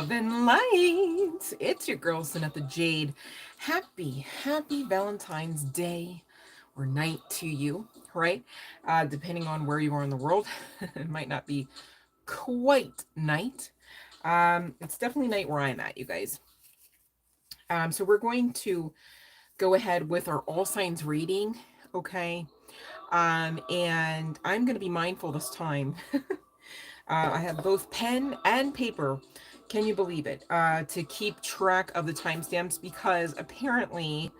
Love and light. It's your girl, CYNETHA Jade. Happy Valentine's Day or night to you, right? Depending on where you are in the world. It might not be quite night. It's definitely night where I'm at, you guys. So we're going to go ahead with our all signs reading, okay? And I'm going to be mindful this time. I have both pen and paper. Can you believe it? To keep track of the timestamps, because apparently,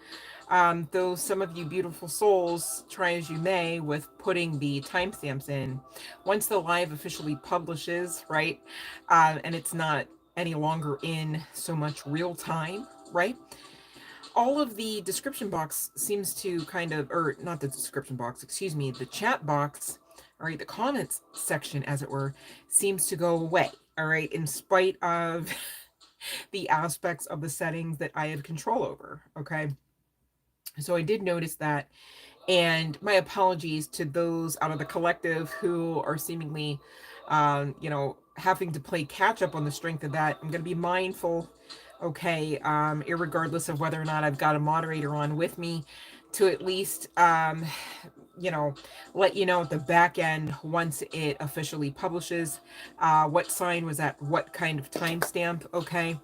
though some of you beautiful souls try as you may with putting the timestamps in, once the live officially publishes, right, and it's not any longer in so much real time, right? All of the description box seems to kind of, or not the description box, excuse me, the chat box, all right, the comments section, as it were, seems to go away, all right, in spite of the aspects of the settings that I have control over, okay? So I did notice that, and my apologies to those out of the collective who are seemingly, having to play catch up on the strength of that. I'm going to be mindful, okay, irregardless of whether or not I've got a moderator on with me, to at least, let you know at the back end once it officially publishes, what sign was at what kind of timestamp, okay?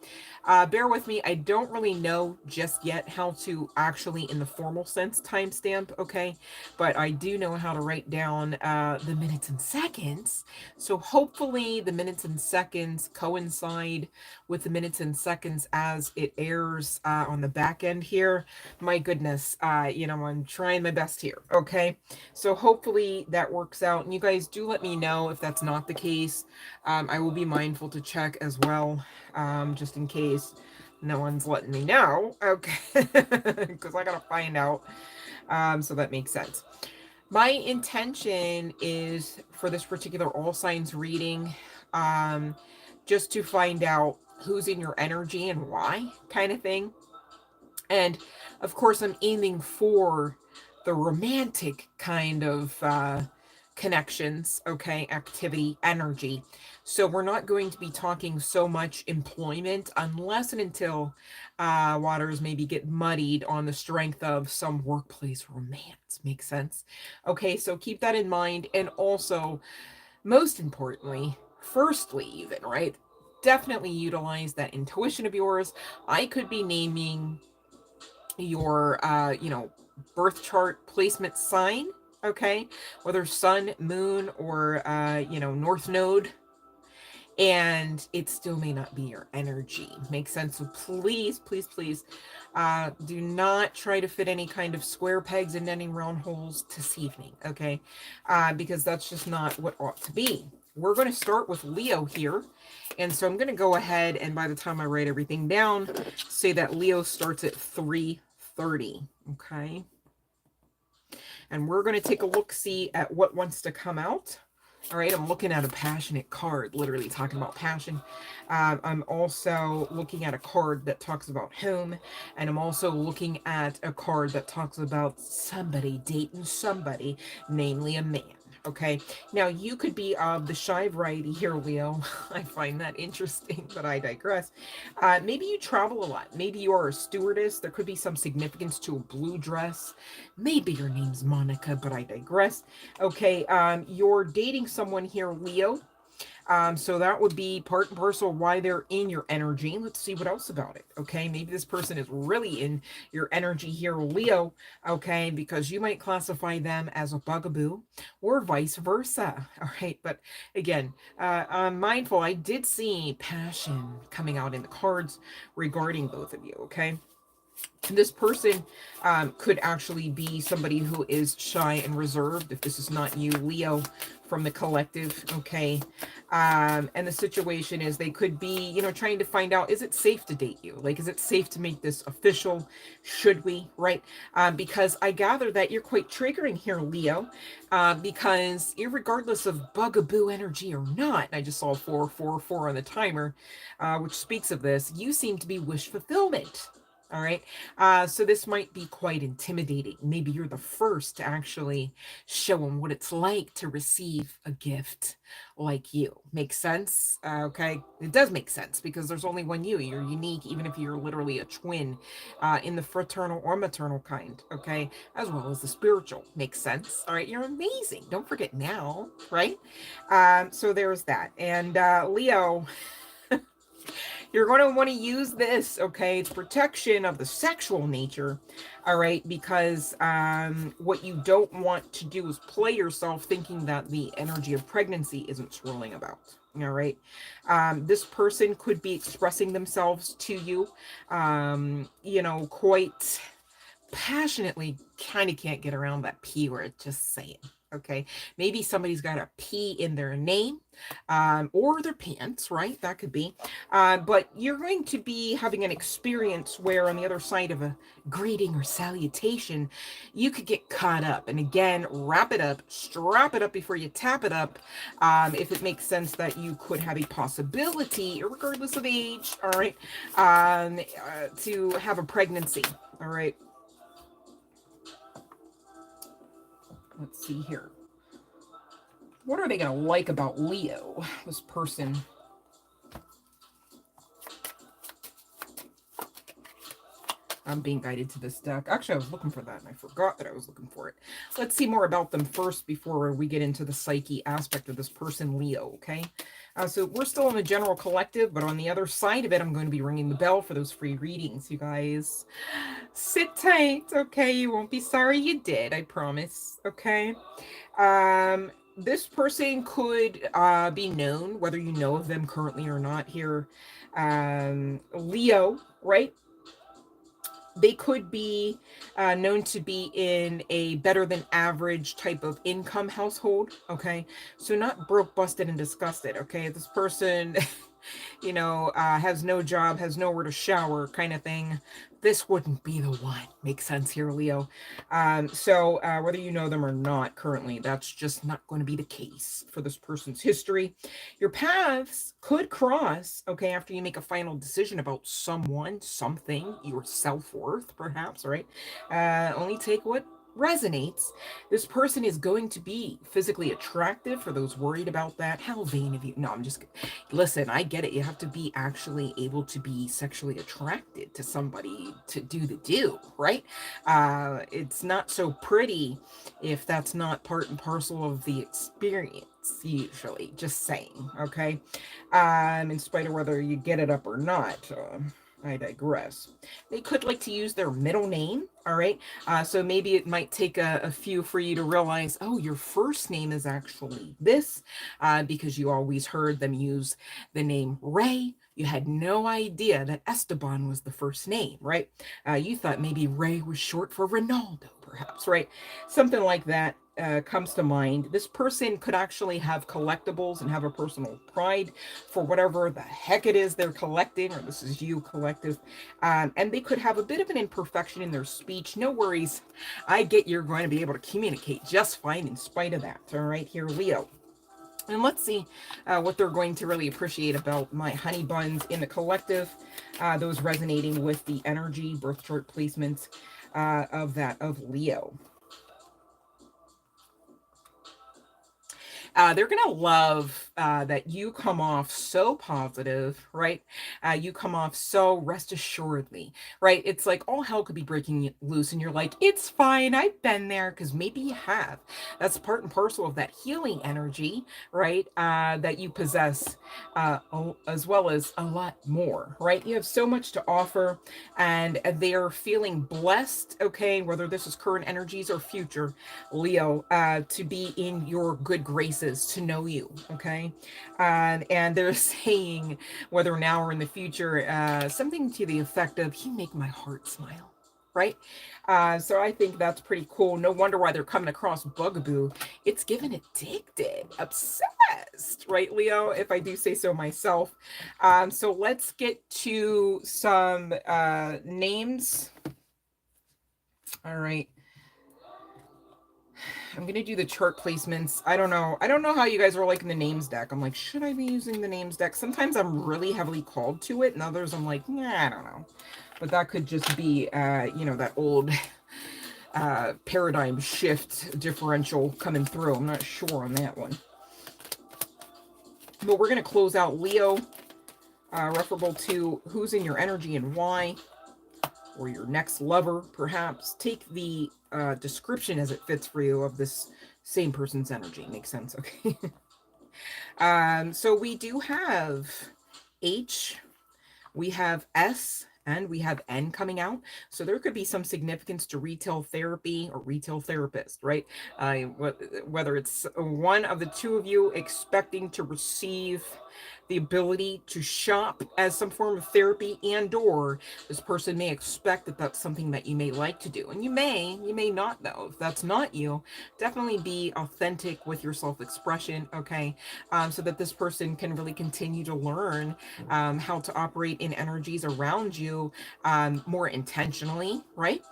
Bear with me. I don't really know just yet how to actually, in the formal sense, timestamp, okay? But I do know how to write down the minutes and seconds. So hopefully the minutes and seconds coincide with the minutes and seconds as it airs on the back end here. My goodness, I'm trying my best here, okay? So hopefully that works out. And you guys do let me know if that's not the case. I will be mindful to check as well, just in case no one's letting me know, okay? Because I gotta find out. So that makes sense. My intention is for this particular all signs reading, just to find out who's in your energy and why, kind of thing. And of course, I'm aiming for the romantic kind of connections, okay, activity, energy. So we're not going to be talking so much employment unless and until waters maybe get muddied on the strength of some workplace romance. Makes sense? Okay, so keep that in mind. And also, most importantly, firstly, even, right? Definitely utilize that intuition of yours. I could be naming your birth chart placement sign, okay, whether sun, moon, or north node, and it still may not be your energy. Makes sense? So please do not try to fit any kind of square pegs in any round holes this evening, okay? Because that's just not what ought to be. We're going to start with Leo here. And so I'm going to go ahead and, by the time I write everything down, say that Leo starts at 3:30. Okay. And we're going to take a look-see at what wants to come out. All right, I'm looking at a passionate card, literally talking about passion. I'm also looking at a card that talks about home, and I'm also looking at a card that talks about somebody dating somebody, namely a man. Okay, now you could be of the shy variety here, Leo. I find that interesting, but I digress. Maybe you travel a lot. Maybe you are a stewardess. There could be some significance to a blue dress. Maybe your name's Monica, but I digress. Okay, you're dating someone here, Leo. So that would be part and parcel why they're in your energy. Let's see what else about it. Okay, maybe this person is really in your energy here, Leo. Okay, because you might classify them as a bugaboo or vice versa. All right, but again, I'm mindful. I did see passion coming out in the cards regarding both of you. Okay. This person could actually be somebody who is shy and reserved, if this is not you, Leo, from the collective, okay? And the situation is they could be, trying to find out, is it safe to date you? Like, is it safe to make this official? Should we, right? Because I gather that you're quite triggering here, Leo, because irregardless of bugaboo energy or not, I just saw 444 on the timer, which speaks of this, you seem to be wish fulfillment. All right. So this might be quite intimidating. Maybe you're the first to actually show them what it's like to receive a gift like you. Makes sense? Okay. It does make sense because there's only one you. You're unique, even if you're literally a twin in the fraternal or maternal kind. Okay. As well as the spiritual. Makes sense. All right. You're amazing. Don't forget now. Right. So there's that. And Leo, you're going to want to use this, okay? It's protection of the sexual nature, all right? Because what you don't want to do is play yourself thinking that the energy of pregnancy isn't swirling about, all right? This person could be expressing themselves to you, you know, quite passionately. Kind of can't get around that P word, just saying. Okay, maybe somebody's got a P in their name, or their pants, right? That could be. But you're going to be having an experience where on the other side of a greeting or salutation, you could get caught up. And again, wrap it up, strap it up before you tap it up. If it makes sense that you could have a possibility, regardless of age, all right, to have a pregnancy, all right. Let's see here. What are they going to like about Leo, this person? I'm being guided to this deck. Actually, I was looking for that, and I forgot that I was looking for it. Let's see more about them first before we get into the psyche aspect of this person, Leo, okay? So we're still in the general collective, but on the other side of it, I'm going to be ringing the bell for those free readings, you guys. Sit tight, okay? You won't be sorry you did, I promise, okay? This person could be known, whether you know of them currently or not here. Leo, right? They could be known to be in a better than average type of income household. Okay. So not broke, busted, and disgusted. Okay. This person you know, has no job, has nowhere to shower kind of thing, this wouldn't be the one. Makes sense here, Leo. So whether you know them or not currently, that's just not going to be the case for this person's history. Your paths could cross, okay, after you make a final decision about someone, something, your self-worth, perhaps, right? Only take what resonates. This person is going to be physically attractive for those worried about that. How vain of you. No, I'm just kidding. Listen, I get it. You have to be actually able to be sexually attracted to somebody to do the do, right? It's not so pretty if that's not part and parcel of the experience, usually. Just saying, okay? In spite of whether you get it up or not. I digress. They could like to use their middle name, all right? So maybe it might take a few for you to realize, oh, your first name is actually this, because you always heard them use the name Ray. You had no idea that Esteban was the first name, right? You thought maybe Ray was short for Ronaldo, perhaps, right? Something like that comes to mind. This person could actually have collectibles and have a personal pride for whatever the heck it is they're collecting, or this is you collective. And they could have a bit of an imperfection in their speech. No worries. I get you're going to be able to communicate just fine in spite of that. All right, here, Leo. And let's see what they're going to really appreciate about my honey buns in the collective, those resonating with the energy, birth chart placements of Leo. They're going to love that you come off so positive, right? You come off so rest assuredly, right? It's like all hell could be breaking loose, and you're like, it's fine. I've been there, because maybe you have. That's part and parcel of that healing energy, right? That you possess, as well as a lot more, right? You have so much to offer, and they're feeling blessed, okay? Whether this is current energies or future, Leo, to be in your good graces, to know you, okay? And they're saying, whether now or in the future, something to the effect of, you make my heart smile, right? So I think that's pretty cool. No wonder why they're coming across bugaboo. It's given addicted, obsessed, right, Leo, if I do say so myself. So let's get to some names. All right. I'm going to do the chart placements. I don't know. I don't know how you guys are like in the names deck. I'm like, should I be using the names deck? Sometimes I'm really heavily called to it, and others I'm like, nah, I don't know. But that could just be, you know, that old paradigm shift differential coming through. I'm not sure on that one. But we're going to close out Leo, referable to who's in your energy and why, or your next lover, perhaps. Take the description as it fits for you of this same person's energy. Makes sense, okay? So we do have H, we have S, and we have N coming out. So there could be some significance to retail therapy or retail therapist, right? Whether it's one of the two of you expecting to receive the ability to shop as some form of therapy, and or this person may expect that that's something that you may like to do. And you may not though. If that's not you, definitely be authentic with your self-expression, okay? So that this person can really continue to learn how to operate in energies around you more intentionally, right?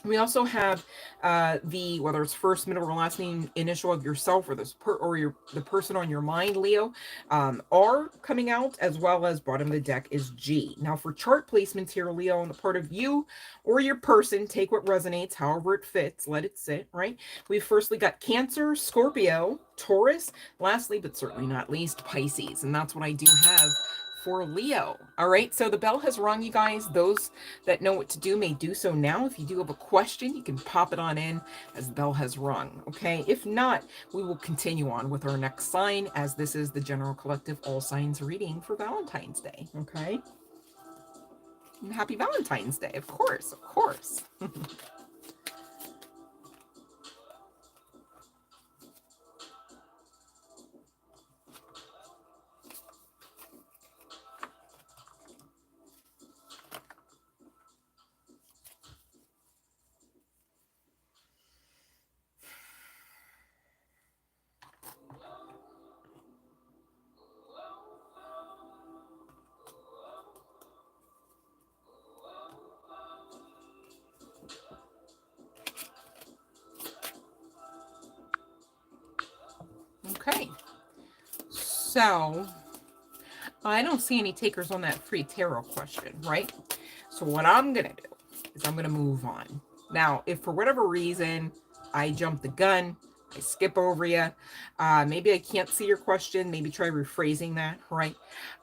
We also have whether it's first, middle, or last name initial of yourself, or the person on your mind, Leo, R coming out, as well as bottom of the deck is G. Now for chart placements here, Leo, on the part of you or your person, take what resonates, however it fits, let it sit, right? We've firstly got Cancer, Scorpio, Taurus, lastly, but certainly not least, Pisces. And that's what I do have for Leo. All right, so the bell has rung, you guys. Those that know what to do may do so now. If you do have a question, you can pop it on in as the bell has rung, okay? If not, we will continue on with our next sign, as this is the general collective all signs reading for Valentine's Day, okay? And happy Valentine's Day, of course, of course. Okay, so I don't see any takers on that free tarot question, right? So what I'm going to do is I'm going to move on. Now, if for whatever reason I jump the gun, I skip over you, maybe I can't see your question, maybe try rephrasing that, right?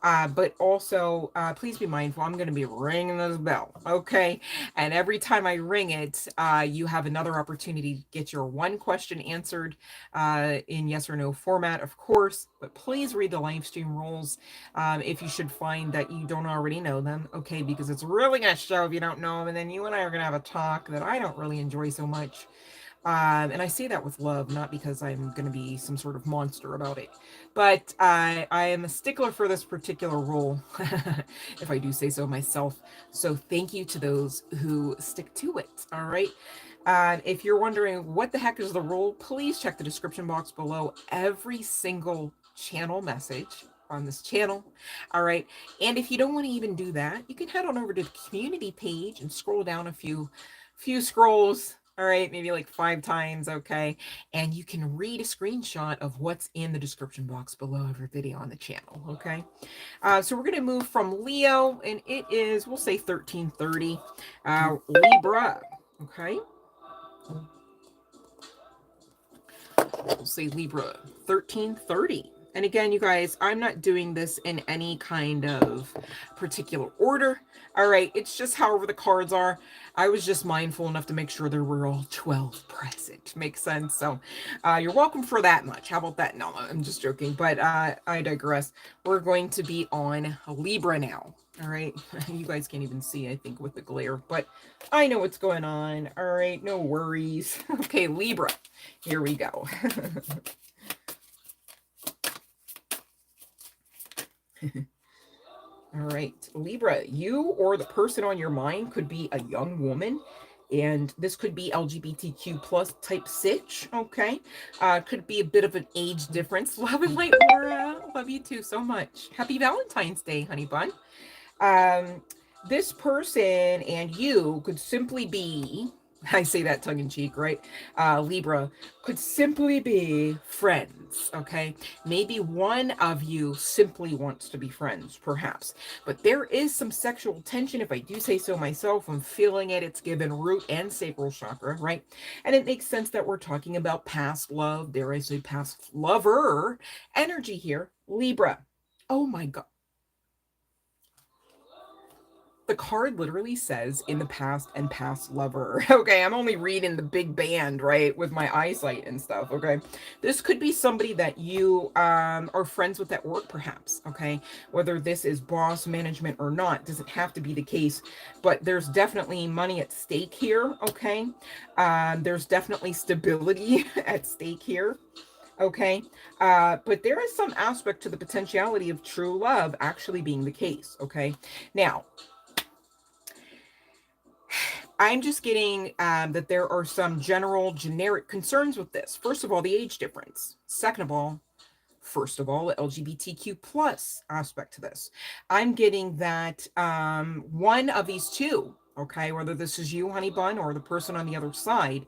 But also, please be mindful, I'm going to be ringing this bell, okay? And every time I ring it, you have another opportunity to get your one question answered in yes or no format, of course, but please read the live stream rules if you should find that you don't already know them, okay? Because it's really going to show if you don't know them, and then you and I are going to have a talk that I don't really enjoy so much. And I say that with love, not because I'm going to be some sort of monster about it. But I am a stickler for this particular rule, if I do say so myself. So thank you to those who stick to it, all right? If you're wondering what the heck is the rule, please check the description box below. Every single channel message on this channel, all right? And if you don't want to even do that, you can head on over to the community page and scroll down a few scrolls, all right, maybe like 5 times, okay? And you can read a screenshot of what's in the description box below every video on the channel, okay? So we're going to move from Leo, and it is, we'll say 1330, Libra, okay? We'll say Libra, 1330. And again, you guys, I'm not doing this in any kind of particular order. All right, it's just however the cards are. I was just mindful enough to make sure there were all 12 present. Makes sense? So you're welcome for that much. How about that? No, I'm just joking, but I digress. We're going to be on Libra now. All right, you guys can't even see, I think, with the glare, but I know what's going on. All right, no worries. Okay, Libra, here we go. All right, Libra, you or the person on your mind could be a young woman, and this could be LGBTQ plus type sitch, okay? Could be a bit of an age difference. Love and light, Laura. Love you too so much. Happy Valentine's Day, honey bun. This person and you could simply be I say that tongue in cheek, right? Libra could simply be friends, okay? Maybe one of you simply wants to be friends, perhaps. But there is some sexual tension, if I do say so myself. I'm feeling it. It's given root and sacral chakra, right? And it makes sense that we're talking about past love. There is a past lover energy here. Libra. Oh my God. The card literally says in the past and past lover. Okay, I'm only reading the big band, right, with my eyesight and stuff. Okay, this could be somebody that you are friends with at work, perhaps. Okay, whether this is boss management or not doesn't have to be the case, but there's definitely money at stake here. Okay, there's definitely stability at stake here. Okay, but there is some aspect to the potentiality of true love actually being the case. Okay, now I'm just getting that there are some general generic concerns with this. First of all, the age difference. Second of all, first of all, the LGBTQ plus aspect to this. I'm getting that one of these two, okay, whether this is you, honey bun, or the person on the other side,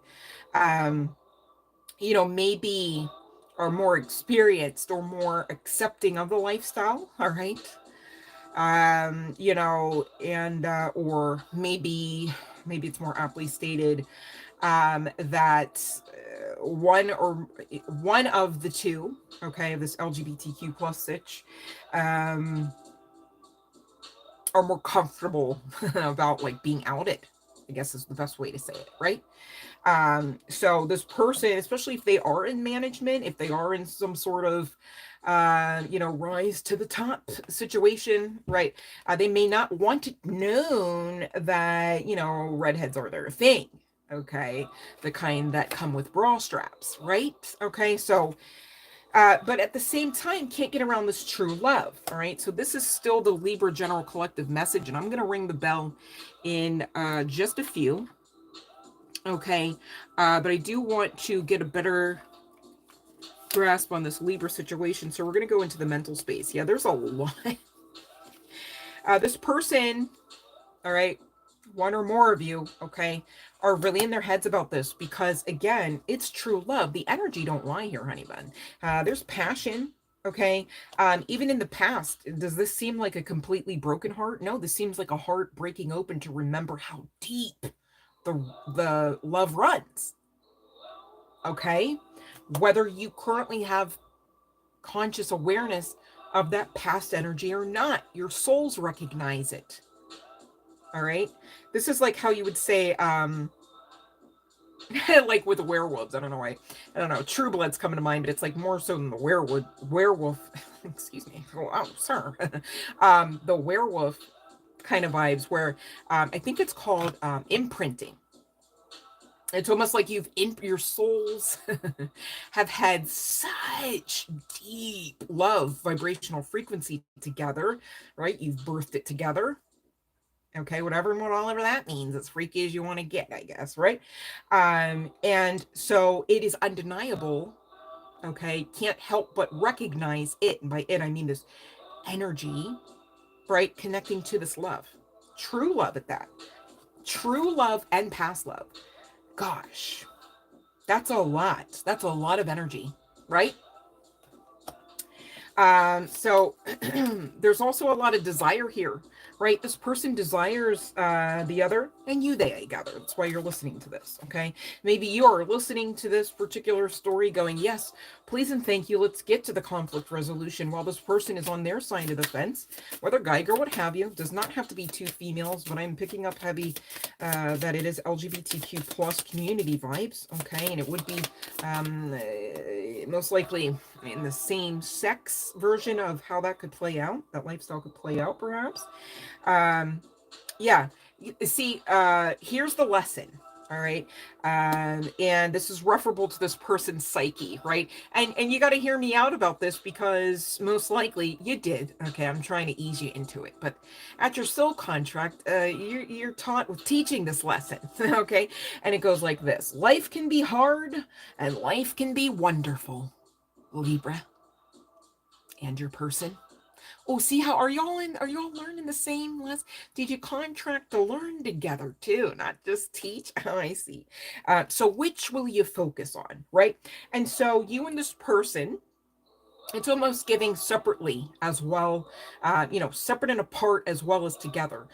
you know, maybe are more experienced or more accepting of the lifestyle. All right. You know, and or maybe it's more aptly stated that one of the two, okay, of this LGBTQ plus sitch, um, are more comfortable about like being outed, I guess is the best way to say it, right? So this person, especially if they are in management, if they are in some sort of you know, rise to the top situation, right? They may not want it known that, you know, redheads are their thing. Okay, the kind that come with bra straps, right? Okay, so but at the same time, can't get around this true love. All right. So this is still the Libra general collective message, and I'm going to ring the bell in just a few. Okay. But I do want to get a better grasp on this Libra situation. So we're going to go into the mental space. Yeah, there's a lot. This person, all right, one or more of you, okay, are really in their heads about this because, again, it's true love. The energy don't lie here, honey bun. There's passion. Okay. Even in the past, does this seem like a completely broken heart? No, this seems like a heart breaking open to remember how deep the love runs. Okay. Whether you currently have conscious awareness of that past energy or not, your souls recognize it. All right. This is like how you would say, like with the werewolves. I don't know why. I don't know. True Blood's coming to mind, but it's like more so than the werewolf. Excuse me. Oh, sir. The werewolf kind of vibes where I think it's called imprinting. It's almost like your souls have had such deep love, vibrational frequency together, right? You've birthed it together. Okay, whatever that means, as freaky as you want to get, I guess, right? And so it is undeniable. Okay, can't help but recognize it, and by it I mean this energy, right? Connecting to this love, true love at that, true love and past love. Gosh, that's a lot. That's a lot of energy, right? So there's also a lot of desire here, right? This person desires the other, and you they gather. That's why you're listening to this, okay? Maybe you are listening to this particular story going, yes, please and thank you. Let's get to the conflict resolution while this person is on their side of the fence, whether guy, girl, what have you. Does not have to be two females, but I'm picking up heavy that it is LGBTQ plus community vibes, okay? And it would be most likely in the same sex version of how that could play out, that lifestyle could play out, perhaps. Yeah, see, here's the lesson. All right. And this is referable to this person's psyche, right? And you got to hear me out about this because most likely you did. Okay, I'm trying to ease you into it. But at your soul contract, you're taught with teaching this lesson. Okay, and it goes like this: life can be hard, and life can be wonderful, Libra, and your person, Oh, see how are y'all learning the same lesson? Did you contract to learn together too, not just teach? Oh, I see. So which will you focus on, right? And so you and this person, it's almost giving separately as well, separate and apart as well as together,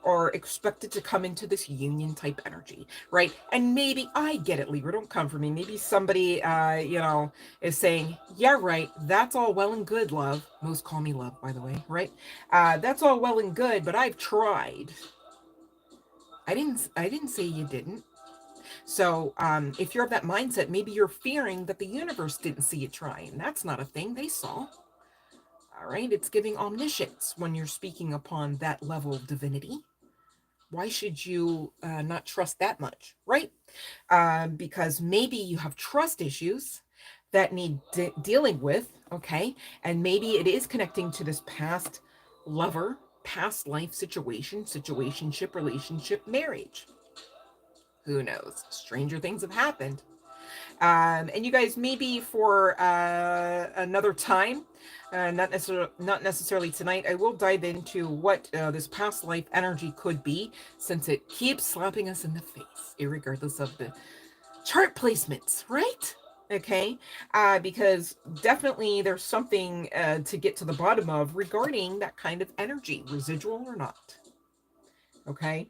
are expected to come into this union type energy, right? And maybe I get it, Libra, don't come for me. Maybe somebody, is saying, yeah, right, that's all well and good, love. Most call me love, by the way, right? That's all well and good, but I've tried. I didn't say you didn't. So if you're of that mindset, maybe you're fearing that the universe didn't see you trying. That's not a thing they saw. All right, it's giving omniscience when you're speaking upon that level of divinity. Why should you not trust that much, right? Because maybe you have trust issues that need dealing with, okay? And maybe it is connecting to this past lover, past life situation, situationship, relationship, marriage. Who knows? Stranger things have happened. And you guys, maybe for another time, not necessarily tonight, I will dive into what this past life energy could be, since it keeps slapping us in the face, irregardless of the chart placements, right? Okay, because definitely there's something to get to the bottom of regarding that kind of energy, residual or not. Okay.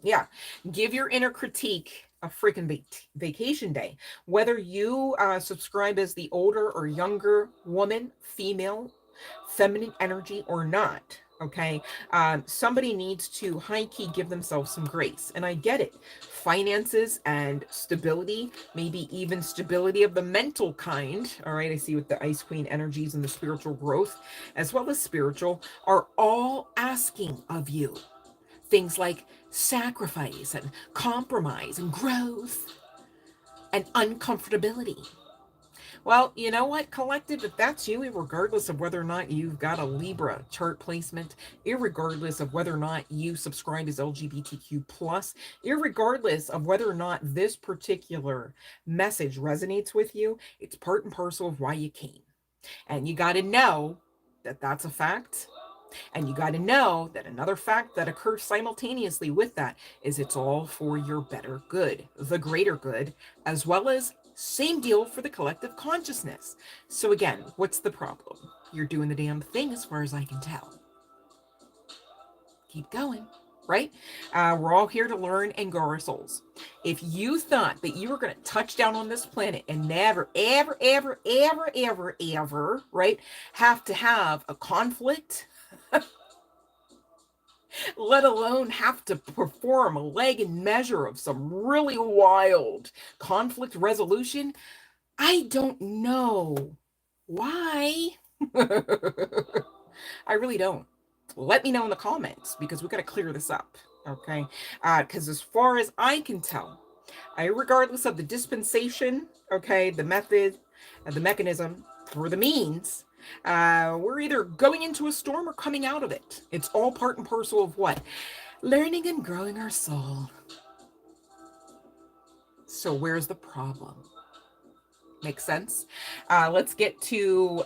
Yeah, give your inner critique a freaking vacation day. Whether you subscribe as the older or younger woman, female, feminine energy or not, okay? Somebody needs to high key give themselves some grace. And I get it. Finances and stability, maybe even stability of the mental kind, all right? I see with the Ice Queen energies and the spiritual growth, as well as spiritual, are all asking of you things like sacrifice and compromise and growth and uncomfortability. Well, you know what, collective, if that's you, regardless of whether or not you've got a Libra chart placement, irregardless of whether or not you subscribe as LGBTQ+, irregardless of whether or not this particular message resonates with you, it's part and parcel of why you came. And you got to know that that's a fact. And you got to know that another fact that occurs simultaneously with that is it's all for your better good, the greater good, as well as same deal for the collective consciousness. So again, what's the problem? You're doing the damn thing as far as I can tell. Keep going, right? We're all here to learn and grow our souls. If you thought that you were going to touch down on this planet and never, ever, ever, ever, ever, ever, right, have to have a conflict, let alone have to perform a leg and measure of some really wild conflict resolution, I don't know why. I really don't. Let me know in the comments, because we got to clear this up, okay? Because as far as I can tell, regardless of the dispensation, okay, the method, the mechanism, or the means, we're either going into a storm or coming out of it. It's all part and parcel of what? Learning and growing our soul. So where's the problem? Makes sense. Let's get to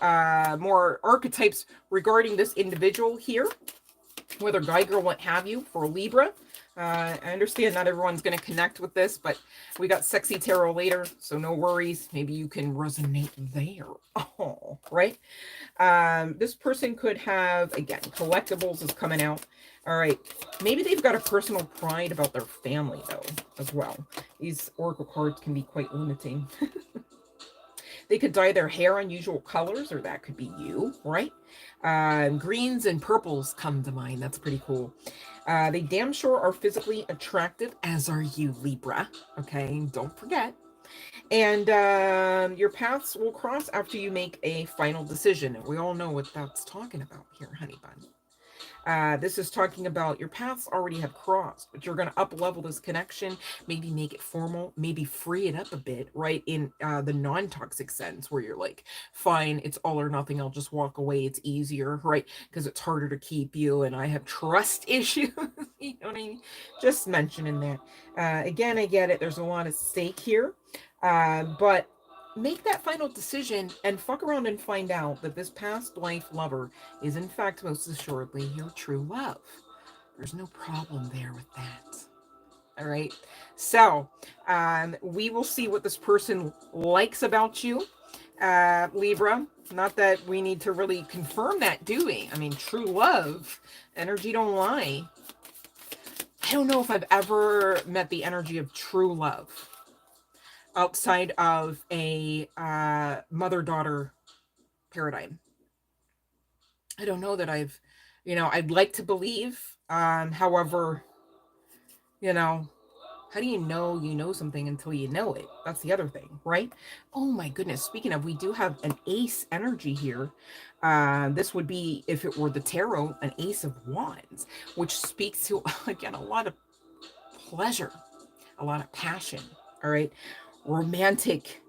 more archetypes regarding this individual here, whether guy, girl, what have you, for Libra. I understand not everyone's going to connect with this, but we got sexy tarot later, so no worries. Maybe you can resonate there. Oh, right. This person could have, again, collectibles is coming out. All right. Maybe they've got a personal pride about their family, though, as well. These oracle cards can be quite limiting. They could dye their hair unusual colors, or that could be you, right? Greens and purples come to mind. That's pretty cool. They damn sure are physically attractive, as are you, Libra. Okay, don't forget. And your paths will cross after you make a final decision. And we all know what that's talking about here, honey bun. This is talking about your paths already have crossed, but you're going to up level this connection, maybe make it formal, maybe free it up a bit, right? In the non-toxic sense, where you're like, fine, it's all or nothing. I'll just walk away. It's easier, right? Because it's harder to keep you, and I have trust issues. You know what I mean? Just mentioning that. Again, I get it. There's a lot at stake here. But make that final decision and fuck around and find out that this past life lover is in fact most assuredly your true love. There's no problem there with that. All right. So we will see what this person likes about you, Libra. Not that we need to really confirm that, do we? I mean, true love, energy don't lie. I don't know if I've ever met the energy of true love outside of a mother-daughter paradigm. I don't know that I've, I'd like to believe. However, how do you know something until you know it? That's the other thing, right? Oh my goodness. Speaking of, we do have an ace energy here. This would be, if it were the tarot, an ace of wands, which speaks to, again, a lot of pleasure, a lot of passion, all right? Romantic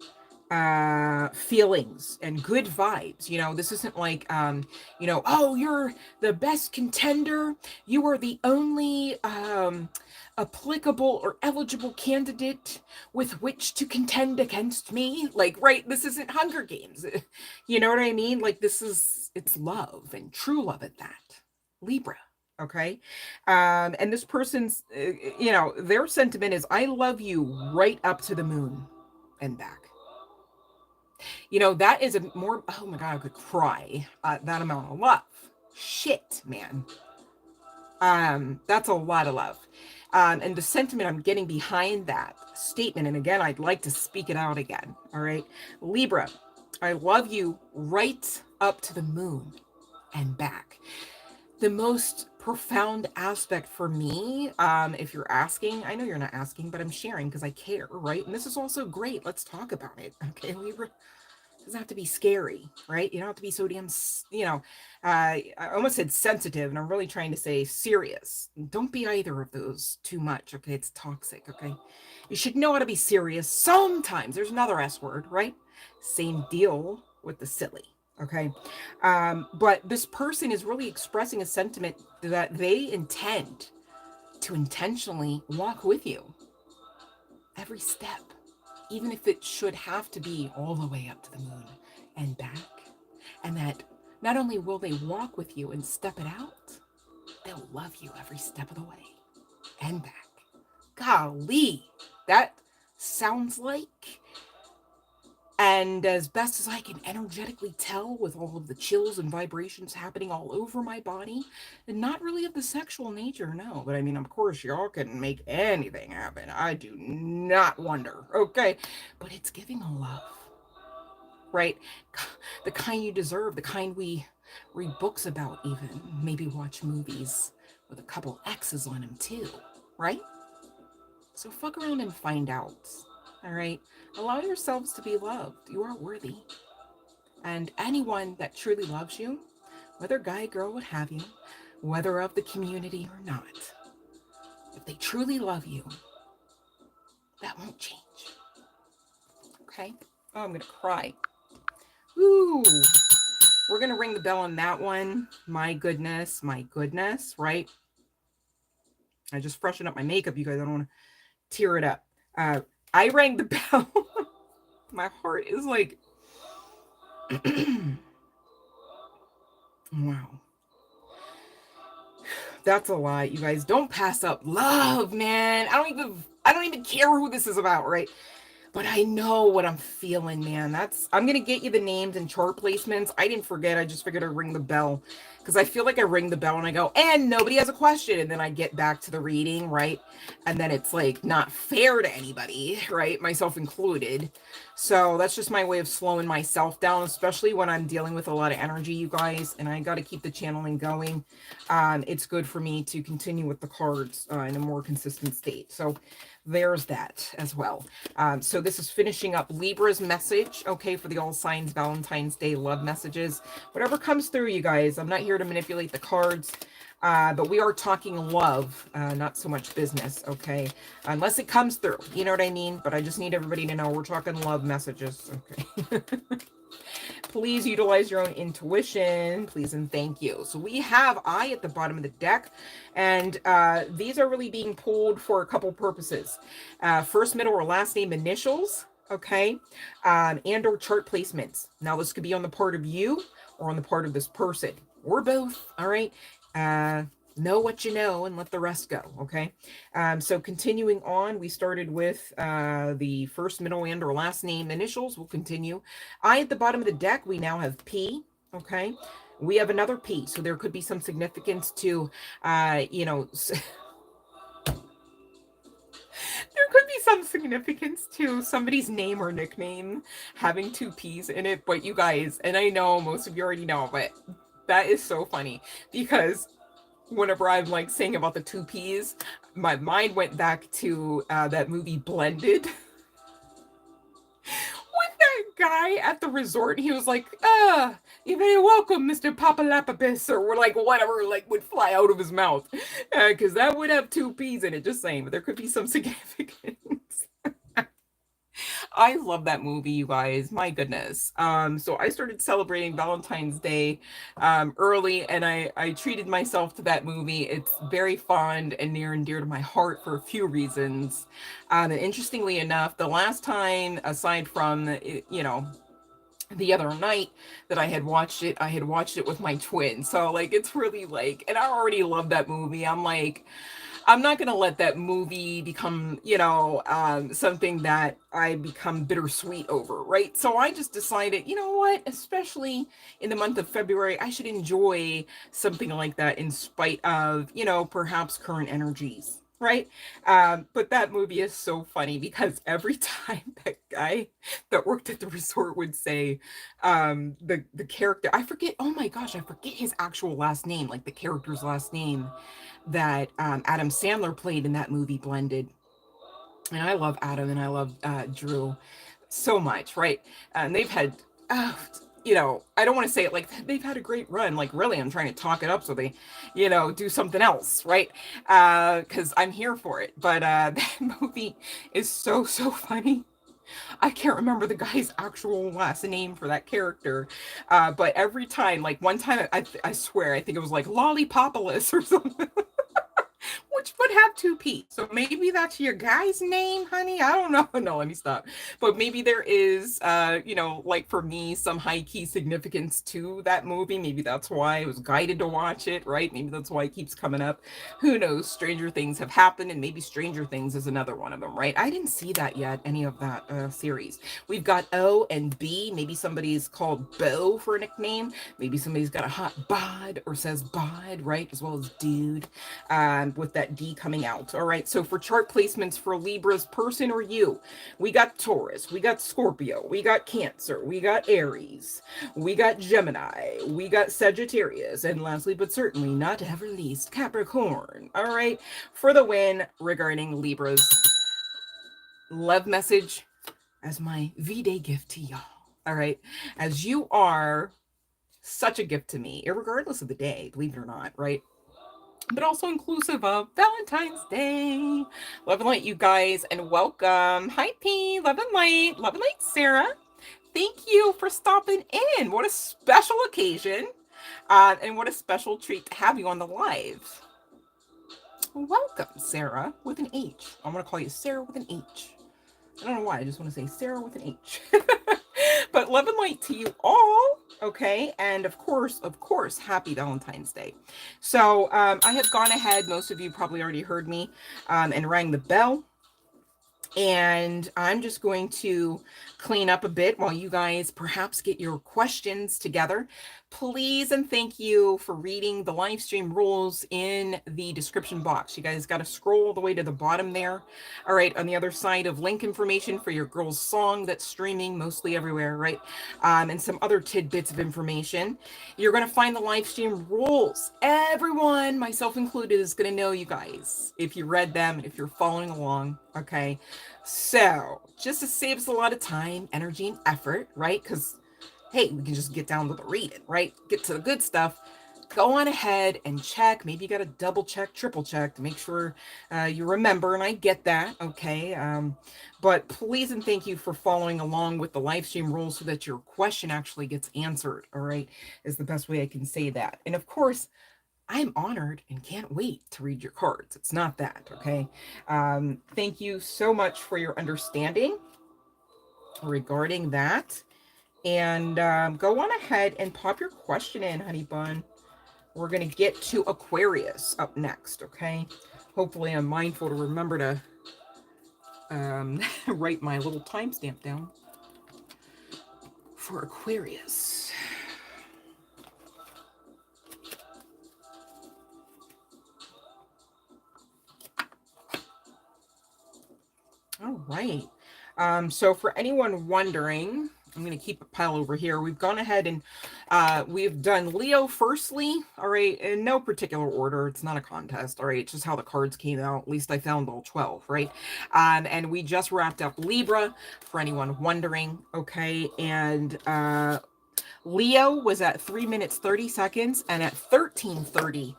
feelings and good vibes. This isn't like oh, you're the best contender, you are the only applicable or eligible candidate with which to contend against me, like, right, this isn't Hunger Games. You know what I mean? Like, it's love, and true love at that, Libra. Okay. And this person's their sentiment is, I love you right up to the moon and back. That is a more, oh my God, I could cry that amount of love. Shit, man. That's a lot of love. And the sentiment I'm getting behind that statement, and again, I'd like to speak it out again. All right. Libra, I love you right up to the moon and back. The most profound aspect for me, if you're asking, I know you're not asking, but I'm sharing because I care, right? And this is also great. Let's talk about it. Okay, Libra. It doesn't have to be scary, right? You don't have to be so damn, I almost said sensitive, and I'm really trying to say serious. Don't be either of those too much, okay? It's toxic, okay? You should know how to be serious sometimes. There's another S word, right? Same deal with the silly, okay? But this person is really expressing a sentiment that they intend to intentionally walk with you every step, even if it should have to be all the way up to the moon and back. And that not only will they walk with you and step it out, they'll love you every step of the way and back. Golly, that sounds like, and as best as I can energetically tell with all of the chills and vibrations happening all over my body, and not really of the sexual nature, no. But I mean, of course, y'all can make anything happen. I do not wonder, okay? But it's giving a love, right? The kind you deserve, the kind we read books about even, maybe watch movies with a couple X's on them too, right? So fuck around and find out. All right. Allow yourselves to be loved. You are worthy. And anyone that truly loves you, whether guy, girl, what have you, whether of the community or not, if they truly love you, that won't change. Okay? Oh, I'm going to cry. Ooh. We're going to ring the bell on that one. My goodness, right? I just freshened up my makeup, you guys. I don't want to tear it up. I rang the bell. My heart is like, wow. That's a lot, you guys. Don't pass up love, man. I don't even care who this is about, right? But I know what I'm feeling, man. I'm going to get you the names and chart placements. I didn't forget. I just figured I'd ring the bell. Because I feel like I ring the bell and I go, and nobody has a question. And then I get back to the reading, right? And then it's like not fair to anybody, right? Myself included. So that's just my way of slowing myself down, especially when I'm dealing with a lot of energy, you guys. And I got to keep the channeling going. It's good for me to continue with the cards in a more consistent state. So there's that as well. So this is finishing up Libra's message, okay, for the all signs Valentine's Day love messages. Whatever comes through, you guys. I'm not here to manipulate the cards, but we are talking love, not so much business, okay? Unless it comes through, you know what I mean? But I just need everybody to know we're talking love messages, okay? Please utilize your own intuition, please and thank you. So we have I at the bottom of the deck, and these are really being pulled for a couple purposes. First, middle, or last name initials, okay, and or chart placements. Now, this could be on the part of you or on the part of this person, or both, all right? Uh, know what you know and let the rest go, okay? So continuing on, we started with the first, middle, and or last name initials. We'll continue. I at the bottom of the deck, we now have P, okay? We have another P, so there could be some significance to, you know, there could be some significance to somebody's name or nickname having two P's in it, but you guys, and I know most of you already know, but that is so funny because whenever I'm like saying about the two P's, my mind went back to that movie Blended. With that guy at the resort, he was like, you're very welcome, Mr. Papalapapis, or like whatever, like would fly out of his mouth. Because that would have two P's in it, just saying, but there could be some significance. I love that movie, you guys. My goodness. So I started celebrating Valentine's Day early, and I treated myself to that movie. It's very fond and near and dear to my heart for a few reasons. And interestingly enough, the last time, aside from, you know, the other night that I had watched it with my twin. So like it's really like, and I already love that movie. I'm like, I'm not going to let that movie become, you know, something that I become bittersweet over, right? So I just decided, you know what, especially in the month of February, I should enjoy something like that in spite of, you know, perhaps current energies. Right. But that movie is so funny because every time that guy that worked at the resort would say, the character, I forget, oh my gosh, I forget his actual last name, like the character's last name that Adam Sandler played in that movie Blended. And I love Adam and I love Drew so much, right? And they've had, uh, you know, I don't want to say it like they've had a great run. Like, really, I'm trying to talk it up so they, you know, do something else, right? Because I'm here for it. But that movie is so, so funny. I can't remember the guy's actual last name for that character. But every time, like one time, I swear, I think it was like Lollipopolis or something. Which would have two P's. So maybe that's your guy's name, honey. I don't know. No, let me stop. But maybe there is, you know, like for me, some high key significance to that movie. Maybe that's why I was guided to watch it, right? Maybe that's why it keeps coming up. Who knows? Stranger things have happened, and maybe Stranger Things is another one of them, right? I didn't see that yet, any of that series. We've got O and B. Maybe somebody's called Bo for a nickname. Maybe somebody's got a hot bod or says bod, right? As well as dude. With that D coming out. All right. So for chart placements for Libra's person or you, we got Taurus, we got Scorpio, we got Cancer, we got Aries, we got Gemini, we got Sagittarius, and lastly but certainly not ever least, Capricorn. All right. For the win regarding Libra's love message as my Vday gift to y'all. All right. As you are such a gift to me, regardless of the day, believe it or not, right? But also inclusive of Valentine's Day. Love and light, you guys, and welcome. Hi, P. Love and light. Love and light, Sarah. Thank you for stopping in. What a special occasion. And what a special treat to have you on the live. Welcome, Sarah, with an H. I'm going to call you Sarah with an H. I don't know why. I just want to say Sarah with an H. But love and light to you all. Okay. And of course, happy Valentine's Day. So I have gone ahead. Most of you probably already heard me and rang the bell. And I'm just going to clean up a bit while you guys perhaps get your questions together. Please and thank you for reading the live stream rules in the description box. You guys got to scroll all the way to the bottom there. All right, on the other side of link information for your girl's song that's streaming mostly everywhere, right? And some other tidbits of information. You're going to find the live stream rules. Everyone, myself included, is going to know you guys if you read them and if you're following along, okay? So just to save us a lot of time, energy, and effort, right? Because, hey, we can just get down to the reading, right? Get to the good stuff. Go on ahead and check. Maybe you got to double check, triple check to make sure you remember. And I get that, okay? But please and thank you for following along with the live stream rules so that your question actually gets answered, all right? Is the best way I can say that. And of course, I'm honored and can't wait to read your cards. It's not that, okay? Thank you so much for your understanding. regarding that. And go on ahead and pop your question in, honey bun. We're going to get to Aquarius up next, okay? Hopefully I'm mindful to remember to write my little timestamp down for Aquarius. All right. So for anyone wondering, I'm going to keep a pile over here. We've gone ahead and we've done Leo firstly, all right, in no particular order. It's not a contest, all right, it's just how the cards came out. At least I found all 12, right? And we just wrapped up Libra, for anyone wondering, okay? And Leo was at 3 minutes 30 seconds, and at 13:30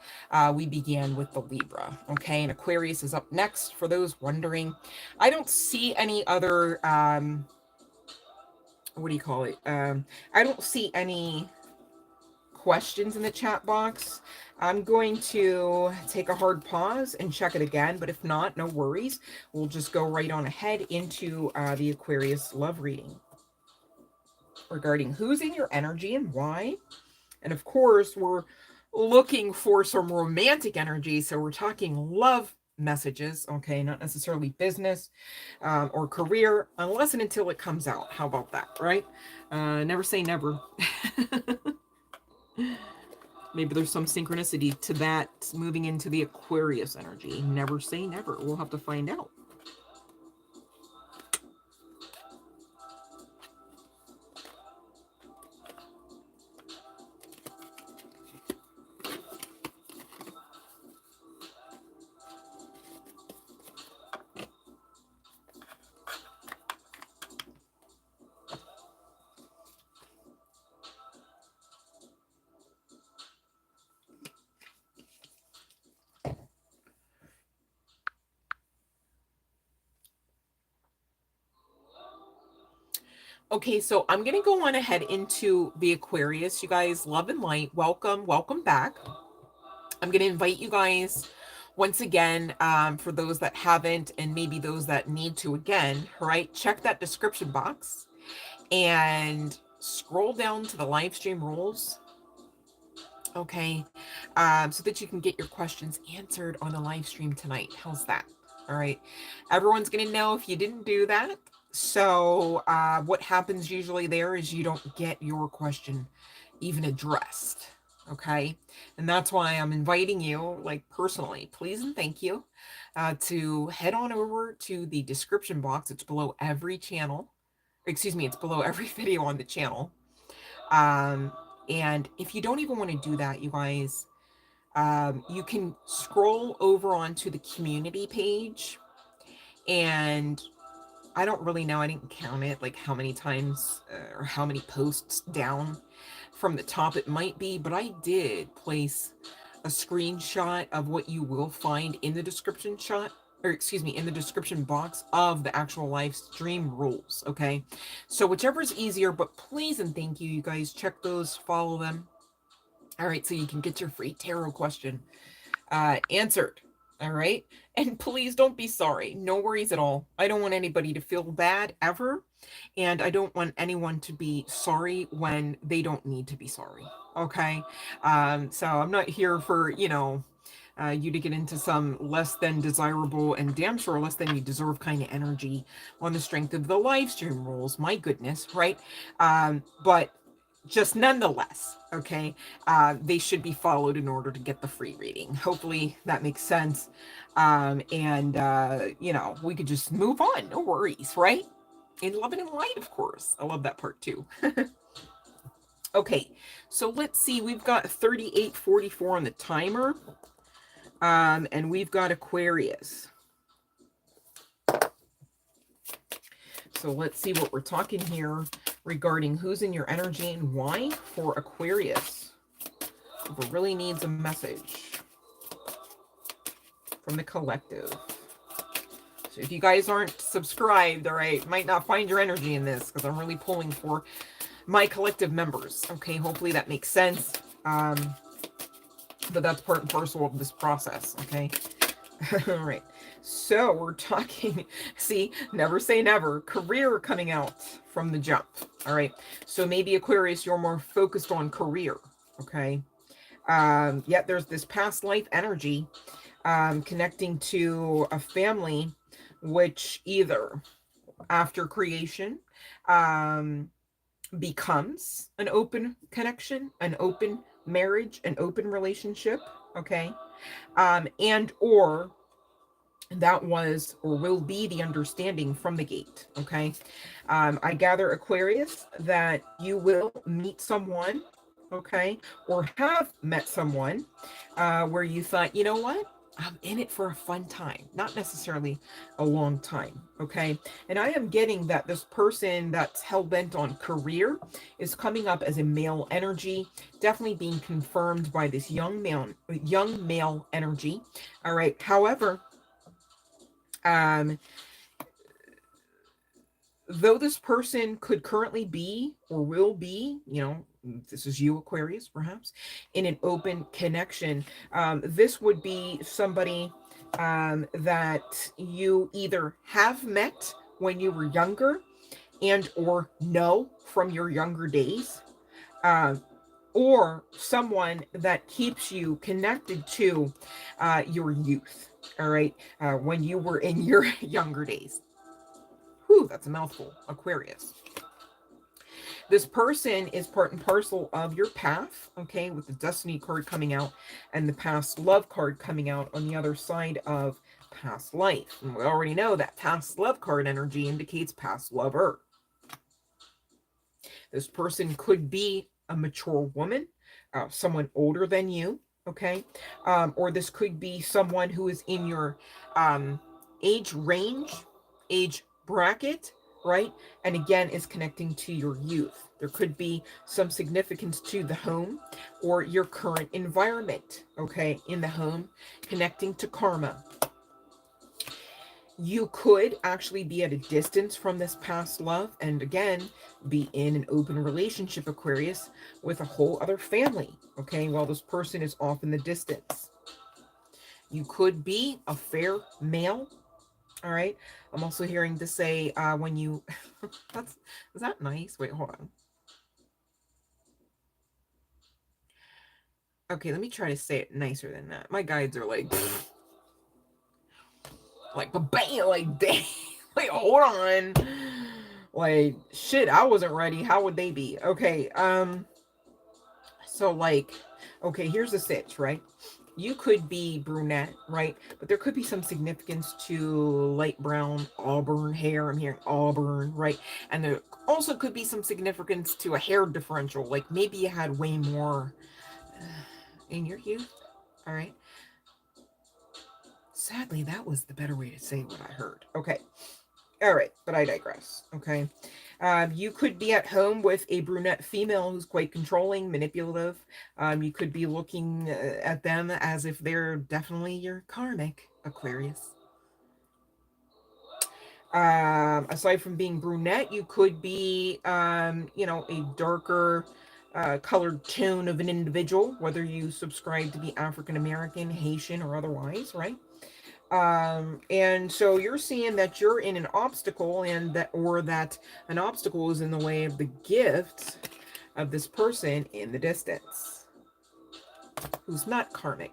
we began with the Libra, okay? And Aquarius is up next for those wondering. I don't see any other what do you call it? I don't see any questions in the chat box. I'm going to take a hard pause and check it again, but if not, no worries. We'll just go right on ahead into the Aquarius love reading regarding who's in your energy and why. And of course, we're looking for some romantic energy, so we're talking love messages, okay, not necessarily business or career, unless and until it comes out. How about that, right? Never say never. Maybe there's some synchronicity to that moving into the Aquarius energy. Never say never. We'll have to find out. Okay, so I'm going to go on ahead into the Aquarius. You guys, love and light, welcome, welcome back. I'm going to invite you guys once again, for those that haven't and maybe those that need to again, right? Check that description box and scroll down to the live stream rules, okay? So that you can get your questions answered on the live stream tonight. How's that? All right. Everyone's going to know if you didn't do that. So what happens usually there is you don't get your question even addressed, okay? And that's why I'm inviting you, like personally, please and thank you, to head on over to the description box. It's below every channel. Excuse me, it's below every video on the channel. And if you don't even want to do that, you guys, you can scroll over onto the community page, and I don't really know, I didn't count it, like how many times or how many posts down from the top it might be, but I did place a screenshot of what you will find in the description in the description box of the actual live stream rules, okay? So whichever is easier, but please and thank you, you guys, check those, follow them. All right, so you can get your free tarot question answered. All right. And please don't be sorry. No worries at all. I don't want anybody to feel bad ever. And I don't want anyone to be sorry when they don't need to be sorry. Okay. So I'm not here for, you know, you to get into some less than desirable and damn sure less than you deserve kind of energy on the strength of the live stream rules. My goodness. Right. But just nonetheless, okay, they should be followed in order to get the free reading. Hopefully that makes sense. You know, we could just move on. No worries, right? In love and in light, of course. I love that part too. Okay, so let's see. We've got 38:44 on the timer. And we've got Aquarius. So let's see what we're talking here regarding who's in your energy and why for Aquarius. It really needs a message from the collective. So if you guys aren't subscribed, all right, might not find your energy in this because I'm really pulling for my collective members. Okay, hopefully that makes sense. But that's part and parcel of this process, okay? All right. So we're talking, see, never say never, career coming out from the jump. All right. So maybe Aquarius, you're more focused on career. Okay. Yet there's this past life energy connecting to a family, which either after creation becomes an open connection, an open marriage, an open relationship. Okay. And or that was or will be the understanding from the gate. Okay. I gather, Aquarius, that you will meet someone, okay, or have met someone where you thought, you know what, I'm in it for a fun time, not necessarily a long time. Okay. And I am getting that this person that's hell-bent on career is coming up as a male energy, definitely being confirmed by this young male energy. All right. However, um, though this person could currently be or will be, this is you, Aquarius, perhaps, in an open connection, this would be somebody that you either have met when you were younger and or know from your younger days, uh, or someone that keeps you connected to your youth, all right, when you were in your younger days. Whew, that's a mouthful, Aquarius. This person is part and parcel of your path, okay, with the Destiny card coming out and the past love card coming out on the other side of past life. And we already know that past love card energy indicates past lover. This person could be a mature woman, someone older than you, okay? Or this could be someone who is in your age range, age bracket, right? And again, is connecting to your youth. There could be some significance to the home or your current environment, okay, in the home, connecting to karma. You could actually be at a distance from this past love and again be in an open relationship, Aquarius, with a whole other family, okay, while this person is off in the distance. You could be a fair male. All right. I'm also hearing to say when you that's is that nice? Wait, hold on. Okay, let me try to say it nicer than that. My guides are like bam, like dang, like hold on. Like shit, I wasn't ready. How would they be? Okay, so like, okay, here's the sitch, right? You could be brunette, right? But there could be some significance to light brown, auburn hair. I'm hearing auburn, right? And there also could be some significance to a hair differential. Like maybe you had way more in your youth. All right. Sadly, that was the better way to say what I heard. Okay. All right, but I digress. Okay. You could be at home with a brunette female who's quite controlling, manipulative. You could be looking at them as if they're definitely your karmic, Aquarius. Aside from being brunette, you could be, a darker colored tone of an individual, whether you subscribe to be African American, Haitian, or otherwise, right? And so you're seeing that you're in an obstacle and that an obstacle is in the way of the gift of this person in the distance who's not karmic.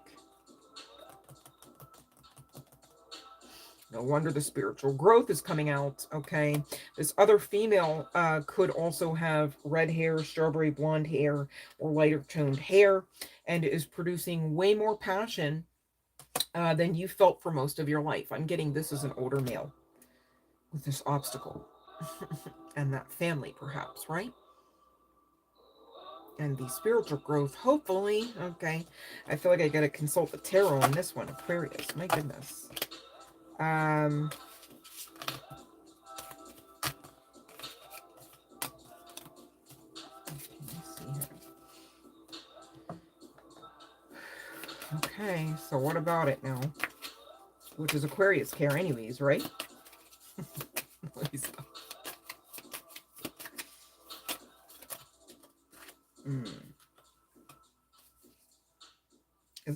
No wonder the spiritual growth is coming out. Okay. This other female could also have red hair, strawberry blonde hair, or lighter toned hair, and is producing way more passion than you felt for most of your life. I'm getting this as an older male with this obstacle and that family, perhaps, right? And the spiritual growth, hopefully. Okay. I feel like I gotta consult the tarot on this one, Aquarius. My goodness. Okay, so what about it now? Which is Aquarius care anyways, right? Is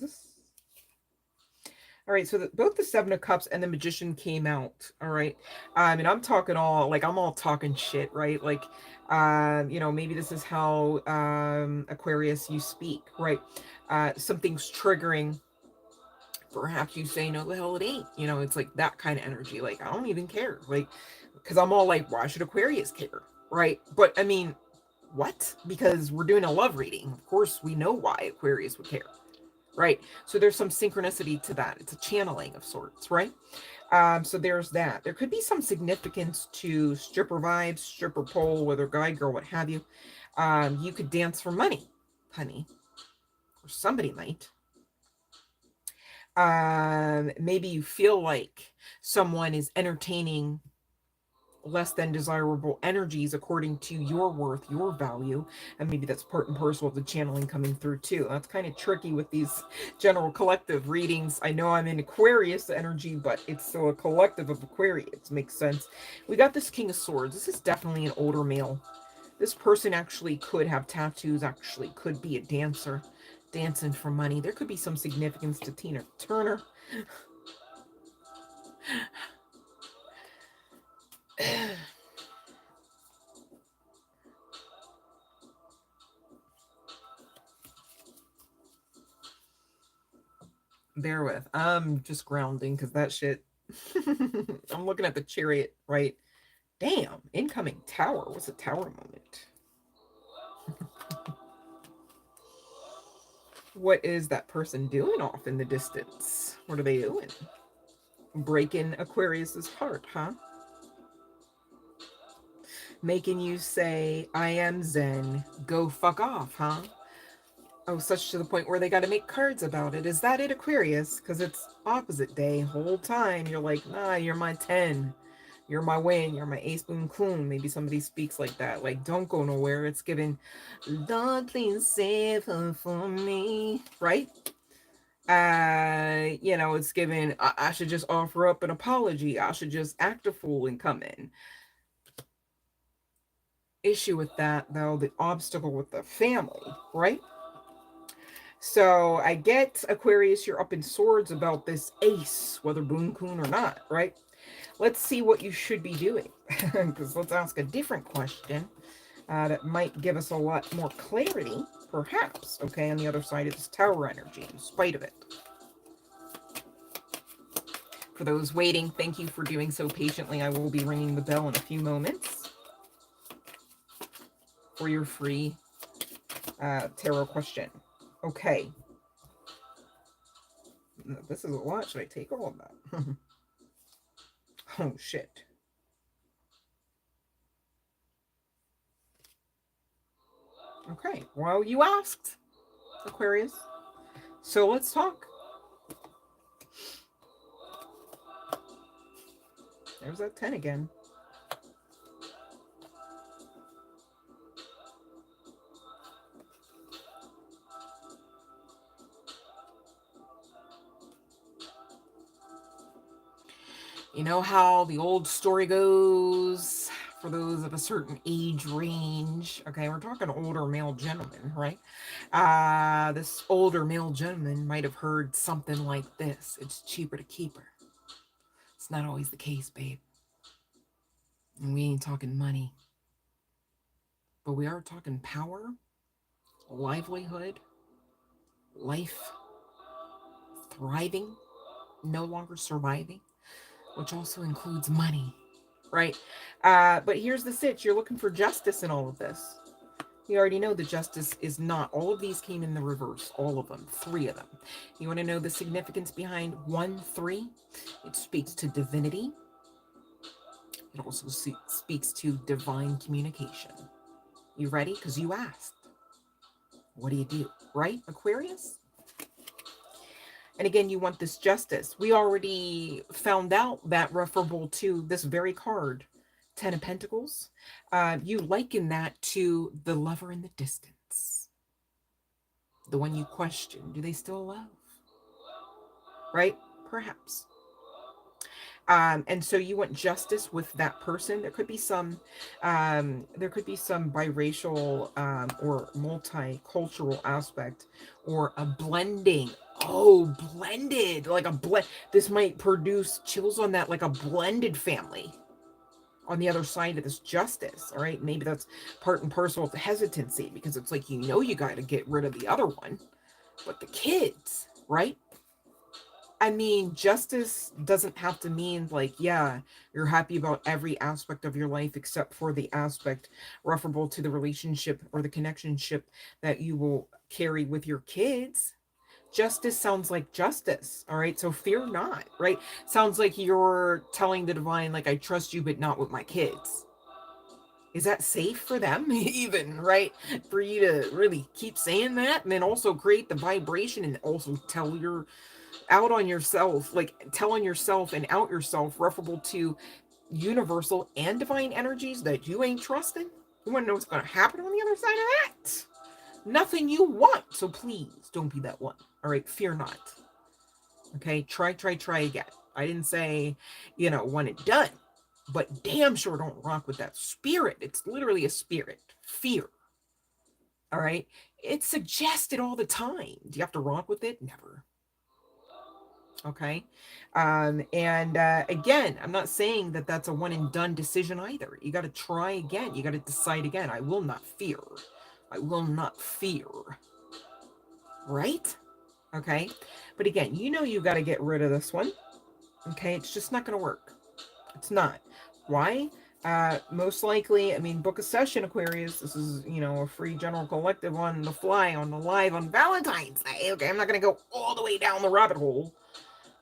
this? All right, so both the Seven of Cups and the Magician came out. All right, and I'm talking all like I'm all talking shit, right? Like, you know, maybe this is how Aquarius you speak, right? Something's triggering. Perhaps you say, no, the hell it ain't. You know, it's like that kind of energy. Like, I don't even care. Like, because I'm all like, why should Aquarius care, right? But I mean, what? Because we're doing a love reading. Of course, we know why Aquarius would care, right? So there's some synchronicity to that. It's a channeling of sorts, right? So there's that. There could be some significance to stripper vibes, stripper pole, whether guy, girl, what have you. You could dance for money, honey, or somebody might. Maybe you feel like someone is entertaining less than desirable energies according to your worth, your value, and maybe that's part and parcel of the channeling coming through too. That's kind of tricky with these general collective readings. I know I'm in Aquarius energy, but it's so a collective of Aquarius. Makes sense. We got this King of Swords. This is definitely an older male. This person actually could have tattoos, actually could be a dancer, dancing for money. There could be some significance to Tina Turner. Bear with. I'm just grounding because that shit. I'm looking at the chariot, right? Damn, incoming tower. What's a tower moment? What is that person doing off in the distance? What are they doing? Breaking Aquarius's heart, huh? Making you say, I am Zen, go fuck off, huh? Oh, such to the point where they got to make cards about it. Is that it, Aquarius? Because it's opposite day. Whole time you're like, nah, you're my 10. You're my win. You're my ace boon coon. Maybe somebody speaks like that. Like, don't go nowhere. It's giving, Lord, please save her for me. Right? You know, it's giving, I should just offer up an apology. I should just act a fool and come in. Issue with that, though, the obstacle with the family, right? So I get, Aquarius, you're up in swords about this ace, whether boon coon or not, right? Let's see what you should be doing. Because let's ask a different question that might give us a lot more clarity, perhaps, okay, on the other side of this tower energy, in spite of it. For those waiting, thank you for doing so patiently. I will be ringing the bell in a few moments for your free tarot question. Okay. This is a lot. Should I take all of that? Oh, shit. Okay. Well, you asked, Aquarius. So let's talk. There's that 10 again. You know how the old story goes for those of a certain age range. Okay, we're talking older male gentlemen, right? This older male gentleman might have heard something like this. It's cheaper to keep her. It's not always the case, babe. And we ain't talking money. But we are talking power, livelihood, life, thriving, no longer surviving, which also includes money, right? But here's the sitch. You're looking for justice in all of this. You already know the justice is not. All of these came in the reverse. All of them. 3 of them. You want to know the significance behind 1, 3? It speaks to divinity. It also speaks to divine communication. You ready? Because you asked. What do? Right, Aquarius? And again, you want this justice. We already found out that referable to this very card, 10 of Pentacles. You liken that to the lover in the distance. The one you question. Do they still love? Right? Perhaps. And so you want justice with that person. There could be some biracial or multicultural aspect, or a blending. Oh, blended, like a blend. This might produce chills on that, like a blended family on the other side of this justice. All right, maybe that's part and parcel of the hesitancy, because it's like, you got to get rid of the other one, but the kids, right? I mean, justice doesn't have to mean like, yeah, you're happy about every aspect of your life except for the aspect referable to the relationship or the connectionship that you will carry with your kids. Justice sounds like justice. All right. So fear not, right? Sounds like you're telling the divine, like, I trust you, but not with my kids. Is that safe for them even, right? For you to really keep saying that, and then also create the vibration, and also tell your out on yourself, like tell on yourself and out yourself, referable to universal and divine energies that you ain't trusting. You want to know what's going to happen on the other side of that? Nothing you want. So please don't be that one. All right. Fear not. Okay. Try again. I didn't say, want it done, but damn sure don't rock with that spirit. It's literally a spirit. Fear. All right. It's suggested all the time. Do you have to rock with it? Never. Okay. And again, I'm not saying that that's a one and done decision either. You got to try again. You got to decide again. I will not fear. I will not fear. Right? Okay. But again, you got to get rid of this one. Okay. It's just not going to work. It's not. Why? Most likely, I mean, book a session, Aquarius. This is, a free general collective on the fly, on the live on Valentine's Day. Okay. I'm not going to go all the way down the rabbit hole.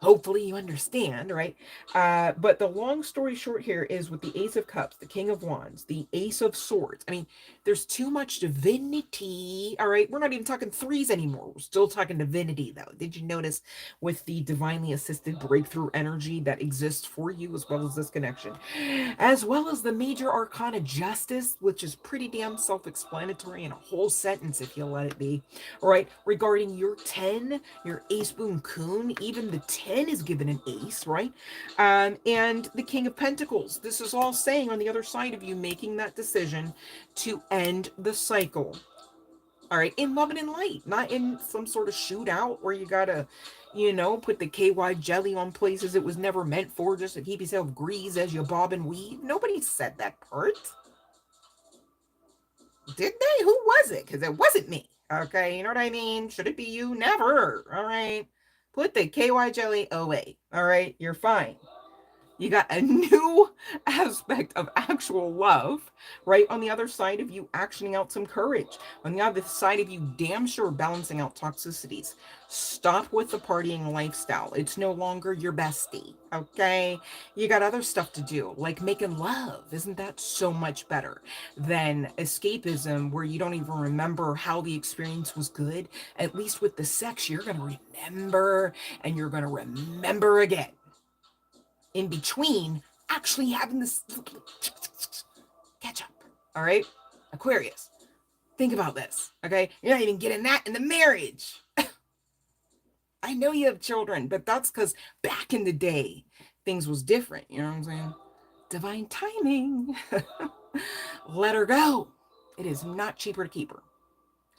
Hopefully you understand, right? But the long story short here is, with the Ace of Cups, the King of Wands, the Ace of Swords. I mean, there's too much divinity. All right. We're not even talking threes anymore. We're still talking divinity, though. Did you notice with the divinely assisted breakthrough energy that exists for you, as well as this connection, as well as the major arcana justice, which is pretty damn self-explanatory in a whole sentence if you let it be. All right. Regarding your 10, your Ace Boon Coon, even the 10 is given an ace, right? And the King of Pentacles. This is all saying on the other side of you making that decision to end the cycle. All right, in love and in light, not in some sort of shootout where you gotta, put the KY jelly on places it was never meant for, just to keep yourself greased as you bob and weave. Nobody said that part. Did they? Who was it? Because it wasn't me. Okay, you know what I mean? Should it be you? Never. All right. Put the KY jelly away. All right, you're fine. You got a new aspect of actual love, right? On the other side of you actioning out some courage. On the other side of you damn sure balancing out toxicities. Stop with the partying lifestyle. It's no longer your bestie, okay? You got other stuff to do, like making love. Isn't that so much better than escapism, where you don't even remember how the experience was good? At least with the sex, you're going to remember, and you're going to remember again. In between actually having this catch up. All right, Aquarius, think about this. Okay, you're not even getting that in the marriage. I know you have children, but that's because back in the day things was different. You know what I'm saying? Divine timing. Let her go. It is not cheaper to keep her.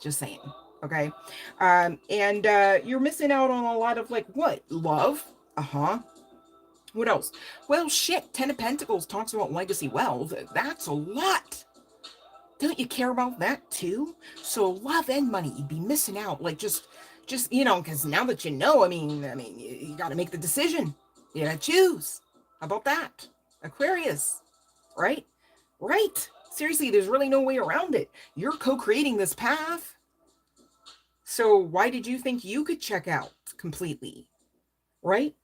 Just saying. Okay. And you're missing out on a lot of, like, what? Love. What else? Well, shit, 10 of Pentacles talks about legacy wealth. That's a lot. Don't you care about that too? So love and money, you'd be missing out. Like, just because now that I mean, you got to make the decision. You got to choose. How about that? Aquarius, right? Right. Seriously, there's really no way around it. You're co-creating this path. So why did you think you could check out completely? Right?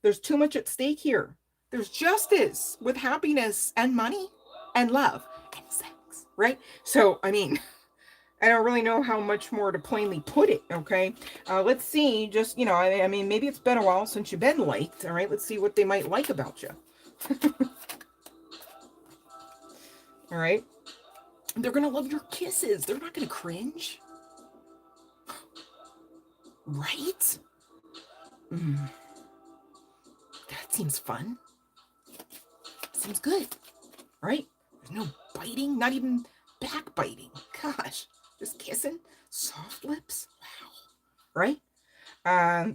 There's too much at stake here. There's justice with happiness and money and love and sex, right? So, I mean, I don't really know how much more to plainly put it, okay? Let's see, just, I mean, maybe it's been a while since you've been liked, all right? Let's see what they might like about you. All right? They're going to love your kisses. They're not going to cringe. Right? seems fun. Seems good, right? There's no biting, not even backbiting. Gosh, just kissing, soft lips. Wow, right?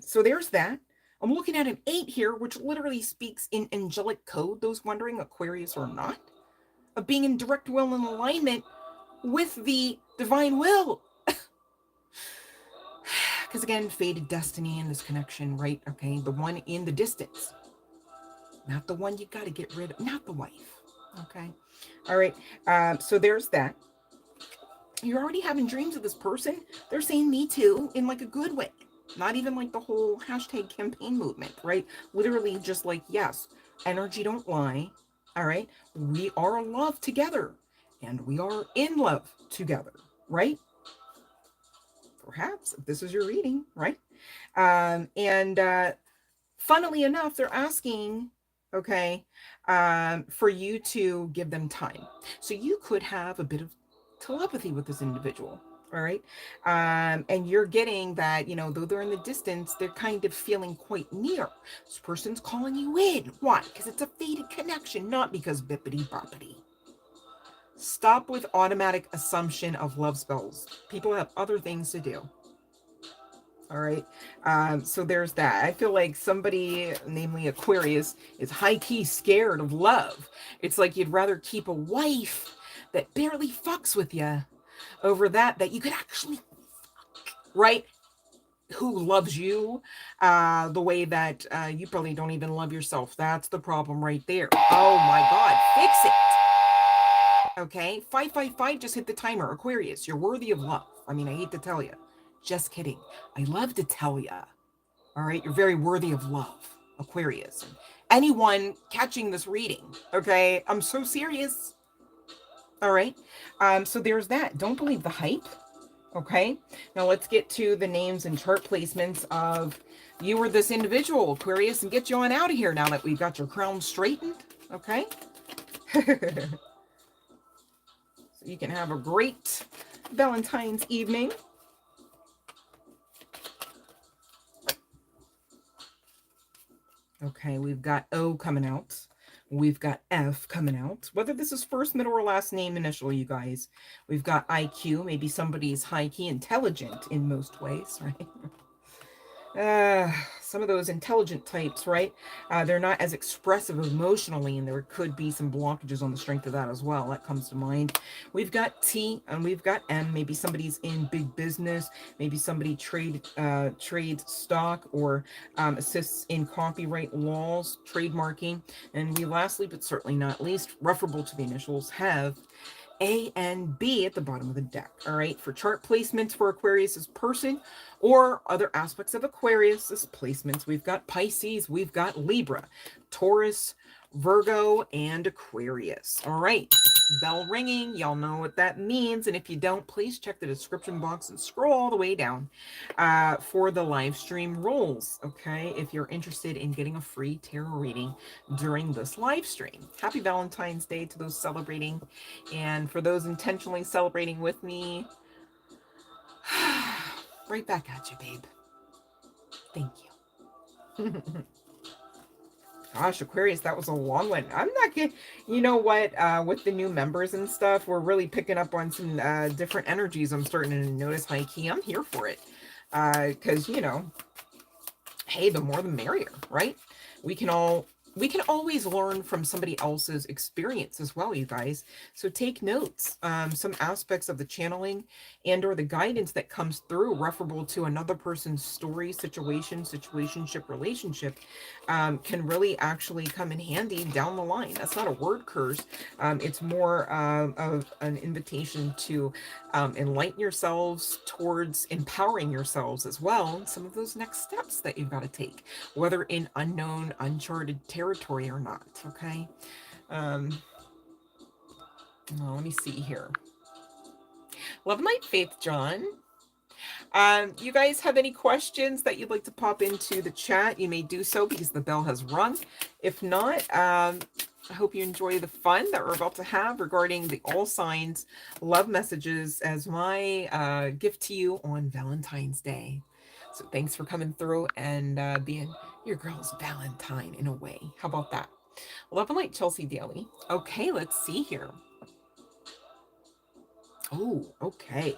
So there's that. I'm looking at an 8 here, which literally speaks in angelic code, those wondering, Aquarius or not, of being in direct will and alignment with the divine will. Because again, fated destiny and this connection, right? Okay, the one in the distance, not the one you got to get rid of, not the wife. Okay, all right. So there's that. You're already having dreams of this person. They're saying me too in like a good way. Not even like the whole hashtag campaign movement, right? Literally just like, yes, energy don't lie. All right. We are in love together and we are in love together, right? Perhaps if this is your reading, right? Funnily enough, they're asking, okay, for you to give them time. So you could have a bit of telepathy with this individual. All right. And you're getting that, you know, though they're in the distance, they're kind of feeling quite near. This person's calling you in. Why? Because it's a fated connection, not because bippity boppity. Stop with automatic assumption of love spells. People have other things to do. All right. So there's that. I feel like somebody, namely Aquarius, is high-key scared of love. It's like you'd rather keep a wife that barely fucks with you over that you could actually fuck, right? Who loves you the way that you probably don't even love yourself. That's the problem right there. Oh my God, fix it. Okay, 555 just hit the timer. Aquarius, you're worthy of love. I mean, I hate to tell you. Just kidding. I love to tell you. All right, you're very worthy of love, Aquarius. And anyone catching this reading, okay? I'm so serious. All right, so there's that. Don't believe the hype, okay? Now let's get to the names and chart placements of you or this individual, Aquarius, and get you on out of here now that we've got your crown straightened, okay? So you can have a great Valentine's evening. Okay, we've got O coming out. We've got F coming out. Whether this is first, middle, or last name initial, you guys. We've got IQ. Maybe somebody's high-key intelligent in most ways, right? Some of those intelligent types, right? They're not as expressive emotionally, and there could be some blockages on the strength of that as well. That comes to mind. We've got T and we've got M. Maybe somebody's in big business. Maybe somebody trades stock or assists in copyright laws, trademarking. And we lastly, but certainly not least, referable to the initials, have A and B at the bottom of the deck. All right, for chart placements for Aquarius's person or other aspects of Aquarius's placements, we've got Pisces, we've got Libra, Taurus, Virgo, and Aquarius. All right, bell ringing. Y'all know what that means. And if you don't, please check the description box and scroll all the way down for the live stream rules. Okay, if you're interested in getting a free tarot reading during this live stream. Happy Valentine's Day to those celebrating. And for those intentionally celebrating with me, right back at you, babe. Thank you. Gosh, Aquarius, that was a long one. I'm not getting, you know what, with the new members and stuff, we're really picking up on some different energies. I'm starting to notice high key. I'm here for it. Because, you know, hey, the more the merrier, right? We can always learn from somebody else's experience as well, you guys. So take notes. Some aspects of the channeling and or the guidance that comes through referable to another person's story, situation, situationship, relationship can really actually come in handy down the line. That's not a word curse. It's more of an invitation to enlighten yourselves towards empowering yourselves as well. And some of those next steps that you've got to take, whether in unknown, uncharted territory or not. Okay. Let me see here. Love Night Faith John. You guys have any questions that you'd like to pop into the chat? You may do so because the bell has rung. If not, I hope you enjoy the fun that we're about to have regarding the all signs love messages as my gift to you on Valentine's Day. So thanks for coming through and being your girl's Valentine in a way. How about that? Love and Light Chelsea Daly. Okay, let's see here. Oh, okay.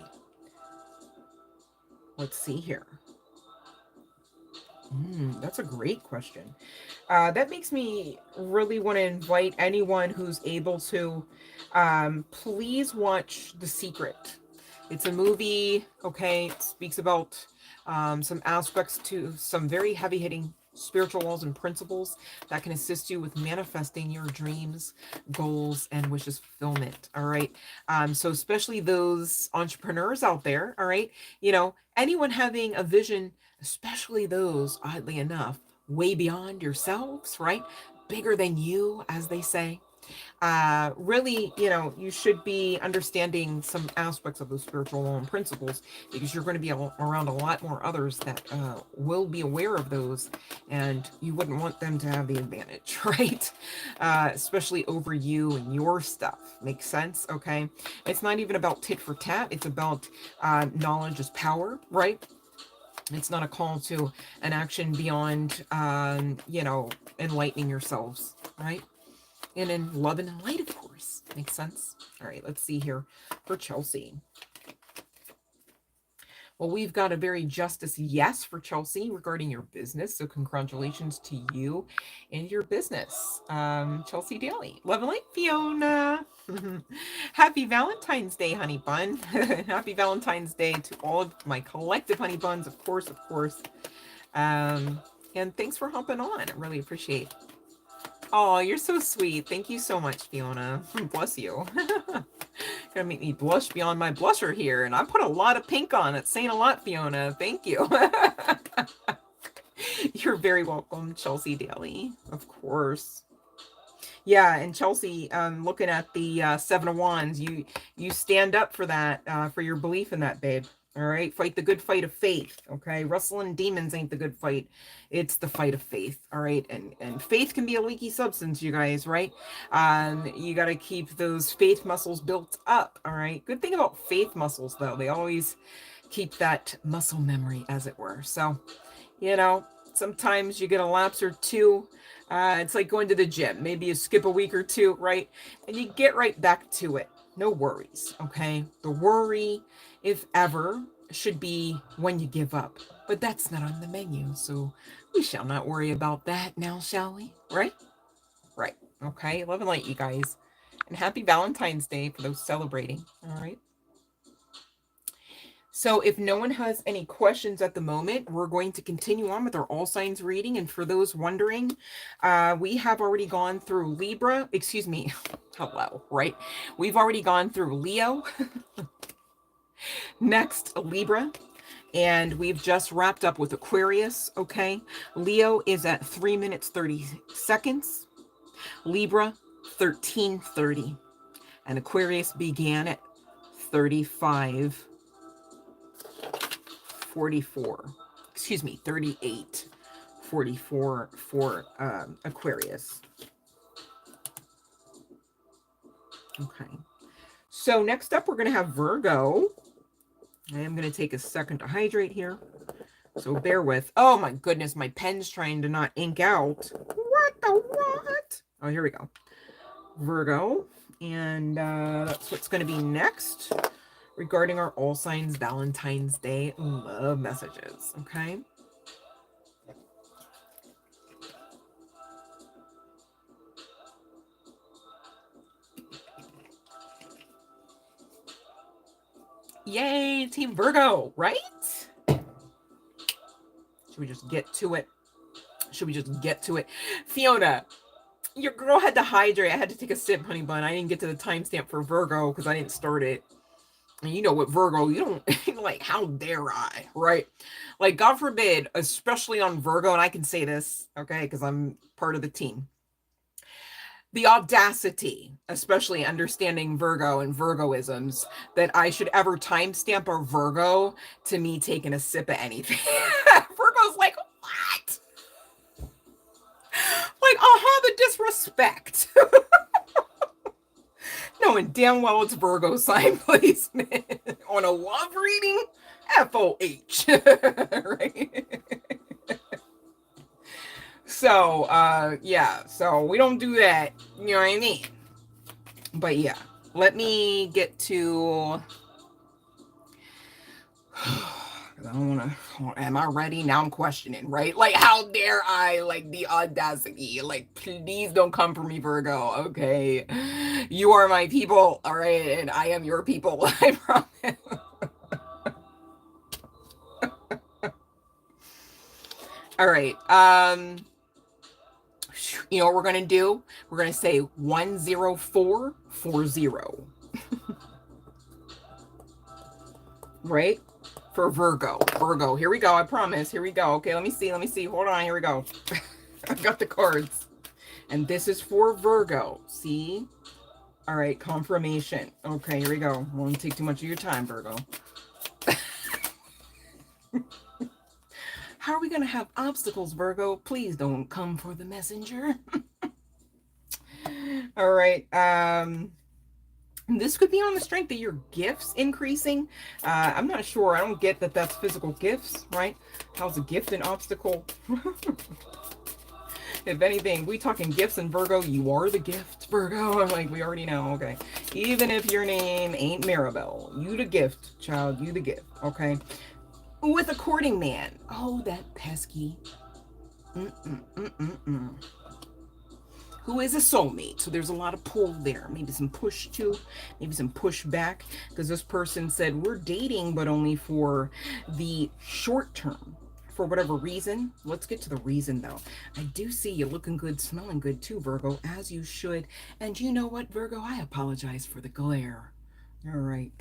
Let's see here. That's a great question. That makes me really want to invite anyone who's able to, please watch The Secret. It's a movie, okay? It speaks about some aspects to some very heavy-hitting spiritual laws and principles that can assist you with manifesting your dreams, goals, and wishes fulfillment, all right? So especially those entrepreneurs out there, all right? You know, anyone having a vision, especially those, oddly enough, way beyond yourselves, right? Bigger than you, as they say. Really, you know, you should be understanding some aspects of those spiritual law and principles, because you're going to be around a lot more others that will be aware of those, and you wouldn't want them to have the advantage, right? Especially over you and your stuff. Makes sense? Okay. It's not even about tit for tat. It's about knowledge is power, right? It's not a call to an action beyond, you know, enlightening yourselves, right? And in love and light, of course. Makes sense? All right, let's see here for Chelsea. Well, we've got a very justice yes for Chelsea regarding your business. So congratulations to you and your business. Chelsea Daly. Love and light, Fiona. Happy Valentine's Day, honey bun. Happy Valentine's Day to all of my collective honey buns, of course, of course. And thanks for hopping on. I really appreciate it. Oh, you're so sweet. Thank you so much, Fiona. Bless you. Gonna make me blush beyond my blusher here. And I put a lot of pink on. It's saying a lot, Fiona. Thank you. You're very welcome, Chelsea Daly. Of course. Yeah, and Chelsea, looking at the Seven of Wands, you stand up for that, for your belief in that, babe. All right, fight the good fight of faith. Okay, wrestling demons ain't the good fight; it's the fight of faith. All right, and faith can be a leaky substance, you guys. Right? You got to keep those faith muscles built up. All right. Good thing about faith muscles, though, they always keep that muscle memory, as it were. So, you know, sometimes you get a lapse or two. It's like going to the gym. Maybe you skip a week or two, right? And you get right back to it. No worries, okay? The worry, if ever, should be when you give up. But that's not on the menu, so we shall not worry about that now, shall we? Right? Right. Okay. Love and light, you guys. And happy Valentine's Day for those celebrating. All right. So if no one has any questions at the moment, we're going to continue on with our all signs reading. And for those wondering, we have already gone through Libra, excuse me, hello, right? We've already gone through Leo, next Libra, and we've just wrapped up with Aquarius, okay? Leo is at 3 minutes, 30 seconds, Libra, 13:30, and Aquarius began at 35:44. Excuse me, 38:44 for Aquarius. Okay. So next up, we're going to have Virgo. I am going to take a second to hydrate here. So bear with. Oh my goodness, my pen's trying to not ink out. What the what? Oh, here we go. Virgo. And that's what's going to be next regarding our All Signs Valentine's Day love messages. Okay. Yay, Team Virgo, right? Should we just get to it? Should we just get to it? Fiona, your girl had to hydrate. I had to take a sip, honey bun. I didn't get to the timestamp for Virgo because I didn't start it. And you know what, Virgo, you don't, like, how dare I, right? Like, God forbid, especially on Virgo, and I can say this, okay, because I'm part of the team. The audacity, especially understanding Virgo and Virgoisms, that I should ever timestamp a Virgo to me taking a sip of anything. Virgo's like, what? Like, the disrespect. Knowing damn well it's Virgo sign placement on a love reading, FOH, right? So, yeah, so we don't do that. You know what I mean? But yeah, let me get to... I don't want to... Am I ready? Now I'm questioning, right? Like, how dare I? Like, the audacity. Like, please don't come for me, Virgo. Okay. You are my people, all right? And I am your people. I promise. All right. You know what we're going to do? We're going to say 10440. Right? For Virgo. Virgo. Here we go. I promise. Here we go. Okay, let me see. Let me see. Hold on. Here we go. I've got the cards. And this is for Virgo. See? All right. Confirmation. Okay, here we go. Won't take too much of your time, Virgo. How are we going to have obstacles, Virgo? Please don't come for the messenger. All right. This could be on the strength of your gifts increasing. I'm not sure. I don't get that that's physical gifts, right? How's a gift an obstacle? If anything, we talking gifts and Virgo, you are the gift, Virgo. I'm like, we already know, okay. Even if your name ain't Maribel, you the gift, child, you the gift, okay? With a courting man. Oh, that pesky. Who is a soulmate. So there's a lot of pull there. Maybe some push too. Maybe some push back. Because this person said, we're dating, but only for the short term. For whatever reason. Let's get to the reason, though. I do see you looking good, smelling good too, Virgo. As you should. And you know what, Virgo? I apologize for the glare. All right.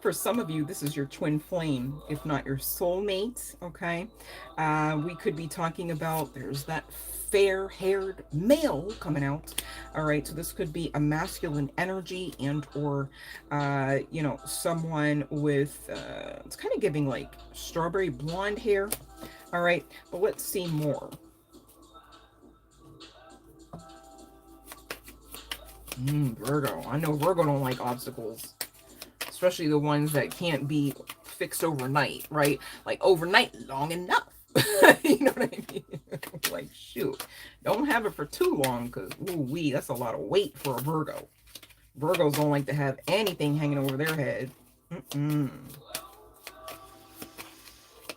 For some of you, this is your twin flame, if not your soulmate, okay? We could be talking about, there's that fair-haired male coming out. All right, so this could be a masculine energy and or, you know, someone with, it's kind of giving like strawberry blonde hair. All right, but let's see more. Virgo. I know Virgo don't like obstacles. Especially the ones that can't be fixed overnight, right? Like overnight long enough. You know what I mean? Like, shoot. Don't have it for too long because, ooh-wee, that's a lot of weight for a Virgo. Virgos don't like to have anything hanging over their head. And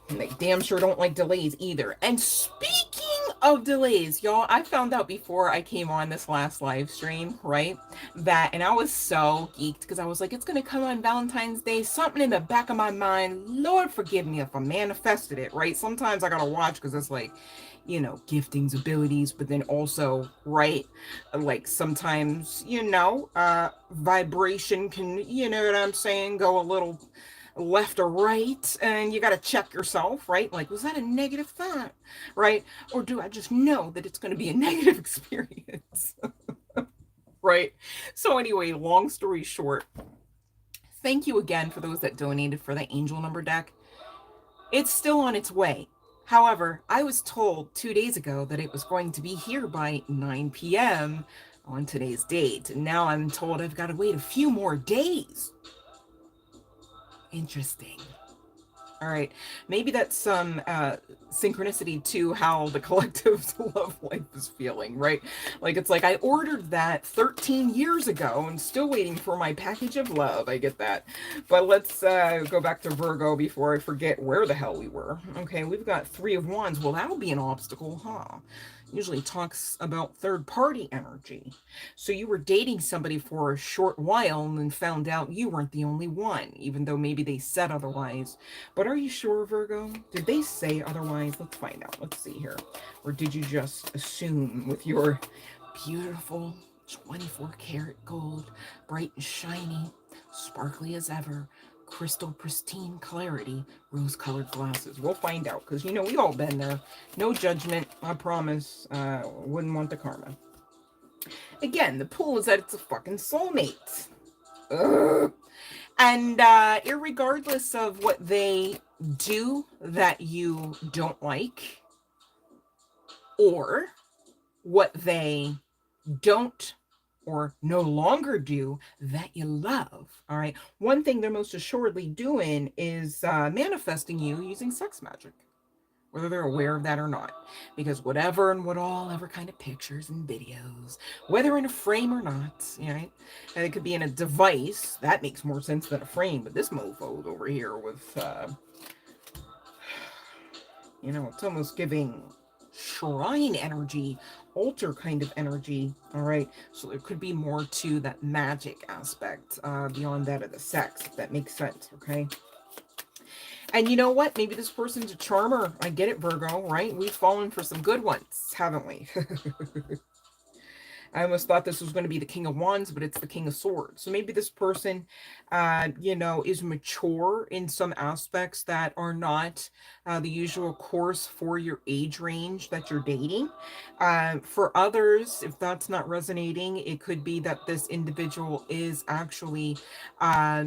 they damn sure don't like delays either. And speaking of delays, y'all, I found out before I came on this last live stream, right, that, and I was so geeked because I was like, it's going to come on Valentine's Day. Something in the back of my mind, Lord forgive me if I manifested it, right? Sometimes I got to watch because it's like, you know, giftings, abilities, but then also, right, like sometimes, you know, vibration can, you know what I'm saying, go a little left or right, and you got to check yourself, right? Like, was that a negative thought, right? Or do I just know that it's going to be a negative experience? Right? So anyway, long story short, thank you again for those that donated for the angel number deck. It's still on its way. However, I was told 2 days ago that it was going to be here by 9 p.m. on today's date. And now I'm told I've got to wait a few more days. Interesting. All right. Maybe that's some synchronicity to how the collective's love life is feeling, right? Like, it's like I ordered that 13 years ago and still waiting for my package of love. I get that. But let's go back to Virgo before I forget where the hell we were. Okay, we've got 3 of Wands. Well, that'll be an obstacle, huh? Usually talks about third-party energy. So you were dating somebody for a short while and then found out you weren't the only one, even though maybe they said otherwise. But are you sure, Virgo? Did they say otherwise? Let's find out. Let's see here. Or did you just assume with your beautiful 24-karat gold, bright and shiny, sparkly as ever, crystal pristine clarity, rose-colored glasses? We'll find out, because, you know, we all been there. No judgment, I promise. Wouldn't want the karma. Again, the pull is that it's a fucking soulmate. Ugh. And irregardless of what they do that you don't like, or what they don't or no longer do that you love. All right. One thing they're most assuredly doing is manifesting you using sex magic, whether they're aware of that or not. Because whatever and what all ever kind of pictures and videos, whether in a frame or not, right? And it could be in a device. That makes more sense than a frame. But this mofo's over here with, you know, it's almost giving shrine energy, altar kind of energy. All right. So there could be more to that magic aspect beyond that of the sex, if that makes sense. Okay. And you know what? Maybe this person's a charmer. I get it, Virgo, right? We've fallen for some good ones, haven't we? I almost thought this was going to be the King of Wands, but it's the King of Swords. So maybe this person, you know, is mature in some aspects that are not the usual course for your age range that you're dating. For others, if that's not resonating, it could be that this individual is actually,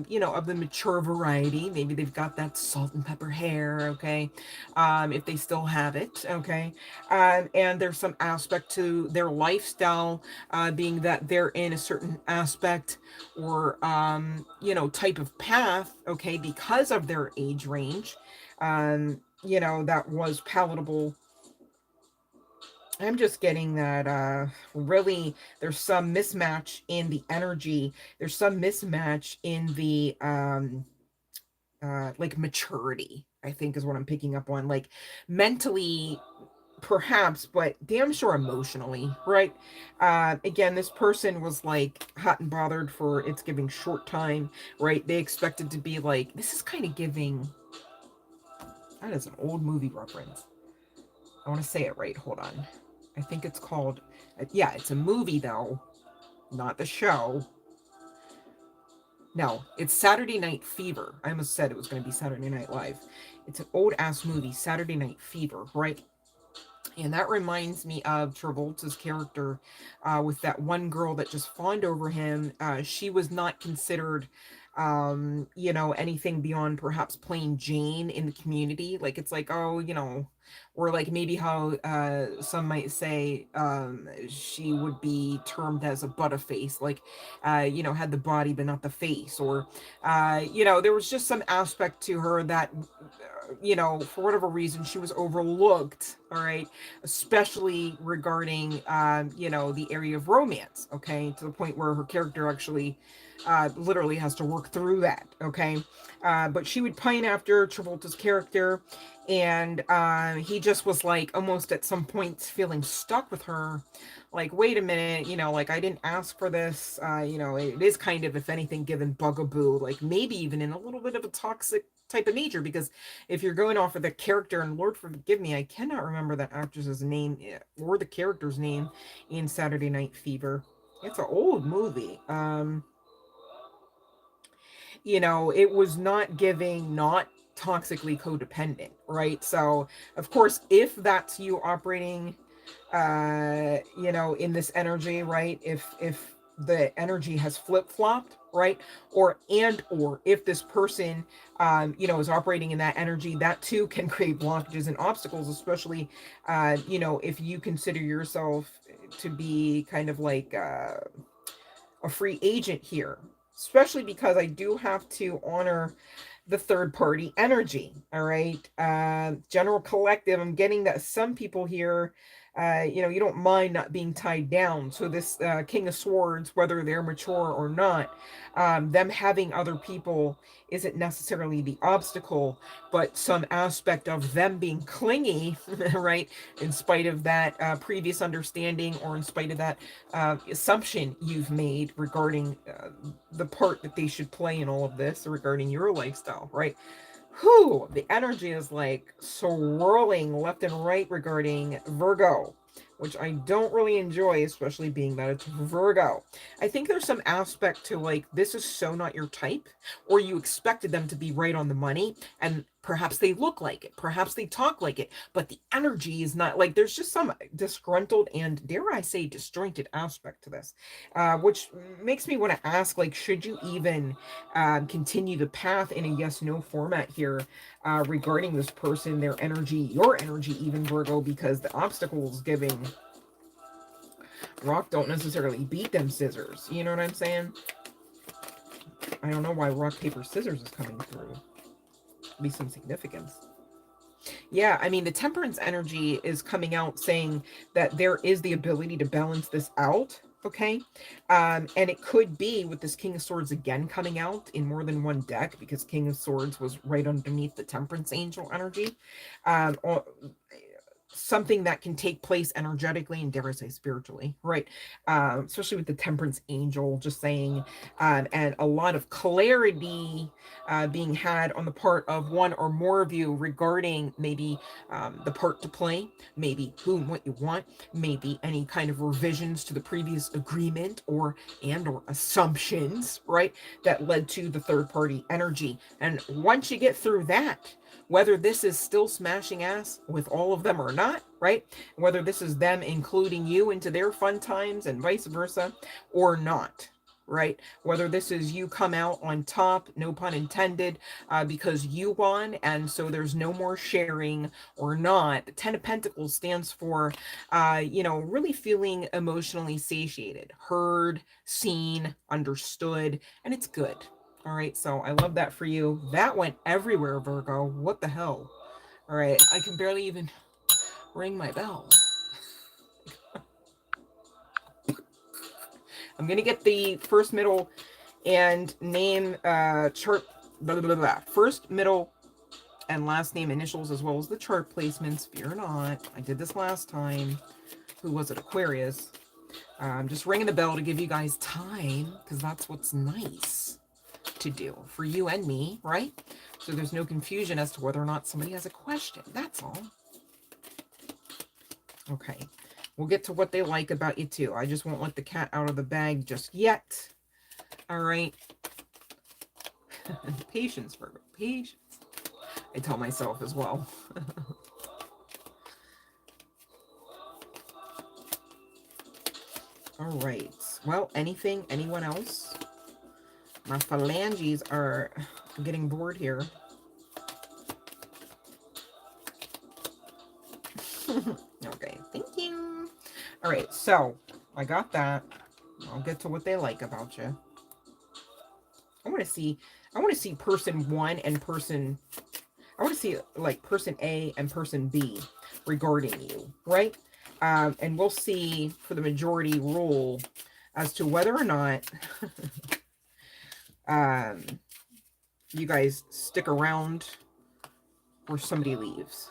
you know, of the mature variety. Maybe they've got that salt and pepper hair, okay, if they still have it, okay. And there's some aspect to their lifestyle, being that they're in a certain aspect or, you know, type of path, okay, because of their age range, you know, that was palatable. I'm just getting that really there's some mismatch in the energy. There's some mismatch in the like maturity, I think is what I'm picking up on. Like mentally perhaps, but damn sure emotionally, right? Again, this person was like hot and bothered for it's giving short time, right? They expected to be like, this is kind of giving, that is an old movie reference. I want to say it right. Hold on. I think it's called, yeah, it's a movie though, not the show. No, it's Saturday Night Fever. I almost said it was going to be Saturday Night Live. It's an old ass movie, Saturday Night Fever, right? And that reminds me of Travolta's character with that one girl that just fawned over him. She was not considered, you know, anything beyond perhaps plain Jane in the community. Like, it's like, oh, you know, or like maybe how some might say she would be termed as a butterface, like, you know, had the body but not the face. Or, you know, there was just some aspect to her that, you know, for whatever reason, she was overlooked, all right, especially regarding, you know, the area of romance, okay, to the point where her character actually literally has to work through that, okay, but she would pine after Travolta's character, and he just was like almost at some points feeling stuck with her, like, wait a minute, you know, like, I didn't ask for this, you know, it is kind of, if anything, given bugaboo, like maybe even in a little bit of a toxic type of nature, because if you're going off of the character, and Lord forgive me, I cannot remember that actress's name or the character's name in Saturday Night Fever. It's an old movie. You know, it was not giving, not toxically codependent, right? So of course, if that's you operating you know, in this energy, right, if the energy has flip-flopped, right, or if this person you know, is operating in that energy, that too can create blockages and obstacles, especially you know, if you consider yourself to be kind of like a free agent here, especially because I do have to honor the third party energy. All right. General collective, I'm getting that some people here, you know, you don't mind not being tied down. So this King of Swords, whether they're mature or not, them having other people isn't necessarily the obstacle, but some aspect of them being clingy, right? In spite of that previous understanding, or in spite of that assumption you've made regarding the part that they should play in all of this regarding your lifestyle, right? Whew, the energy is like swirling left and right regarding Virgo, which I don't really enjoy, especially being that it's Virgo. I think there's some aspect to like, this is so not your type, or you expected them to be right on the money, and perhaps they look like it, perhaps they talk like it, but the energy is not, like, there's just some disgruntled and, dare I say, disjointed aspect to this, which makes me want to ask, like, should you even continue the path in a yes-no format here regarding this person, their energy, your energy, even, Virgo, because the obstacles giving Rock don't necessarily beat them scissors. You know what I'm saying? I don't know why rock, paper, scissors is coming through. Be some significance. Yeah, I mean, the temperance energy is coming out saying that there is the ability to balance this out. Okay. And it could be with this King of Swords again coming out in more than one deck, because King of Swords was right underneath the Temperance Angel energy. Or something that can take place energetically and, dare I say, spiritually, right? Especially with the Temperance Angel just saying, and a lot of clarity being had on the part of one or more of you regarding maybe the part to play, maybe who and what you want, maybe any kind of revisions to the previous agreement or assumptions, right, that led to the third party energy. And once you get through that, whether this is still smashing ass with all of them or not, right? Whether this is them including you into their fun times and vice versa or not, right? Whether this is you come out on top, no pun intended, because you won and so there's no more sharing or not. The Ten of Pentacles stands for, really feeling emotionally satiated, heard, seen, understood, and it's good. All right, so I love that for you. That went everywhere, Virgo. What the hell? All right, I can barely even ring my bell. I'm going to get the first, middle, and name chart, blah, blah, blah. First, middle, and last name initials, as well as the chart placements. Fear not. I did this last time. Who was it? Aquarius. I'm just ringing the bell to give you guys time, because that's what's nice to do for you and me, right? So there's no confusion as to whether or not somebody has a question. That's all. Okay. We'll get to what they like about you too. I just won't let the cat out of the bag just yet. All right. Patience, Virgo. Patience. I tell myself as well. All right. Well, anyone else? My phalanges are getting bored here. Okay, thank you. All right, so I got that. I'll get to what they like about you. I want to see person one and person, I want to see like person A and person B regarding you, right? And we'll see for the majority rule as to whether or not you guys stick around or somebody leaves.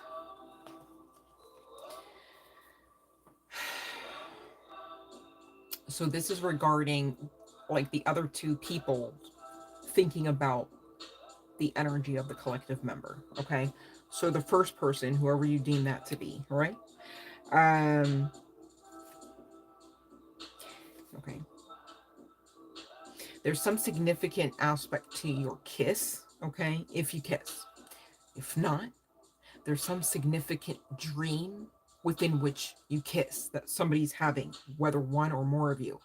So this is regarding like the other two people thinking about the energy of the collective member. Okay. So the first person, whoever you deem that to be, right? Okay. There's some significant aspect to your kiss. Okay. If you kiss, if not, there's some significant dream within which you kiss that somebody's having, whether one or more of you.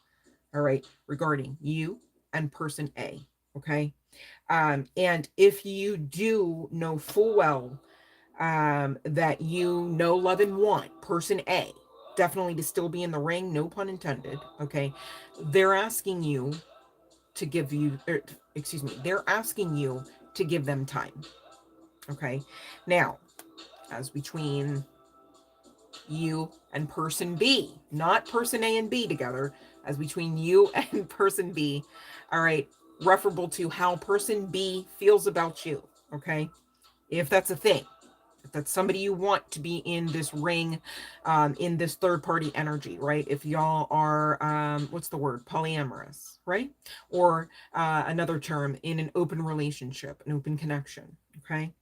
All right. Regarding you and person A. Okay. And if you do know full well that you know, love, and want person A definitely to still be in the ring, no pun intended, okay, they're asking you to give you, they're asking you to give them time, okay? Now, as between you and person B, not person A and B together, as between you and person B, all right, referable to how person B feels about you, okay? If that's a thing, if that's somebody you want to be in this ring, in this third party energy, right? If y'all are, what's the word? Polyamorous, right? Or another term, in an open relationship, an open connection, okay?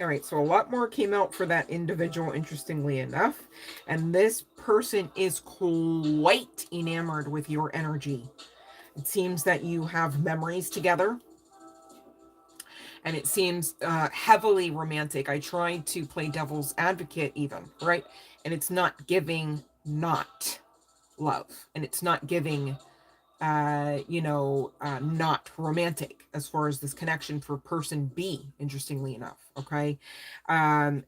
All right, so a lot more came out for that individual, interestingly enough. And this person is quite enamored with your energy. It seems that you have memories together. And it seems heavily romantic. I tried to play devil's advocate even, right? And it's not giving not love. And it's not giving not romantic as far as this connection for person B, interestingly enough. Okay.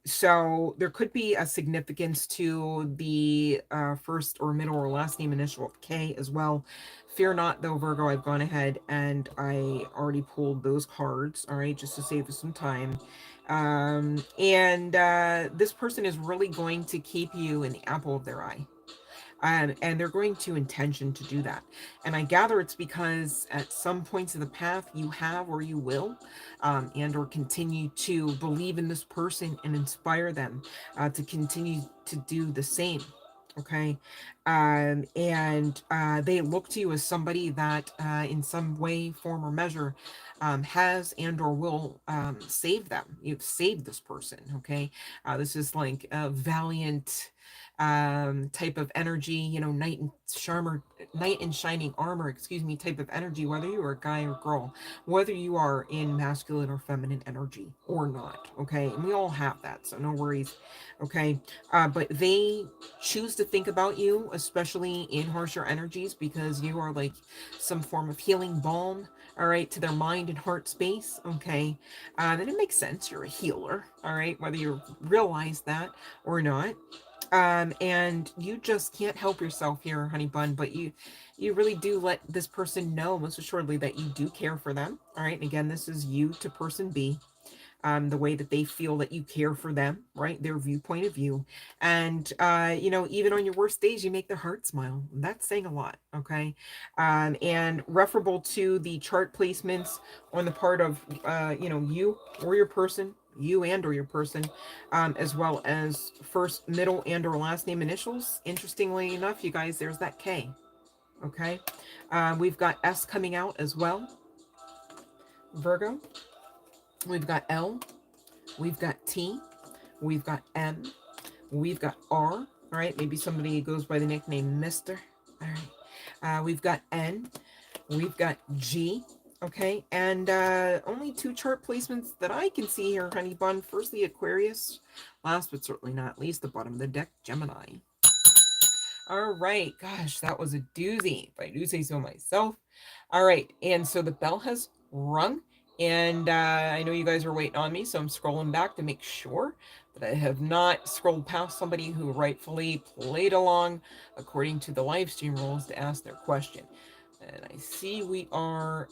So there could be a significance to the first or middle or last name initial of K as well. Fear not, though, Virgo, I've gone ahead and I already pulled those cards, all right, just to save us some time. And this person is really going to keep you in the apple of their eye. And they're going to intention to do that. And I gather it's because at some points of the path you have or you will, and or continue to believe in this person and inspire them to continue to do the same. Okay. And they look to you as somebody that in some way, form, or measure has and or will save them. You've saved this person. Okay. This is like a valiant type of energy, knight in shining armor, excuse me, type of energy, whether you are a guy or girl, whether you are in masculine or feminine energy or not. Okay. And we all have that, so no worries. Okay. But they choose to think about you, especially in harsher energies, because you are like some form of healing balm, all right, to their mind and heart space. Okay. And it makes sense. You're a healer, all right, whether you realize that or not. And you just can't help yourself here, honey bun, but you really do let this person know most assuredly that you do care for them. All right. And again, this is you to person B, the way that they feel that you care for them, right? Their viewpoint of view. And, even on your worst days, you make their heart smile. That's saying a lot. Okay. And referable to the chart placements on the part of, you or your person, you and or your person, as well as first, middle, and or last name initials. Interestingly enough, you guys, there's that K. Okay. We've got S coming out as well. Virgo. We've got L. We've got T. We've got M. We've got R. All right. Maybe somebody goes by the nickname Mr. All right. We've got N. We've got G. Okay. And only two chart placements that I can see here, honey bun. First, the Aquarius. Last but certainly not least, the bottom of the deck, Gemini. All right. Gosh, that was a doozy, if I do say so myself. All right. And so the bell has rung. And I know you guys are waiting on me, so I'm scrolling back to make sure that I have not scrolled past somebody who rightfully played along according to the live stream rules to ask their question. And I see we are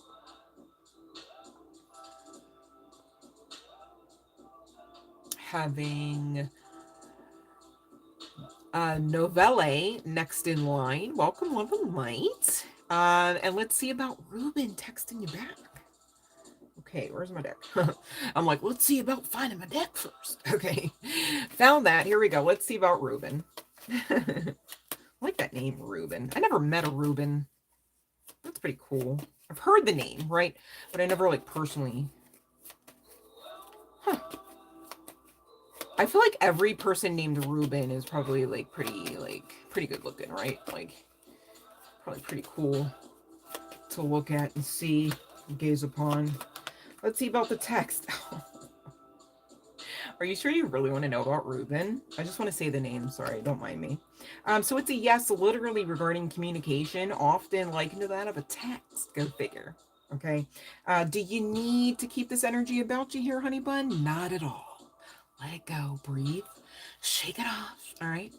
having Novelle next in line. Welcome, love and light. And let's see about Ruben texting you back. Okay, where's my deck? I'm like, let's see about finding my deck first. Okay, found that. Here we go. Let's see about Ruben. I like that name, Ruben. I never met a Ruben. That's pretty cool. I've heard the name, right? But I never, like, personally. Huh. I feel like every person named Ruben is probably, like, pretty good looking, right? Like, probably pretty cool to look at and see, gaze upon. Let's see about the text. Are you sure you really want to know about Ruben? I just want to say the name. Sorry, don't mind me. So it's a yes, literally regarding communication, often likened to that of a text. Go figure. Okay. Do you need to keep this energy about you here, honey bun? Not at all. Let it go. Breathe. Shake it off. All right.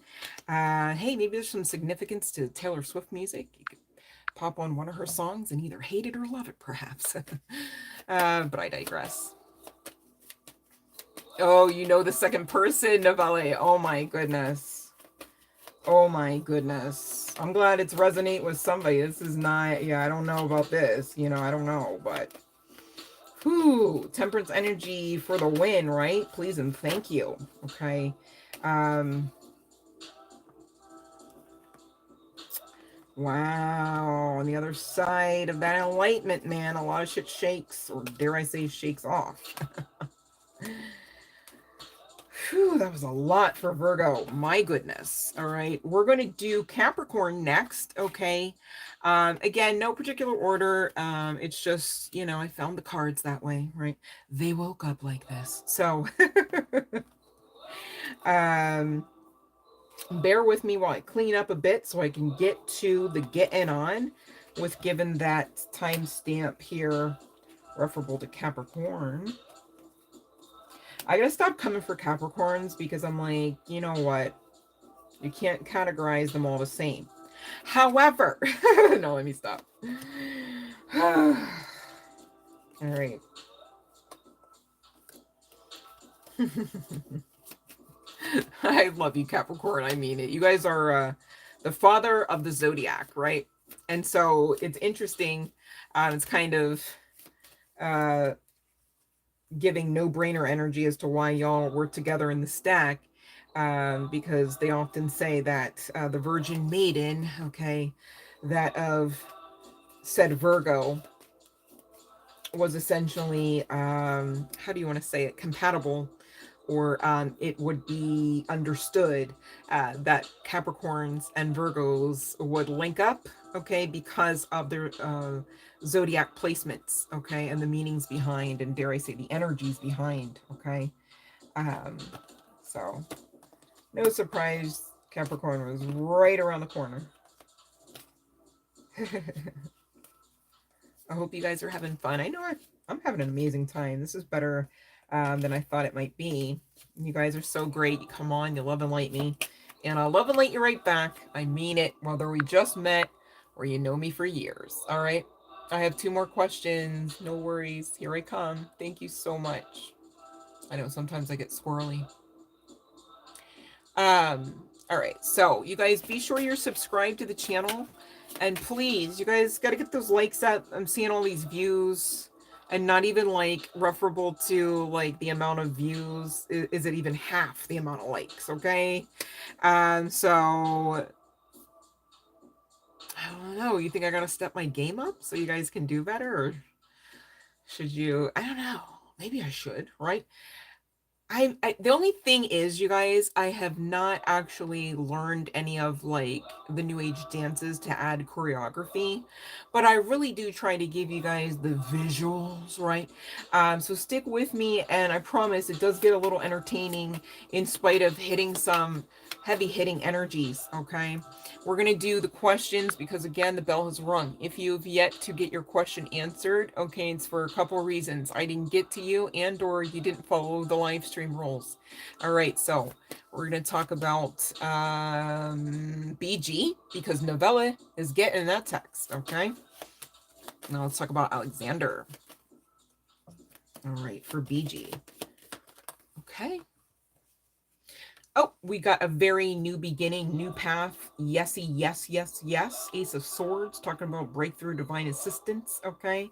Hey, maybe there's some significance to Taylor Swift music. You could pop on one of her songs and either hate it or love it, perhaps. But I digress. Oh, you know the second person, Novelle. Oh my goodness. Oh my goodness. I'm glad it's resonate with somebody. This is not, yeah, I don't know about this. I don't know, but whew, temperance energy for the win, right? Please and thank you. Okay. Wow. On the other side of that enlightenment, man, a lot of shit shakes, or dare I say shakes off. Whew, that was a lot for Virgo. My goodness. All right. We're going to do Capricorn next. Okay. Again, no particular order. It's just, I found the cards that way, right? They woke up like this. So, bear with me while I clean up a bit so I can get to the getting on. with given that timestamp here, referable to Capricorn. I gotta stop coming for Capricorns because I'm like, you know what? You can't categorize them all the same. However, no, let me stop. All right. I love you, Capricorn. I mean it. You guys are the father of the zodiac, right? And so it's interesting. It's kind of uh, giving no-brainer energy as to why y'all were together in the stack. Because they often say that the Virgin Maiden, okay, that of said Virgo, was essentially, how do you want to say it, compatible, or it would be understood that Capricorns and Virgos would link up, okay, because of their zodiac placements, okay, and the meanings behind, and dare I say the energies behind, okay. So no surprise, Capricorn was right around the corner. I hope you guys are having fun. I know I'm having an amazing time. This is better than I thought it might be. You guys are so great. You come on, you love and light me. And I'll love and light you right back. I mean it, whether we just met or you know me for years. All right? I have 2 more questions. No worries. Here I come. Thank you so much. I know sometimes I get squirrely. All right. So you guys be sure you're subscribed to the channel. And please, you guys got to get those likes up. I'm seeing all these views and not even like referable to like the amount of views. Is it even half the amount of likes? Okay. So I don't know. You think I got to step my game up so you guys can do better? Or should you? I don't know. Maybe I should, right? The only thing is, you guys, I have not actually learned any of like the new age dances to add choreography, but I really do try to give you guys the visuals, right? So stick with me, and I promise it does get a little entertaining in spite of hitting some heavy hitting energies. Okay, we're gonna do the questions because again the bell has rung. If you've yet to get your question answered, okay, it's for a couple reasons. I didn't get to you, and or you didn't follow the live stream rules. All right, so we're gonna talk about BG because Novella is getting that text. Okay, now let's talk about Alexander. All right, for BG. Okay. Oh, we got a very new beginning, new path. Yesy, yes, yes, yes. Ace of Swords, talking about breakthrough, divine assistance, okay?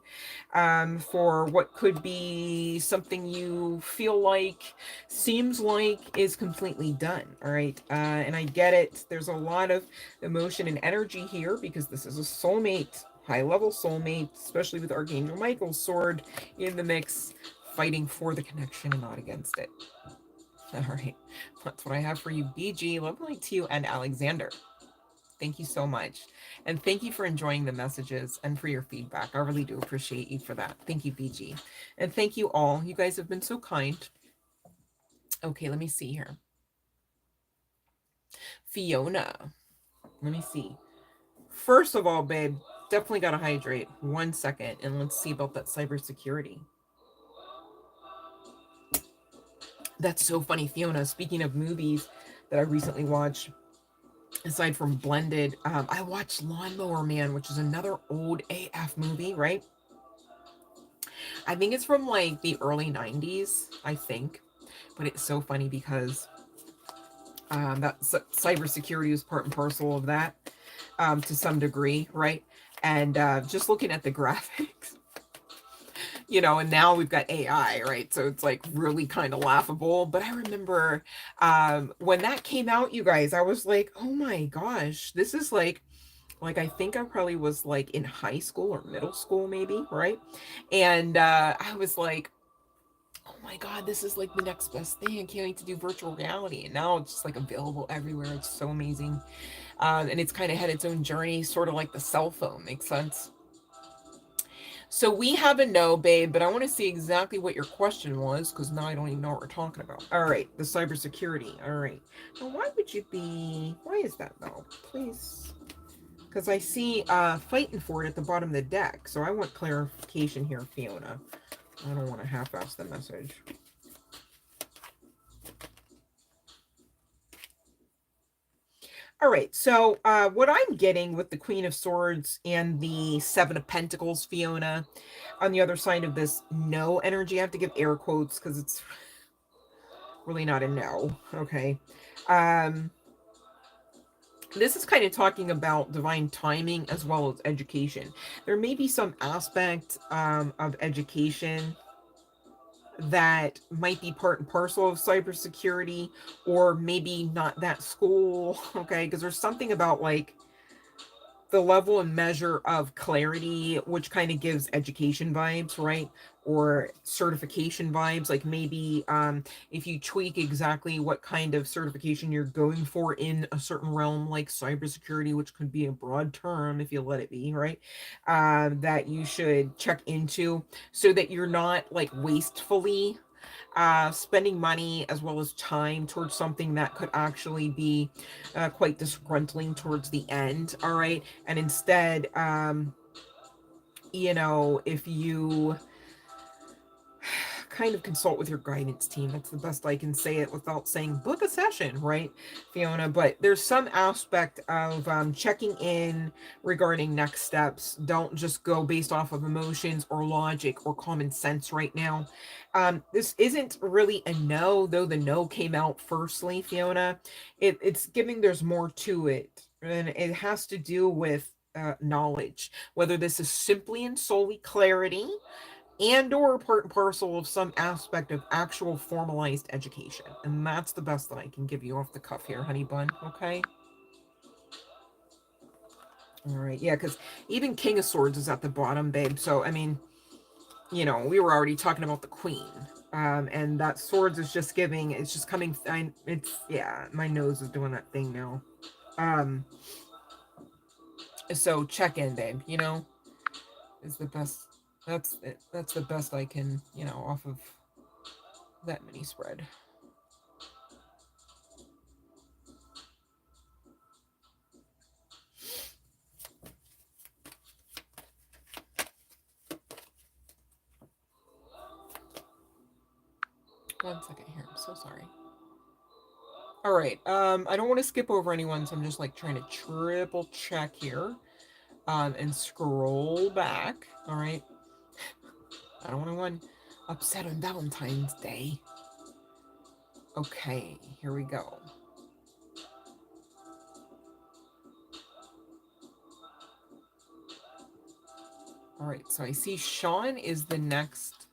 For what could be something you feel like, seems like is completely done, all right? And I get it. There's a lot of emotion and energy here because this is a soulmate, high-level soulmate, especially with Archangel Michael's sword in the mix, fighting for the connection and not against it. All right, that's what I have for you, BG. Love and light to you and Alexander. Thank you so much. And thank you for enjoying the messages and for your feedback. I really do appreciate you for that. Thank you, BG. And thank you all. You guys have been so kind. Okay, let me see here. Fiona. Let me see. First of all, babe, definitely got to hydrate. 1 second. And let's see about that cybersecurity. That's so funny, Fiona. Speaking of movies that I recently watched, aside from Blended, I watched Lawnmower Man, which is another old AF movie, right? I think it's from like the early 90s, I think. But it's so funny because that cybersecurity is part and parcel of that to some degree, right? And just looking at the graphics, you know, and now we've got AI, right? So it's like really kind of laughable. But I remember when that came out, you guys, I was like, oh my gosh, this is like I think I probably was like in high school or middle school, maybe, right? And I was like, oh my God, this is like the next best thing. I can't wait to do virtual reality. And now it's just like available everywhere. It's so amazing. And it's kind of had its own journey, sort of like the cell phone. Makes sense? So we have a no, babe, but I want to see exactly what your question was because now I don't even know what we're talking about. All right, the cybersecurity. All right. Now, why would you be? Why is that though? Please. Because I see fighting for it at the bottom of the deck. So I want clarification here, Fiona. I don't want to half-ass the message. All right, so what I'm getting with the Queen of Swords and the Seven of Pentacles, Fiona, on the other side of this no energy, I have to give air quotes because it's really not a no, okay? This is kind of talking about divine timing as well as education. There may be some aspect of education that might be part and parcel of cybersecurity, or maybe not that school, okay? Because there's something about like the level and measure of clarity, which kind of gives education vibes, right? Or certification vibes. Like maybe if you tweak exactly what kind of certification you're going for in a certain realm, like cybersecurity, which could be a broad term if you let it be, right? That you should check into so that you're not like wastefully spending money as well as time towards something that could actually be quite disgruntling towards the end. All right. And instead, you know, if you kind of consult with your guidance team. That's the best I can say it without saying book a session, right, Fiona? But there's some aspect of checking in regarding next steps. Don't just go based off of emotions or logic or common sense right now. This isn't really a no, though the no came out firstly, Fiona. It's giving there's more to it. And it has to do with knowledge, whether this is simply and solely clarity and or part and parcel of some aspect of actual formalized education. And that's the best that I can give you off the cuff here, honey bun. Okay? All right. Yeah, because even King of Swords is at the bottom, babe. So, I mean, you know, we were already talking about the Queen. And that Swords is just giving, it's just coming, yeah, my nose is doing that thing now. So check in, babe, you know, is the best, that's it. That's the best I can, you know, off of that mini spread. One second here. I'm so sorry. All right. I don't want to skip over anyone, so I'm just like trying to triple check here. And scroll back. All right. I don't want anyone upset on Valentine's Day. Okay, here we go. All right, so I see Sean is the next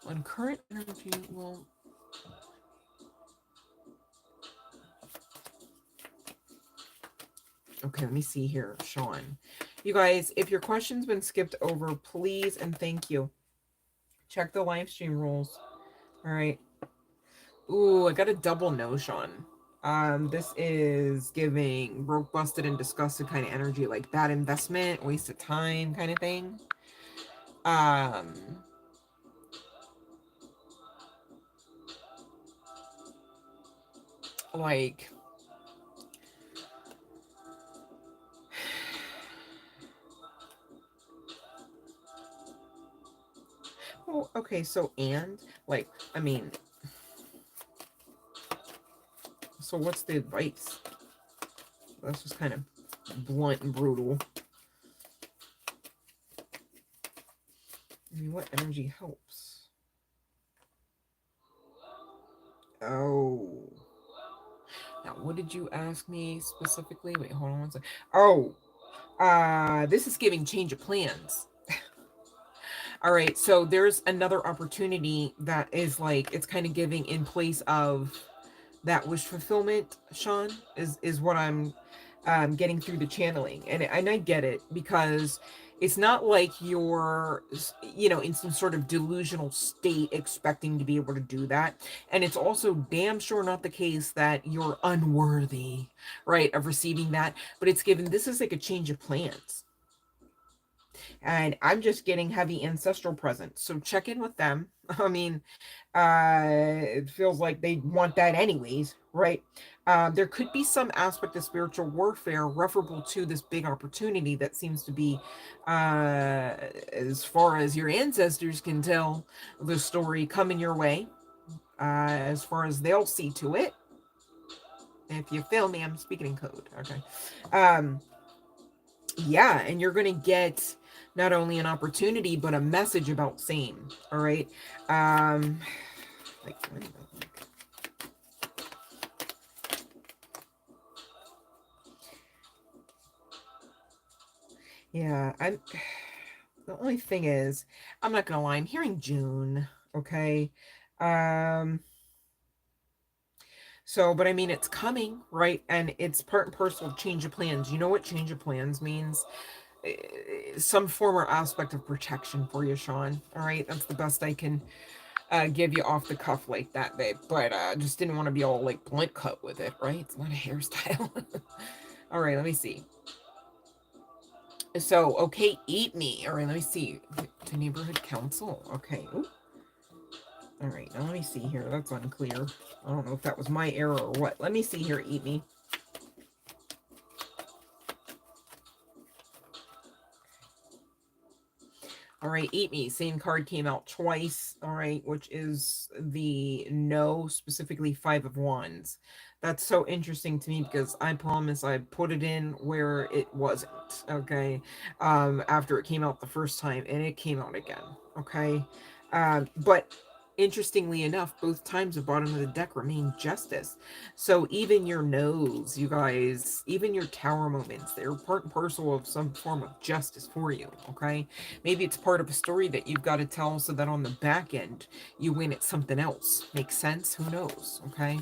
on current energy. Well, okay, let me see here, Sean. You guys, if your question's been skipped over, please and thank you. Check the live stream rules. All right. Ooh, I got a double no, Sean. This is giving broke, busted, and disgusted kind of energy, like bad investment, waste of time kind of thing. Like, oh, okay, so and like, I mean, so what's the advice? That's just kind of blunt and brutal. I mean, what energy helps? Oh. Now, what did you ask me specifically? Wait, hold on one second. Oh, this is giving change of plans. All right, so there's another opportunity that is like, it's kind of giving in place of that wish fulfillment, Sean, is what I'm getting through the channeling. And I get it, because it's not like you're, you know, in some sort of delusional state expecting to be able to do that. And it's also damn sure not the case that you're unworthy, right, of receiving that. But it's given, this is like a change of plans. And I'm just getting heavy ancestral presence. So check in with them. I mean, it feels like they want that anyways, right? There could be some aspect of spiritual warfare referable to this big opportunity that seems to be, as far as your ancestors can tell the story, coming your way, as far as they'll see to it. If you feel me, I'm speaking in code. Okay. Yeah, and you're going to get not only an opportunity, but a message about same. All right. Like, yeah, the only thing is, I'm not gonna lie, I'm hearing June. Okay. Um, so, but I mean, it's coming, right? And it's part and parcel of change of plans. You know what change of plans means? Some form or aspect of protection for you, Sean. All right, that's the best I can give you off the cuff like that, babe. But just didn't want to be all like blunt cut with it, right? It's not a hairstyle. All right, let me see. So, okay, eat me. All right, let me see. To neighborhood council. Okay. Ooh. All right, now let me see here. That's unclear. I don't know if that was my error or what. Let me see here, eat me. All right, eat me. Same card came out twice. All right, which is the no, specifically 5 of Wands. That's so interesting to me because I promise I put it in where it wasn't. Okay, after it came out the first time, and it came out again. Okay, but interestingly enough, both times the bottom of the deck remained justice. So even your no's, you guys, even your tower moments, they're part and parcel of some form of justice for you. Okay. Maybe it's part of a story that you've got to tell so that on the back end you win at something else. Makes sense? Who knows? Okay.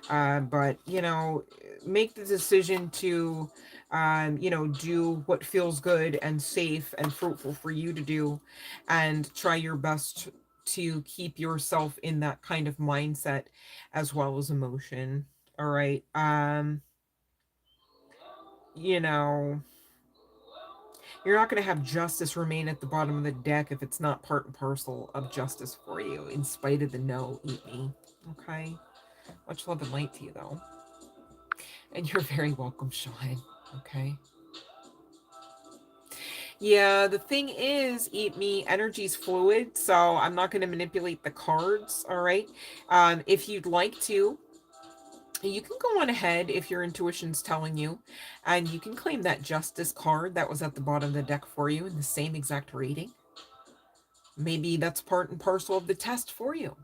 But, you know, make the decision to, you know, do what feels good and safe and fruitful for you to do, and try your best to keep yourself in that kind of mindset as well as emotion. All right. You know, you're not going to have justice remain at the bottom of the deck if it's not part and parcel of justice for you, in spite of the no, eat me. Okay? Much love and light to you, though. And you're very welcome, Sean. Okay? Yeah, the thing is, eat me, energy's fluid, so I'm not going to manipulate the cards, all right? If you'd like to, you can go on ahead if your intuition's telling you, and you can claim that justice card that was at the bottom of the deck for you in the same exact reading. Maybe that's part and parcel of the test for you.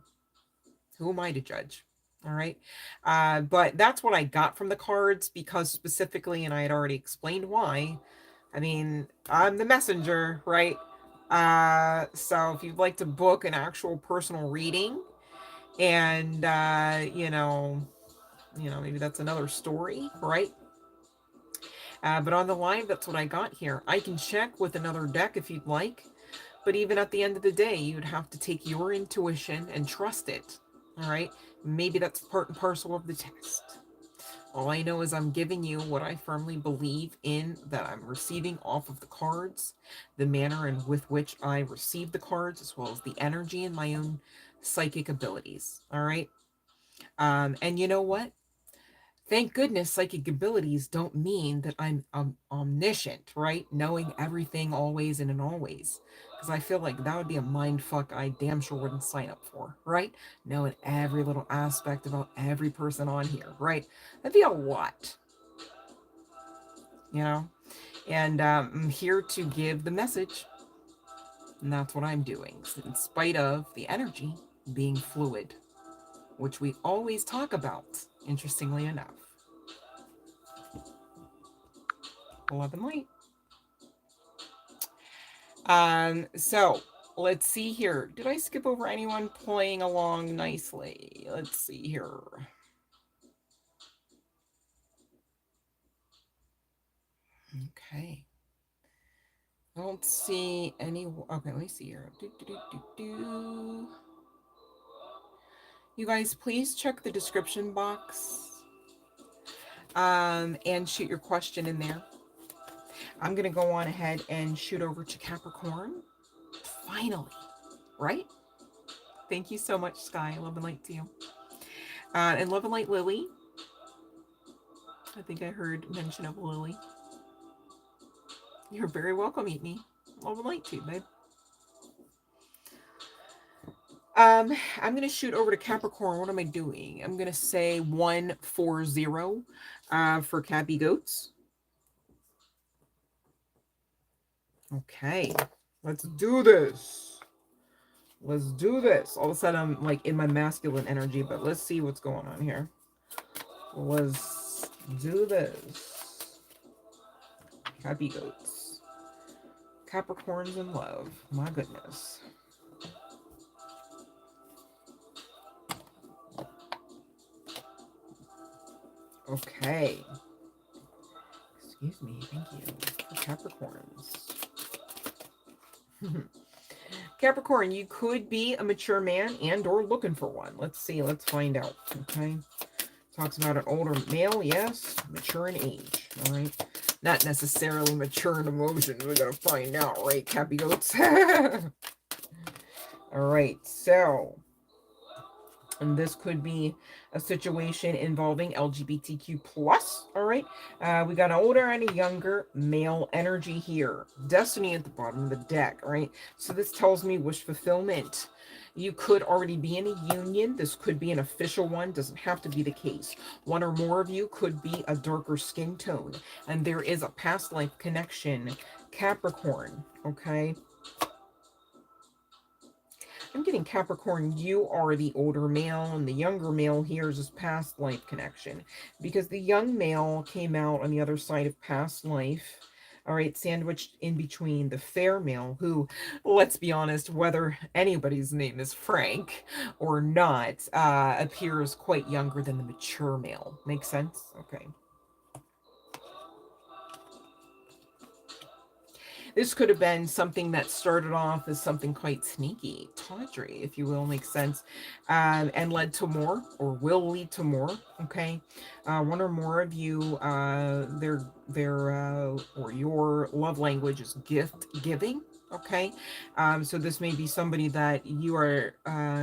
Who am I to judge? All right. But that's what I got from the cards, because specifically, and I had already explained why. I mean, I'm the messenger, right? So if you'd like to book an actual personal reading, and maybe that's another story, right? But on the live, that's what I got here. I can check with another deck if you'd like. But even at the end of the day, you'd have to take your intuition and trust it. All right? Maybe that's part and parcel of the test. All I know is I'm giving you what I firmly believe in, that I'm receiving off of the cards, the manner in with which I receive the cards, as well as the energy and my own psychic abilities. All right? And you know what? Thank goodness psychic abilities don't mean that I'm omniscient, right? Knowing everything always and in always. Because I feel like that would be a mind fuck I damn sure wouldn't sign up for, right? Knowing every little aspect about every person on here, right? That'd be a lot, you know? And I'm here to give the message. And that's what I'm doing, in spite of the energy being fluid, which we always talk about, interestingly enough. Love and light. So let's see here. Did I skip over anyone playing along nicely? Let's see here. Okay. I don't see any. Okay, let me see here. You guys, please check the description box. And shoot your question in there. I'm gonna go on ahead and shoot over to Capricorn. Finally, right? Thank you so much, Sky. Love and light to you. And love and light, Lily. I think I heard mention of Lily. You're very welcome, Eat Me. Love and light to you, babe. I'm going to shoot over to Capricorn. What am I doing? I'm going to say 140 for Cappy Goats. Okay, let's do this. Let's do this. All of a sudden, I'm like in my masculine energy, but let's see what's going on here. Let's do this. Cappy Goats. Capricorns in love. My goodness. Okay. Excuse me. Thank you. For Capricorns. Capricorn, you could be a mature man and or looking for one. Let's see. Let's find out. Okay. Talks about an older male. Yes. Mature in age. All right. Not necessarily mature in emotions. We're going to find out, right, Cappy Goats? All right. So, and this could be a situation involving LGBTQ+. All right. We got an older and a younger male energy here. Destiny at the bottom of the deck. All right. So this tells me wish fulfillment. You could already be in a union. This could be an official one. Doesn't have to be the case. One or more of you could be a darker skin tone. And there is a past life connection. Capricorn. Okay. I'm getting Capricorn, you are the older male, and the younger male here is his past life connection. Because the young male came out on the other side of past life, all right, sandwiched in between the fair male, who, let's be honest, whether anybody's name is Frank or not, appears quite younger than the mature male. Make sense? Okay. This could have been something that started off as something quite sneaky, tawdry, if you will, makes sense, and led to more, or will lead to more. Okay, one or more of you, or your love language is gift giving. Okay, so this may be somebody that you are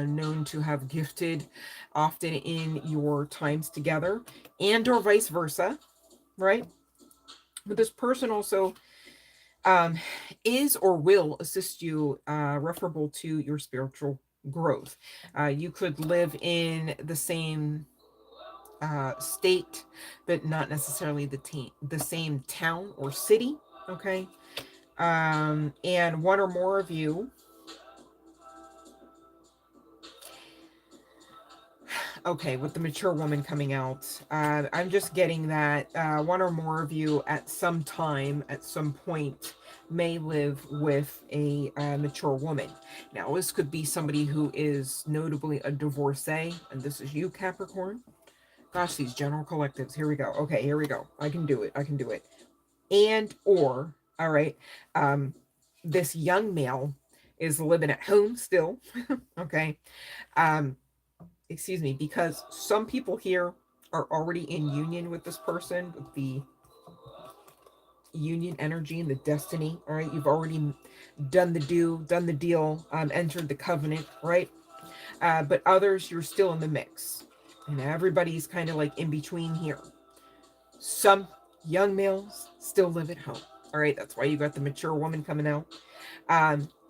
known to have gifted often in your times together, and or vice versa, right? But this person also is or will assist you referable to your spiritual growth. You could live in the same state, but not necessarily the same town or city. Okay. And one or more of you, okay, with the mature woman coming out, I'm just getting that one or more of you at some time, at some point, may live with a mature woman. Now, this could be somebody who is notably a divorcee, and this is you, Capricorn. Gosh, these general collectives. Here we go. Okay, here we go. I can do it. I can do it. And or, all right, this young male is living at home still. Okay. Excuse me, because some people here are already in union with this person, with the union energy and the destiny. All right, you've already done the deal, entered the covenant, right? But others, you're still in the mix, and everybody's kind of like in between here. Some young males still live at home. All right, that's why you got the mature woman coming out.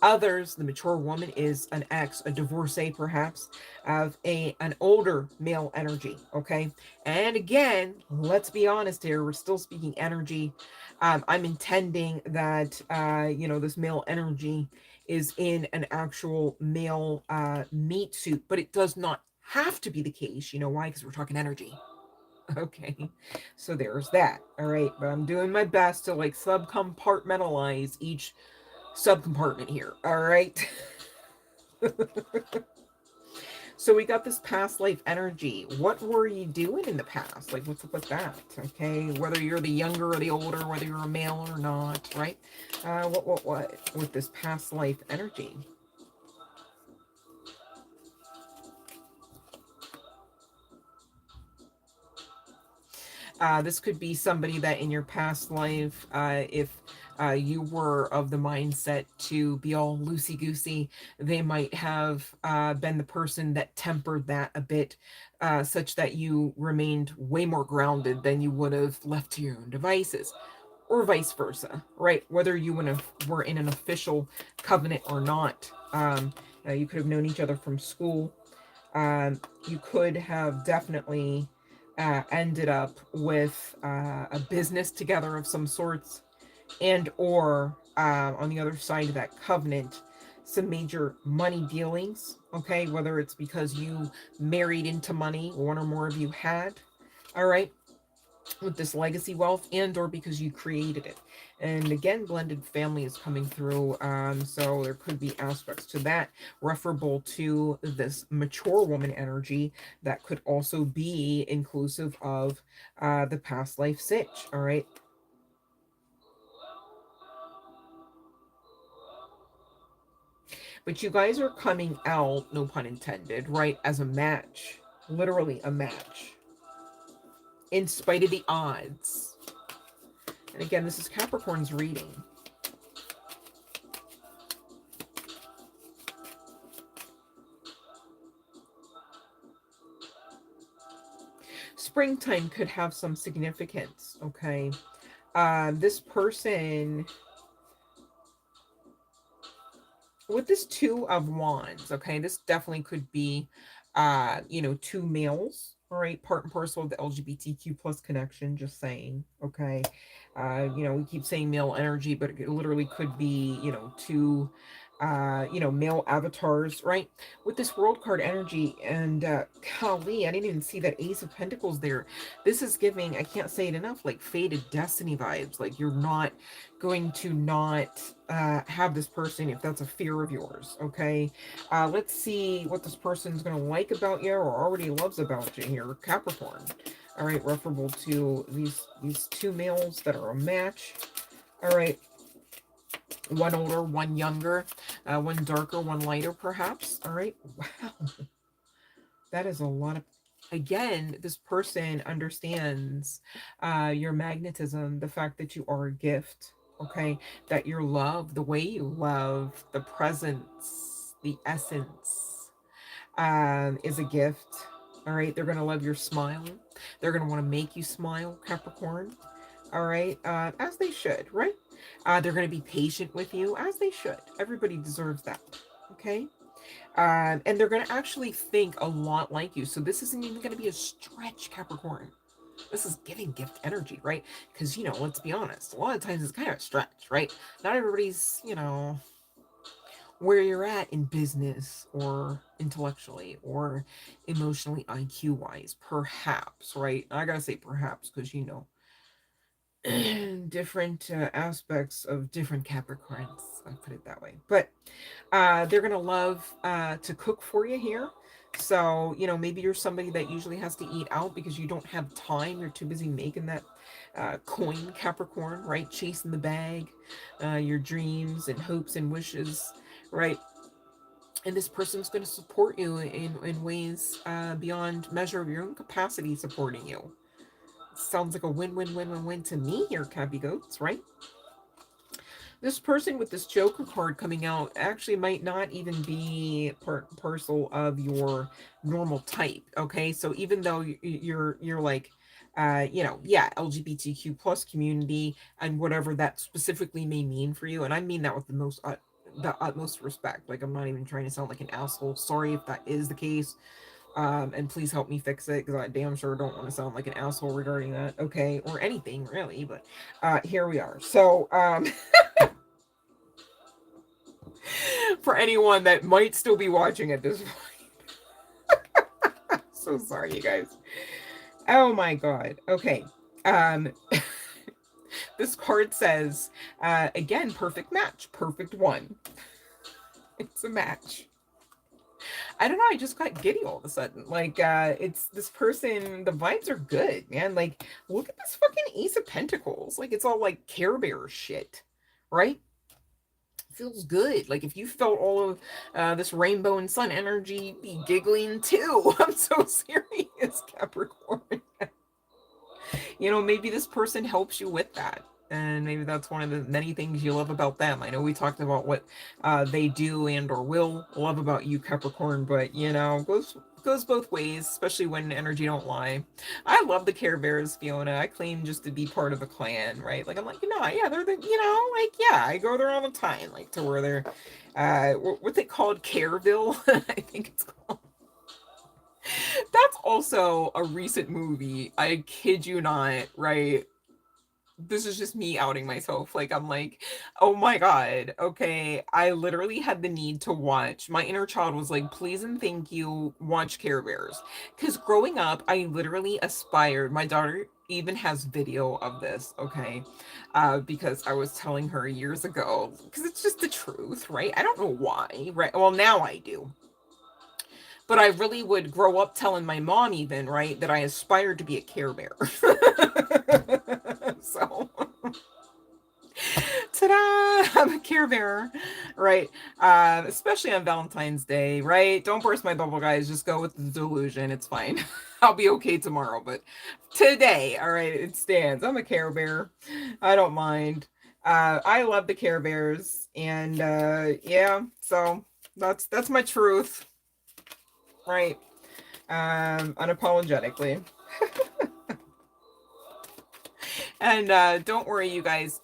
Others, the mature woman is an ex, a divorcee perhaps, of an older male energy, okay? And again, let's be honest here, we're still speaking energy. I'm intending that, this male energy is in an actual male meat suit, but it does not have to be the case. You know why? Because we're talking energy. Okay, so there's that. All right, but I'm doing my best to like subcompartmentalize each subcompartment here. All right. So we got this past life energy. What were you doing in the past? Like, what's up with that? Okay, whether you're the younger or the older, whether you're a male or not, right? What with this past life energy? This could be somebody that in your past life, if you were of the mindset to be all loosey-goosey, they might have been the person that tempered that a bit, such that you remained way more grounded than you would have left to your own devices, or vice versa, right? Whether you were in an official covenant or not. You could have known each other from school. You could have definitely ended up with a business together of some sorts, and or on the other side of that covenant, some major money dealings. Okay, whether it's because you married into money, one or more of you had. All right, with this legacy wealth, and or because you created it. And again, blended family is coming through, so there could be aspects to that referable to this mature woman energy that could also be inclusive of the past life sitch. All right, but you guys are coming out, no pun intended, right, as a match, literally a match, in spite of the odds. And again, this is Capricorn's reading. Springtime could have some significance, okay? This person, with this Two of Wands, okay, this definitely could be, two males, all right, part and parcel of the LGBTQ plus connection, just saying, okay? We keep saying male energy, but it literally could be, two, male avatars, right? With this world card energy, and golly, I didn't even see that Ace of Pentacles there. This is giving, I can't say it enough, like fated destiny vibes. Like you're not going to not have this person if that's a fear of yours, okay? Let's see what this person's going to like about you or already loves about you here, Capricorn. All right, referable to these two males that are a match. All right, one older, one younger, one darker, one lighter, perhaps. All right, wow, that is a lot of. Again, this person understands your magnetism, the fact that you are a gift, okay? That your love, the way you love, the presence, the essence, is a gift. All right, they're going to love your smile. They're going to want to make you smile, Capricorn. All right, as they should, right? They're going to be patient with you, as they should. Everybody deserves that, okay? And they're going to actually think a lot like you. So this isn't even going to be a stretch, Capricorn. This is giving gift energy, right? Because, let's be honest, a lot of times it's kind of a stretch, right? Not everybody's, where you're at in business or intellectually or emotionally IQ wise, perhaps, right? I gotta say perhaps because, different aspects of different Capricorns. I put it that way. But they're going to love to cook for you here. So, maybe you're somebody that usually has to eat out because you don't have time. You're too busy making that coin, Capricorn, right? Chasing the bag, your dreams and hopes and wishes, right? And this person's going to support you in ways beyond measure of your own capacity supporting you. Sounds like a win-win-win-win-win to me here, Cappy Goats, right? This person with this Joker card coming out actually might not even be part and parcel of your normal type, okay? So even though you're like, yeah, LGBTQ plus community and whatever that specifically may mean for you, and I mean that with the utmost respect. Like, I'm not even trying to sound like an asshole. Sorry if that is the case. And please help me fix it because I damn sure don't want to sound like an asshole regarding that, okay? Or anything really, but here we are. So, for anyone that might still be watching at this point, so sorry, you guys. Oh my god. Okay. Um, this card says, again, perfect match, perfect one. It's a match. I don't know, I just got giddy all of a sudden. Like, it's this person, the vibes are good, man. Like, look at this fucking Ace of Pentacles. Like, it's all like Care Bear shit, right? Feels good. Like, if you felt all of this rainbow and sun energy, be giggling too. I'm so serious, Capricorn. You know, maybe this person helps you with that. And maybe that's one of the many things you love about them. I know we talked about what they do and or will love about you, Capricorn, but you know, goes both ways, especially when energy don't lie. I love the Care Bears, Fiona. I claim just to be part of a clan, right? Like I'm like, you know, yeah, they're the, you know, like yeah, I go there all the time, like to where they're what they called Careville, I think it's called. That's also a recent movie. I kid you not, right? This is just me outing myself. Like, I'm like, oh my God. Okay. I literally had the need to watch. My inner child was like, please and thank you, watch Care Bears. Because growing up, I literally aspired. My daughter even has video of this, okay? Because I was telling her years ago, because it's just the truth, right? I don't know why, right? Well, now I do. But I really would grow up telling my mom even, right, that I aspired to be a Care Bear. So, ta-da! I'm a Care Bear, right? Especially on Valentine's Day, right? Don't burst my bubble, guys. Just go with the delusion. It's fine. I'll be okay tomorrow, but today, all right, it stands. I'm a Care Bear. I don't mind. I love the Care Bears, and yeah, so that's my truth. Right. Unapologetically. And don't worry, you guys.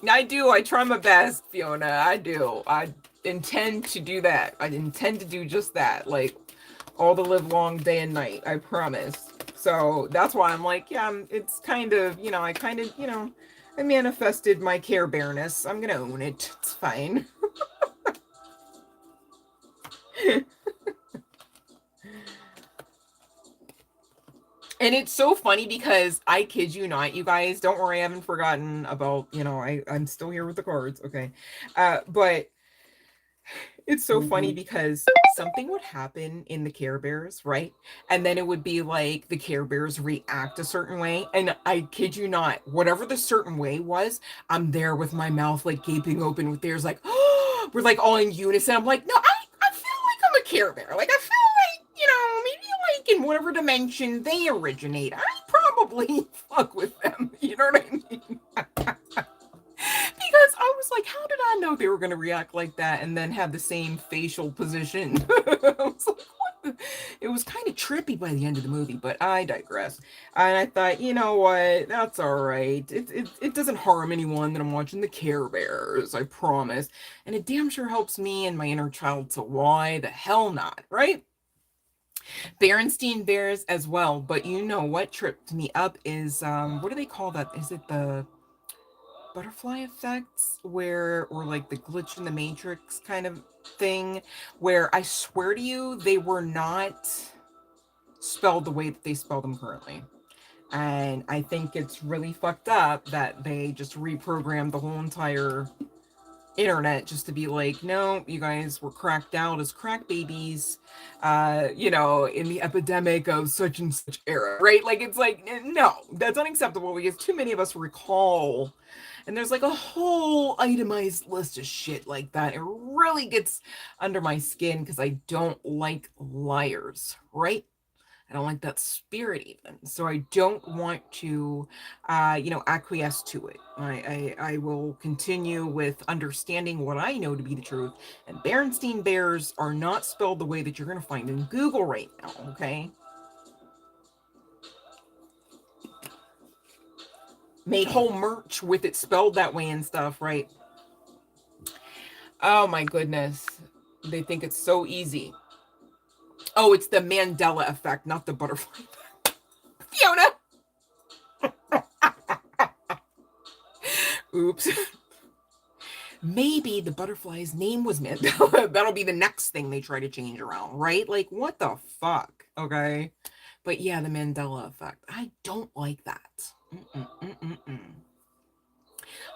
I do. I try my best, Fiona. I do. I intend to do that. I intend to do just that. Like all the live long day and night. I promise. So that's why I'm like, yeah, it's kind of, you know, I kind of, you know, I manifested my Care Bearness. I'm going to own it. It's fine. And it's so funny because I kid you not, you guys, don't worry, I haven't forgotten about, you know, I'm still here with the cards, okay? But it's so funny because something would happen in the Care Bears, right? And then it would be like the Care Bears react a certain way. And I kid you not, whatever the certain way was, I'm there with my mouth like gaping open with theirs, like, oh, we're like all in unison. I'm like, no, I feel like I'm a Care Bear. Like, I feel like, you know, maybe like in whatever dimension they originate, I probably fuck with them. You know what I mean? Because I was like, how did I know they were going to react like that and then have the same facial position? I was like, what the? It was kind of trippy by the end of the movie, but I digress. And I thought, you know what? That's all right. It doesn't harm anyone that I'm watching the Care Bears, I promise. And it damn sure helps me and my inner child, so why the hell not, right? Berenstein Bears as well, but you know what tripped me up is, what do they call that? Is it the butterfly effects where, or like the glitch in the matrix kind of thing, where I swear to you they were not spelled the way that they spell them currently. And I think it's really fucked up that they just reprogrammed the whole entire internet just to be like, no, you guys were cracked out as crack babies, you know, in the epidemic of such and such era, right? Like, it's like, no, that's unacceptable because too many of us recall. And there's like a whole itemized list of shit like that. It really gets under my skin because I don't like liars, right? I don't like that spirit even. So I don't want to, you know, acquiesce to it. I will continue with understanding what I know to be the truth. And Berenstein Bears are not spelled the way that you're going to find in Google right now, okay? Made whole merch with it spelled that way and stuff, right? Oh my goodness. They think it's so easy. Oh, it's the Mandela effect, not the butterfly effect. Fiona! Oops. Maybe the butterfly's name was Mandela. That'll be the next thing they try to change around, right? Like, what the fuck? Okay. But yeah, the Mandela effect. I don't like that.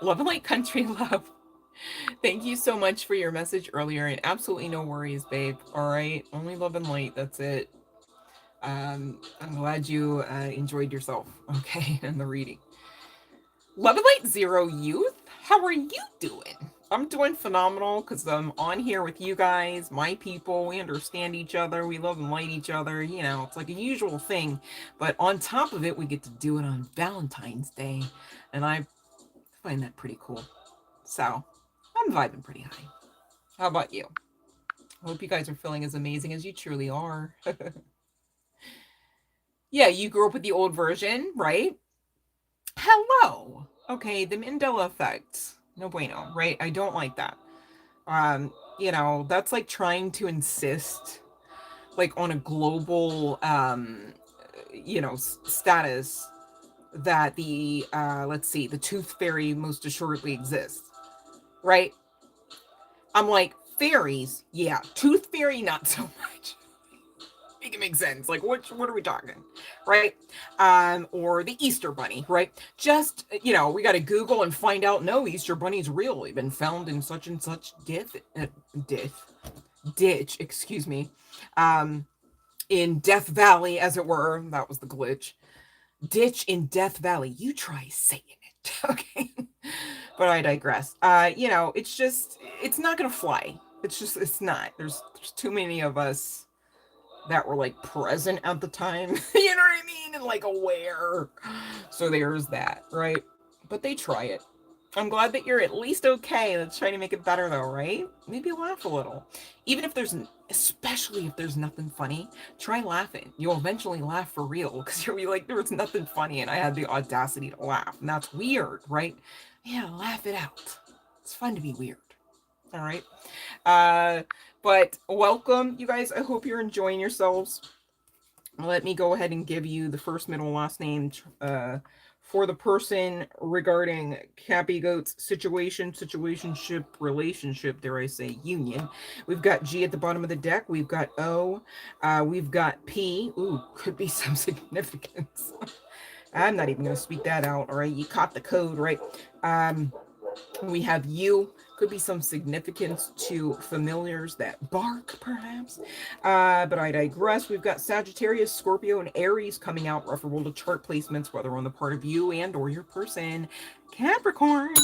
Love and light, country love. Thank you so much for your message earlier, and absolutely no worries, babe. All right, only love and light. That's it. I'm glad you enjoyed yourself, okay, in the reading. Love and light, zero youth. How are you doing? I'm doing phenomenal because I'm on here with you guys, my people. We understand each other. We love and light each other. You know, it's like a usual thing. But on top of it, we get to do it on Valentine's Day. And I find that pretty cool. So I'm vibing pretty high. How about you? Hope you guys are feeling as amazing as you truly are. Yeah, you grew up with the old version, right? Hello. Okay, the Mandela effect. No bueno, right? I don't like that. You know, that's like trying to insist like on a global you know, status that the let's see, the tooth fairy most assuredly exists, right? I'm like, fairies, yeah, tooth fairy not so much. Make it make sense. Like, what are we talking, right? Or the Easter Bunny, right? Just, you know, we got to Google and find out. No, Easter Bunny's real. They've been found in such and such ditch. Excuse me, in Death Valley, as it were. That was the glitch. Ditch in Death Valley. You try saying it, okay? But I digress. You know, it's just, it's not gonna fly. It's just, it's not. There's too many of us that were like present at the time, you know what I mean? And like aware. So there's that, right? But they try it. I'm glad that you're at least okay. Let's try to make it better though, right? Maybe laugh a little. Even if there's, especially if there's nothing funny, try laughing. You'll eventually laugh for real because you'll be like, there was nothing funny and I had the audacity to laugh. And that's weird, right? Yeah, laugh it out. It's fun to be weird. All right. But welcome, you guys. I hope you're enjoying yourselves. Let me go ahead and give you the first, middle, last name for the person regarding Cappy Goat's situationship, relationship, dare I say, union. We've got G at the bottom of the deck. We've got O. We've got P. Ooh, could be some significance. I'm not even going to speak that out. All right, you caught the code, right? We have U. Could be some significance to familiars that bark, perhaps. But I digress. We've got Sagittarius, Scorpio, and Aries coming out, referable to chart placements, whether on the part of you and or your person. Capricorn.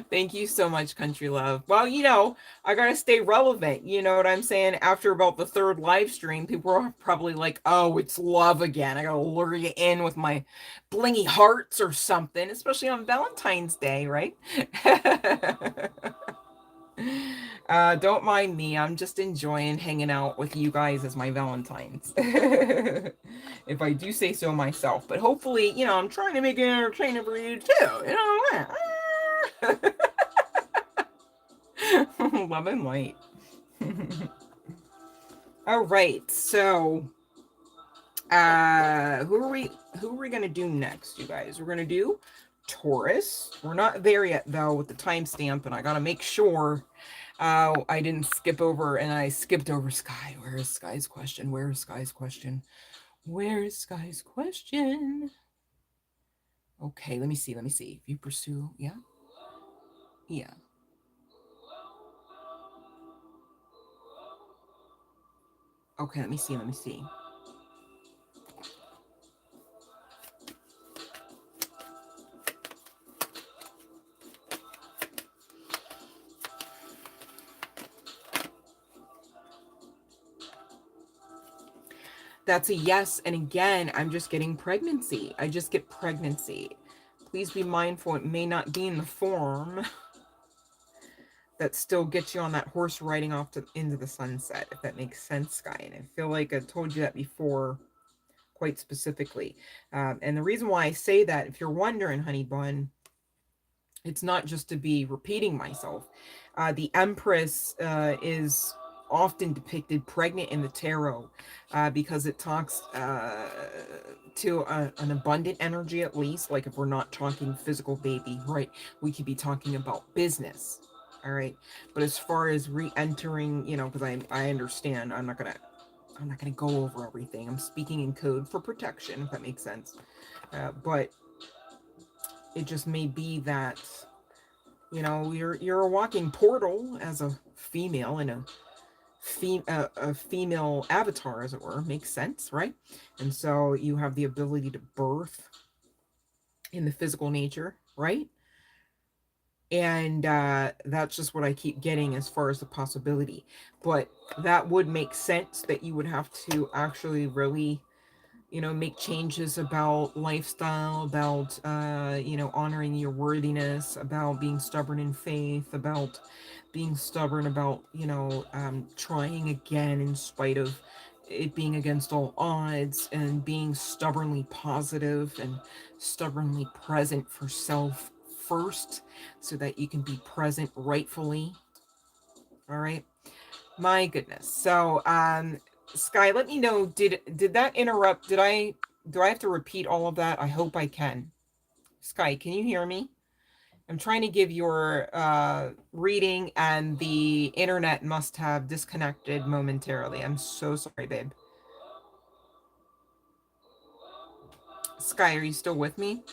Thank you so much, Country Love. Well, you know, I gotta stay relevant. You know what I'm saying? After about the third live stream, people are probably like, oh, it's love again. I gotta lure you in with my blingy hearts or something, especially on Valentine's Day, right? Don't mind me. I'm just enjoying hanging out with you guys as my Valentines. If I do say so myself. But hopefully, you know, I'm trying to make it entertaining for you too. You know? Love and light. All right, so who are we gonna do next, you guys? We're gonna do Taurus. We're not there yet though with the timestamp, and I gotta make sure I didn't skip over, and I skipped over Sky. Where is Sky's question? Where is Sky's question? Where is Sky's question? Okay, let me see. Let me see. If you pursue, yeah. Yeah. Okay, let me see. Let me see. That's a yes. And again, I'm just getting pregnancy. I just get pregnancy. Please be mindful. It may not be in the form that still gets you on that horse riding off into the sunset, if that makes sense, Sky. And I feel like I told you that before quite specifically. And the reason why I say that, if you're wondering, honey bun, it's not just to be repeating myself. The Empress is often depicted pregnant in the tarot because it talks to an abundant energy, at least. Like if we're not talking physical baby, right? We could be talking about business. All right. But as far as re-entering, you know, because I understand, I'm not gonna go over everything. I'm speaking in code for protection, if that makes sense. But it just may be that, you know, you're a walking portal as a female in a female avatar, as it were. Makes sense, right? And so you have the ability to birth in the physical nature, right? And that's just what I keep getting as far as the possibility. But that would make sense that you would have to actually really, you know, make changes about lifestyle, about, you know, honoring your worthiness, about being stubborn in faith, about being stubborn about, you know, trying again in spite of it being against all odds, and being stubbornly positive and stubbornly present for self first so that you can be present rightfully. All right. My goodness. So, Sky, let me know, did that interrupt? Do I have to repeat all of that? I hope I can. Sky, can you hear me? I'm trying to give your reading, and the internet must have disconnected momentarily. I'm so sorry, babe. Sky, are you still with me?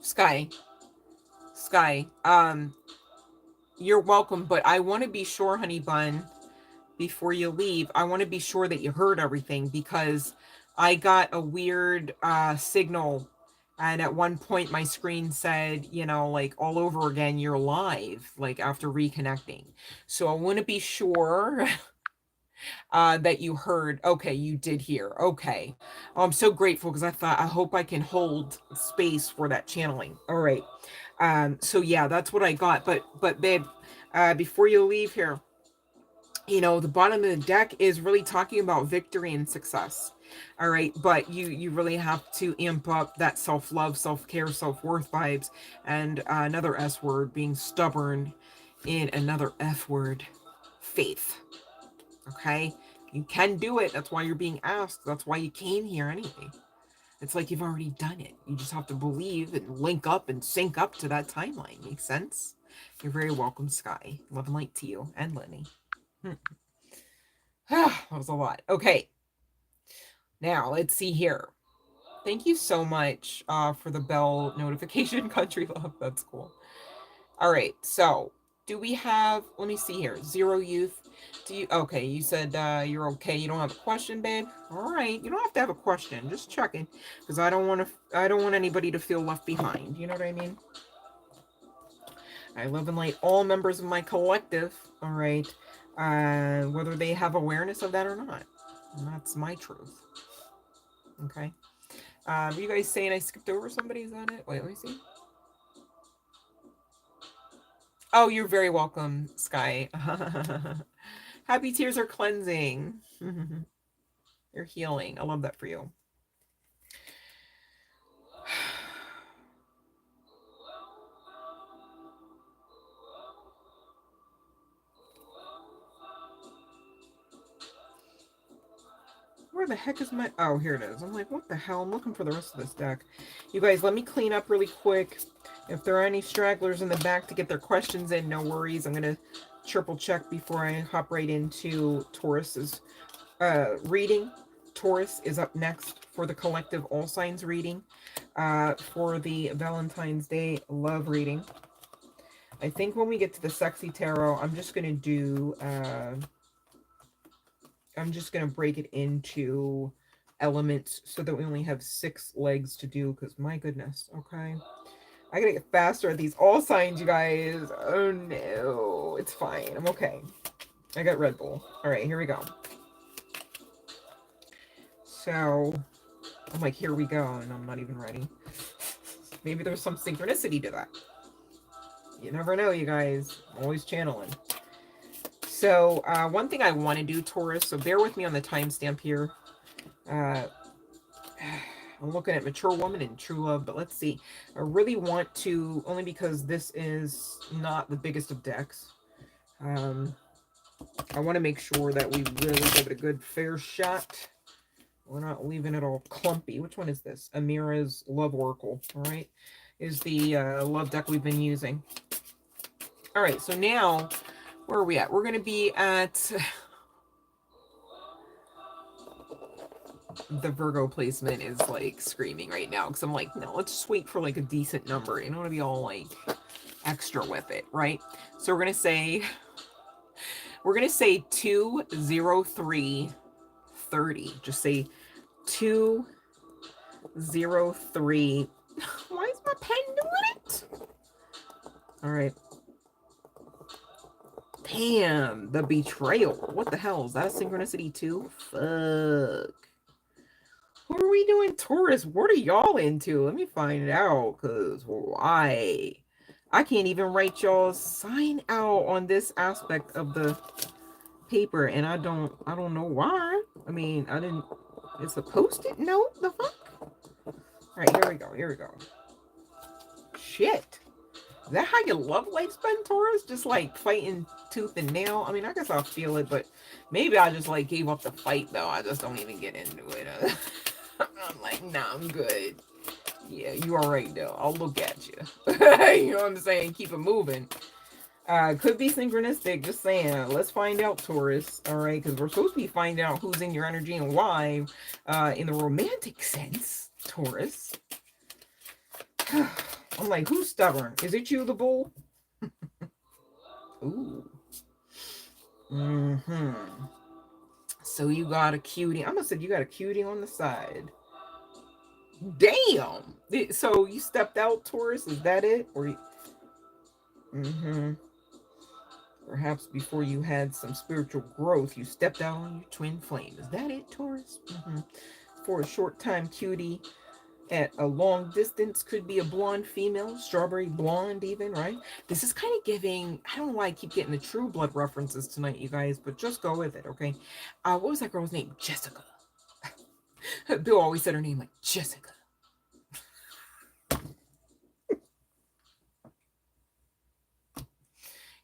Sky, Sky, you're welcome, but I want to be sure, honey bun, before you leave, I want to be sure that you heard everything, because I got a weird signal, and at one point my screen said, you know, like all over again, you're live, like after reconnecting. So I want to be sure that you heard. Okay, you did hear. Okay. I'm so grateful, because I hope I can hold space for that channeling. All right. So yeah, that's what I got. But babe, before you leave here, you know, the bottom of the deck is really talking about victory and success. All right, but you really have to amp up that self-love, self-care, self-worth vibes. And another S word, being stubborn, in another F word, faith. Okay, you can do it. That's why you're being asked. That's why you came here anyway. It's like you've already done it. You just have to believe and link up and sync up to that timeline. Makes sense? You're very welcome, Sky. Love and light to you and Lenny. That was a lot. Okay. Now, let's see here. Thank you so much for the bell notification, Country Love. That's cool. All right. So, do we have, let me see here. Zero Youth. Do you, okay, you said you're okay. You don't have a question, babe? All right. You don't have to have a question. Just checking, because I don't want anybody to feel left behind. You know what I mean? I love and light all members of my collective. All right. Whether they have awareness of that or not. And that's my truth. Okay. You guys saying I skipped over somebody? Is that it? Wait, let me see. Oh, you're very welcome, Sky. Happy tears are cleansing. You're healing. I love that for you. Where the heck is my... Oh, here it is. I'm like, what the hell? I'm looking for the rest of this deck. You guys, let me clean up really quick. If there are any stragglers in the back to get their questions in, no worries. I'm going to triple check before I hop right into Taurus's reading. Taurus is up next for the collective all signs reading, for the Valentine's Day love reading. I think when we get to the sexy tarot, I'm just going to do... I'm just going to break it into elements so that we only have 6 legs to do, because my goodness, okay? I gotta get faster at these all signs, you guys. Oh no, it's fine. I'm okay. I got Red Bull. All right, here we go. So, I'm like, here we go, and I'm not even ready. Maybe there's some synchronicity to that. You never know, you guys. I'm always channeling. So, one thing I want to do, Taurus, so bear with me on the timestamp here. I'm looking at Mature Woman and True Love, but let's see. I really want to, only because this is not the biggest of decks. I want to make sure that we really give it a good fair shot. We're not leaving it all clumpy. Which one is this? Amira's Love Oracle, all right? Is the love deck we've been using. All right, so now, where are we at? We're going to be at... The Virgo placement is like screaming right now, because I'm like, no, let's just wait for like a decent number. You don't want to be all like extra with it, right? So we're gonna say 20330. Just say 203. Why is my pen doing it? All right. Damn, the betrayal. What the hell? Is that a synchronicity too? Fuck. What are we doing, Taurus? What are y'all into? Let me find out, because why? I can't even write y'all's sign out on this aspect of the paper, and I don't know why. I mean, I didn't, it's a post-it note? The fuck? Alright, here we go. Shit. Is that how your love life's been, Taurus? Just like fighting tooth and nail? I mean, I guess I'll feel it, but maybe I just like gave up the fight though. I just don't even get into it. I'm like, nah, I'm good. Yeah, you all right though. I'll look at you. You know what I'm saying? Keep it moving. Could be synchronistic. Just saying. Let's find out, Taurus. All right, because we're supposed to be finding out who's in your energy and why. In the romantic sense, Taurus. I'm like, who's stubborn? Is it you, the bull? Ooh. So you got a cutie. I'm gonna say you got a cutie on the side. Damn. So you stepped out, Taurus? Is that it? Or you... Perhaps before you had some spiritual growth, you stepped out on your twin flame. Is that it, Taurus? For a short time, cutie at a long distance, could be a blonde female, strawberry blonde even, right? This is kind of giving, I don't know why I keep getting the True Blood references tonight, you guys, but just go with it, okay? What was that girl's name? Jessica. Bill always said her name like Jessica.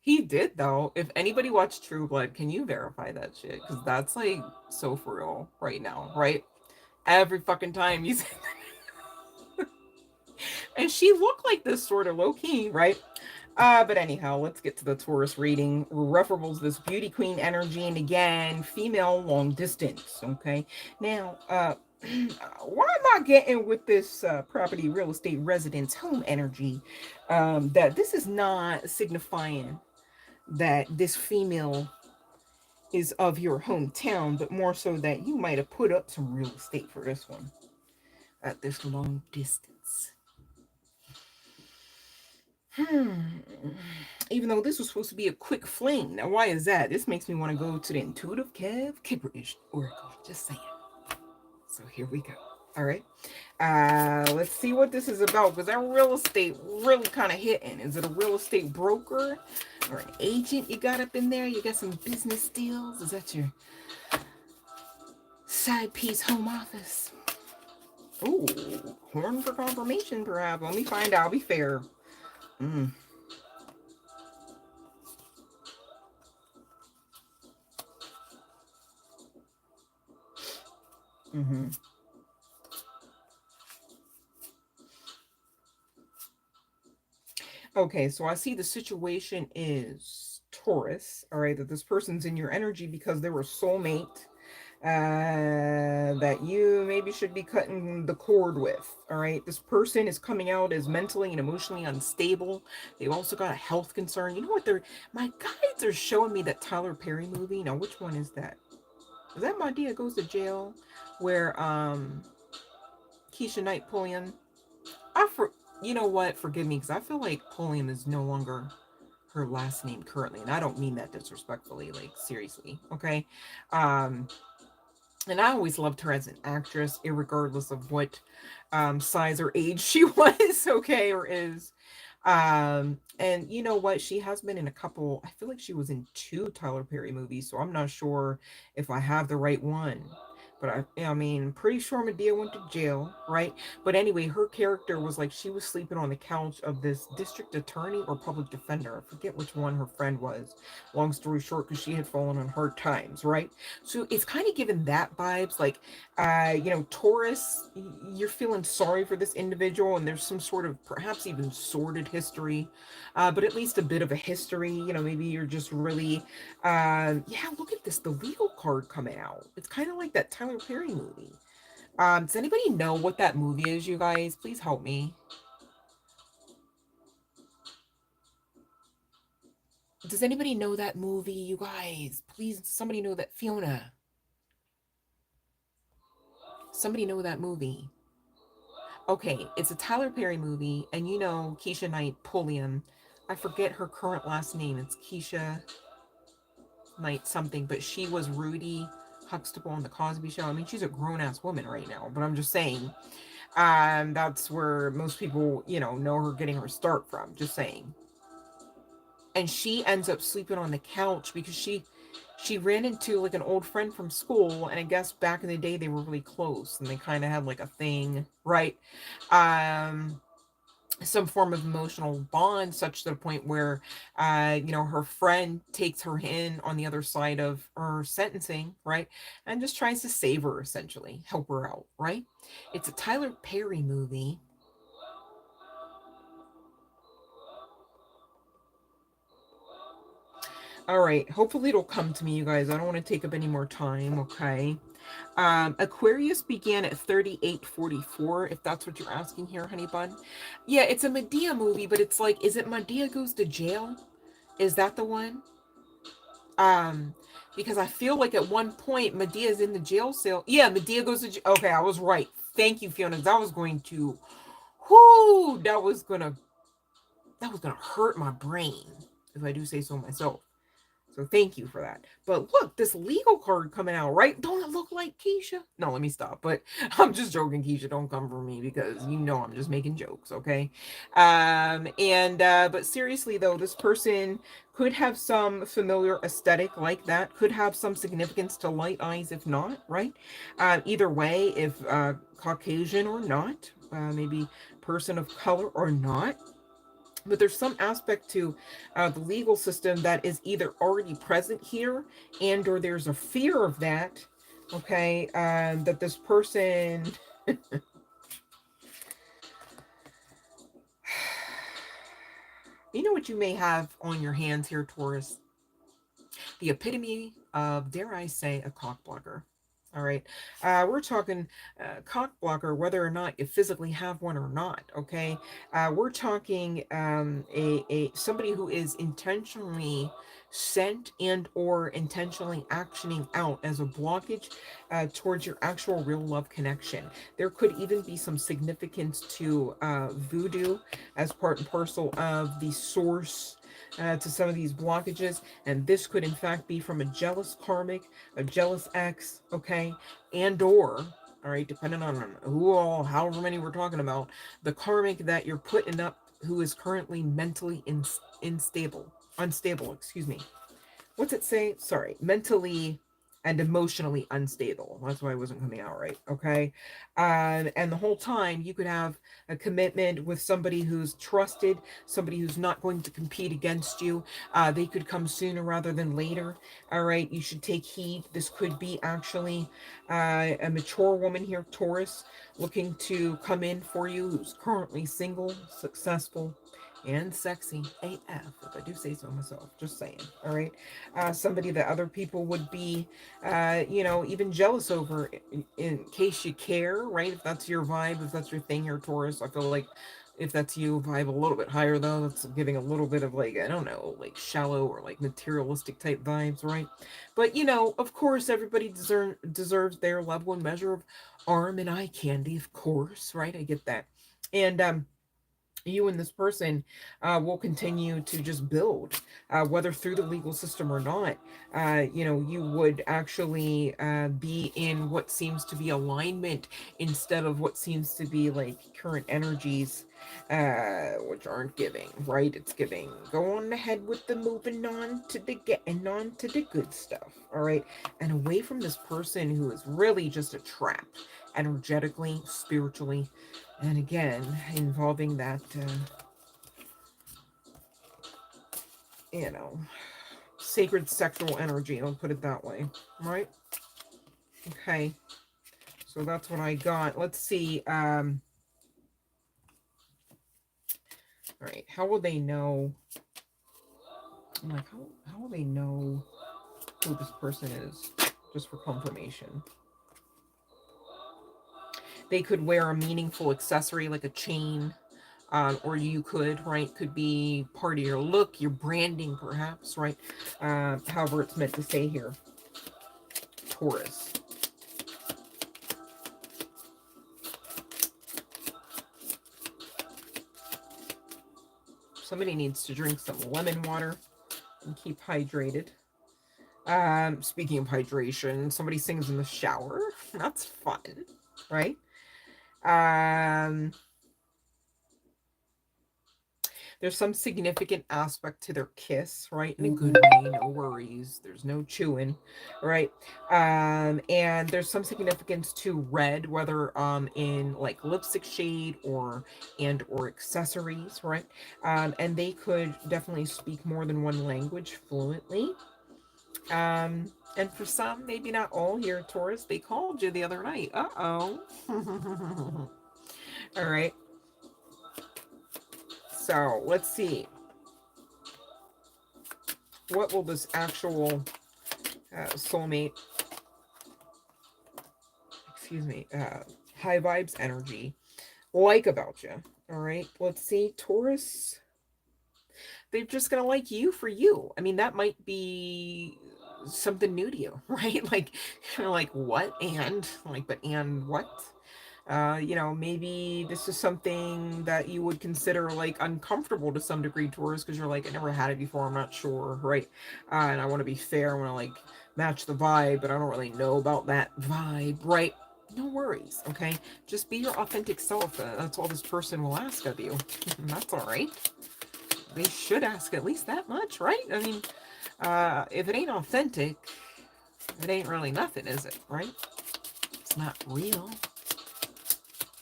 He did though. If anybody watched True Blood, can you verify that shit? Because that's like so for real right now, right? Every fucking time you say that. And she looked like this sort of low-key, right? But anyhow, let's get to the Taurus reading. Referable this beauty queen energy, and again, female long distance. Okay. Now, why am I getting with this property, real estate, residence, home energy? That this is not signifying that this female is of your hometown, but more so that you might have put up some real estate for this one at this long distance. Even though this was supposed to be a quick fling. Now, why is that? This makes me want to go to the intuitive Kev Kipperish Oracle. Just saying. So here we go. All right. Let's see what this is about, because that real estate really kind of hitting. Is it a real estate broker or an agent you got up in there? You got some business deals? Is that your side piece home office? Ooh, horn for confirmation, perhaps. Let me find out. I'll be fair. Okay, so I see the situation is Taurus, all right, that this person's in your energy because they were soulmate, that you maybe should be cutting the cord with, all right? This person is coming out as mentally and emotionally unstable. They've also got a health concern. You know what? My guides are showing me that Tyler Perry movie. Now, which one is that? Is that My Dia Goes to Jail, where Keisha Knight Pulliam? You know what? Forgive me, because I feel like Pulliam is no longer her last name currently, and I don't mean that disrespectfully, like seriously, okay? And I always loved her as an actress, irregardless of what size or age she was, okay, or is. And you know what? She has been in a couple, I feel like she was in 2 Tyler Perry movies, so I'm not sure if I have the right one. But I mean, pretty sure Medea went to jail, right? But anyway, her character was like she was sleeping on the couch of this district attorney or public defender. I forget which one her friend was. Long story short, because she had fallen on hard times, right? So it's kind of given that vibes, like, you know, Taurus, you're feeling sorry for this individual, and there's some sort of perhaps even sordid history, but at least a bit of a history. You know, maybe you're just really, yeah. Look at this, the legal card coming out. It's kind of like that Tyler Perry movie. Does anybody know what that movie is, you guys? Please help me. Does anybody know that movie, you guys? Please, somebody know that. Fiona. Somebody know that movie. Okay, it's a Tyler Perry movie, and you know Keisha Knight Pulliam. I forget her current last name. It's Keisha Knight something, but she was Rudy Huxtable on the Cosby Show. I mean, she's a grown-ass woman right now, but I'm just saying, that's where most people, you know her getting her start from. Just saying. And she ends up sleeping on the couch because she ran into like an old friend from school, and I guess back in the day they were really close and they kind of had like a thing, right? um some form of emotional bond, such to the point where her friend takes her in on the other side of her sentencing, right? And just tries to save her, essentially help her out, right? It's a Tyler Perry movie. All right, hopefully it'll come to me, you guys. I don't want to take up any more time, okay? Aquarius began at 3844, if that's what you're asking here, honey bun. Yeah, it's a Medea movie, but it's like, is it Medea goes to jail? Is that the one? Um, because I feel like at one point Medea's in the jail cell. Yeah, Medea goes to jail. Okay, I was right. Thank you, Fiona. That was going to, whoo, that was gonna hurt my brain, if I do say so myself. So thank you for that. But look, this legal card coming out, right? Don't it look like Keisha? No, let me stop. But I'm just joking, Keisha. Don't come for me because you know I'm just making jokes, okay? But seriously though, this person could have some familiar aesthetic like that, could have some significance to light eyes, if not, right? Either way, if Caucasian or not, maybe person of color or not, but there's some aspect to the legal system that is either already present here, and or there's a fear of that, okay, that this person you know what you may have on your hands here, Taurus? The epitome of, dare I say, a cock blocker. All right. We're talking cock blocker, whether or not you physically have one or not. Okay. We're talking a somebody who is intentionally sent and or intentionally actioning out as a blockage towards your actual real love connection. There could even be some significance to voodoo as part and parcel of the source to some of these blockages, and this could in fact be from a jealous karmic, a jealous ex, okay, and or, all right, depending on who all, however many we're talking about, the karmic that you're putting up who is currently mentally unstable, excuse me. What's it say? Sorry, mentally and emotionally unstable. That's why I wasn't coming out right. Okay. And the whole time you could have a commitment with somebody who's trusted, somebody who's not going to compete against you. They could come sooner rather than later. All right. You should take heed. This could be actually a mature woman here, Taurus, looking to come in for you, who's currently single, successful, and sexy AF, if I do say so myself. Just saying. All right. Somebody that other people would be, even jealous over, in case you care, right? If that's your vibe, if that's your thing here, Taurus. I feel like if that's you, vibe a little bit higher though. That's giving a little bit of like, I don't know, like shallow or like materialistic type vibes, right? But of course, everybody deserves their level and measure of arm and eye candy, of course, right? I get that. And you and this person will continue to just build, whether through the legal system or not. You would actually be in what seems to be alignment instead of what seems to be like current energies, which aren't giving, right? It's giving, go on ahead with the moving on to the getting on to the good stuff, all right? And away from this person who is really just a trap, energetically, spiritually, and again, involving that, you know, sacred sexual energy, I'll put it that way, right? Okay, so that's what I got. Let's see, all right, how will they know, I'm like, how will they know who this person is, just for confirmation? They could wear a meaningful accessory like a chain, or you could, right, could be part of your look, your branding, perhaps, right? However it's meant to say here, Taurus. Somebody needs to drink some lemon water and keep hydrated. Speaking of hydration, somebody sings in the shower. That's fun, right? There's some significant aspect to their kiss, right? In a good way, no worries. There's no chewing, right? And there's some significance to red, whether in like lipstick shade or accessories, right? And they could definitely speak more than one language fluently. And for some, maybe not all here, Taurus, they called you the other night. Uh-oh. All right. So let's see. What will this actual soulmate, excuse me, high vibes energy like about you? All right. Let's see. Taurus, they're just going to like you for you. I mean, that might be something new to you, right? Like, you're like, what? And like, but and what? You know, maybe this is something that you would consider like uncomfortable to some degree, Taurus, because you're like, I never had it before, I'm not sure, right? And I want to be fair, I want to like match the vibe, but I don't really know about that vibe, right? No worries, okay? Just be your authentic self. That's all this person will ask of you. That's all right. They should ask at least that much, right? I mean, if it ain't authentic, it ain't really nothing, is it, right? It's not real.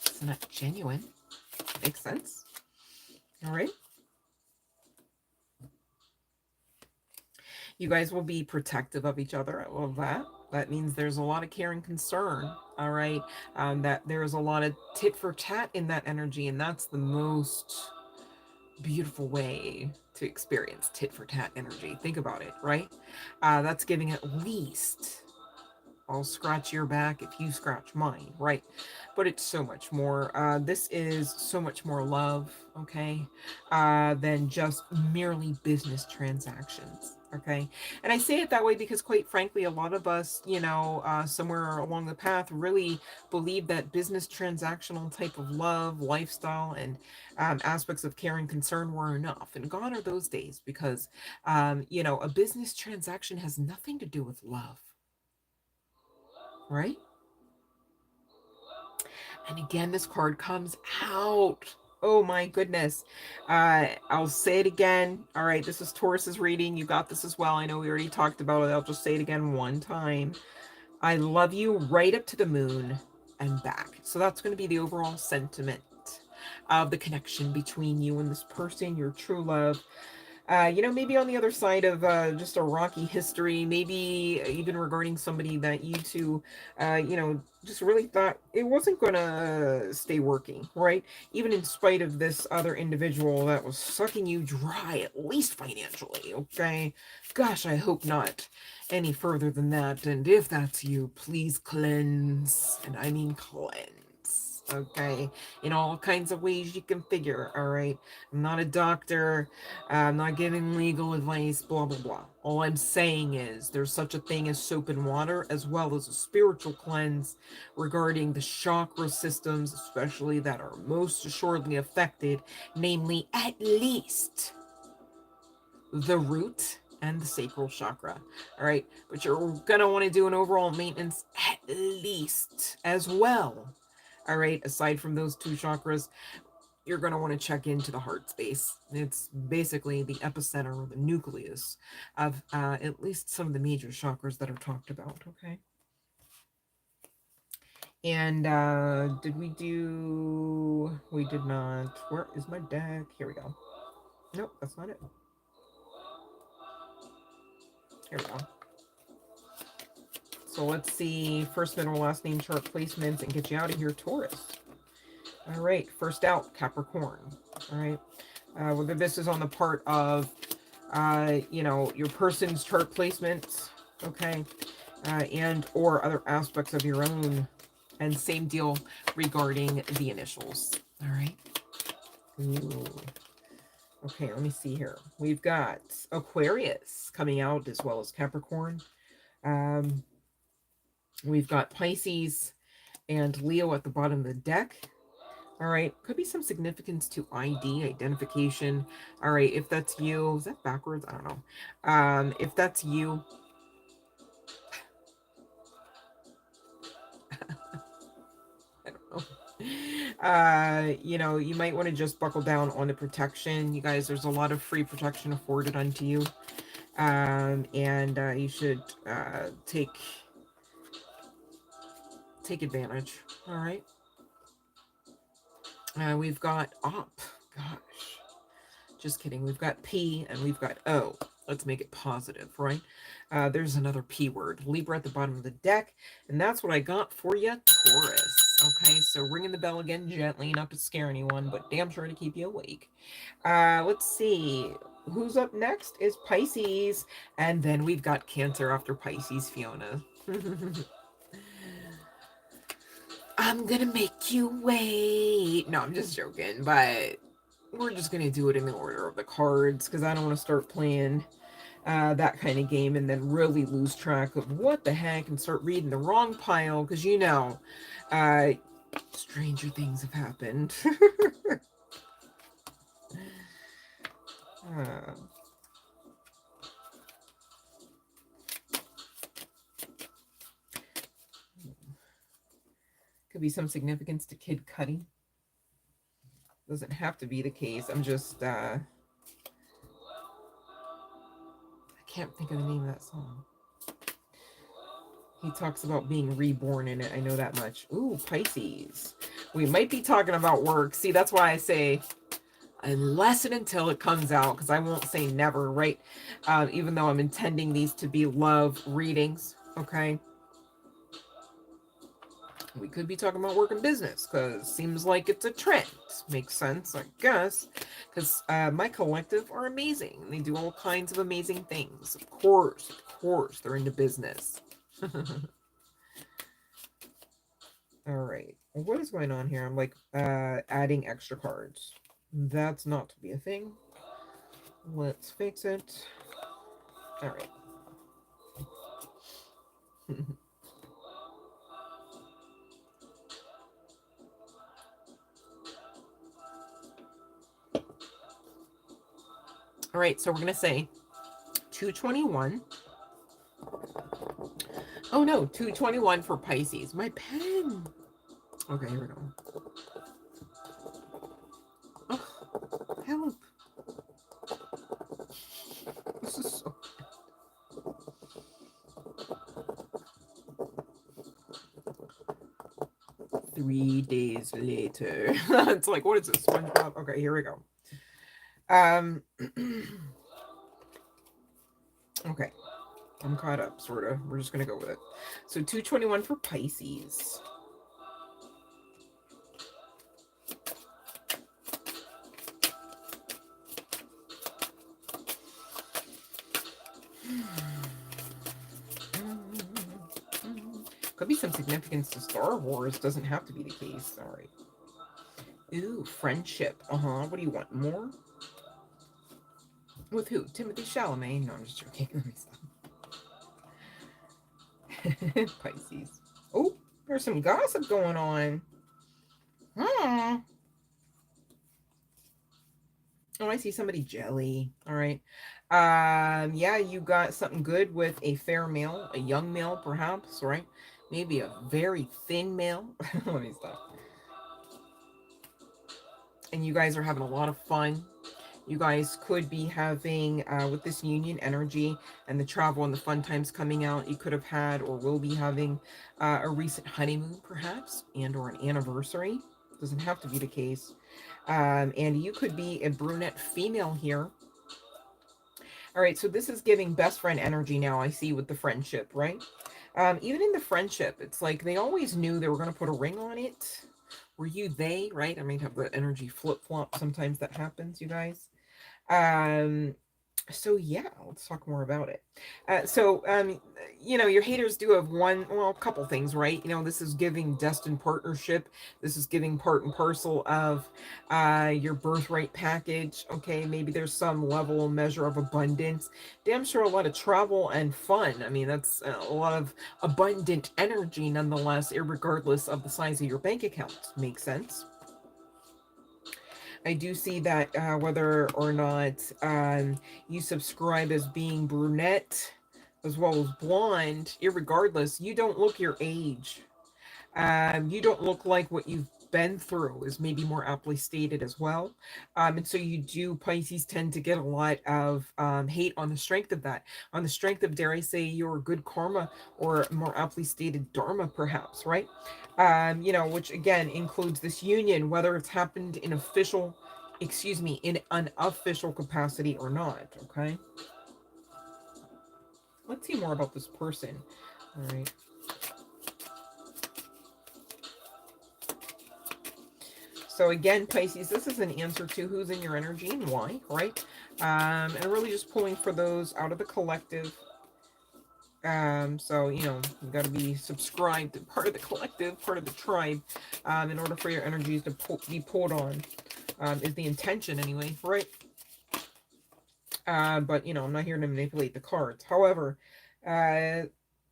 It's not genuine. Makes sense. All right. You guys will be protective of each other. I love that. That means there's a lot of care and concern. All right. That there's a lot of tit for tat in that energy. And that's the most beautiful way to experience tit for tat energy. Think about it, right? That's giving at least, I'll scratch your back if you scratch mine, right? But it's so much more. This is so much more love, okay, than just merely business transactions, okay? And I say it that way because, quite frankly, a lot of us, you know, somewhere along the path really believe that business transactional type of love, lifestyle, and aspects of care and concern were enough. And gone are those days because, you know, a business transaction has nothing to do with love. Right? And again, this card comes out. Oh my goodness. I'll say it again. All right, this is Taurus's reading. You got this as well. I know we already talked about it. I'll just say it again one time. I love you right up to the moon and back. So that's going to be the overall sentiment of the connection between you and this person, your true love. You know, maybe on the other side of just a rocky history, maybe even regarding somebody that you two, you know, just really thought it wasn't going to stay working, right? Even in spite of this other individual that was sucking you dry, at least financially, okay? Gosh, I hope not any further than that. And if that's you, please cleanse. And I mean cleanse. Okay, in all kinds of ways you can figure. All right, I'm not a doctor, I'm not giving legal advice, blah blah blah. All I'm saying is there's such a thing as soap and water, as well as a spiritual cleanse regarding the chakra systems, especially that are most assuredly affected, namely at least the root and the sacral chakra. All right, but you're gonna want to do an overall maintenance at least as well. All right, aside from those two chakras, you're going to want to check into the heart space. It's basically the epicenter or the nucleus of at least some of the major chakras that are talked about, okay? And did we do... We did not. Where is my deck? Here we go. Nope, that's not it. Here we go. So let's see first, middle, last name chart placements and get you out of here, Taurus. All right, first out, Capricorn. All right, whether this is on the part of, you know, your person's chart placement, okay, and or other aspects of your own, and same deal regarding the initials. All right. Ooh. Okay, let me see here. We've got Aquarius coming out as well as Capricorn. We've got Pisces and Leo at the bottom of the deck. All right, could be some significance to ID, identification. All right, if that's you, is that backwards? I don't know. If that's you, I don't know. You know, you might want to just buckle down on the protection. You guys, there's a lot of free protection afforded unto you. And you should take advantage. All right. We've got op. Gosh. Just kidding. We've got P and we've got O. Let's make it positive, right? There's another P word. Libra at the bottom of the deck. And that's what I got for you, Taurus. Okay, so ringing the bell again gently, not to scare anyone, but damn sure to keep you awake. Let's see. Who's up next is Pisces. And then we've got Cancer after Pisces, Fiona. I'm gonna make you wait. No, I'm just joking, but we're just gonna do it in the order of the cards because I don't want to start playing that kind of game and then really lose track of what the heck and start reading the wrong pile because you know stranger things have happened. Could be some significance to Kid Cudi. Doesn't have to be the case. I'm just I can't think of the name of that song. He talks about being reborn in it. I know that much. Ooh, Pisces. We might be talking about work. See, that's why I say unless and until it comes out, because I won't say never, right? Even though I'm intending these to be love readings, okay? We could be talking about work and business, because seems like it's a trend. Makes sense, I guess, because my collective are amazing. They do all kinds of amazing things. Of course, they're into business. All right. What is going on here? I'm like adding extra cards. That's not to be a thing. Let's fix it. All right. All right, so we're going to say 221. Oh no, 221 for Pisces. My pen. Okay, here we go. Oh, help. This is so... 3 days later. It's like, what is this, SpongeBob? Okay, here we go. Okay, I'm caught up, sort of. We're just gonna go with it. So 221 for Pisces. Could be some significance to Star Wars. Doesn't have to be the case. All right. Ooh, friendship. What do you want? More? With who? Timothy Chalamet? No, I'm just joking. Let me stop. Pisces. Oh, there's some gossip going on. Oh, I see somebody jelly. All right. Yeah, you got something good with a fair male, a young male, perhaps, right? Maybe a very thin male. Let me stop. And you guys are having a lot of fun. You guys could be having, with this union energy and the travel and the fun times coming out, you could have had or will be having a recent honeymoon, perhaps, and or an anniversary. Doesn't have to be the case. And you could be a brunette female here. All right, so this is giving best friend energy now, I see, with the friendship, right? Even in the friendship, it's like they always knew they were going to put a ring on it. Were you they, right? I mean, have the energy flip-flop. Sometimes that happens, you guys. So yeah, let's talk more about it. You know, your haters do have a couple things, right? You know, this is giving destined partnership. This is giving part and parcel of your birthright package. Okay, maybe there's some level and measure of abundance. Damn sure a lot of travel and fun. I mean, that's a lot of abundant energy nonetheless, irregardless of the size of your bank account. Makes sense. I do see that whether or not you subscribe as being brunette as well as blonde, irregardless, you don't look your age. You don't look like what you've been through, is maybe more aptly stated as well. And so you do, Pisces tend to get a lot of hate on the strength of that, on the strength of, dare I say, your good karma, or more aptly stated dharma, perhaps, right? You know, which again includes this union, whether it's happened in official, excuse me, in unofficial capacity or not, okay? Let's see more about this person. All right. So again, Pisces, this is an answer to who's in your energy and why, right? And really just pulling for those out of the collective. So, you know, you got to be subscribed to part of the collective, part of the tribe, in order for your energies to be pulled on, is the intention anyway, right? But, you know, I'm not here to manipulate the cards. However, uh,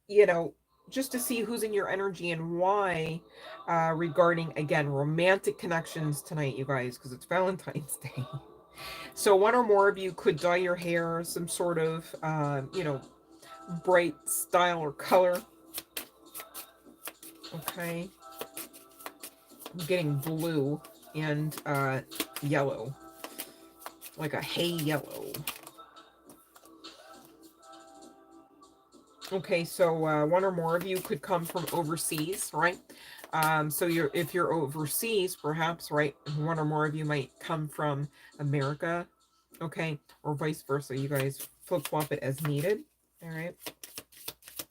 you know, just to see who's in your energy and why, regarding, again, romantic connections tonight, you guys, because it's Valentine's Day. So one or more of you could dye your hair some sort of, you know, bright style or color. Okay. I'm getting blue and yellow. Like a hay yellow. Okay, so one or more of you could come from overseas, right? So if you're overseas, perhaps, right, one or more of you might come from America, okay, or vice versa. You guys flip-flop it as needed, all right?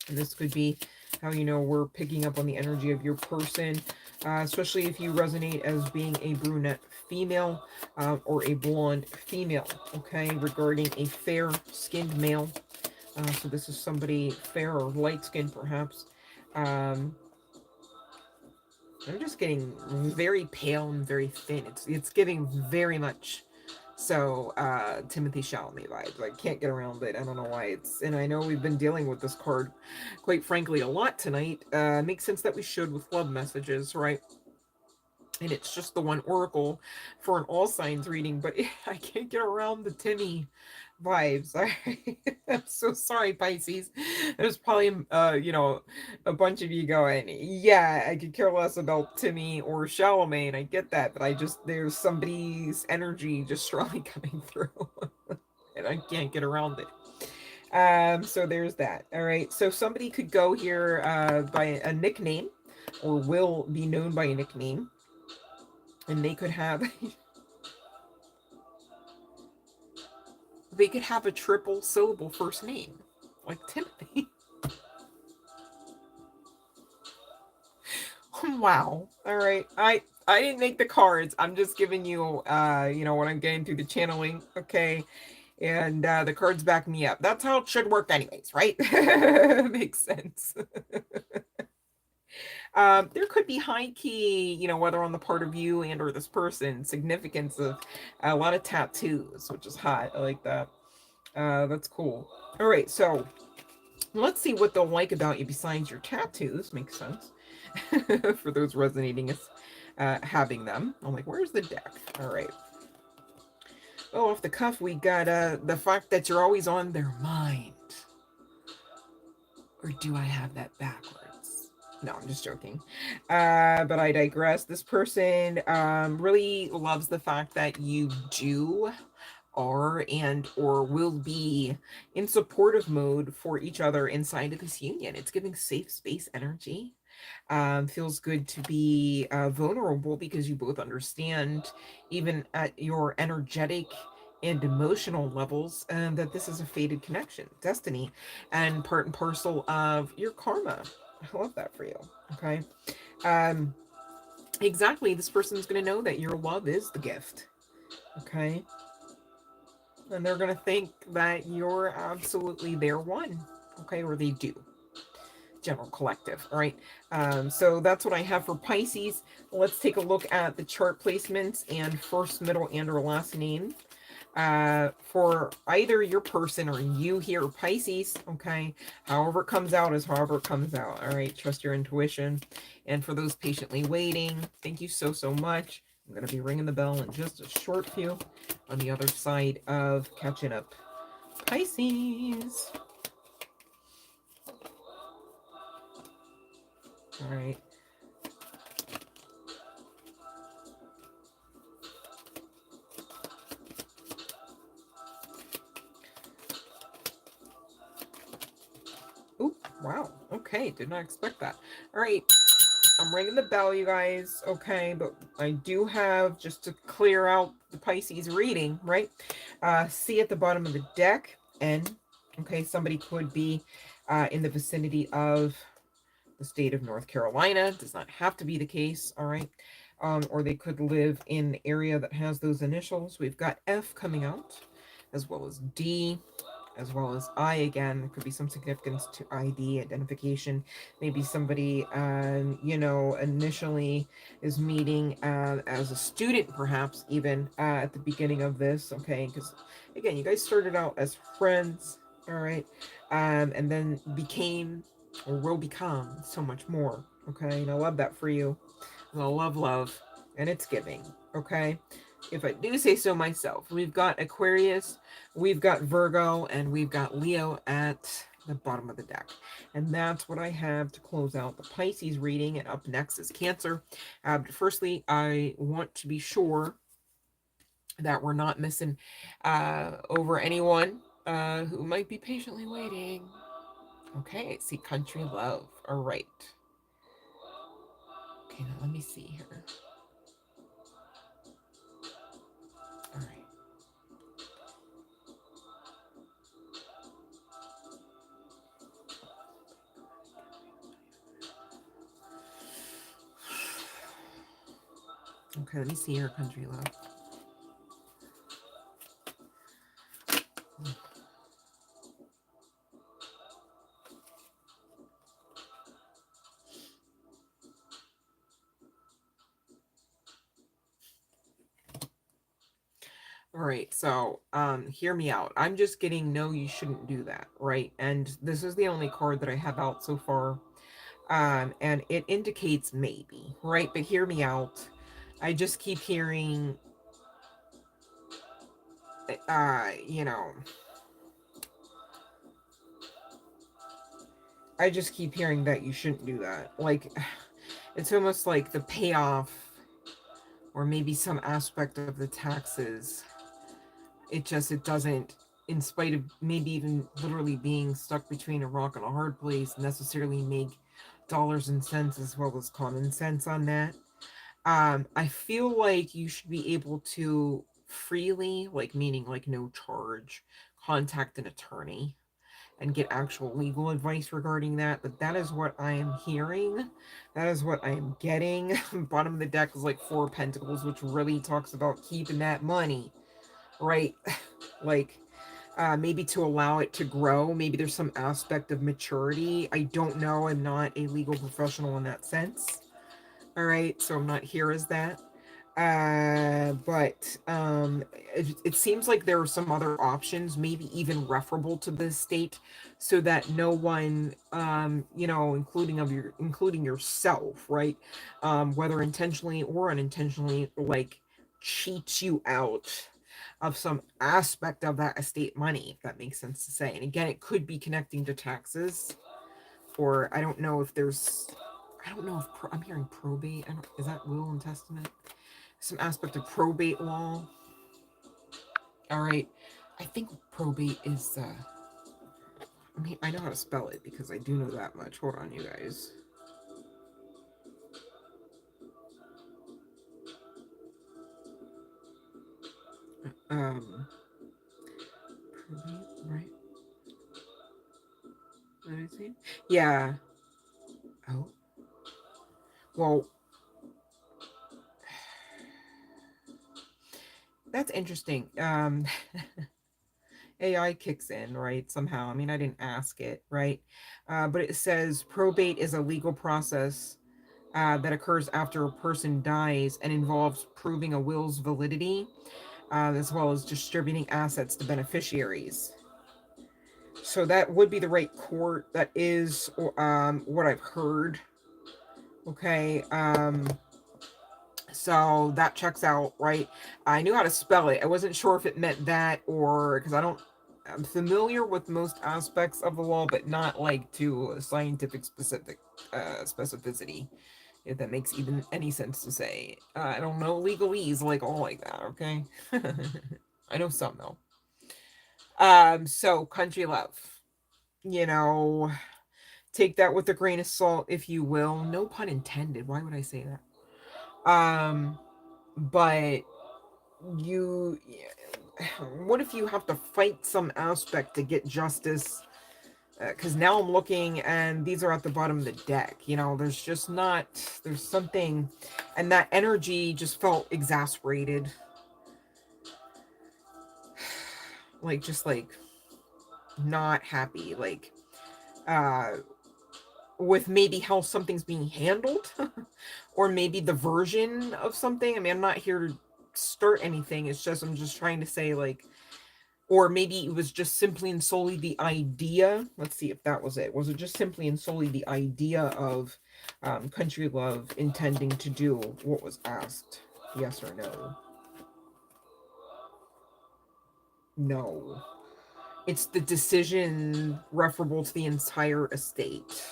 And this could be how, you know, we're picking up on the energy of your person, especially if you resonate as being a brunette female or a blonde female, okay, regarding a fair-skinned male. So this is somebody fair or light-skinned, perhaps. Um, I'm just getting very pale and very thin. It's giving very much so Timothy Chalamet vibes. I can't get around it. I don't know why it's, and I know we've been dealing with this card, quite frankly, a lot tonight. Makes sense that we should with love messages, right? And it's just the one oracle for an all signs reading, but I can't get around the Timmy vibes. I'm so sorry, Pisces. There's probably you know, a bunch of you going, yeah, I could care less about Timmy or Chalamet. I get that, but there's somebody's energy just strongly coming through, and I can't get around it. So there's that. All right, so somebody could go here by a nickname, or will be known by a nickname, and they could have they could have a triple syllable first name, like Timothy. Wow. All right. I didn't make the cards. I'm just giving you you know, what I'm getting through the channeling, okay? And the cards back me up. That's how it should work anyways, right? Makes sense. There could be high key, you know, whether on the part of you and or this person, significance of a lot of tattoos, which is hot. I like that. That's cool. All right, so let's see what they'll like about you besides your tattoos. Makes sense. For those resonating as having them. I'm like, where's the deck? All right. Oh, off the cuff, we got the fact that you're always on their mind. Or do I have that backwards? No, I'm just joking. But I digress. This person really loves the fact that you do, are, and or will be in supportive mode for each other inside of this union. It's giving safe space energy. Feels good to be vulnerable because you both understand, even at your energetic and emotional levels, that this is a fated connection, destiny, and part and parcel of your karma. I love that for you. Okay. Um, exactly. This person's going to know that your love is the gift. Okay. and they're going to think that you're absolutely their one. Okay, or they do. General collective. All right. So that's what I have for Pisces. Let's take a look at the chart placements and first, middle, and or last name for either your person or you here, Pisces. Okay. However it comes out is however it comes out. All right. Trust your intuition. And for those patiently waiting, thank you so, so much. I'm going to be ringing the bell in just a short few on the other side of catching up. Pisces. All right. Oh, wow. Okay, did not expect that. All right, I'm ringing the bell, you guys. Okay, but I do have, just to clear out the Pisces reading, right? C at the bottom of the deck, N. Okay, somebody could be in the vicinity of the state of North Carolina. Does not have to be the case, all right? Or they could live in an area that has those initials. We've got F coming out, as well as D, as well as I again. There could be some significance to ID, identification. Maybe somebody, you know, initially is meeting as a student, perhaps even at the beginning of this, okay? Because again, you guys started out as friends, all right? And then became or will become so much more, okay? And I love that for you. And I love, and it's giving, okay? If I do say so myself, we've got Aquarius, we've got Virgo, and we've got Leo at the bottom of the deck. And that's what I have to close out the Pisces reading. And up next is Cancer. But firstly, I want to be sure that we're not missing over anyone who might be patiently waiting. Okay, I see Country Love. All right. Okay, now let me see here. All right. Okay, let me see here, Country Love. All right, so hear me out. I'm just getting no, you shouldn't do that, right? And this is the only card that I have out so far. And it indicates maybe, right? But hear me out. I just keep hearing you know, I just keep hearing that you shouldn't do that. Like it's almost like the payoff or maybe some aspect of the taxes, it doesn't, in spite of maybe even literally being stuck between a rock and a hard place, necessarily make dollars and cents as well as common sense on that. I feel like you should be able to freely, like meaning like no charge, contact an attorney and get actual legal advice regarding that. But that is what I am hearing. That is what I am getting. Bottom of the deck is like Four of Pentacles, which really talks about keeping that money, right? Like maybe to allow it to grow. Maybe there's some aspect of maturity. I don't know. I'm not a legal professional in that sense. All right. So I'm not here as that. But it seems like there are some other options, maybe even referable to this state, so that no one, you know, including yourself, right, whether intentionally or unintentionally, like cheats you out of some aspect of that estate money, if that makes sense to say. And again, it could be connecting to taxes, or I don't know if there's, I don't know if I'm hearing probate. Is that will and testament? Some aspect of probate law. All right. I think probate is, I mean, I know how to spell it because I do know that much. Hold on, you guys. Um, probate, right? Let me see. Yeah. Oh. Well, that's interesting. AI kicks in, right? Somehow. I mean, I didn't ask it, right? But it says probate is a legal process that occurs after a person dies and involves proving a will's validity, as well as distributing assets to beneficiaries. So that would be the right court. That is what I've heard. Okay. So that checks out, right? I knew how to spell it. I wasn't sure if it meant that or because I'm familiar with most aspects of the law, but not like to a scientific specificity, if that makes even any sense to say. I don't know legalese like all like that, okay? I know some though. So country love. You know, take that with a grain of salt, if you will. No pun intended. Why would I say that? But you, what if you have to fight some aspect to get justice? Because now I'm looking and these are at the bottom of the deck. You know, there's just not, there's something, and that energy just felt exasperated. Like, just like not happy. Like, uh, with maybe how something's being handled, or maybe the version of something. I mean, I'm not here to start anything. It's just, I'm just trying to say, like, or maybe it was just simply and solely the idea. Let's see if that was it. Was it just simply and solely the idea of country love intending to do what was asked? Yes or no? No. It's the decision referable to the entire estate,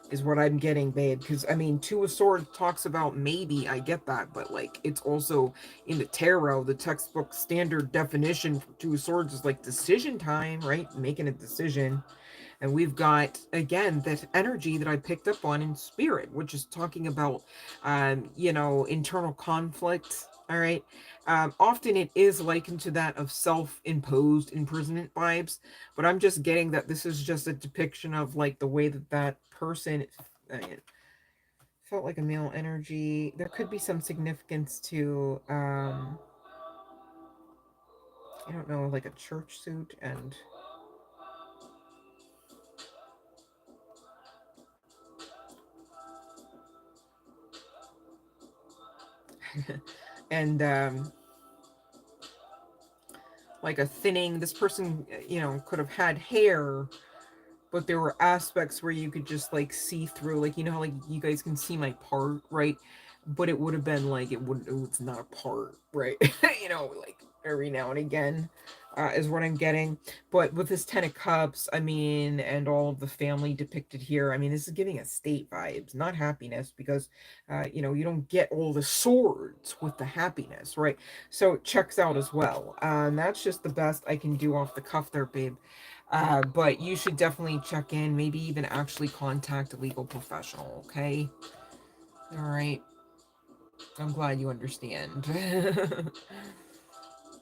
is what I'm getting, babe. Because, I mean, Two of Swords talks about maybe, I get that, but, like, it's also in the tarot, the textbook standard definition for Two of Swords is, like, decision time, right? Making a decision. And we've got, again, that energy that I picked up on in Spirit, which is talking about, you know, internal conflict. All right. Often it is likened to that of self-imposed imprisonment vibes, but I'm just getting that this is just a depiction of like the way that that person felt like a male energy. There could be some significance to, I don't know, like a church suit and and like a thinning. This person, you know, could have had hair, but there were aspects where you could just like see through, like, you know how like you guys can see my part, right? But it would have been like it's not a part, right? You know, like every now and again, is what I'm getting. But with this 10 of Cups, I mean, and all of the family depicted here, I mean, this is giving us state vibes, not happiness, because you know, you don't get all the swords with the happiness, right? So it checks out as well. That's just the best I can do off the cuff there, babe. But you should definitely check in, maybe even actually contact a legal professional, okay? All right. I'm glad you understand.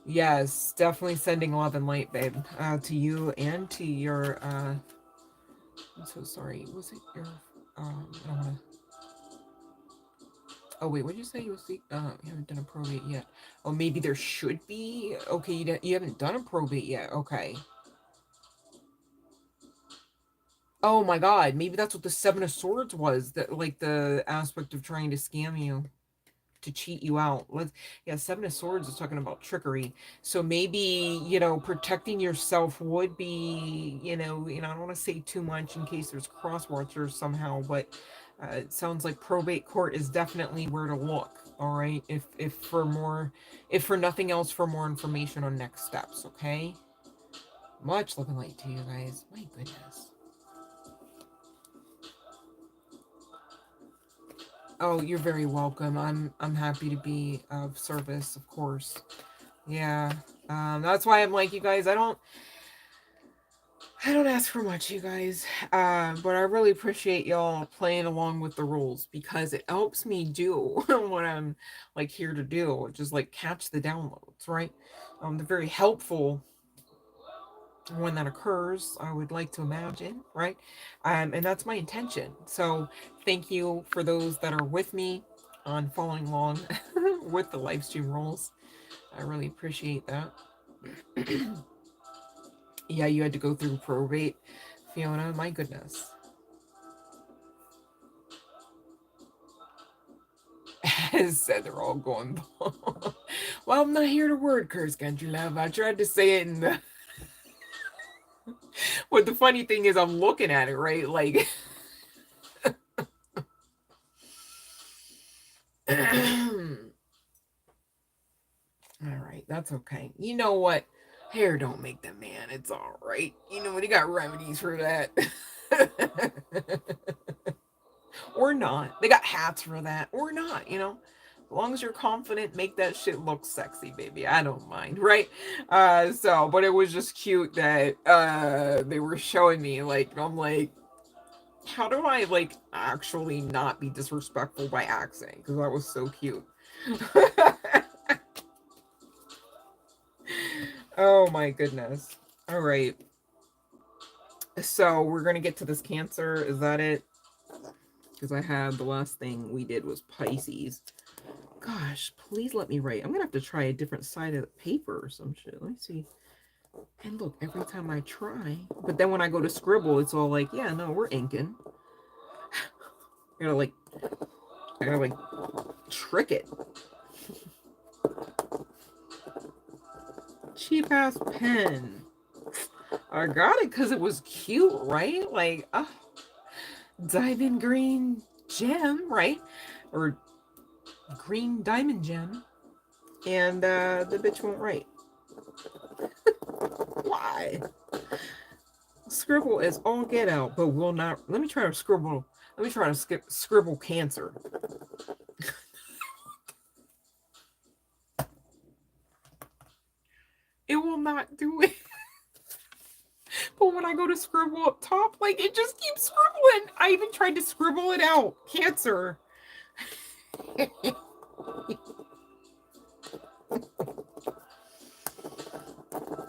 Yes, definitely sending love and light, babe, to you and to your, I'm so sorry. Was it your, I don't want to, oh, wait, what did you say? You haven't done a probate yet. Oh, maybe there should be? Okay, you haven't done a probate yet. Okay. Oh my god, maybe that's what the Seven of Swords was. That, like, the aspect of trying to scam you, to cheat you out. Yeah, Seven of Swords is talking about trickery. So maybe, you know, protecting yourself would be, I don't want to say too much in case there's cross watchers somehow, but it sounds like probate court is definitely where to look. All right, if for nothing else, for more information on next steps. Okay. Much love and light to you guys. My goodness. Oh, you're very welcome. I'm happy to be of service, of course. Yeah. That's why I'm like, you guys, I don't ask for much, you guys. But I really appreciate y'all playing along with the rules, because it helps me do what I'm like here to do, which is like catch the downloads, right? They're very helpful when that occurs, I would like to imagine, right? And that's my intention. So thank you for those that are with me on following along with the live stream rules. I really appreciate that. Yeah, you had to go through probate, Fiona. My goodness. As said, they're all going. Well, I'm not here to word curse, country love. I tried to say it in the. But the funny thing is, I'm looking at it, right? Like. All right, that's okay. You know what? Hair don't make the man. It's all right. You know what? He got remedies for that. Or not. They got hats for that. Or not, you know. As long as you're confident, make that shit look sexy, baby. I don't mind, right? But it was just cute that they were showing me, like, I'm like, how do I, like, actually not be disrespectful by accent? Because that was so cute. Oh my goodness. All right. So we're going to get to this Cancer. Is that it? Because I had the last thing we did was Pisces. Gosh, please let me write. I'm going to have to try a different side of the paper or some shit. Let me see. And look, every time I try. But then when I go to scribble, it's all like, yeah, no, we're inking. I gotta like trick it. Cheap ass pen. I got it because it was cute, right? Like, diamond green gem, right? Or green diamond gem. And the bitch won't write. Why? Scribble is all get out, but will not. Let me try to scribble. Let me try to scribble Cancer. It will not do it. But when I go to scribble up top, like, it just keeps scribbling. I even tried to scribble it out. Cancer.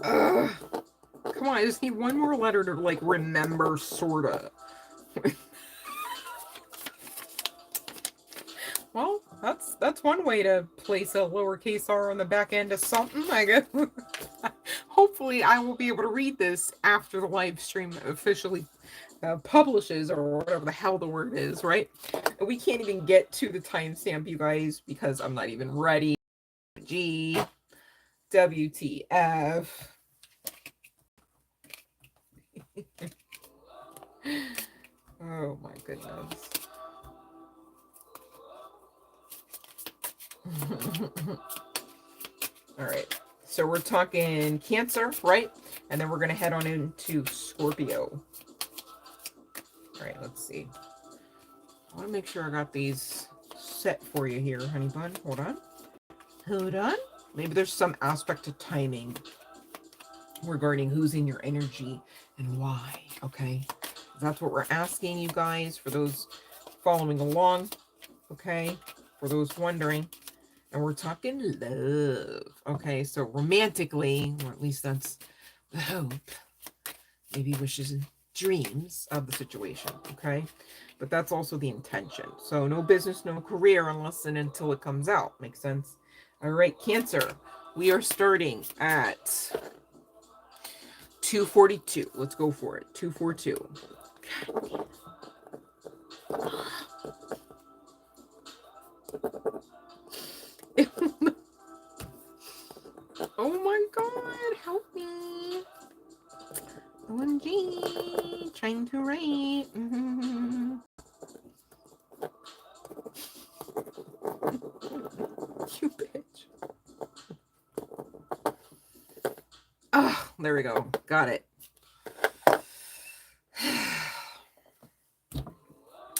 Come on, I just need one more letter to, like, remember, sorta. Well, that's one way to place a lowercase r on the back end of something, I guess. Hopefully, I will be able to read this after the live stream officially publishes, or whatever the hell the word is, right? And we can't even get to the timestamp, you guys, because I'm not even ready. G, WTF. Oh my goodness. All right. So we're talking Cancer, right? And then we're going to head on into Scorpio. All right, let's see. I want to make sure I got these set for you here, honey bun. Hold on. Hold on. Maybe there's some aspect to timing regarding who's in your energy and why, okay? That's what we're asking you guys, for those following along, okay? For those wondering. And we're talking love. Okay, so romantically, or at least that's the hope, maybe wishes and dreams of the situation, okay? But that's also the intention. So no business, no career unless and until it comes out. Makes sense? All right, Cancer. We are starting at 242. Let's go for it. 242. Oh my god, help me. OMG, trying to write. You bitch. Oh, there we go. Got it.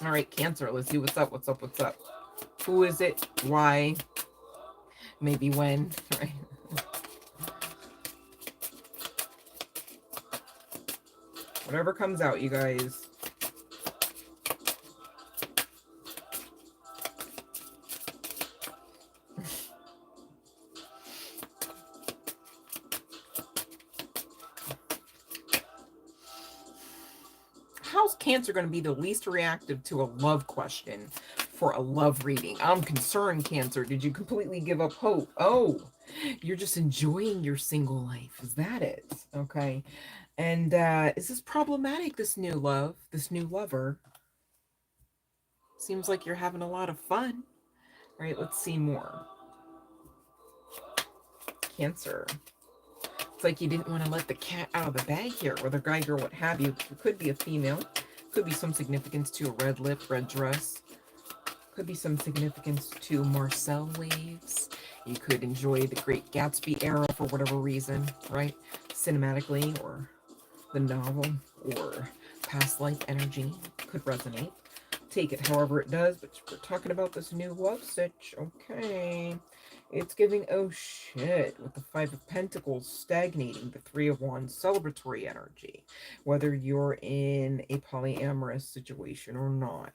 All right, Cancer, let's see what's up, what's up, what's up. Who is it? Why? Maybe when, right? Whatever comes out, you guys. How's Cancer going to be the least reactive to a love question for a love reading? I'm concerned, Cancer. Did you completely give up hope? Oh, You're just enjoying your single life. Is that it? Okay. And is this problematic, this new love, this new lover? Seems like you're having a lot of fun. All right, let's see more. Cancer. It's like you didn't want to let the cat out of the bag here, whether guy, girl, what have you. It could be a female. Could be some significance to a red lip, red dress. Could be some significance to Marcel waves. You could enjoy the Great Gatsby era for whatever reason, right? Cinematically, or the novel, or past life energy could resonate. Take it however it does, but we're talking about this new love stitch. Okay. It's giving, oh shit, with the Five of Pentacles stagnating, the Three of Wands celebratory energy, whether you're in a polyamorous situation or not.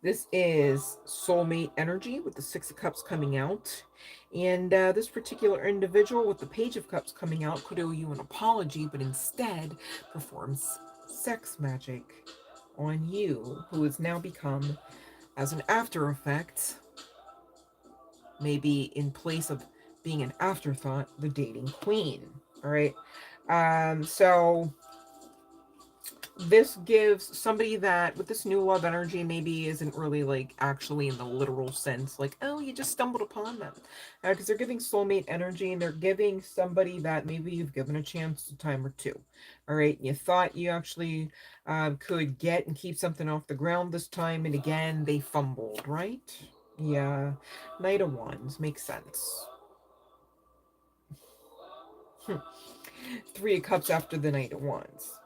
This is soulmate energy with the Six of Cups coming out. And this particular individual with the Page of Cups coming out could owe you an apology, but instead performs sex magic on you, who has now become, as an after effect, maybe in place of being an afterthought, the dating queen. All right. So this gives somebody that with this new love energy maybe isn't really like actually in the literal sense, like, oh, you just stumbled upon them, because they're giving soulmate energy, and they're giving somebody that maybe you've given a chance a time or two. All right, you thought you actually could get and keep something off the ground this time, and again they fumbled, right? Yeah. Knight of Wands makes sense. Three of Cups after the Knight of Wands.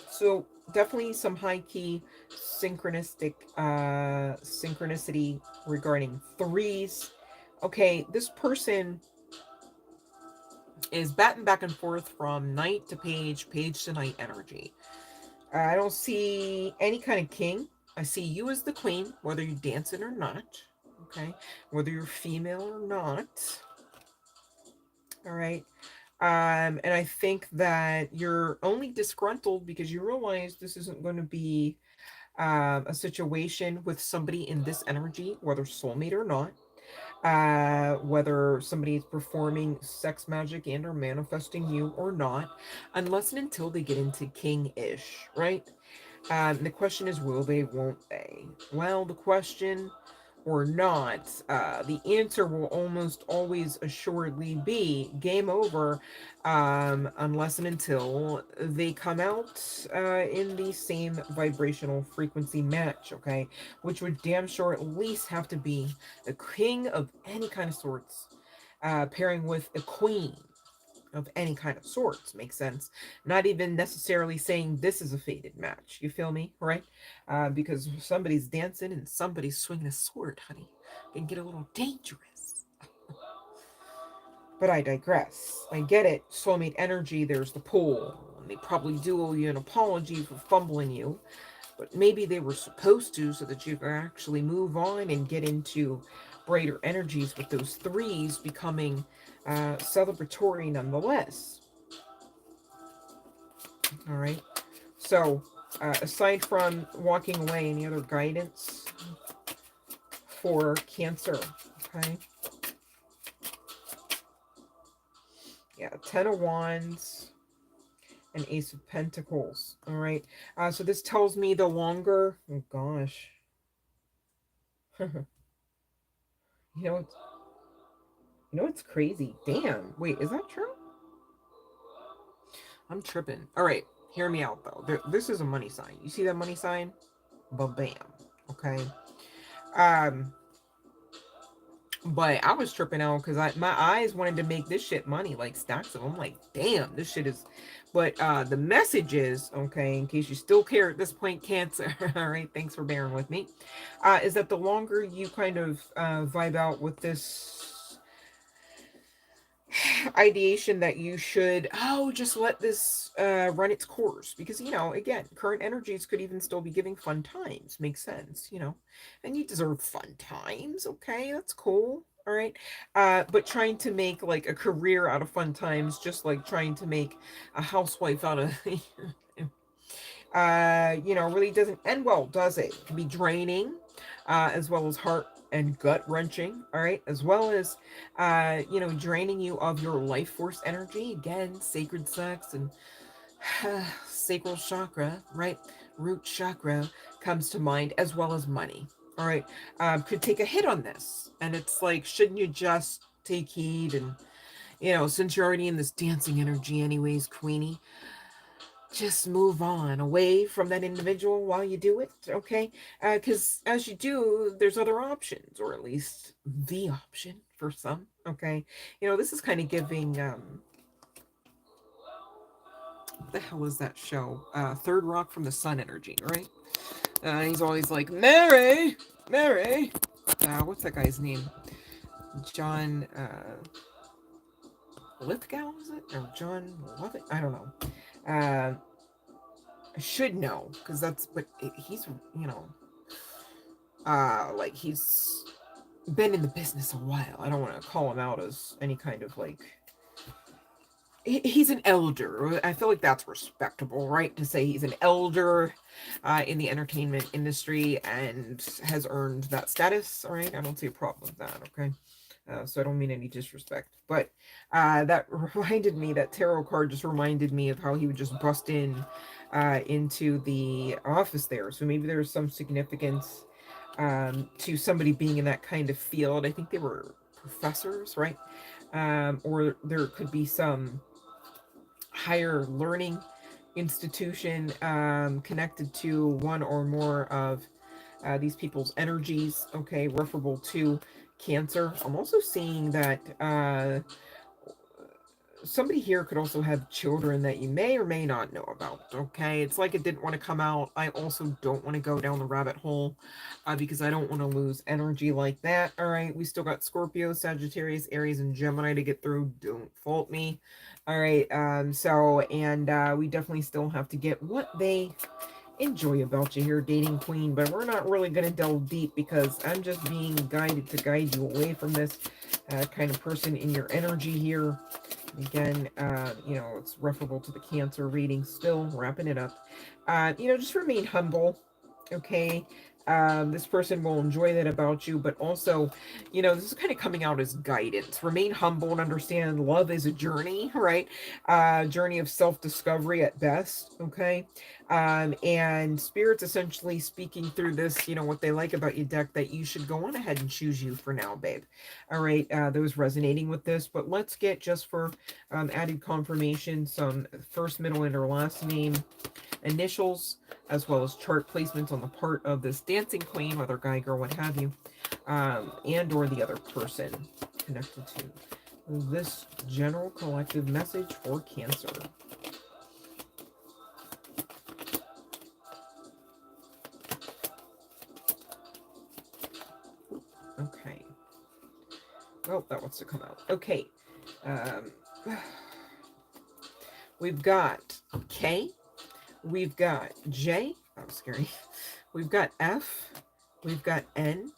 So definitely some high key synchronistic synchronicity regarding threes. Okay, this person is batting back and forth from knight to page, page to knight energy. I don't see any kind of king. I see you as the queen, whether you dance it or not. Okay, whether you're female or not. All right. And I think that you're only disgruntled because you realize this isn't going to be a situation with somebody in this energy, whether soulmate or not, whether somebody is performing sex magic and or manifesting you or not, unless and until they get into king-ish, right? The question is, will they, won't they? Well, the question or not, the answer will almost always assuredly be game over, unless and until they come out in the same vibrational frequency match, okay? Which would damn sure at least have to be a king of any kind of sorts, pairing with a queen of any kind of sorts. Makes sense. Not even necessarily saying this is a fated match. You feel me? Right? Because somebody's dancing and somebody's swinging a sword, honey. It can get a little dangerous. But I digress. I get it. Soulmate energy, there's the pull. And they probably do owe you an apology for fumbling you. But maybe they were supposed to, so that you can actually move on and get into brighter energies with those threes becoming celebratory nonetheless. All right. So, aside from walking away, any other guidance for Cancer? Okay. Yeah, Ten of Wands and Ace of Pentacles. All right. So this tells me the longer. Oh gosh. You know it's. You know it's crazy. Damn. Wait, is that true? I'm tripping. All right. Hear me out though. This is a money sign. You see that money sign? Ba-bam. Okay. But I was tripping out because my eyes wanted to make this shit money, like stacks of them. I'm like, damn, this shit is. But the message is, okay, in case you still care at this point, Cancer, all right, thanks for bearing with me, is that the longer you kind of vibe out with this ideation that you should, oh, just let this run its course, because, you know, again, current energies could even still be giving fun times. Makes sense, you know, and you deserve fun times. Okay, that's cool. All right. But trying to make like a career out of fun times, just like trying to make a housewife out of you know, really doesn't end well, does it? It can be draining, as well as heart and gut-wrenching, all right, as well as, you know, draining you of your life force energy. Again, sacred sex and sacral chakra, right? Root chakra comes to mind, as well as money. All right, could take a hit on this, and it's like, shouldn't you just take heed? And you know, since you're already in this dancing energy, anyways, Queenie, just move on away from that individual while you do it, okay? Because as you do, there's other options, or at least the option for some, okay? You know, this is kind of giving what the hell is that show? Third Rock from the Sun energy, right? He's always like, Mary, Mary. What's that guy's name? John Lithgow, is it? Or John Lovett? I don't know. I should know, because that's, but he's, you know, like he's been in the business a while. I don't want to call him out as any kind of like, he's an elder. I feel like that's respectable, right? To say he's an elder in the entertainment industry and has earned that status. All right, I don't see a problem with that. Okay, so I don't mean any disrespect, but that reminded me, that tarot card just reminded me of how he would just bust in into the office there. So maybe there's some significance to somebody being in that kind of field. I think they were professors, right? Or there could be some higher learning institution connected to one or more of these people's energies, okay, referable to Cancer. I'm also seeing that somebody here could also have children that you may or may not know about, okay? It's like it didn't want to come out. I also don't want to go down the rabbit hole because I don't want to lose energy like that. All right, we still got Scorpio, Sagittarius, Aries, and Gemini to get through. Don't fault me. All right, so, and we definitely still have to get what they enjoy about you here, dating queen, but we're not really going to delve deep because I'm just being guided to guide you away from this kind of person in your energy here. Again, you know, it's referable to the Cancer reading, still wrapping it up. You know, just remain humble, okay? This person will enjoy that about you, but also, you know, this is kind of coming out as guidance. Remain humble and understand love is a journey, right? Journey of self-discovery at best, okay? And Spirit's essentially speaking through this, you know, what they like about your deck, that you should go on ahead and choose you for now, babe. All right, those resonating with this, but let's get, just for added confirmation, some first, middle, and or last name initials, as well as chart placements on the part of this dancing queen, whether guy, girl, what have you, and or the other person connected to this general collective message for Cancer. Okay. Oh, that wants to come out. Okay. We've got K. We've got J. Oh, scary. We've got F. We've got N.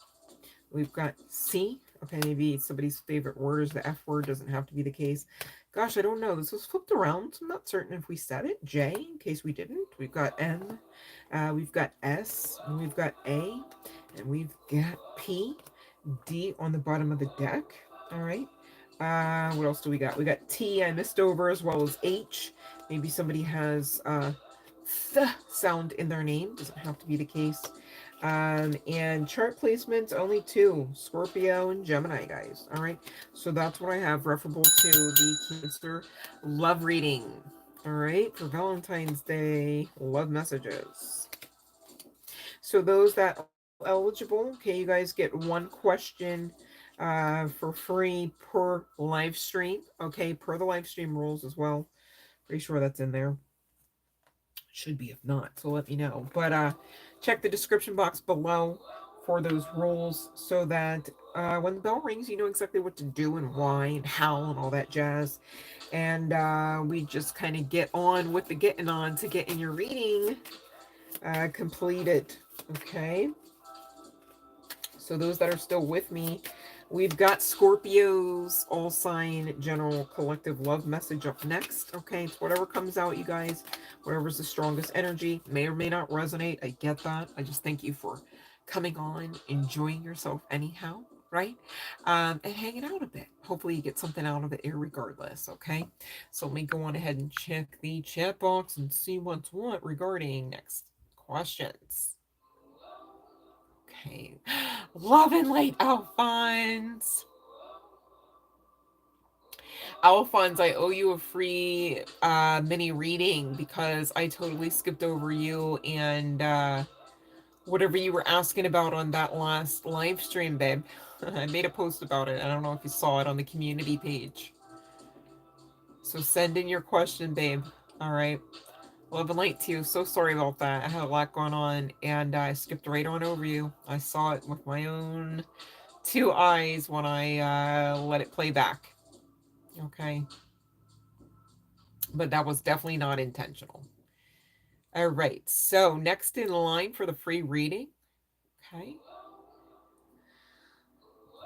We've got C. Okay, maybe somebody's favorite word is the F word. Doesn't have to be the case. Gosh, I don't know. This was flipped around, so I'm not certain if we said it. J, in case we didn't. We've got M. We've got S. And we've got A. And we've got P. D on the bottom of the deck. All right. What else do we got? We got T I missed over, as well as H. Maybe somebody has th sound in their name. Doesn't have to be the case. And chart placements, only two, Scorpio and Gemini, guys. All right. So that's what I have referable to the Cancer love reading. All right. For Valentine's Day love messages. So those that are eligible, okay, you guys get one question for free per live stream. Okay, per the live stream rules as well. Pretty sure that's in there. Should be, if not, so let me know. But check the description box below for those rules, so that when the bell rings, you know exactly what to do and why and how and all that jazz. And we just kind of get on with the getting on to getting your reading completed. Okay. So those that are still with me, we've got Scorpio's all sign general collective love message up next. Okay, it's whatever comes out, you guys. Whatever's the strongest energy. May or may not resonate. I get that. I just thank you for coming on, enjoying yourself anyhow, right? And hanging out a bit. Hopefully you get something out of it irregardless, okay? So let me go on ahead and check the chat box and see what's what regarding next questions. Okay. Love and light, Alphonse. Alphonse, I owe you a free mini reading because I totally skipped over you and whatever you were asking about on that last live stream, babe. I made a post about it. I don't know if you saw it on the community page. So send in your question, babe. All right. Love and light to you. So sorry about that. I had a lot going on and I skipped right on over you. I saw it with my own two eyes when I let it play back. Okay. But that was definitely not intentional. All right. So next in line for the free reading. Okay.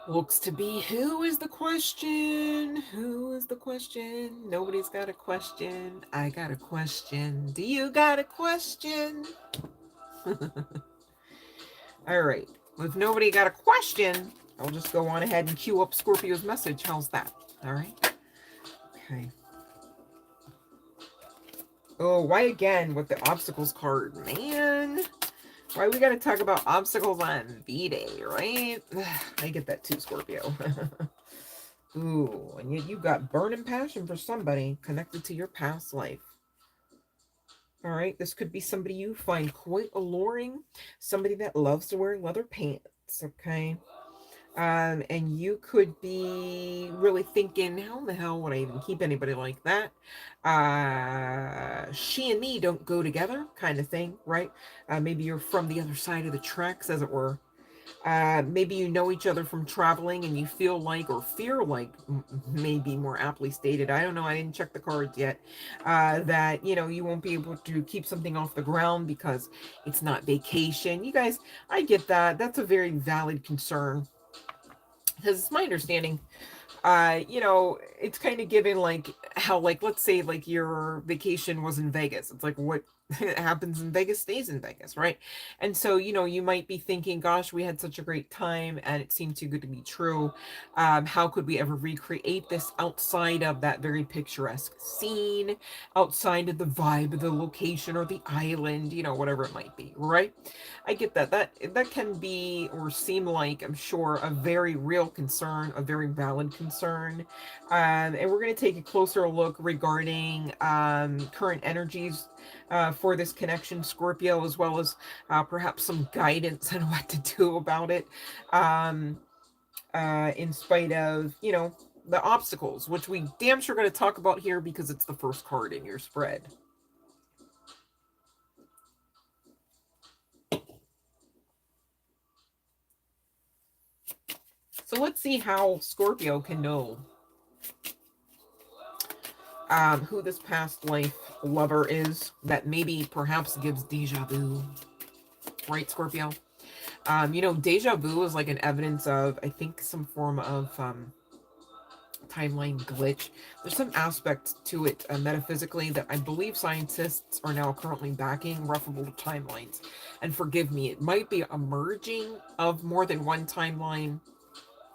Looks to be, who is the question? Who is the question? Nobody's got a question. I got a question. Do you got a question? All right. If nobody got a question, I'll just go on ahead and cue up Scorpio's message. How's that? All right. Okay. Oh, why again with the obstacles card? Man. Why we gotta talk about obstacles on Vday, right? I get that too, Scorpio. Ooh, and yet you got burning passion for somebody connected to your past life. All right, this could be somebody you find quite alluring, somebody that loves to wear leather pants, okay? And you could be really thinking, how the hell would I even keep anybody like that? She and me don't go together, kind of thing, right? Maybe you're from the other side of the tracks, as it were. Maybe you know each other from traveling and you feel like, or fear like, maybe more aptly stated, I don't know, I didn't check the cards yet, that, you know, you won't be able to keep something off the ground because it's not vacation. You guys, I get that. That's a very valid concern. Because it's my understanding, you know, it's kind of given like how, like, let's say like your vacation was in Vegas. It's like what happens in Vegas stays in Vegas, right? And so, you know, you might be thinking, gosh, we had such a great time and it seemed too good to be true. How could we ever recreate this outside of that very picturesque scene, outside of the vibe of the location or the island, you know, whatever it might be, right? I get that. That can be or seem like, I'm sure, a very real concern, a very valid concern. And we're going to take a closer look regarding current energies for this connection, Scorpio, as well as perhaps some guidance on what to do about it, in spite of, you know, the obstacles, which we damn sure going to talk about here because it's the first card in your spread. So let's see how Scorpio can know who this past life lover is that maybe perhaps gives deja vu. Right, Scorpio? You know, deja vu is like an evidence of, I think, some form of timeline glitch. There's some aspect to it metaphysically that I believe scientists are now currently backing, referable to timelines. And forgive me, it might be a merging of more than one timeline.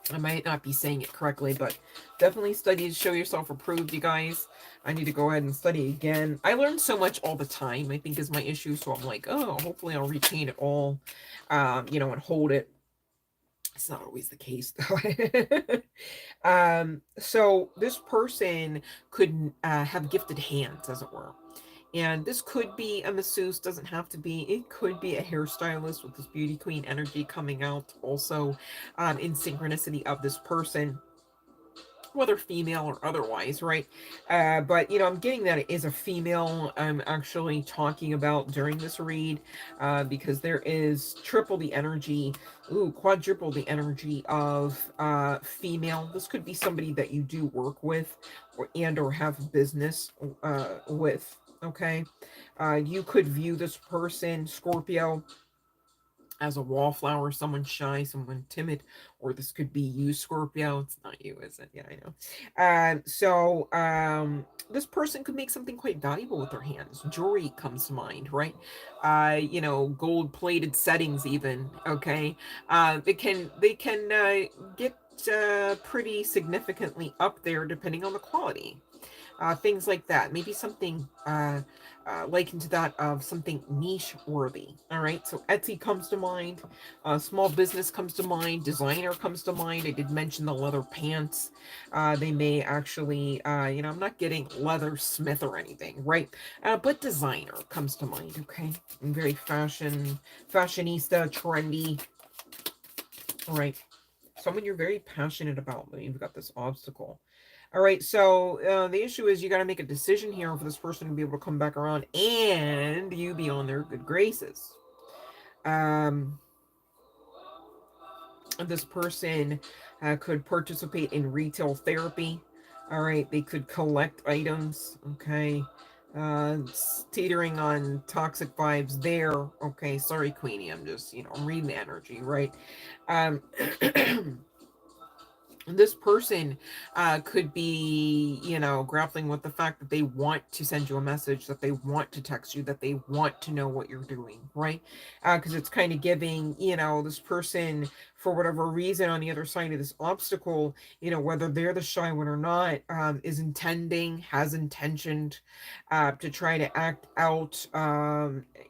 I might not be saying it correctly, but definitely study to show yourself approved, you guys. I need to go ahead and study again. I learn so much all the time, I think, is my issue. So I'm like, oh, hopefully I'll retain it all, you know, and hold it. It's not always the case, though. So this person could have gifted hands, as it were. And this could be a masseuse, doesn't have to be. It could be a hairstylist with this beauty queen energy coming out also in synchronicity of this person, whether female or otherwise, right? But, you know, I'm getting that it is a female I'm actually talking about during this read, because there is triple the energy, quadruple the energy of female. This could be somebody that you do work with or have business with, okay? You could view this person, Scorpio, as a wallflower, someone shy, someone timid, or this could be you, Scorpio. It's not you, is it? Yeah, I know. This person could make something quite valuable with their hands. Jewelry comes to mind, right? Gold-plated settings, even. Okay, they can get pretty significantly up there depending on the quality. Things like that. Maybe something likened to that of something niche worthy. All right, so Etsy comes to mind, small business comes to mind, designer comes to mind. I did mention the leather pants. They may actually, I'm not getting leather smith or anything, right? But designer comes to mind. Okay, very fashionista, trendy. All right, someone you're very passionate about, but you've got this obstacle. All right, so the issue is you got to make a decision here for this person to be able to come back around and you be on their good graces. Um, this person could participate in retail therapy. All right, they could collect items. Okay, teetering on toxic vibes there. Okay, sorry, Queenie. I'm just, I'm reading the energy, right? Um, this person could be, grappling with the fact that they want to send you a message, that they want to text you, that they want to know what you're doing, right? Because it's kind of giving, this person, for whatever reason, on the other side of this obstacle, whether they're the shy one or not, has intentioned to try to act out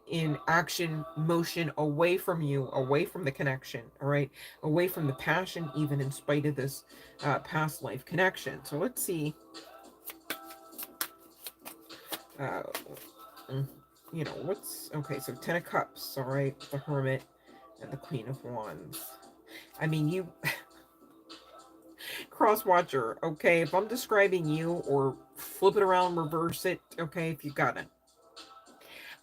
in action motion away from you, away from the connection, all right? Away from the passion, even in spite of this past life connection. So let's see. Uh, what's okay? So 10 of Cups, all right, the Hermit and the Queen of Wands. I mean, you cross watcher, okay? If I'm describing you, or flip it around, reverse it, okay? If you got it.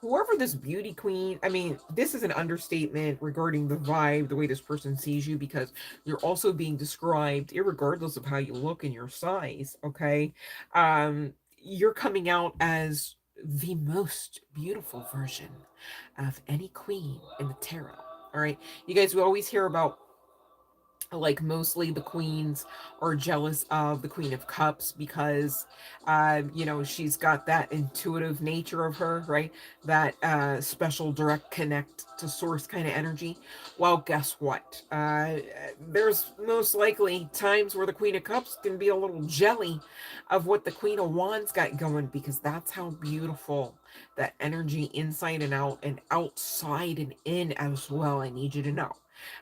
Whoever this beauty queen, I mean, this is an understatement regarding the vibe, the way this person sees you, because you're also being described, irregardless of how you look and your size, okay? You're coming out as the most beautiful version of any queen in the tarot. All right. You guys, we always hear about, like, mostly the queens are jealous of the Queen of Cups because she's got that intuitive nature of her, right? That special direct connect to source kind of energy. Well, guess what, there's most likely times where the Queen of Cups can be a little jelly of what the Queen of Wands got going, because that's how beautiful that energy inside and out, and outside and in as well, I need you to know.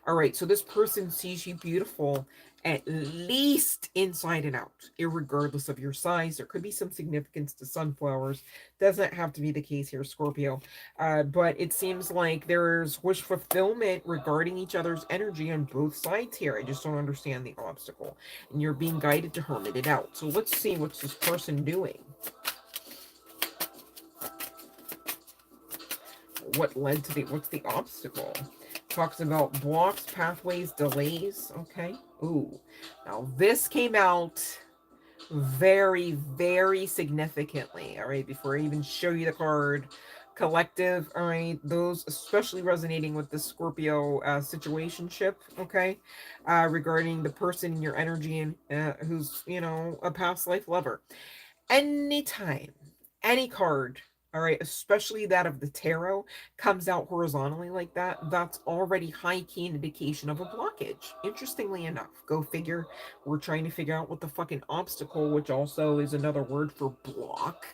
All right, so this person sees you beautiful, at least inside and out, irregardless of your size. There could be some significance to sunflowers. Doesn't have to be the case here, Scorpio. But it seems like there's wish fulfillment regarding each other's energy on both sides here. I just don't understand the obstacle. And you're being guided to hermit it out. So let's see what's this person doing. What led to what's the obstacle? Talks about blocks, pathways, delays. Okay. Ooh. Now this came out very, very significantly. All right. Before I even show you the card, collective. All right. Those especially resonating with the Scorpio situationship. Okay. Regarding the person in your energy, and who's, a past life lover. Anytime any card, all right, especially that of the tarot, comes out horizontally like that, that's already high key indication of a blockage. Interestingly enough, go figure, we're trying to figure out what the fucking obstacle, which also is another word for block,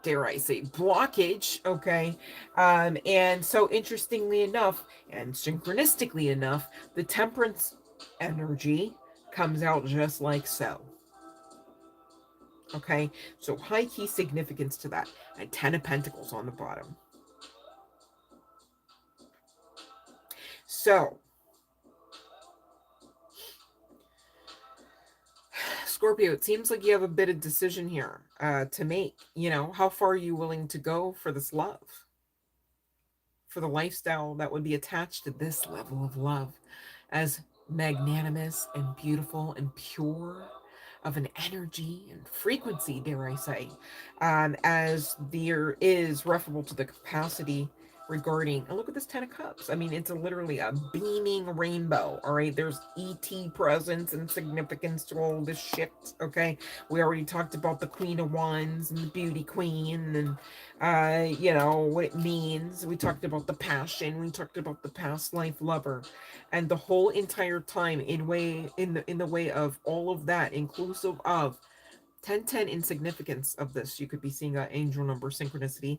dare I say blockage, okay? And so interestingly enough, and synchronistically enough, the temperance energy comes out just like so. Okay, so high key significance to that. And 10 of Pentacles on the bottom. So, Scorpio, it seems like you have a bit of decision here to make. How far are you willing to go for this love? For the lifestyle that would be attached to this level of love, as magnanimous and beautiful and pure of an energy and frequency, dare I say, as there is referable to the capacity regarding, and look at this 10 of cups. I mean, it's literally a beaming rainbow. All right, there's ET presence and significance to all this shit. Okay, we already talked about the Queen of Wands and the Beauty Queen, and you know what it means. We talked about the passion, we talked about the past life lover, and the whole entire time in the way of all of that, inclusive of 1010 in significance of this. You could be seeing an angel number synchronicity,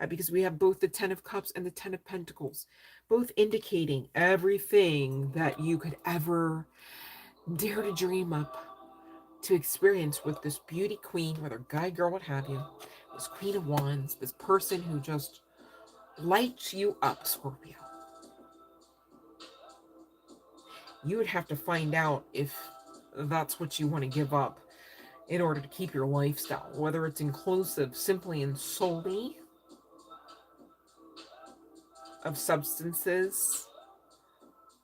because we have both the 10 of cups and the 10 of pentacles, both indicating everything that you could ever dare to dream up to experience with this beauty queen, whether guy, girl, what have you, this Queen of Wands, this person who just lights you up, Scorpio. You would have to find out if that's what you want to give up in order to keep your lifestyle, whether it's inclusive simply and solely of substances,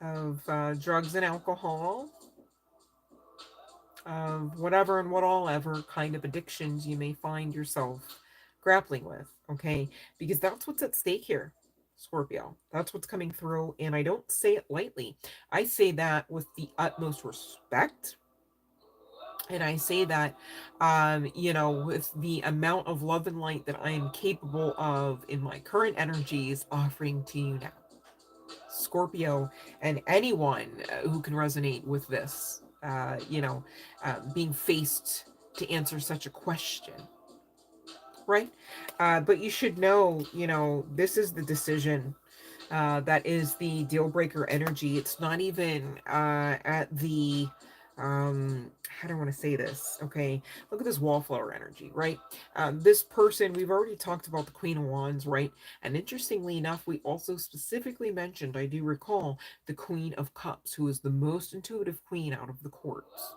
of drugs and alcohol, of whatever and what all ever kind of addictions you may find yourself grappling with, okay? Because that's what's at stake here, Scorpio. That's what's coming through, and I don't say it lightly. I say that with the utmost respect. And I say that, you know, with the amount of love and light that I am capable of in my current energies offering to you now, Scorpio, and anyone who can resonate with this, you know, being faced to answer such a question, right? But you should know, you know, this is the decision that is the deal breaker energy. It's not even at the how do I want to say this? Okay, look at this wallflower energy, right? This person, we've already talked about the Queen of Wands, right? And interestingly enough, we also specifically mentioned, I do recall, the Queen of Cups, who is the most intuitive queen out of the courts.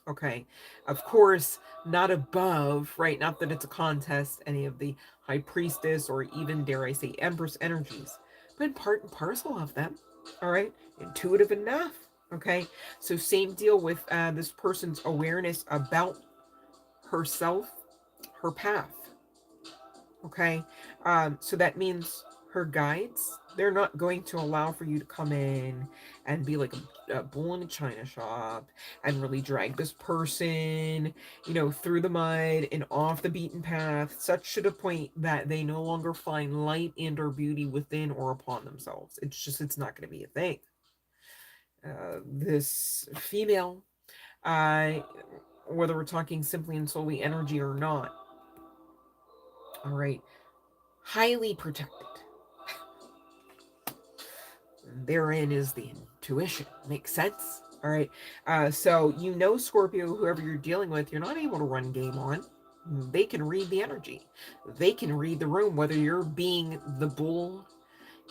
Okay, of course, not above, right? Not that it's a contest, any of the High Priestess or even, dare I say, Empress energies, but part and parcel of them, all right? Intuitive enough, okay? So same deal with this person's awareness about herself, her path, okay? So that means her guides, they're not going to allow for you to come in and be like a bull in a china shop and really drag this person, you know, through the mud and off the beaten path, such to the point that they no longer find light and or beauty within or upon themselves. It's just, it's not going to be a thing. This female, uh, whether we're talking simply and solely energy or not, all right, highly protected. Therein is the intuition. Makes sense? All right. So, you know, Scorpio, whoever you're dealing with, you're not able to run game on. They can read the energy. They can read the room, whether you're being the bull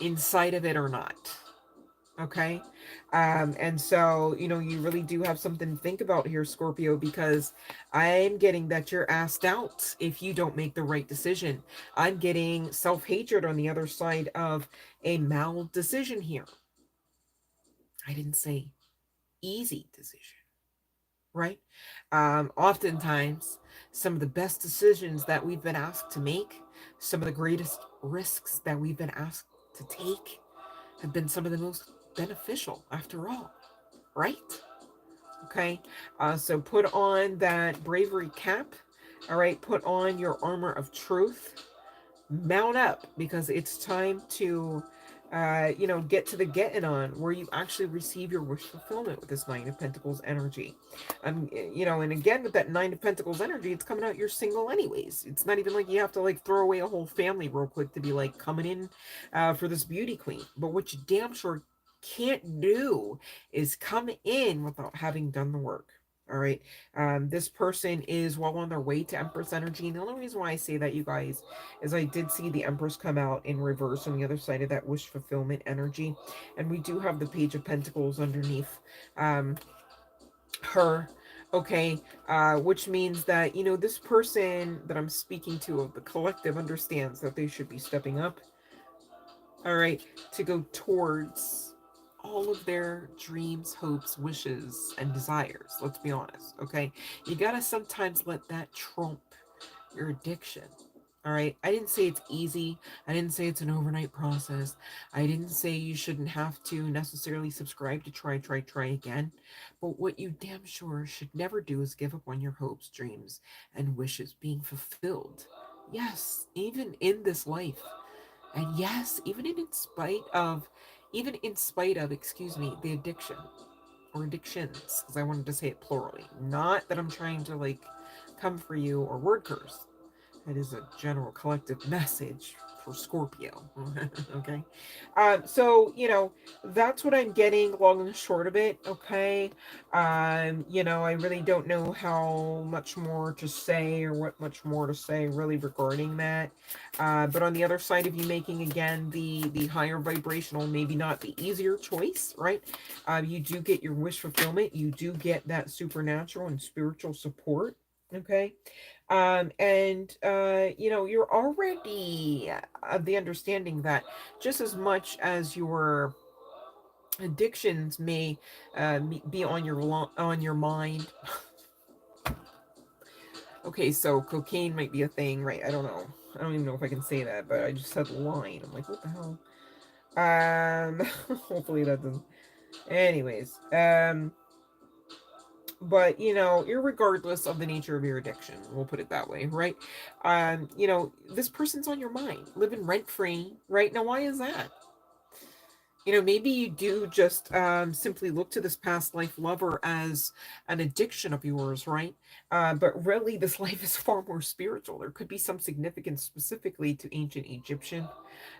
inside of it or not. Okay. And so, you know, you really do have something to think about here, Scorpio, because I'm getting that you're asked out if you don't make the right decision. I'm getting self-hatred on the other side of a mal decision here. I didn't say easy decision, right? Oftentimes, some of the best decisions that we've been asked to make, some of the greatest risks that we've been asked to take, have been some of the most beneficial after all, right? Okay, so put on that bravery cap, all right? Put on your armor of truth, mount up, because it's time to you know, get to the getting on where you actually receive your wish fulfillment with this Nine of Pentacles energy. You know, and again, with that Nine of Pentacles energy, it's coming out you're single anyways. It's not even like you have to like throw away a whole family real quick to be like coming in for this beauty queen. But what you damn sure can't do is come in without having done the work. All right. This person is well on their way to Empress energy. And the only reason why I say that, you guys, is I did see the Empress come out in reverse on the other side of that wish fulfillment energy. And we do have the Page of Pentacles underneath her. Okay. Which means that, you know, this person that I'm speaking to of the collective understands that they should be stepping up. All right. To go towards all of their dreams, hopes, wishes, and desires. Let's be honest, okay? You gotta sometimes let that trump your addiction, All right. I didn't say it's easy. I didn't say it's an overnight process. I didn't say you shouldn't have to necessarily subscribe to try again. But what you damn sure should never do is give up on your hopes, dreams, and wishes being fulfilled. Yes, even in this life. And yes, even in spite of, excuse me, the addiction or addictions, because I wanted to say it plurally. Not that I'm trying to like come for you or word curse. That is a general collective message for Scorpio. Okay. So, that's what I'm getting long and short of it. Okay. I really don't know how much more to say or what much more to say really regarding that. But on the other side of you making again the higher vibrational, maybe not the easier choice, right? You do get your wish fulfillment. You do get that supernatural and spiritual support. Okay. You're already of the understanding that just as much as your addictions may be on your mind. Okay, so cocaine might be a thing, right? I don't know. I don't even know if I can say that, but I just said line. I'm like, what the hell? Hopefully that doesn't. Anyways, but irregardless of the nature of your addiction, we'll put it that way, right? This person's on your mind, living rent free, right? Now, why is that? Maybe you do just simply look to this past life lover as an addiction of yours, right? But really, this life is far more spiritual. There could be some significance specifically to ancient Egyptian.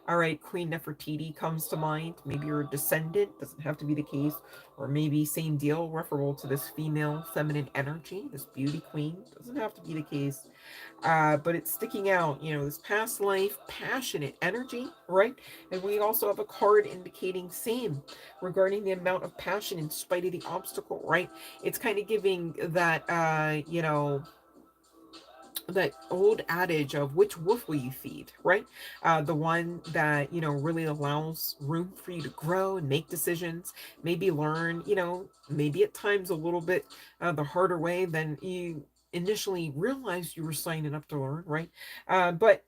All right, Queen Nefertiti comes to mind. Maybe you're a descendant, doesn't have to be the case. Or maybe same deal, referable to this female feminine energy, this beauty queen, doesn't have to be the case. But it's sticking out, this past life, passionate energy, right? And we also have a card indicating same regarding the amount of passion in spite of the obstacle, right? It's kind of giving that, that old adage of which wolf will you feed, right? The one that really allows room for you to grow and make decisions, maybe learn, maybe at times a little bit the harder way than you initially realized you were signing up to learn, right? But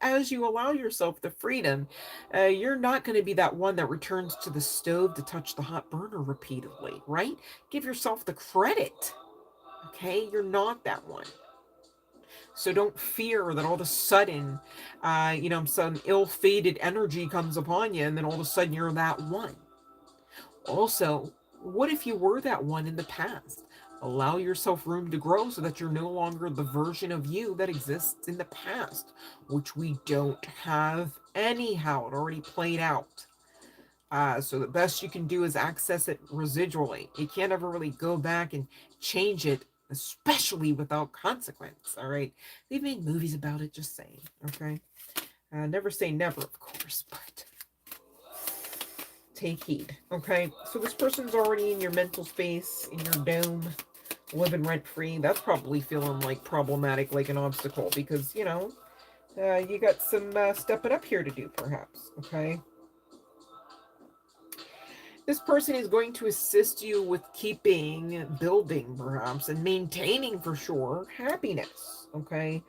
as you allow yourself the freedom, you're not going to be that one that returns to the stove to touch the hot burner repeatedly, right? Give yourself the credit. Okay, you're not that one. So don't fear that all of a sudden, some ill-fated energy comes upon you and then all of a sudden you're that one. Also, what if you were that one in the past? Allow yourself room to grow so that you're no longer the version of you that exists in the past, which we don't have anyhow. It already played out. So the best you can do is access it residually. You can't ever really go back and change it, especially without consequence. All right. They've made movies about it, just saying. Okay. Never say never, of course, but take heed. Okay. So this person's already in your mental space, in your dome, living rent free. That's probably feeling like problematic, like an obstacle, because, you got some stepping up here to do, perhaps. Okay. This person is going to assist you with keeping, building, perhaps, and maintaining for sure happiness. Okay.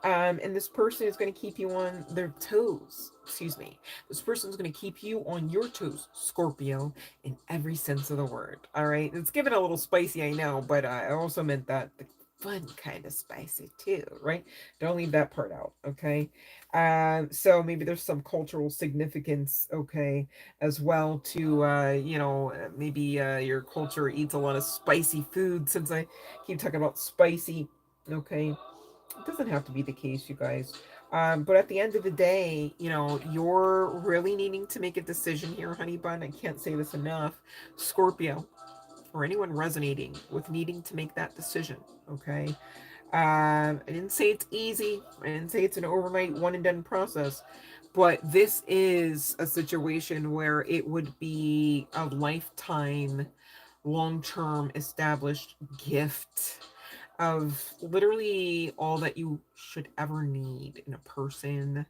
And this person is going to keep you on their toes. Excuse me. This person is going to keep you on your toes, Scorpio, in every sense of the word. All right. It's given a little spicy, I know, but I also meant that the fun kind of spicy too, right? Don't leave that part out. Okay. So maybe there's some cultural significance. Okay, as well to maybe your culture eats a lot of spicy food, since I keep talking about spicy. Okay, it doesn't have to be the case, you guys. But at the end of the day, you're really needing to make a decision here, honey bun. I can't say this enough. Scorpio, or anyone resonating with needing to make that decision. Okay. I didn't say it's easy. I didn't say it's an overnight one and done process. But this is a situation where it would be a lifetime, long term established gift of literally all that you should ever need in a person,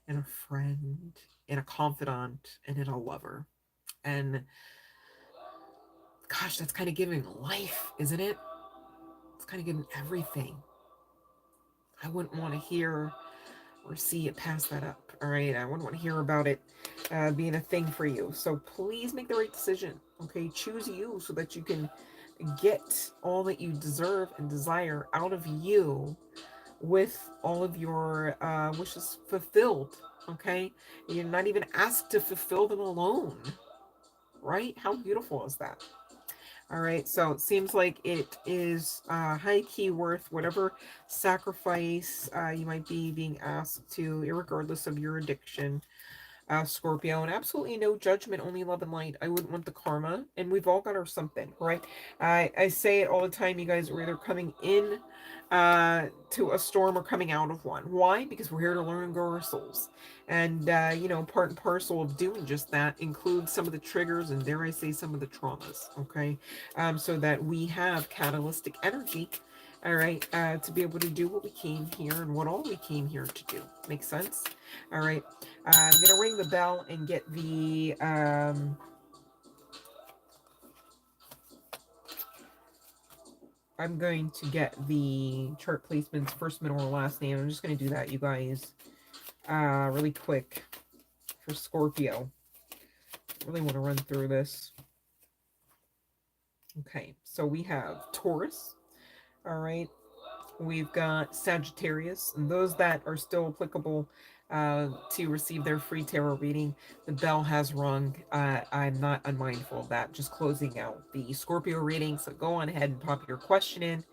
in a friend, in a confidant, and in a lover. And gosh, that's kind of giving life, isn't it? It's kind of giving everything. I wouldn't want to hear or see it pass that up. All right, I wouldn't want to hear about it being a thing for you. So please make the right decision. Okay, choose you so that you can get all that you deserve and desire out of you with all of your wishes fulfilled. Okay, you're not even asked to fulfill them alone, right? How beautiful is that? All right, so it seems like it is high key worth whatever sacrifice you might be being asked to, irregardless of your addiction, Scorpio, and absolutely no judgment, only love and light. I wouldn't want the karma, and we've all got our something, right? I say it all the time, you guys are either coming in to a storm or coming out of one. Why? Because we're here to learn and grow our souls. And, you know, part and parcel of doing just that includes some of the triggers and, dare I say, some of the traumas, okay? So that we have catalytic energy, all right, to be able to do what we came here and what all we came here to do. Makes sense? All right. I'm going to ring the bell and get the... I'm going to get the chart placements, first, middle, or last name. I'm just going to do that, you guys, really quick for Scorpio. Really want to run through this. Okay, so we have Taurus. All right. We've got Sagittarius, and those that are still applicable to receive their free tarot reading, the bell has rung. I'm not unmindful of that. Just closing out the Scorpio reading. So go on ahead and pop your question in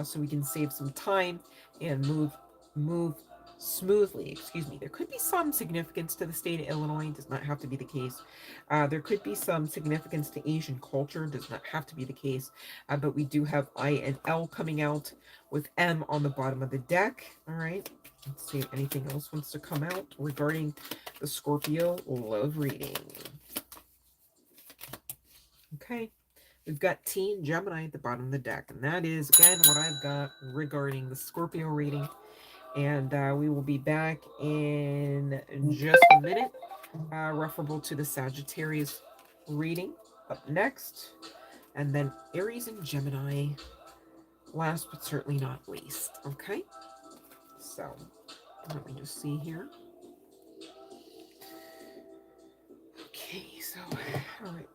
so we can save some time and move smoothly. Excuse me. There could be some significance to the state of Illinois. Does not have to be the case. There could be some significance to Asian culture. Does not have to be the case. But we do have I and L coming out with M on the bottom of the deck. All right. Let's see if anything else wants to come out regarding the Scorpio love reading. Okay. We've got T and Gemini at the bottom of the deck. And that is, again, what I've got regarding the Scorpio reading. And we will be back in just a minute, referable to the Sagittarius reading up next. And then Aries and Gemini, last but certainly not least. Okay. So let me just see here. Okay, so, all right.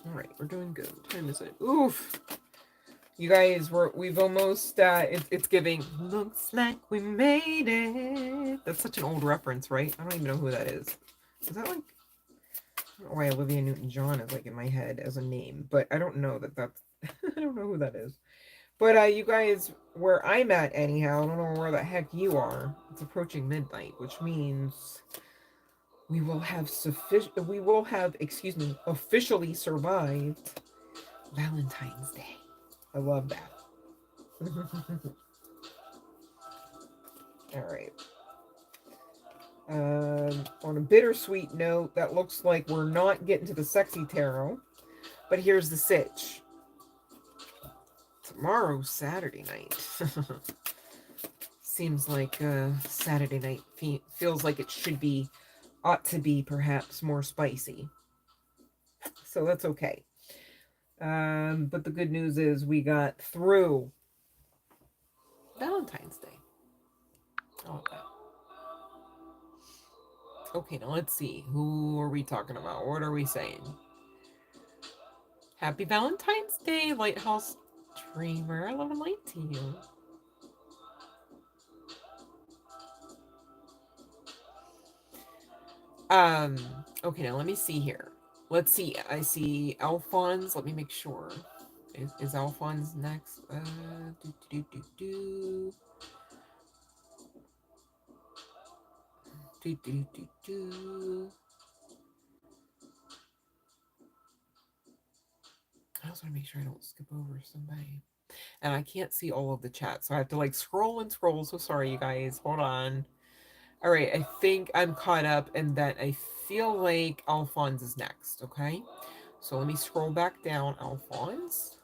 All right, we're doing good. What time is it? Oof. You guys, we've almost, it's giving, looks like we made it. That's such an old reference, right? I don't even know who that is. Is that like, I don't know why Olivia Newton-John is like in my head as a name, but I don't know that's, I don't know who that is. But you guys, where I'm at anyhow, I don't know where the heck you are. It's approaching midnight, which means we will have excuse me, officially survived Valentine's Day. I love that. All right. On a bittersweet note, that looks like we're not getting to the sexy tarot, but here's the sitch. Tomorrow's Saturday night. Seems like Saturday night feels like it ought to be perhaps more spicy. So that's okay. But the good news is we got through Valentine's Day. Oh, okay, now let's see. Who are we talking about? What are we saying? Happy Valentine's Day, Lighthouse Dreamer. I love and light to you. Okay, now let me see here. Let's see. I see Alphonse. Let me make sure. Is Alphonse next? I also want to make sure I don't skip over somebody. And I can't see all of the chat, so I have to like scroll and scroll. So sorry, you guys. Hold on. All right, I think I'm caught up, and that I feel like Alphonse is next. Okay, so let me scroll back down. Alphonse.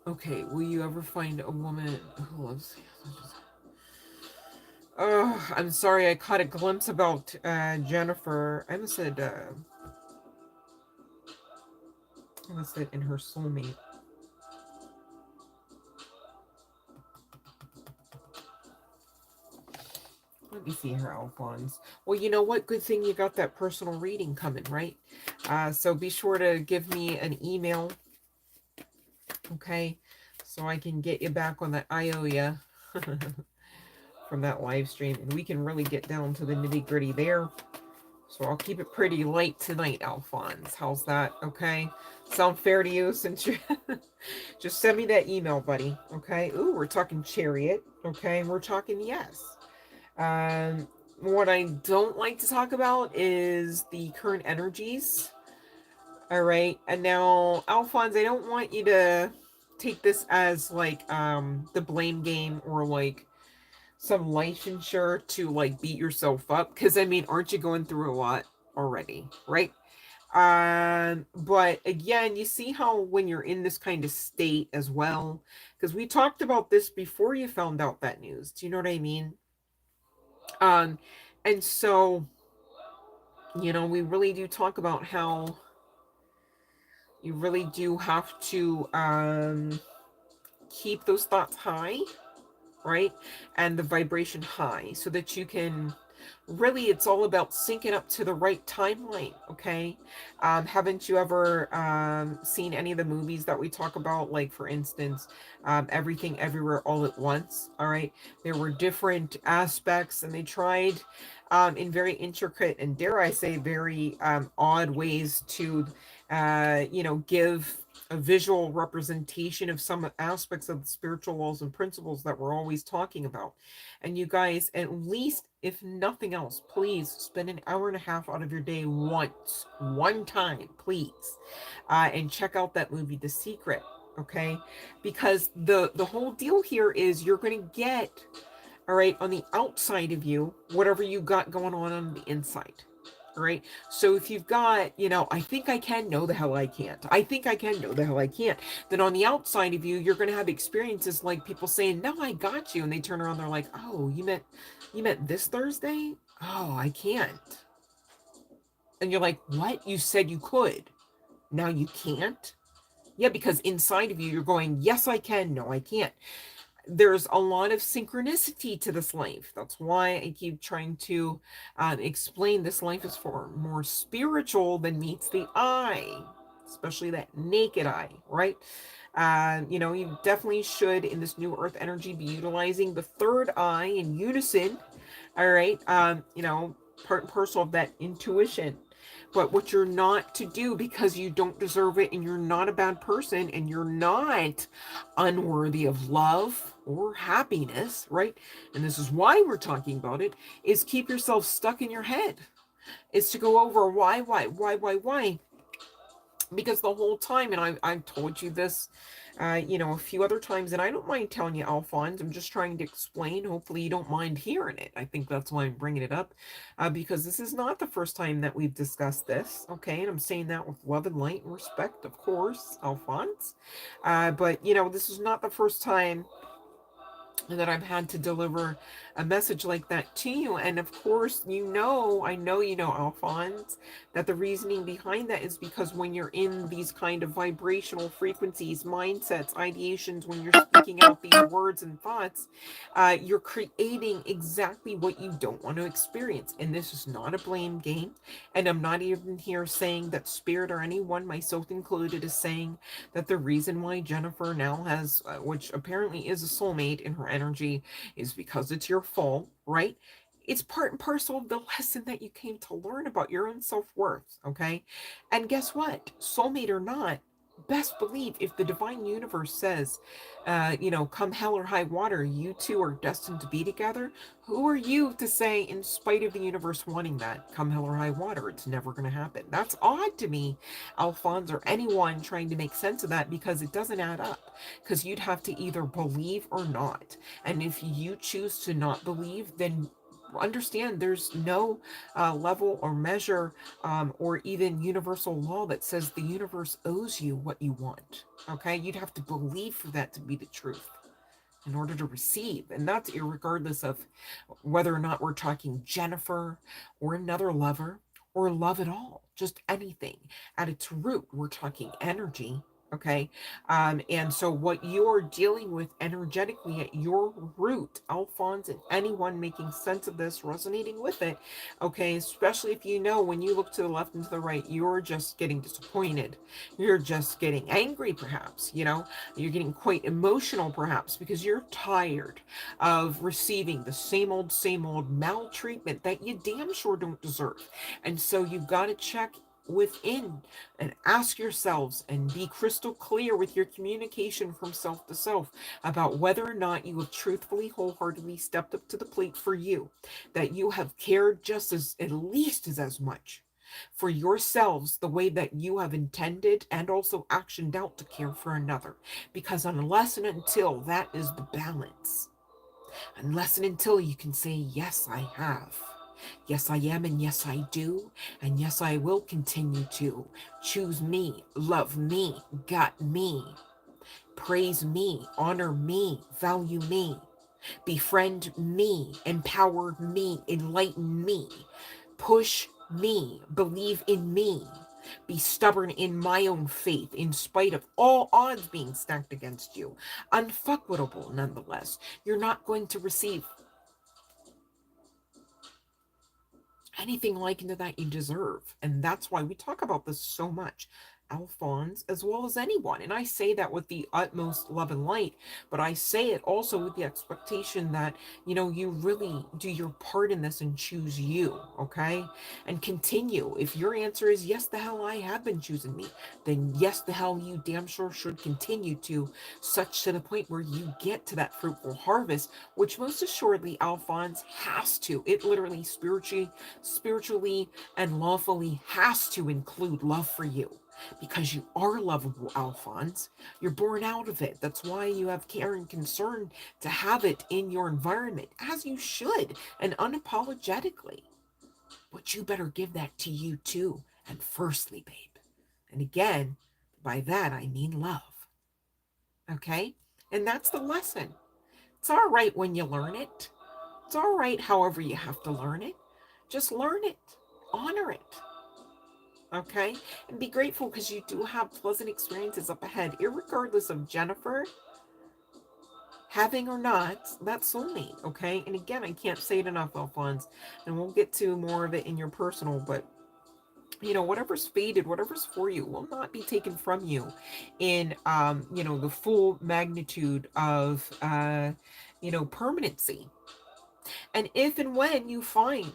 Okay, will you ever find a woman who loves you? Oh, I'm sorry, I caught a glimpse about Jennifer. I almost said in her soulmate. Let me see here, Alphonse. Well, you know what? Good thing you got that personal reading coming, right? So be sure to give me an email, okay? So I can get you back on that IOUA from that live stream. And we can really get down to the nitty-gritty there. So I'll keep it pretty light tonight, Alphonse. How's that? Okay? Sound fair to you since you just send me that email, buddy. Okay? Ooh, we're talking chariot. Okay? We're talking yes. What I don't like to talk about is the current energies. All right. And now, Alphonse, I don't want you to take this as like the blame game or like some licensure to like beat yourself up, because I mean, aren't you going through a lot already, right? But again, you see how when you're in this kind of state as well, because we talked about this before you found out that news. Do you know what I mean? um and so, you know, we really do talk about how you really do have to keep those thoughts high, right? And the vibration high so that you can really, it's all about syncing up to the right timeline, okay? Haven't you ever seen any of the movies that we talk about? Like, for instance, Everything Everywhere All at Once, all right? There were different aspects, and they tried in very intricate and, dare I say, very odd ways to, you know, give a visual representation of some aspects of the spiritual laws and principles that we're always talking about. And you guys, at least, if nothing else, please spend an hour and a half out of your day once, one time, please, and check out that movie, The Secret. Okay, because the whole deal here is you're going to get, all right, on the outside of you, whatever you got going on the inside. All right. So if you've got, you know, I think I can, no, the hell I can't. I think I can, no, the hell I can't. Then on the outside of you, you're going to have experiences like people saying, no, I got you. And they turn around, they're like, oh, you meant this Thursday? Oh, I can't. And you're like, what? You said you could. Now you can't? Yeah, because inside of you, you're going, yes, I can, no, I can't. There's a lot of synchronicity to this life. That's why I keep trying to explain this life is for more spiritual than meets the eye, especially that naked eye, right? You know, you definitely should, in this new earth energy, be utilizing the third eye in unison, all right? You know, part and parcel of that intuition. But what you're not to do, because you don't deserve it and you're not a bad person and you're not unworthy of love or happiness, right? And this is why we're talking about it, is keep yourself stuck in your head. Is to go over why? Because the whole time, and I've told you this, you know, a few other times, and I don't mind telling you, Alphonse, I'm just trying to explain. Hopefully you don't mind hearing it. I think that's why I'm bringing it up, because this is not the first time that we've discussed this, okay? And I'm saying that with love and light and respect, of course, Alphonse. But, you know, this is not the first time that I've had to deliver a message like that to you. And of course, you know, I know you know, Alphonse, that the reasoning behind that is because when you're in these kind of vibrational frequencies, mindsets, ideations, when you're speaking out these words and thoughts, you're creating exactly what you don't want to experience. And this is not a blame game. And I'm not even here saying that Spirit or anyone, myself included, is saying that the reason why Jennifer now has, which apparently is a soulmate in her energy, is because it's your fault, right? It's part and parcel of the lesson that you came to learn about your own self-worth, okay? And guess what? Soulmate or not, best believe if the divine universe says, you know, come hell or high water, you two are destined to be together, who are you to say, in spite of the universe wanting that, come hell or high water, it's never going to happen? That's odd to me, Alphonse, or anyone trying to make sense of that, because it doesn't add up. Because you'd have to either believe or not. And if you choose to not believe, then understand there's no level or measure or even universal law that says the universe owes you what you want. Okay, you'd have to believe for that to be the truth in order to receive. And that's regardless of whether or not we're talking Jennifer or another lover or love at all, just anything. At its root, we're talking energy, Okay. And so what you're dealing with energetically at your root, Alphonse, and anyone making sense of this, resonating with it, okay, especially if you know when you look to the left and to the right, you're just getting disappointed. You're just getting angry, perhaps, you know, you're getting quite emotional, perhaps, because you're tired of receiving the same old maltreatment that you damn sure don't deserve. And so you've got to check within and ask yourselves and be crystal clear with your communication from self to self about whether or not you have truthfully, wholeheartedly stepped up to the plate for you, that you have cared just as, at least as much for yourselves the way that you have intended and also actioned out to care for another. Because unless and until that is the balance, unless and until you can say, yes, I have. Yes, I am, and yes, I do, and yes, I will continue to choose me, love me, got me, praise me, honor me, value me, befriend me, empower me, enlighten me, push me, believe in me, be stubborn in my own faith in spite of all odds being stacked against you, unfuckwittable nonetheless. You're not going to receive anything like into that you deserve. And that's why we talk about this so much. Alphonse, as well as anyone. And I say that with the utmost love and light, but I say it also with the expectation that, you know, you really do your part in this and choose you, okay? And continue. If your answer is yes, the hell I have been choosing me, then yes, the hell you damn sure should continue to, such to the point where you get to that fruitful harvest, which most assuredly Alphonse has to. It literally spiritually and lawfully has to include love for you, because you are lovable, Alphonse. You're born out of it. That's why you have care and concern to have it in your environment, as you should, and unapologetically. But you better give that to you too, and firstly, babe. And again, by that I mean love. Okay? And that's the lesson. It's all right when you learn it. It's all right however you have to learn it. Just learn it. Honor it. Okay? And be grateful because you do have pleasant experiences up ahead, irregardless of Jennifer having or not that soulmate. Okay? And again, I can't say it enough, Alphonse. And we'll get to more of it in your personal, but you know, whatever's fated, whatever's for you will not be taken from you in you know, the full magnitude of you know, permanency. And if and when you find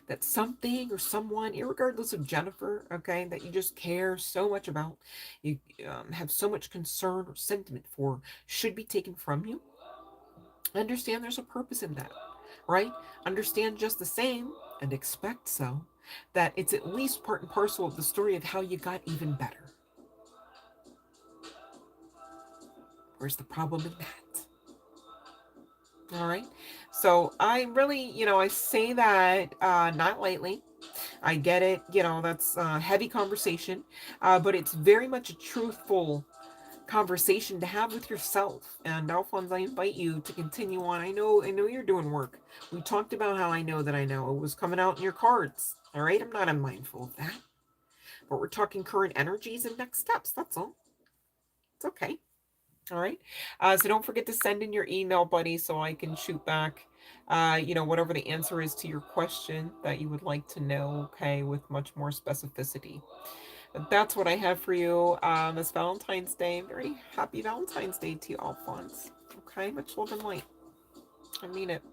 that something or someone, irregardless of Jennifer, okay, that you just care so much about, you have so much concern or sentiment for, should be taken from you, understand there's a purpose in that, right? Understand just the same, and expect so, that it's at least part and parcel of the story of how you got even better. Where's the problem in that? All right. So I really, you know, I say that not lightly. I get it, you know, that's a heavy conversation, but it's very much a truthful conversation to have with yourself. And Alphonse, I invite you to continue on. I know you're doing work. We talked about how I know that I know. It was coming out in your cards. All right, I'm not unmindful of that. But we're talking current energies and next steps. That's all. It's okay. All right. So don't forget to send in your email, buddy, so I can shoot back, you know, whatever the answer is to your question that you would like to know, okay, with much more specificity. But that's what I have for you this Valentine's Day. Very happy Valentine's Day to you, Alphonse. Okay, much love and light. I mean it.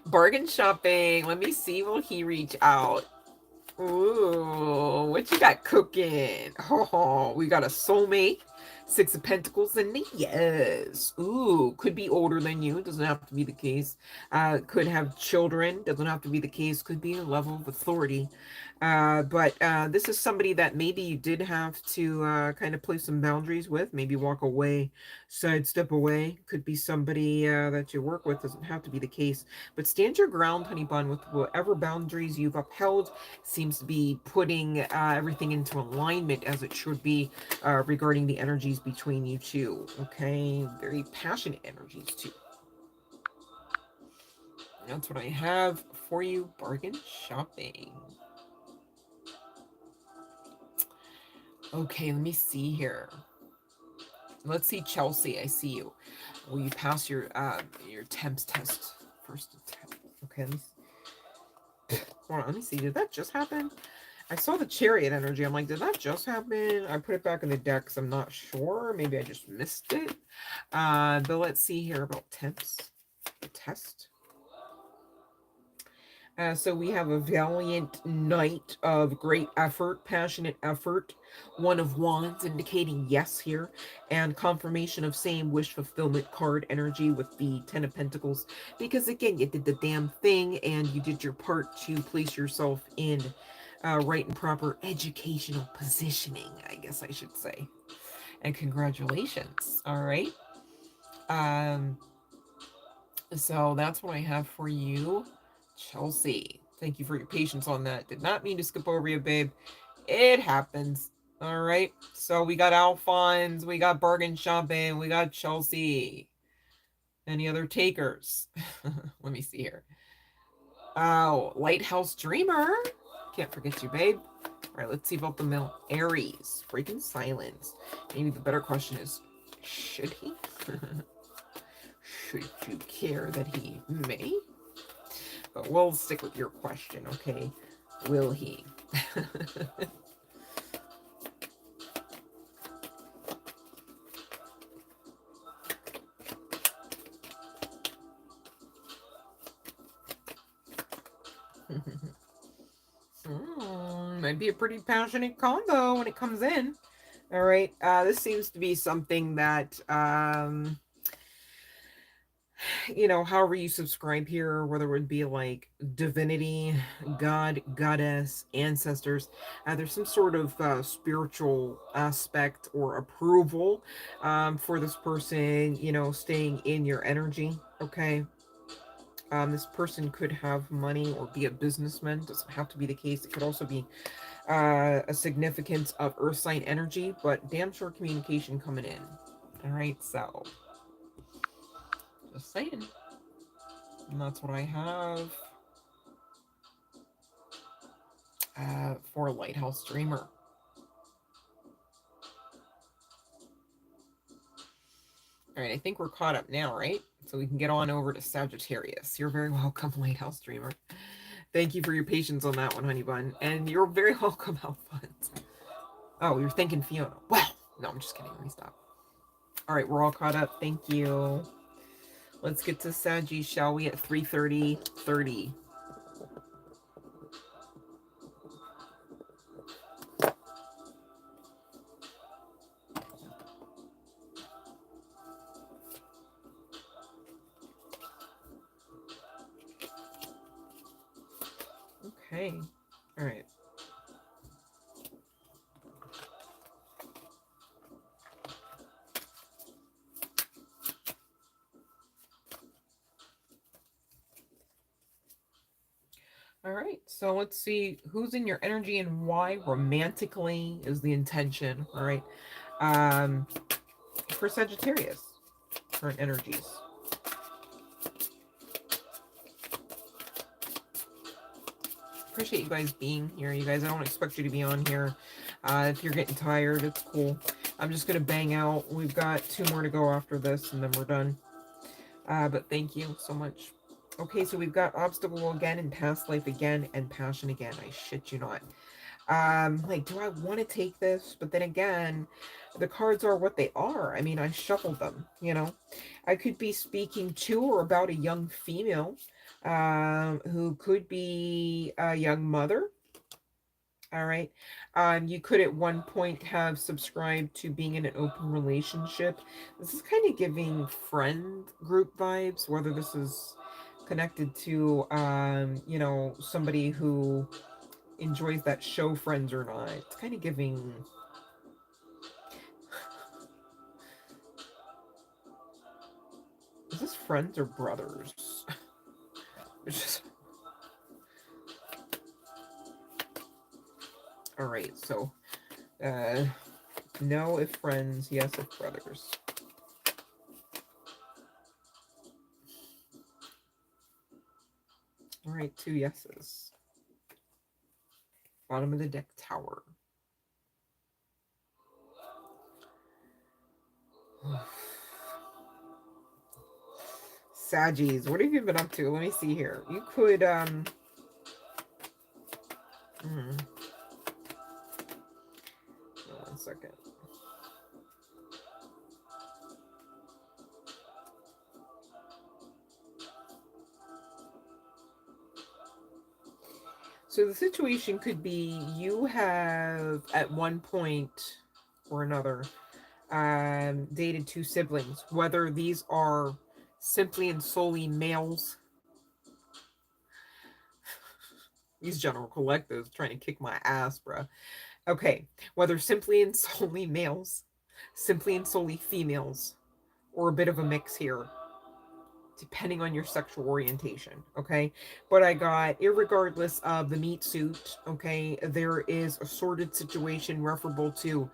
Bargain shopping. Let me see. Will he reach out? Ooh, what you got cooking? Oh, we got a soulmate, Six of Pentacles, and yes. Ooh, could be older than you. Doesn't have to be the case. Could have children. Doesn't have to be the case. Could be a level of authority. But this is somebody that maybe you did have to kind of place some boundaries with. Maybe walk away, sidestep away. Could be somebody that you work with. Doesn't have to be the case. But stand your ground, honey bun, with whatever boundaries you've upheld. Seems to be putting everything into alignment as it should be regarding the energies between you two. Okay, very passionate energies too. That's what I have for you. Bargain shopping. Okay, let me see here. Let's see, Chelsea. I see you. Will you pass your temps test first attempt? Okay, hold on, let me see. Did that just happen? I saw the chariot energy. I'm like, did that just happen? I put it back in the deck because I'm not sure. Maybe I just missed it. But let's see here about temps. The test. So we have a valiant knight of great effort, passionate effort, one of wands indicating yes here, and confirmation of same wish fulfillment card energy with the 10 of pentacles, because again, you did the damn thing and you did your part to place yourself in right and proper educational positioning, I guess I should say. And congratulations. All right. So that's what I have for you, Chelsea. Thank you for your patience on that. Did not mean to skip over you, babe. It happens. All right. So we got Alphonse, we got Bargain Shopping, we got Chelsea. Any other takers? Let me see here. Oh, Lighthouse Dreamer. Can't forget you, babe. All right, let's see about the middle. Aries, breaking silence. Maybe the better question is, should he? Should you care that he may? But we'll stick with your question, okay? Will he? Might be a pretty passionate combo when it comes in. All right. This seems to be something that you know, however you subscribe here, whether it would be like divinity, God, goddess, ancestors, there's some sort of spiritual aspect or approval for this person, you know, staying in your energy. Okay. This person could have money or be a businessman. Doesn't have to be the case. It could also be a significance of earth sign energy, but damn sure communication coming in. All right. So just saying. And that's what I have for Lighthouse Dreamer. All right, I think we're caught up now, right? So we can get on over to Sagittarius. You're very welcome, Lighthouse Dreamer. Thank you for your patience on that one, honey bun. And you're very welcome, Alphonse. Oh, you're thinking Fiona. Well, no, I'm just kidding. Let me stop. All right, we're all caught up. Thank you. Let's get to Saggy, shall we, at 3:30:30. Okay. All right. All right, so let's see who's in your energy and why. Romantically is the intention. All right, for Sagittarius, current energies. Appreciate you guys being here. You guys, I don't expect you to be on here. If you're getting tired, it's cool. I'm just gonna bang out. We've got 2 more to go after this, and then we're done. But thank you so much. Okay, so we've got obstacle again and past life again and passion again. I shit you not. Like, do I want to take this? But then again, the cards are what they are. I mean, I shuffled them, you know. I could be speaking to or about a young female who could be a young mother. All right. You could at one point have subscribed to being in an open relationship. This is kind of giving friend group vibes, whether this is connected to, you know, somebody who enjoys that show Friends or not. It's kind of giving. Is this friends or brothers? It's just. All right, so no if friends, yes if brothers. All right, 2 yeses. Bottom of the deck, Tower. Saggies, what have you been up to? Let me see here. You could, hold on 1 second. So the situation could be you have at one point or another dated 2 siblings, whether these are simply and solely males. These general collectives trying to kick my ass, bruh. Okay, whether simply and solely males, simply and solely females, or a bit of a mix here, depending on your sexual orientation, okay? But I got, irregardless of the meat suit, okay, there is a sordid situation referable to,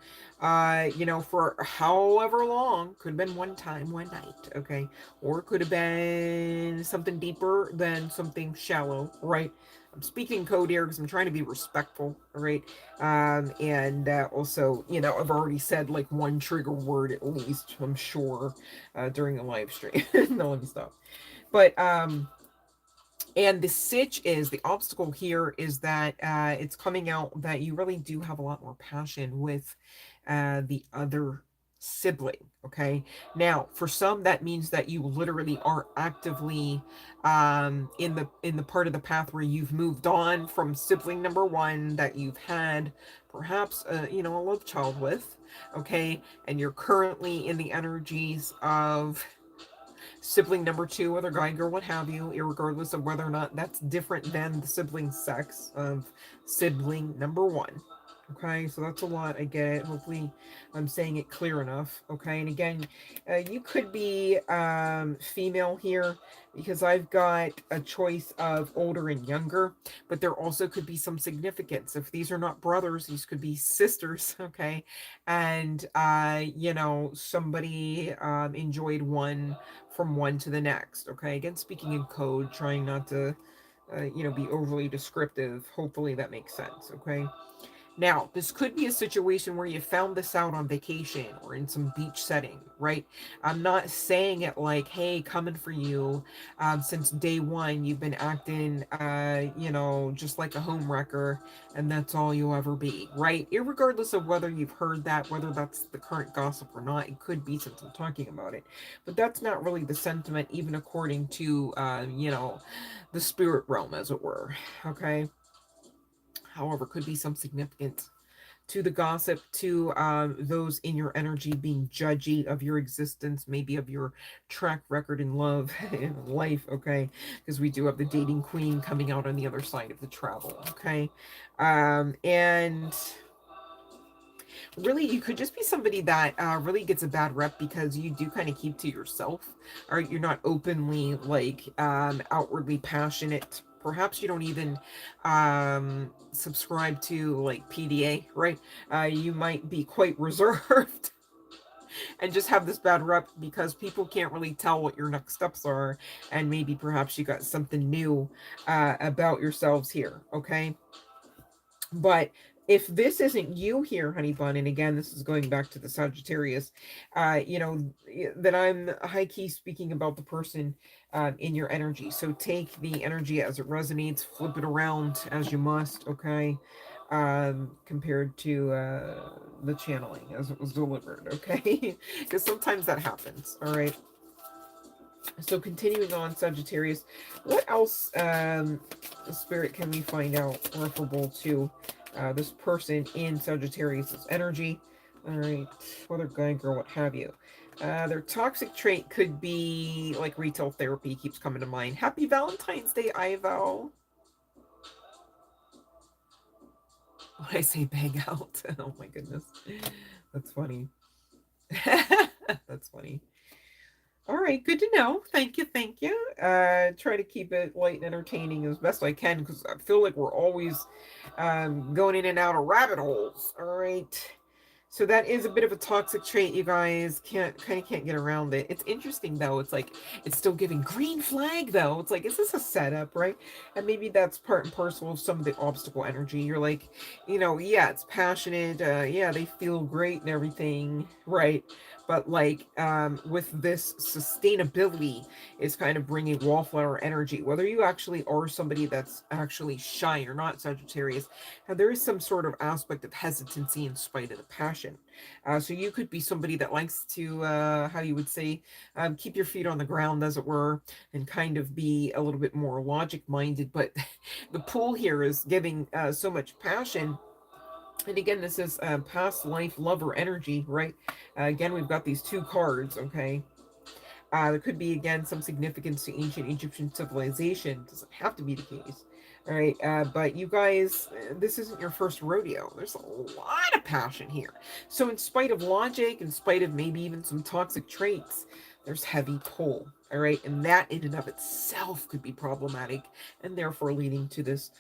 you know, for however long, could have been one time, one night, okay? Or it could have been something deeper than something shallow, right? I'm speaking code here because I'm trying to be respectful, all right? And also, you know, I've already said like one trigger word at least, I'm sure, during the live stream. No, let me stop. But and the sitch is, the obstacle here is that it's coming out that you really do have a lot more passion with the other sibling. Okay, now for some that means that you literally are actively in the part of the path where you've moved on from sibling number 1 that you've had perhaps you know, a love child with, okay, and you're currently in the energies of sibling number 2, whether guy, girl, what have you, irregardless of whether or not that's different than the sibling sex of sibling number 1. Okay, so that's a lot. I get it. Hopefully I'm saying it clear enough. Okay, and again, you could be female here because I've got a choice of older and younger, but there also could be some significance. If these are not brothers, these could be sisters. Okay, and you know, somebody enjoyed one from one to the next. Okay, again, speaking in code, trying not to you know, be overly descriptive. Hopefully that makes sense. Okay, now, this could be a situation where you found this out on vacation or in some beach setting, right? I'm not saying it like, hey, coming for you. Since day 1, you've been acting, you know, just like a home wrecker, and that's all you'll ever be, right? Irregardless of whether you've heard that, whether that's the current gossip or not, it could be since I'm talking about it. But that's not really the sentiment, even according to, you know, the spirit realm, as it were, okay? However, could be some significance to the gossip, to those in your energy being judgy of your existence, maybe of your track record in love and life, okay? Because we do have the dating queen coming out on the other side of the travel, okay? And really, you could just be somebody that really gets a bad rep because you do kind of keep to yourself, or you're not openly like outwardly passionate. Perhaps you don't even subscribe to like PDA, right? You might be quite reserved and just have this bad rep because people can't really tell what your next steps are, and maybe perhaps you got something new about yourselves here, okay? But if this isn't you here, honey bun, and again, this is going back to the Sagittarius, you know, that I'm high key speaking about the person in your energy. So take the energy as it resonates, flip it around as you must, okay? Compared to the channeling as it was delivered, okay? Because sometimes that happens, all right? So continuing on, Sagittarius, what else, Spirit, can we find out referable to this person in Sagittarius's energy? All right, whether guy, girl, what have you. Their toxic trait could be like retail therapy, keeps coming to mind. Happy Valentine's Day, Ivo. When I say bang out, oh my goodness, that's funny. That's funny. All right, good to know. Thank you, thank you. Try to keep it light and entertaining as best I can because I feel like we're always going in and out of rabbit holes. All right. So that is a bit of a toxic trait, you guys. Can't get around it. It's interesting though. It's like it's still giving green flag though. It's like, is this a setup, right? And maybe that's part and parcel of some of the obstacle energy. You're like, you know, yeah, it's passionate. Yeah, they feel great and everything, right? but like with this sustainability is kind of bringing wallflower energy, whether you actually are somebody that's actually shy or not, Sagittarius. There is some sort of aspect of hesitancy in spite of the passion. So you could be somebody that likes to how you would say, keep your feet on the ground, as it were, and kind of be a little bit more logic minded, but the pool here is giving so much passion. And again, this is past life lover energy, right? Again, we've got these two cards, okay? There could be, again, some significance to ancient Egyptian civilization. Doesn't have to be the case. All right, but you guys, this isn't your first rodeo. There's a lot of passion here. So in spite of logic, in spite of maybe even some toxic traits, there's heavy pull. All right, and that in and of itself could be problematic, and therefore leading to this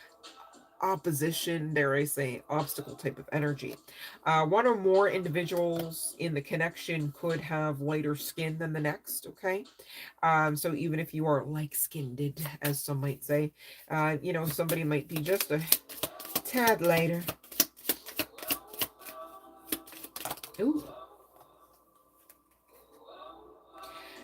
opposition, dare I say, obstacle type of energy. One or more individuals in the connection could have lighter skin than the next, okay? So even if you are like-skinned, as some might say, you know, somebody might be just a tad lighter. Ooh.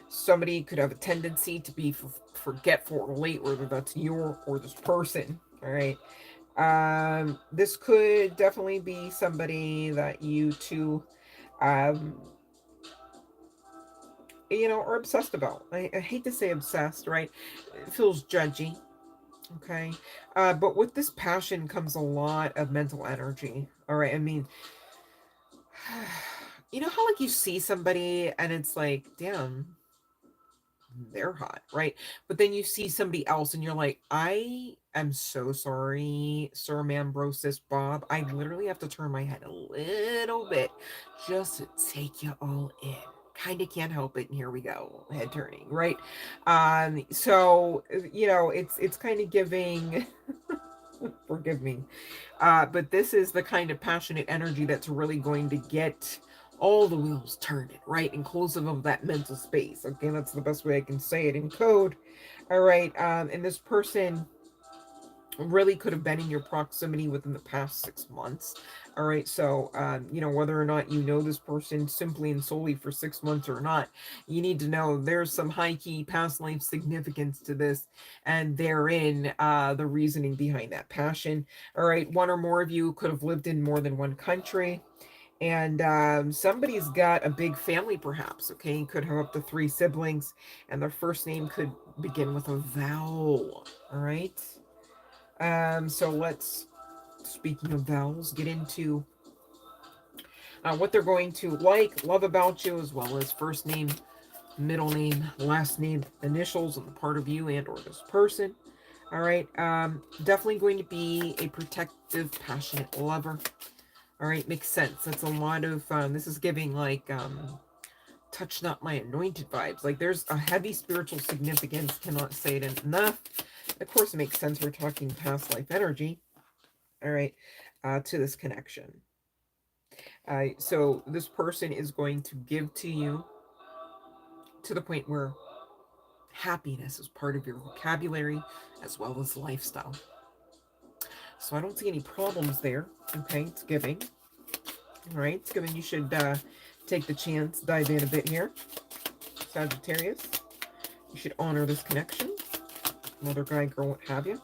Somebody could have a tendency to be forgetful or late, whether that's you or this person, all right? This could definitely be somebody that you two, um, you know, are obsessed about. I hate to say obsessed, right? It feels judgy, okay? But with this passion comes a lot of mental energy, all right? I mean, you know how like you see somebody and it's like, damn, they're hot, right? But then you see somebody else and you're like, I am so sorry, sir, ma'am, bro, sis, Bob. I literally have to turn my head a little bit just to take you all in. Kind of can't help it. And here we go, head turning, right? So you know, it's kind of giving. Forgive me, but this is the kind of passionate energy that's really going to get all the wheels turning, right? Inclusive of that mental space. Okay, that's the best way I can say it in code. All right, and this person really could have been in your proximity within the past 6 months. All right, so you know, whether or not you know this person simply and solely for 6 months or not, you need to know there's some high-key past life significance to this, and therein the reasoning behind that passion. All right, one or more of you could have lived in more than one country, and somebody's got a big family, perhaps. Okay, could have up to 3 siblings, and their first name could begin with a vowel. All right. So let's, speaking of vowels, get into what they're going to like, love about you, as well as first name, middle name, last name, initials, and the part of you and or this person. All right. Definitely going to be a protective, passionate lover. All right. Makes sense. That's a lot of, this is giving like, touch not my anointed vibes. Like there's a heavy spiritual significance. Cannot say it enough. Of course, it makes sense. We're talking past life energy. All right, to this connection. So this person is going to give to you to the point where happiness is part of your vocabulary as well as lifestyle. So I don't see any problems there. Okay, it's giving. All right, it's giving. You should take the chance, dive in a bit here, Sagittarius. You should honor this connection. Mother, guy, girl, what have you.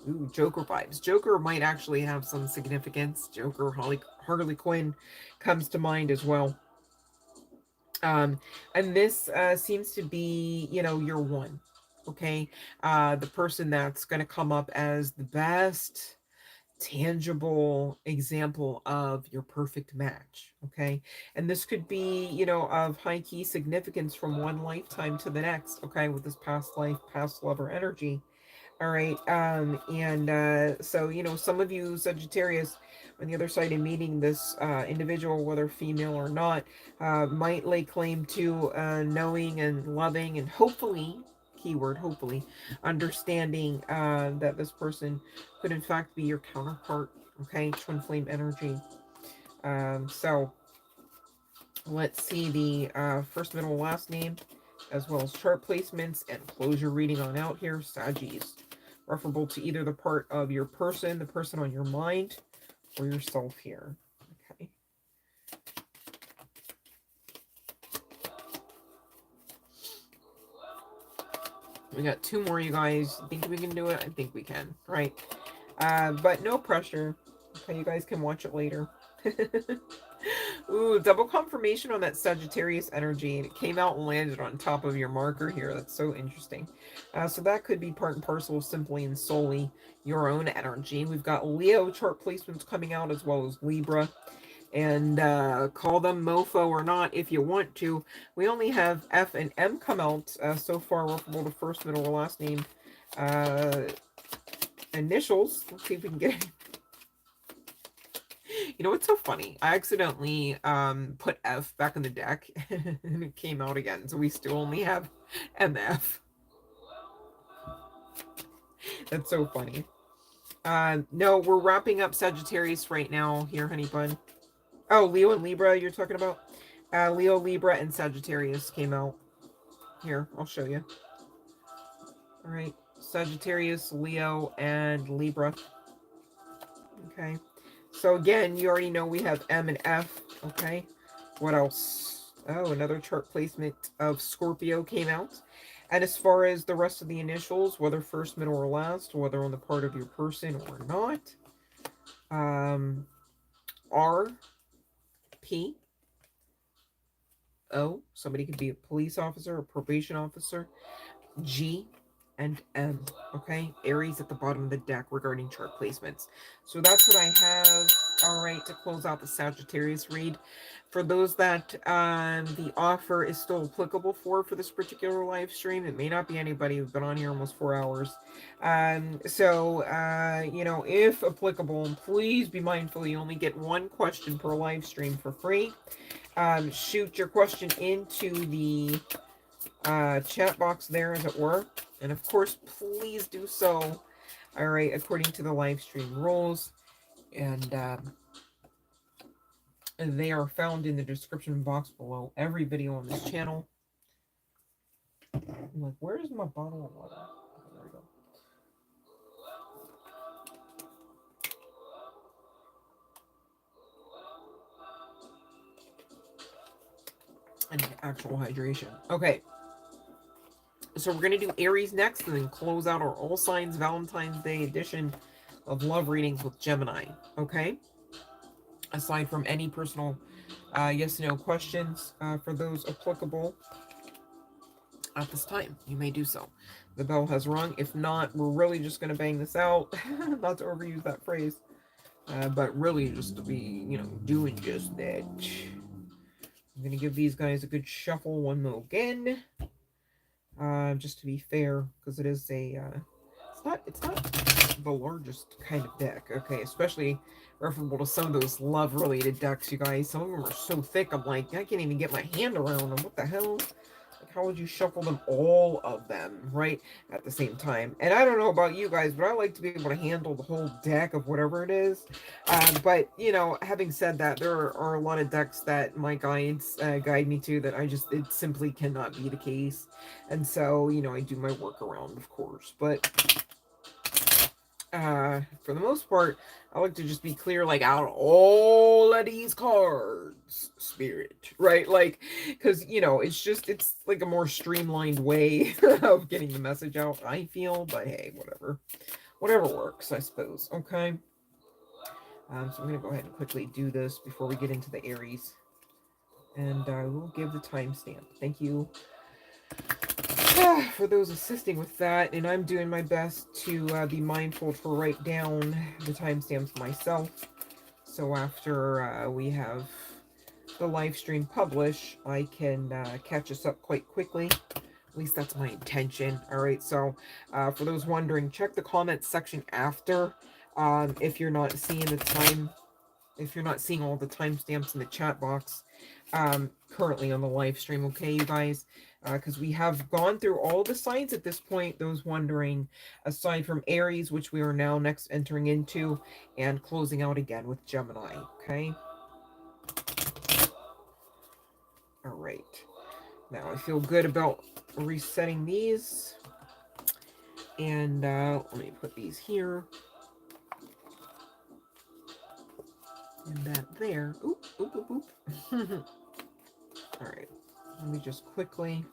Ooh, Joker vibes. Joker might actually have some significance. Joker, Harley Quinn comes to mind as well. And this seems to be, you know, your one. Okay. The person that's going to come up as the best tangible example of your perfect match. Okay. And this could be, you know, of high key significance from one lifetime to the next. Okay. With this past life, past lover energy. All right. And so, you know, some of you Sagittarius on the other side of meeting this individual, whether female or not, might lay claim to knowing and loving and hopefully, keyword, hopefully, understanding that this person could in fact be your counterpart. Okay. Twin flame energy. So let's see the first, middle, last name, as well as chart placements, and close your reading on out here, Saggies. Referable to either the part of your person, the person on your mind, or yourself here. Okay. We got 2 more, you guys. Think we can do it? I think we can, right? But no pressure. Okay, you guys can watch it later. Ooh, double confirmation on that Sagittarius energy, and it came out and landed on top of your marker here. That's so interesting. So that could be part and parcel, simply and solely your own energy. We've got Leo chart placements coming out, as well as Libra. And call them mofo or not if you want to. We only have F and M come out so far. Workable to first, middle, or last name initials. Let's see if we can get it. You know what's so funny? I accidentally put F back in the deck and it came out again. So we still only have MF. That's so funny. No, we're wrapping up Sagittarius right now here, honey bun. Oh, Leo and Libra you're talking about? Leo, Libra, and Sagittarius came out. Here, I'll show you. All right. Sagittarius, Leo, and Libra. Okay. So again, you already know we have M and F. Okay. What else? Oh, another chart placement of Scorpio came out. And as far as the rest of the initials, whether first, middle, or last, whether on the part of your person or not, R, P, O, somebody could be a police officer, a probation officer, G, and M. Okay, Aries at the bottom of the deck regarding chart placements. So that's what I have. All right, to close out the Sagittarius read. For those that the offer is still applicable for this particular live stream, it may not be anybody who's been on here almost 4 hours. You know, if applicable, please be mindful you only get 1 question per live stream for free. Shoot your question into the chat box there, as it were, and of course please do so, all right, according to the live stream rules, and they are found in the description box below every video on this channel. I'm like, where's my bottle of water? Okay, there we go. And actual hydration. Okay, so we're going to do Aries next, and then close out our All Signs Valentine's Day edition of love readings with Gemini. Okay, aside from any personal yes no questions for those applicable at this time, you may do so. The bell has rung. If not, we're really just going to bang this out. Not to overuse that phrase, but really just to be, you know, doing just that. I'm going to give these guys a good shuffle one more again, just to be fair, because it is a it's not the largest kind of deck, okay, especially referable to some of those love related decks, you guys. Some of them are so thick, I'm like, I can't even get my hand around them. What the hell? Like, how would you shuffle them, all of them, right, at the same time? And I don't know about you guys, but I like to be able to handle the whole deck of whatever it is. But, you know, having said that, there are a lot of decks that my guides guide me to that it simply cannot be the case. And so, you know, I do my workaround, of course. But for the most part, I like to just be clear, like, out of all of these cards, Spirit, right? Like, because, you know, it's like a more streamlined way of getting the message out, I feel. But hey, whatever works, I suppose. Okay, so I'm gonna go ahead and quickly do this before we get into the Aries, and we'll give the timestamp. Thank you for those assisting with that, and I'm doing my best to be mindful to write down the timestamps myself, so after we have the live stream publish, I can catch us up quite quickly. At least that's my intention. All right, so for those wondering, check the comments section after if you're not seeing all the timestamps in the chat box currently on the live stream. Okay, you guys, because we have gone through all the signs at this point, those wondering, aside from Aries, which we are now next entering into, and closing out again with Gemini. Okay, all right, now I feel good about resetting these, and let me put these here and that there. Oop, oop, oop, oop. All right, let me just quickly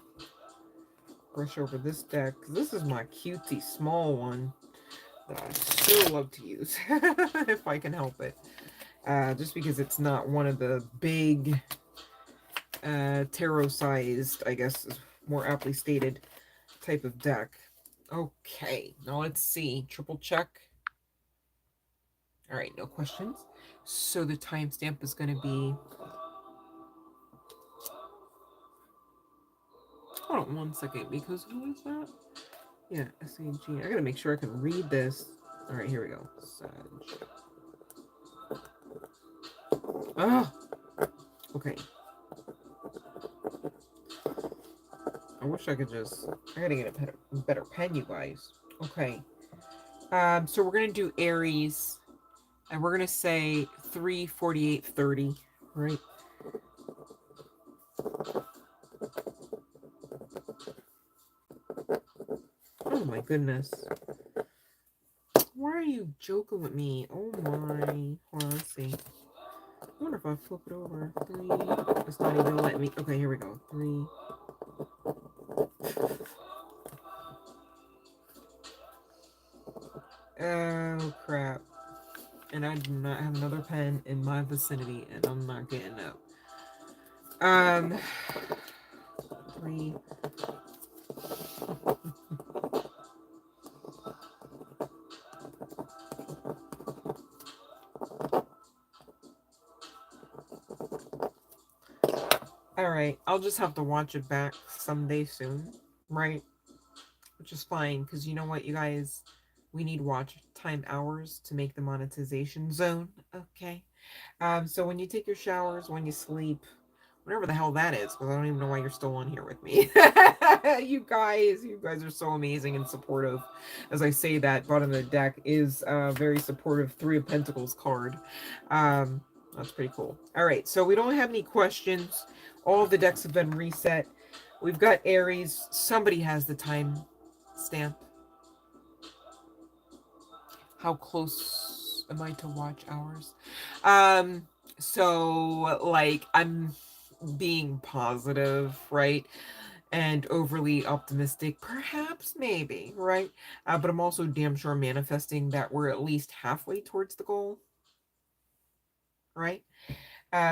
brush over this deck. This is my cutesy small one that I so love to use if I can help it. Just because it's not one of the big tarot-sized, I guess is more aptly stated, type of deck. Okay, now let's see. Triple check. All right, no questions. So the timestamp is going to be... Hold on one second, because who is that? Yeah, SAG. I gotta make sure I can read this. All right, here we go. Sag. Ah! Okay. I wish I could just... I gotta get a better pen, you guys. Okay. So we're gonna do Aries, and we're gonna say 3/48/30, right? Oh my goodness. Why are you joking with me? Oh my. Hold on, let's see. I wonder if I flip it over. 3. It's not even letting me. Okay, here we go. 3. Oh crap. And I do not have another pen in my vicinity, and I'm not getting up. 3. Alright, I'll just have to watch it back someday soon, right? Which is fine, because you know what, you guys? We need watch time hours to make the monetization zone, okay? So when you take your showers, when you sleep, whatever the hell that is, because I don't even know why you're still on here with me. you guys are so amazing and supportive. As I say that, bottom of the deck is a very supportive 3 of Pentacles card. That's pretty cool. All right, so we don't have any questions. All the decks have been reset. We've got Aries. Somebody has the time stamp. How close am I to watch hours? So like I'm being positive, right? And overly optimistic, perhaps, maybe, right? But I'm also damn sure manifesting that we're at least halfway towards the goal, right?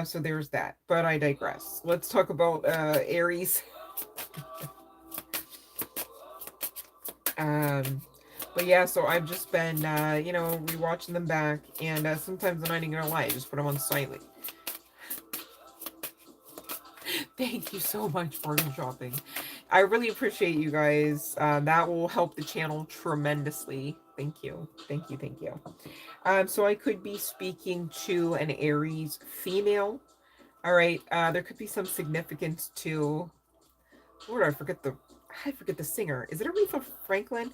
So there's that, but I digress. Let's talk about Aries. But yeah, so I've just been, you know, rewatching them back, and sometimes I'm not even gonna lie, I just put them on silent. Thank you so much for shopping. I really appreciate you guys. That will help the channel tremendously. Thank you. Thank you. Thank you. So I could be speaking to an Aries female. All right. There could be some significance to... Lord, I forget the singer. Is it Aretha Franklin?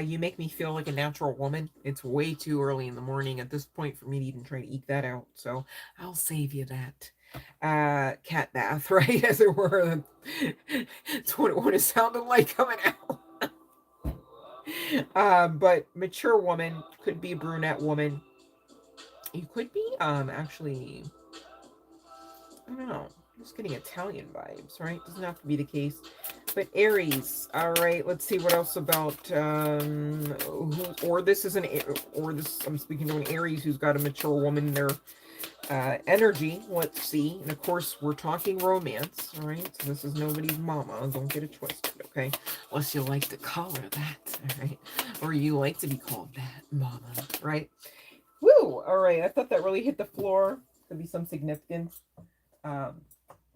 You make me feel like a natural woman. It's way too early in the morning at this point for me to even try to eke that out. So I'll save you that. Cat bath, right? As it were. That's what it sounded like coming out. But mature woman, could be brunette woman. You could be, actually, I don't know. I'm just getting Italian vibes, right? Doesn't have to be the case. But Aries, all right. Let's see what else about this is I'm speaking to an Aries who's got a mature woman in their energy. Let's see. And of course, we're talking romance, all right? So this is nobody's mama. Don't get it twisted, okay? Unless you like to call her that, all right? Or you like to be called that, mama, right? Woo! All right. I thought that really hit the floor. Could be some significance.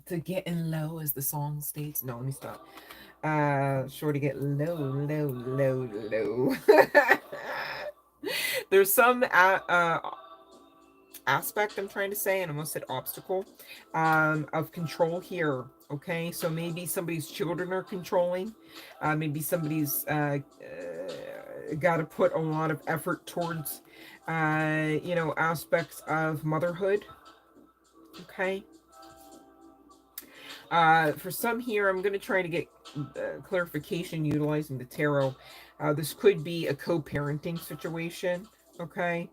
To getting low, as the song states. No, let me stop. Sure to get low, low, low, low. There's some aspect I'm trying to say, and I almost said obstacle, of control here. Okay, so maybe somebody's children are controlling. Maybe somebody's got to put a lot of effort towards, you know, aspects of motherhood. Okay. For some here, I'm going to try to get clarification utilizing the tarot. This could be a co-parenting situation, okay?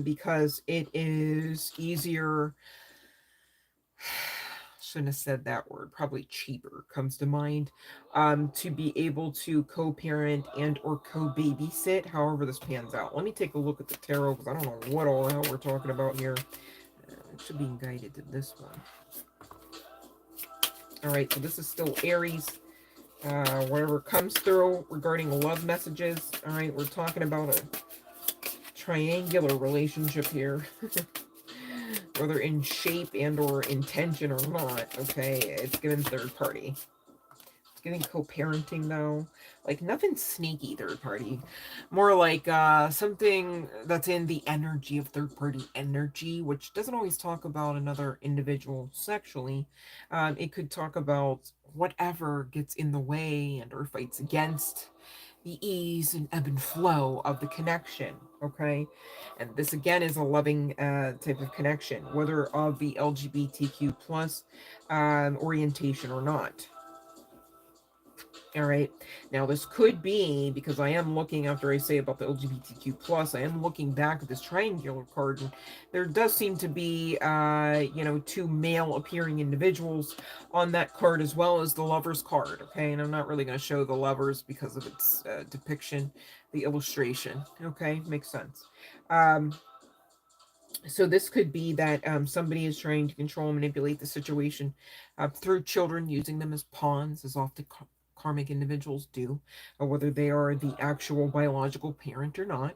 Because it is easier. shouldn't have said that word, probably cheaper comes to mind, to be able to co-parent and or co-babysit, however this pans out. Let me take a look at the tarot, because I don't know what all the hell we're talking about here. It should be guided to this one. All right, so this is still Aries. Whatever comes through regarding love messages. All right, we're talking about a triangular relationship here. Whether in shape and or intention or not, okay, it's given third party. It's giving co-parenting though. Like nothing sneaky third party. More like something that's in the energy of third party energy, which doesn't always talk about another individual sexually. It could talk about whatever gets in the way and or fights against the ease and ebb and flow of the connection, okay? And this again is a loving type of connection, whether of the LGBTQ plus orientation or not. All right. Now this could be, because I am looking, after I say about the LGBTQ plus, I am looking back at this triangular card, and there does seem to be, you know, two male appearing individuals on that card, as well as the Lovers card. Okay, and I'm not really going to show the Lovers because of its depiction, the illustration. Okay, makes sense. So this could be that somebody is trying to control and manipulate the situation through children, using them as pawns, as often karmic individuals do, or whether they are the actual biological parent or not.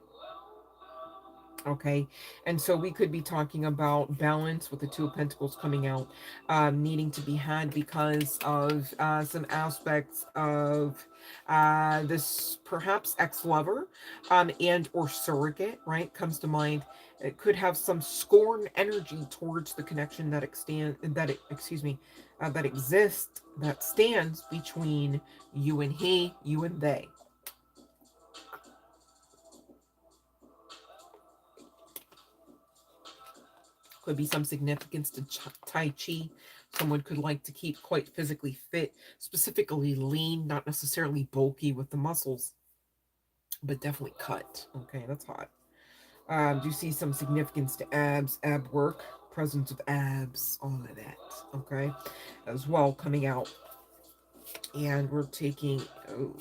Okay, and so we could be talking about balance with the Two of Pentacles coming out, needing to be had because of some aspects of this perhaps ex-lover and or surrogate, right, comes to mind. It could have some scorn energy towards the connection that that exists, that stands between you and he, you and they. Could be some significance to Tai Chi. Someone could like to keep quite physically fit, specifically lean, not necessarily bulky with the muscles, but definitely cut. Okay, that's hot. Do you see some significance to abs, ab work, presence of abs, all of that, okay, as well coming out. And we're taking, oh,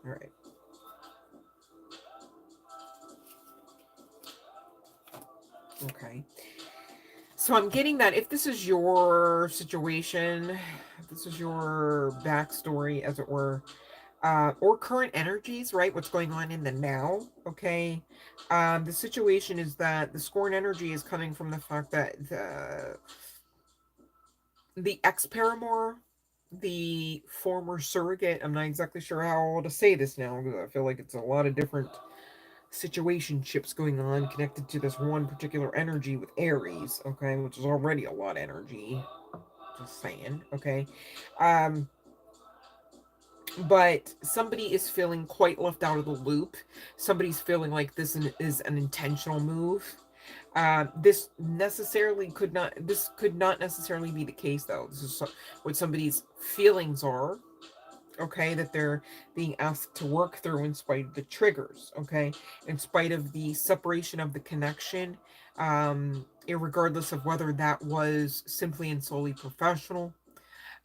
all right. Okay. So I'm getting that if this is your situation, if this is your backstory, as it were, or current energies, right? What's going on in the now, okay? The situation is that the scorn energy is coming from the fact that the ex-paramour, the former surrogate, I'm not exactly sure how to say this now, because I feel like it's a lot of different situationships going on connected to this one particular energy with Aries, okay, which is already a lot of energy, just saying, okay. But somebody is feeling quite left out of the loop. Somebody's feeling like this is an intentional move. This could not necessarily be the case, though. This is what somebody's feelings are, okay, that they're being asked to work through in spite of the triggers, okay, in spite of the separation of the connection, regardless of whether that was simply and solely professional,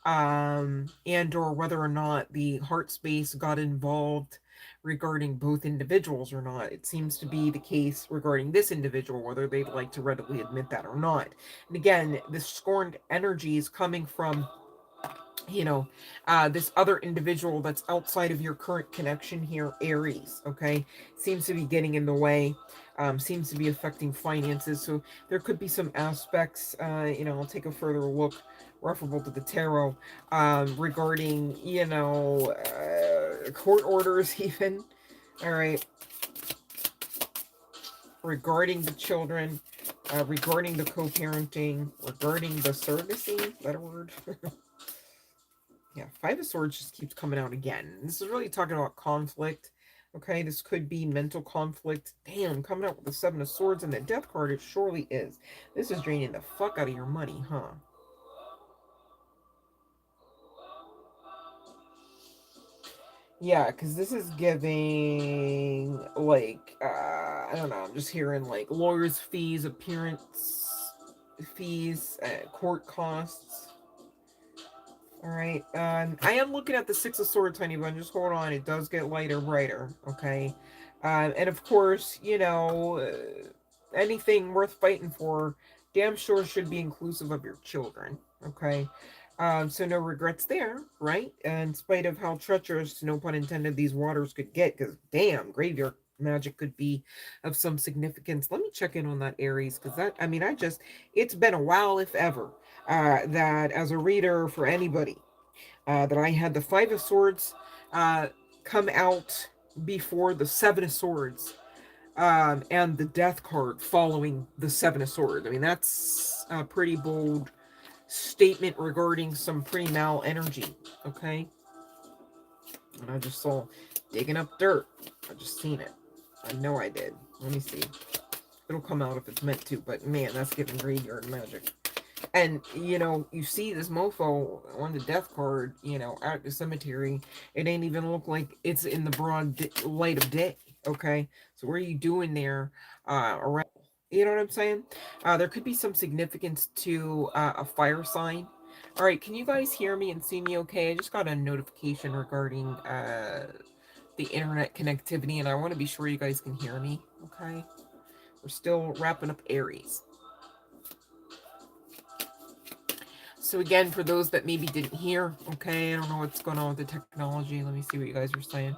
and or whether or not the heart space got involved regarding both individuals or not. It seems to be the case regarding this individual, whether they'd like to readily admit that or not. And again, this scorned energy is coming from, you know, this other individual that's outside of your current connection here, Aries, okay, seems to be getting in the way, seems to be affecting finances. So there could be some aspects, you know, I'll take a further look referable to the tarot, regarding, you know, court orders even, all right, regarding the children, regarding the co-parenting, regarding the surrogacy, is that a word? Yeah, Five of Swords just keeps coming out again. This is really talking about conflict. Okay, this could be mental conflict. Damn, coming out with the Seven of Swords and the Death card, it surely is. This is draining the fuck out of your money, huh? Yeah, because this is giving, like, I don't know, I'm just hearing, like, lawyer's fees, appearance, fees, court costs. All right. I am looking at the Six of Swords, honey bun. Just hold on. It does get lighter, brighter. Okay. And of course, you know, anything worth fighting for, damn sure should be inclusive of your children. Okay. So no regrets there, right? In spite of how treacherous, no pun intended, these waters could get, because damn, graveyard magic could be of some significance. Let me check in on that Aries, because that, I mean, it's been a while, if ever, that as a reader for anybody, that I had the Five of Swords come out before the Seven of Swords, and the Death card following the Seven of Swords. I mean, that's a pretty bold statement regarding some pretty mal energy, okay? And I just saw digging up dirt. I just seen it. I know I did. Let me see. It'll come out if it's meant to, but man, that's giving graveyard magic. And, you know, you see this mofo on the death card, you know, at the cemetery. It ain't even look like it's in the broad light of day, okay? So what are you doing there around? You know what I'm saying? There could be some significance to a fire sign. All right, can you guys hear me and see me okay? I just got a notification regarding the internet connectivity, and I want to be sure you guys can hear me, okay? We're still wrapping up Aries. So again, for those that maybe didn't hear, okay, I don't know what's going on with the technology. Let me see what you guys are saying.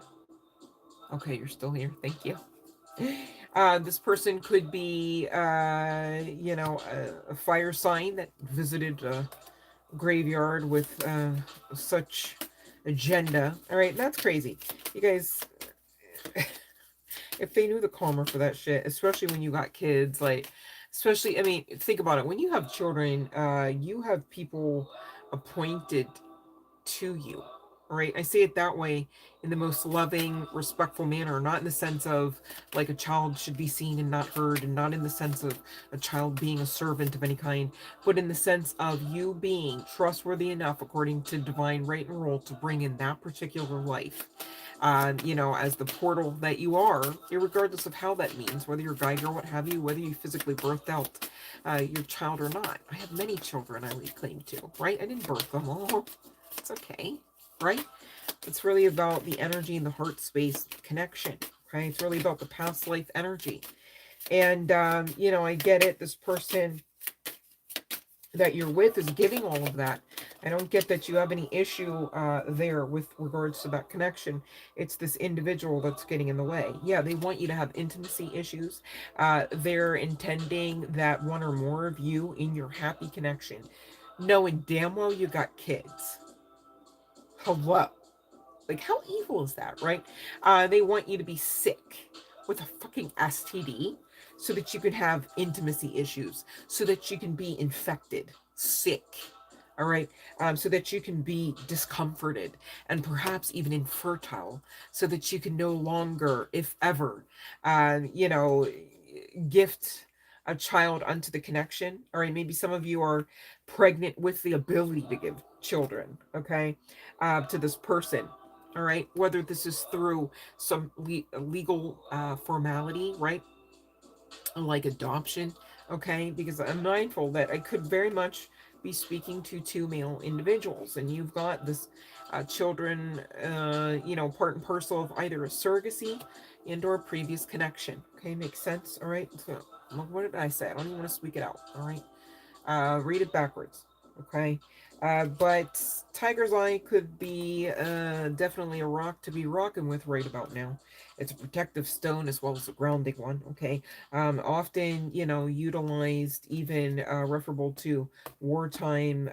Okay, you're still here. Thank you. This person could be, you know, a fire sign that visited a graveyard with such agenda. All right, that's crazy. You guys, if they knew the karma for that shit, especially when you got kids, like, especially, I mean, think about it. When you have children, you have people appointed to you, right? I say it that way in the most loving, respectful manner, not in the sense of like a child should be seen and not heard, and not in the sense of a child being a servant of any kind, but in the sense of you being trustworthy enough according to divine right and rule to bring in that particular life. You know, as the portal that you are, regardless of how that means, whether you're guide or what have you, whether you physically birthed out your child or not. I have many children I lay claim to, right? I didn't birth them all. It's okay, right? It's really about the energy and the heart space connection, okay? It's really about the past life energy. And, you know, I get it. This person that you're with is giving all of that. I don't get that you have any issue there with regards to that connection. It's this individual that's getting in the way. Yeah, they want you to have intimacy issues. They're intending that one or more of you in your happy connection, knowing damn well you got kids. Hello. Like, how evil is that, right? They want you to be sick with a fucking STD so that you can have intimacy issues, so that you can be infected, sick, all right? So that you can be discomforted and perhaps even infertile, so that you can no longer, if ever, you know, gift a child unto the connection. All right, maybe some of you are pregnant with the ability to give children, okay, to this person. All right, whether this is through some legal formality, right, like adoption, okay, because I'm mindful that I could very much be speaking to two male individuals, and you've got this children, you know, part and parcel of either a surrogacy and or a previous connection. Okay, makes sense. All right, so what did I say? I don't even want to speak it out. All right, read it backwards. Okay, but Tiger's Eye could be definitely a rock to be rocking with right about now. It's a protective stone as well as a grounding one, okay? Often, you know, utilized even referable to wartime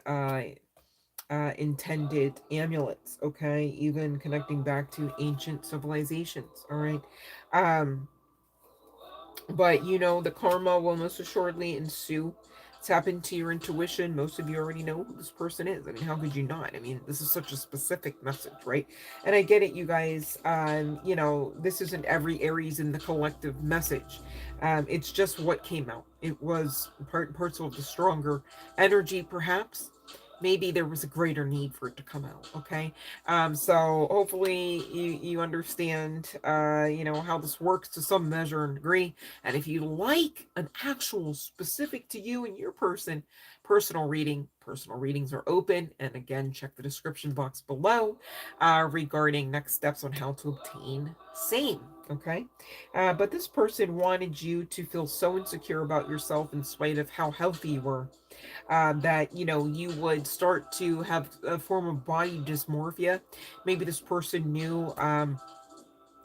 intended amulets, okay? Even connecting back to ancient civilizations, all right? But, you know, the karma will most assuredly ensue. Tap into your intuition. Most of you already know who this person is. I mean, how could you not? I mean, this is such a specific message, right? And I get it, you guys. You know, this isn't every Aries in the collective message. It's just what came out. It was part and parcel of the stronger energy, perhaps. maybe there was a greater need for it to come out. Okay. So hopefully you understand, you know, how this works to some measure and degree. And if you like an actual specific to you and your personal reading, personal readings are open. And again, check the description box below regarding next steps on how to obtain same. Okay. But this person wanted you to feel so insecure about yourself in spite of how healthy you were, that you know you would start to have a form of body dysmorphia. Maybe this person knew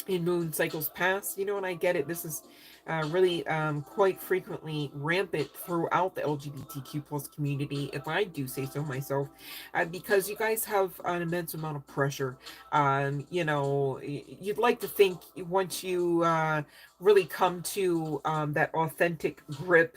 in moon cycles past, you know, and I get it. This is really quite frequently rampant throughout the LGBTQ plus community, if I do say so myself, because you guys have an immense amount of pressure. You know, you'd like to think once you really come to that authentic grip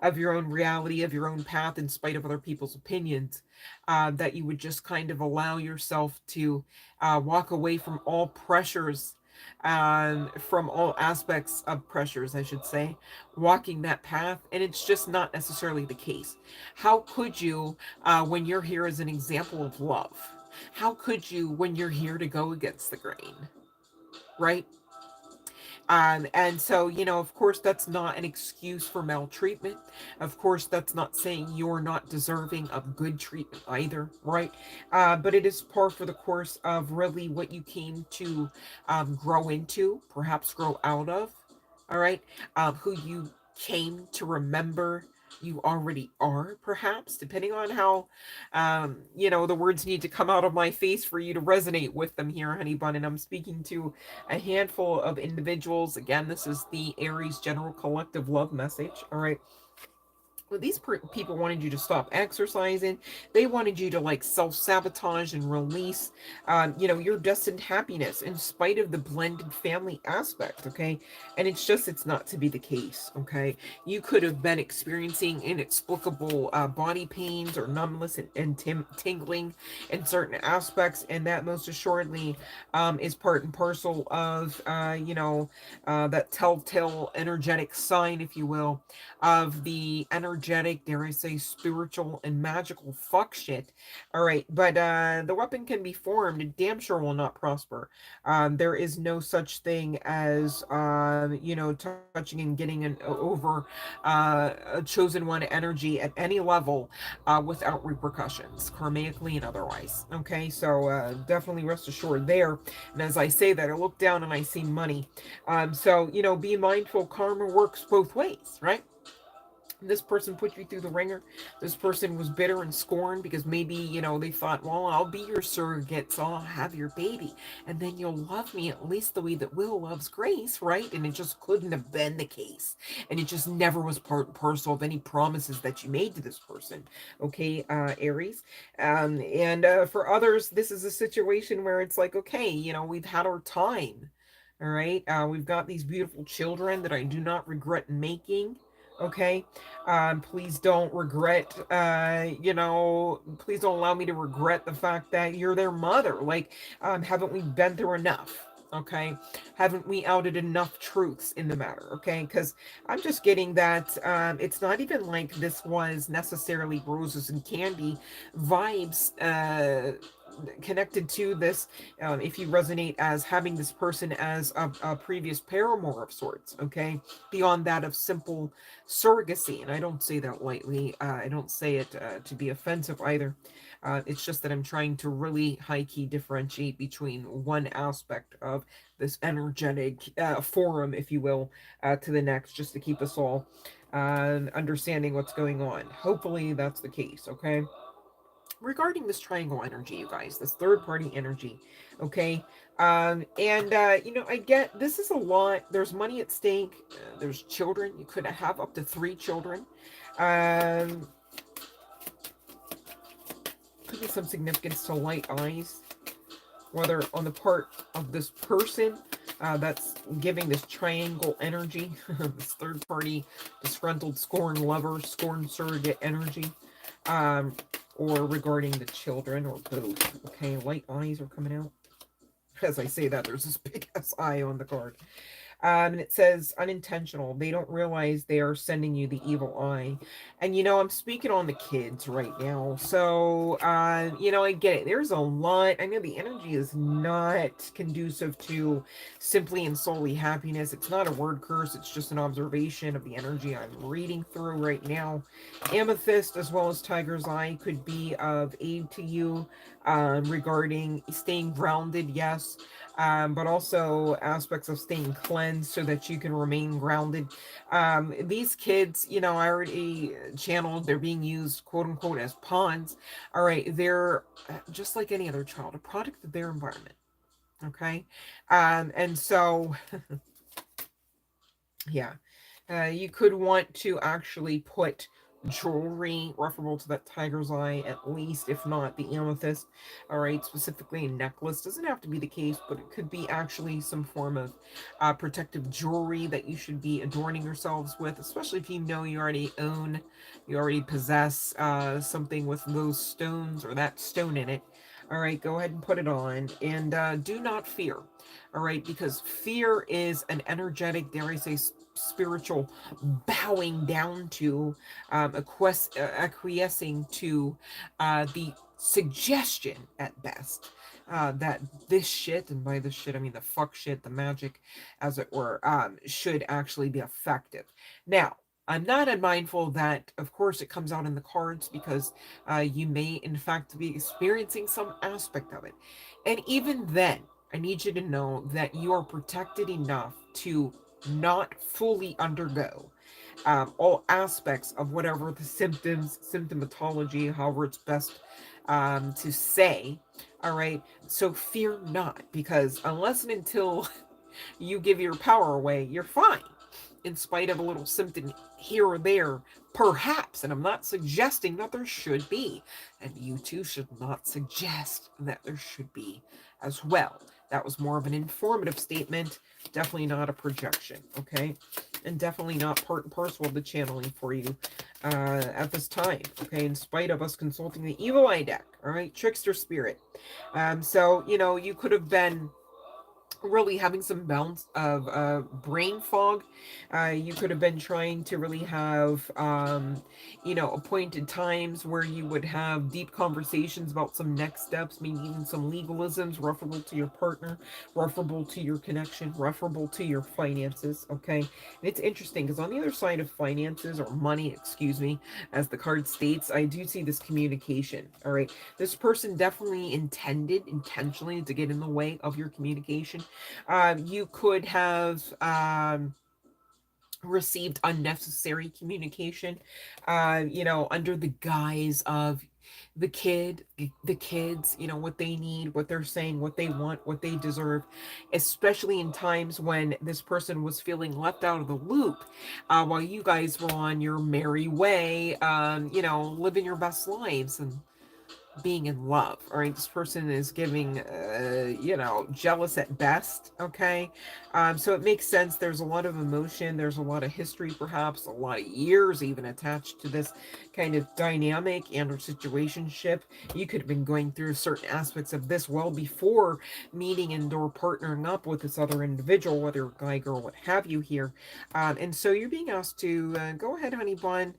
of your own reality, of your own path, in spite of other people's opinions, that you would just kind of allow yourself to walk away from all pressures, from all aspects of pressures, I should say, walking that path. And it's just not necessarily the case. How could you, when you're here as an example of love? How could you, when you're here to go against the grain, right? And so, you know, of course, that's not an excuse for maltreatment. Of course, that's not saying you're not deserving of good treatment either, right? But it is par for the course of really what you came to grow into, perhaps grow out of, all right? Who you came to remember you already are, perhaps, depending on how, you know, the words need to come out of my face for you to resonate with them here, honey bun. And I'm speaking to a handful of individuals. Again, this is the Aries General Collective Love message, all right? Well, these people wanted you to stop exercising. They wanted you to like self-sabotage and release, you know, your destined happiness in spite of the blended family aspect. Okay. And it's just, it's not to be the case. Okay. You could have been experiencing inexplicable body pains or numbness and tingling in certain aspects. And that most assuredly is part and parcel of, you know, that telltale energetic sign, if you will, of the energetic, dare I say, spiritual and magical fuck shit. All right, but the weapon can be formed. It damn sure will not prosper. There is no such thing as, you know, touching and getting an over a chosen one energy at any level without repercussions, karmically and otherwise. Okay, so definitely rest assured there. And as I say that, I look down and I see money. So, you know, be mindful, karma works both ways, right? This person put you through the ringer. This person was bitter and scorned because maybe, you know, they thought, well, I'll be your surrogate, so I'll have your baby. And then you'll love me at least the way that Will loves Grace, right? And it just couldn't have been the case. And it just never was part and parcel of any promises that you made to this person. Okay, Aries. And for others, this is a situation where it's like, okay, you know, we've had our time. All right. We've got these beautiful children that I do not regret making. Okay. Please don't regret, you know, please don't allow me to regret the fact that you're their mother. Like, haven't we been through enough? Okay. Haven't we outed enough truths in the matter? Okay. Because I'm just getting that it's not even like this was necessarily roses and candy vibes connected to this, if you resonate as having this person as a previous paramour of sorts, okay, beyond that of simple surrogacy. And I don't say that lightly. I don't say it to be offensive either. It's just that I'm trying to really high key differentiate between one aspect of this energetic forum, if you will, to the next, just to keep us all understanding what's going on. Hopefully that's the case, okay? Regarding this triangle energy, you guys, this third party energy, okay? And you know, I get this is a lot. There's money at stake. There's children. You could have up to 3 children. Um, could be some significance to light eyes, whether on the part of this person that's giving this triangle energy, this third party, disgruntled, scorn lover, scorn surrogate energy. Or regarding the children, or both. Okay, light eyes are coming out. As I say that, there's this big ass eye on the card. And it says unintentional. They don't realize they are sending you the evil eye. And I'm speaking on the kids right now. So I get it. There's a lot. I know the energy is not conducive to simply and solely happiness. It's not a word curse, it's just an observation of the energy I'm reading through right now. Amethyst as well as Tiger's Eye could be of aid to you regarding staying grounded, yes, but also aspects of staying cleansed so that you can remain grounded. These kids, I already channeled, they're being used, quote unquote, as pawns. All right, they're just like any other child, a product of their environment. Okay, and so yeah, you could want to actually put jewelry referable to that tiger's eye, at least, if not the amethyst. All right, specifically a necklace. Doesn't have to be the case, but it could be actually some form of protective jewelry that you should be adorning yourselves with, especially if you already possess something with those stones or that stone in it. All right, go ahead and put it on. And do not fear. All right, because fear is an energetic, dare I say, spiritual bowing down to, acquiescing to the suggestion at best that this shit, and by this shit I mean the fuck shit, the magic, as it were, should actually be effective. Now, I'm not unmindful that, of course, it comes out in the cards because you may, in fact, be experiencing some aspect of it. And even then, I need you to know that you are protected enough to not fully undergo all aspects of whatever the symptoms, symptomatology, however it's best to say. All right. So fear not, because unless and until you give your power away, you're fine, in spite of a little symptom here or there, perhaps. And I'm not suggesting that there should be. And you too should not suggest that there should be as well. That was more of an informative statement, definitely not a projection, okay? And definitely not part and parcel of the channeling for you at this time, okay? In spite of us consulting the Evil Eye deck, all right? Trickster Spirit. So, you could have been really having some bounce of brain fog. You could have been trying to really have, appointed times where you would have deep conversations about some next steps, maybe even some legalisms referable to your partner, referable to your connection, referable to your finances. Okay. And it's interesting because on the other side of finances, or money, excuse me, as the card states, I do see this communication. All right. This person definitely intended intentionally to get in the way of your communication. You could have received unnecessary communication, under the guise of the kids, what they need, what they're saying, what they want, what they deserve, especially in times when this person was feeling left out of the loop, while you guys were on your merry way, living your best lives and being in love. All right, this person is giving jealous at best. Okay, so it makes sense. There's a lot of emotion, there's a lot of history, perhaps a lot of years even attached to this kind of dynamic and or situationship. You could have been going through certain aspects of this well before meeting and or partnering up with this other individual, whether guy, girl, what have you here. And so you're being asked to go ahead, honey bun,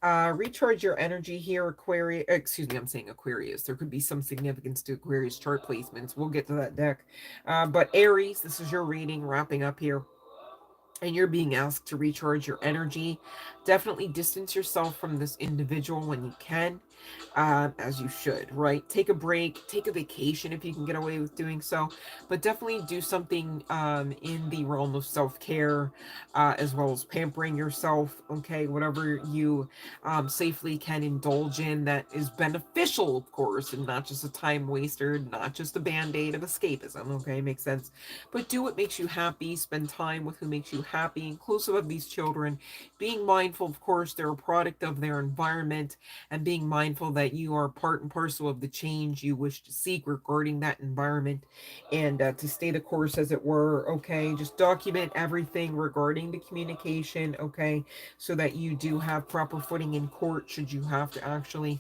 recharge your energy here, Aquarius. Excuse me, I'm saying Aquarius. There could be some significance to Aquarius chart placements. We'll get to that deck. But Aries, this is your reading, wrapping up here. And you're being asked to recharge your energy. Definitely distance yourself from this individual when you can, as you should, right? Take a break, take a vacation if you can get away with doing so, but definitely do something in the realm of self-care, as well as pampering yourself, okay? Whatever you safely can indulge in that is beneficial, of course, and not just a time waster, not just a band-aid of escapism, okay? Makes sense. But do what makes you happy, spend time with who makes you happy, inclusive of these children, being mindful, of course, they're a product of their environment, and being mindful mindful that you are part and parcel of the change you wish to seek regarding that environment, and to stay the course, as it were. Okay, just document everything regarding the communication. Okay, so that you do have proper footing in court should you have to actually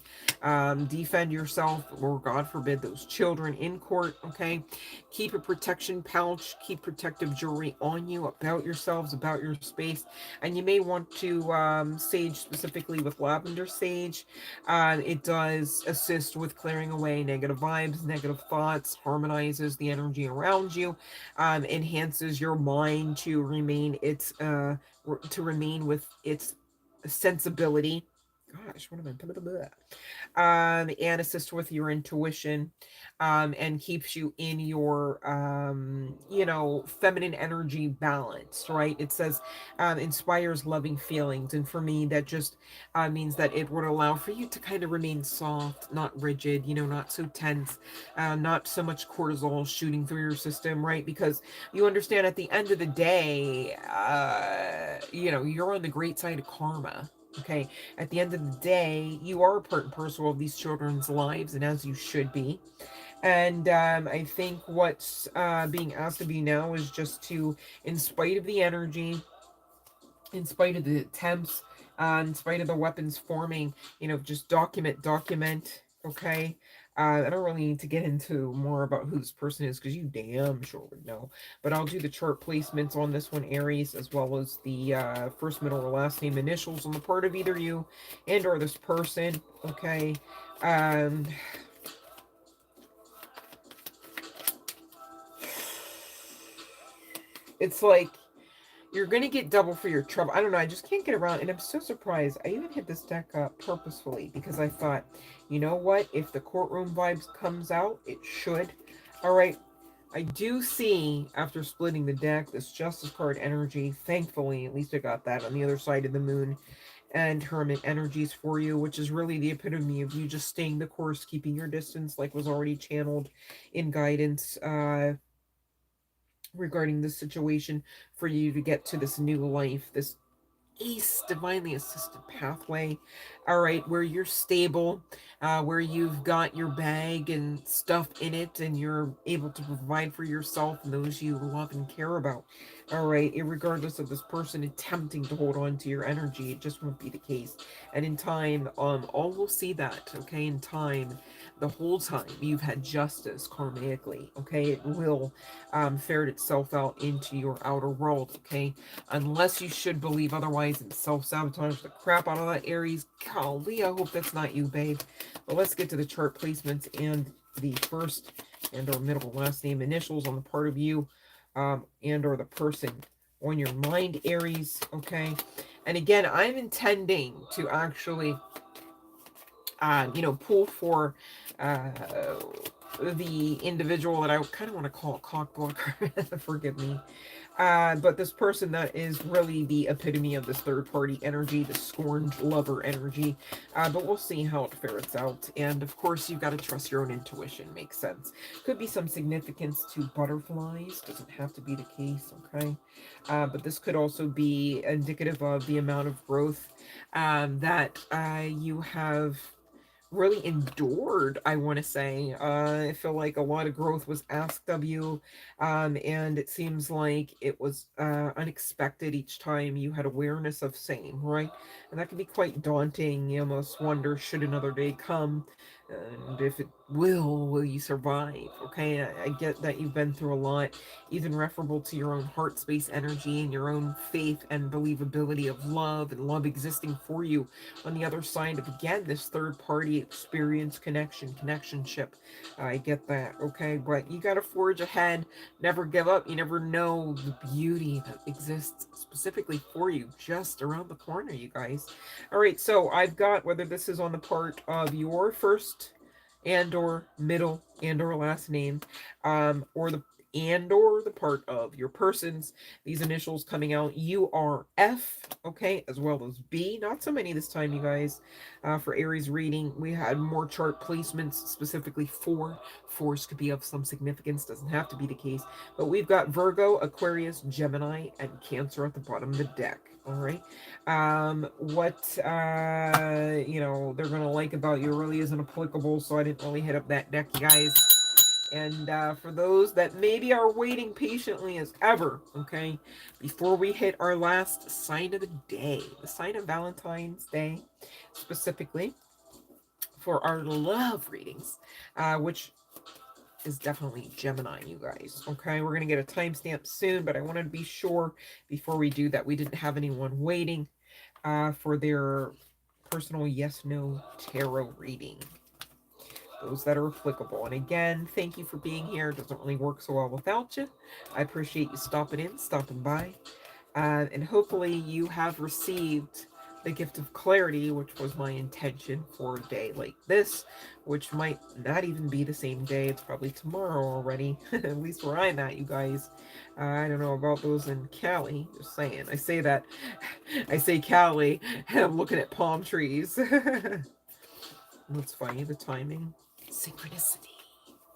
defend yourself, or God forbid those children in court. Okay, keep a protection pouch, keep protective jewelry on you about yourselves, about your space. And you may want to sage, specifically with lavender sage. It does assist with clearing away negative vibes, negative thoughts, harmonizes the energy around you, enhances your mind to remain with its sensibility. Gosh, what am I? And assist with your intuition, and keeps you in your, feminine energy balance, right? It says inspires loving feelings. And for me, that just means that it would allow for you to kind of remain soft, not rigid, not so tense, not so much cortisol shooting through your system, right? Because you understand at the end of the day, you're on the great side of karma. Okay, at the end of the day, you are a part and parcel of these children's lives, and as you should be. And I think what's being asked of you now is just to, in spite of the energy, in spite of the attempts, in spite of the weapons forming, just document. Okay. I don't really need to get into more about who this person is, because you damn sure would know. But I'll do the chart placements on this one, Aries, as well as the first, middle, or last name initials on the part of either you and or this person. Okay. Um, it's like you're going to get double for your trouble. I don't know. I just can't get around. And I'm so surprised. I even hit this deck up purposefully because I thought, you know what? If the courtroom vibes comes out, it should. All right. I do see, after splitting the deck, this Justice card energy. Thankfully, at least I got that on the other side of the moon. And Hermit energies for you, which is really the epitome of you just staying the course, keeping your distance, like was already channeled in guidance. Regarding this situation, for you to get to this new life, this ace divinely assisted pathway. All right, where you're stable, where you've got your bag and stuff in it, and you're able to provide for yourself and those you love and care about. All right, regardless of this person attempting to hold on to your energy, it just won't be the case. And in time, all will see that. Okay, in time, the whole time you've had justice karmically. Okay, it will ferret itself out into your outer world. Okay, unless you should believe otherwise and self-sabotage the crap out of that, Aries. Golly, I hope that's not you, babe. But let's get to the chart placements and the first and or middle last name initials on the part of you, and or the person on your mind, Aries. Okay, and again, I'm intending to actually pull for the individual that I kind of want to call a cock blocker. Forgive me. But this person that is really the epitome of this third party energy, the scorned lover energy. But we'll see how it ferrets out. And of course, you've got to trust your own intuition. Makes sense. Could be some significance to butterflies. Doesn't have to be the case, okay? But this could also be indicative of the amount of growth that you have really endured, I want to say. I feel like a lot of growth was asked of you, and it seems like it was unexpected each time you had awareness of same, right? And that can be quite daunting. You almost wonder, should another day come? And if it will you survive? Okay, I get that you've been through a lot, even referable to your own heart space energy and your own faith and believability of love and love existing for you on the other side of, again, this third party experience, connectionship. I get that. Okay, but you got to forge ahead, never give up. You never know the beauty that exists specifically for you just around the corner, you guys. All right, so I've got, whether this is on the part of your first and or middle and or last name, or the and or the part of your persons. These initials coming out, U, R, F, okay, as well as B. Not so many this time, you guys. For Aries reading, we had more chart placements, specifically four. Fours could be of some significance, doesn't have to be the case. But we've got Virgo, Aquarius, Gemini, and Cancer at the bottom of the deck. All right. What, they're going to like about you really isn't applicable, so I didn't really hit up that deck, you guys. And for those that maybe are waiting patiently as ever, okay, before we hit our last sign of the day, the sign of Valentine's Day, specifically for our love readings, which is definitely Gemini, you guys. Okay, we're going to get a timestamp soon, but I wanted to be sure before we do that we didn't have anyone waiting for their personal yes-no tarot reading. Those that are applicable. And again, thank you for being here. It doesn't really work so well without you. I appreciate you stopping by. And hopefully you have received the gift of clarity, which was my intention for a day like this, which might not even be the same day. It's probably tomorrow already, at least where I'm at, you guys. I don't know about those in Cali, just saying. I say that, I say Cali, and I'm looking at palm trees. That's funny, the timing. Synchronicity,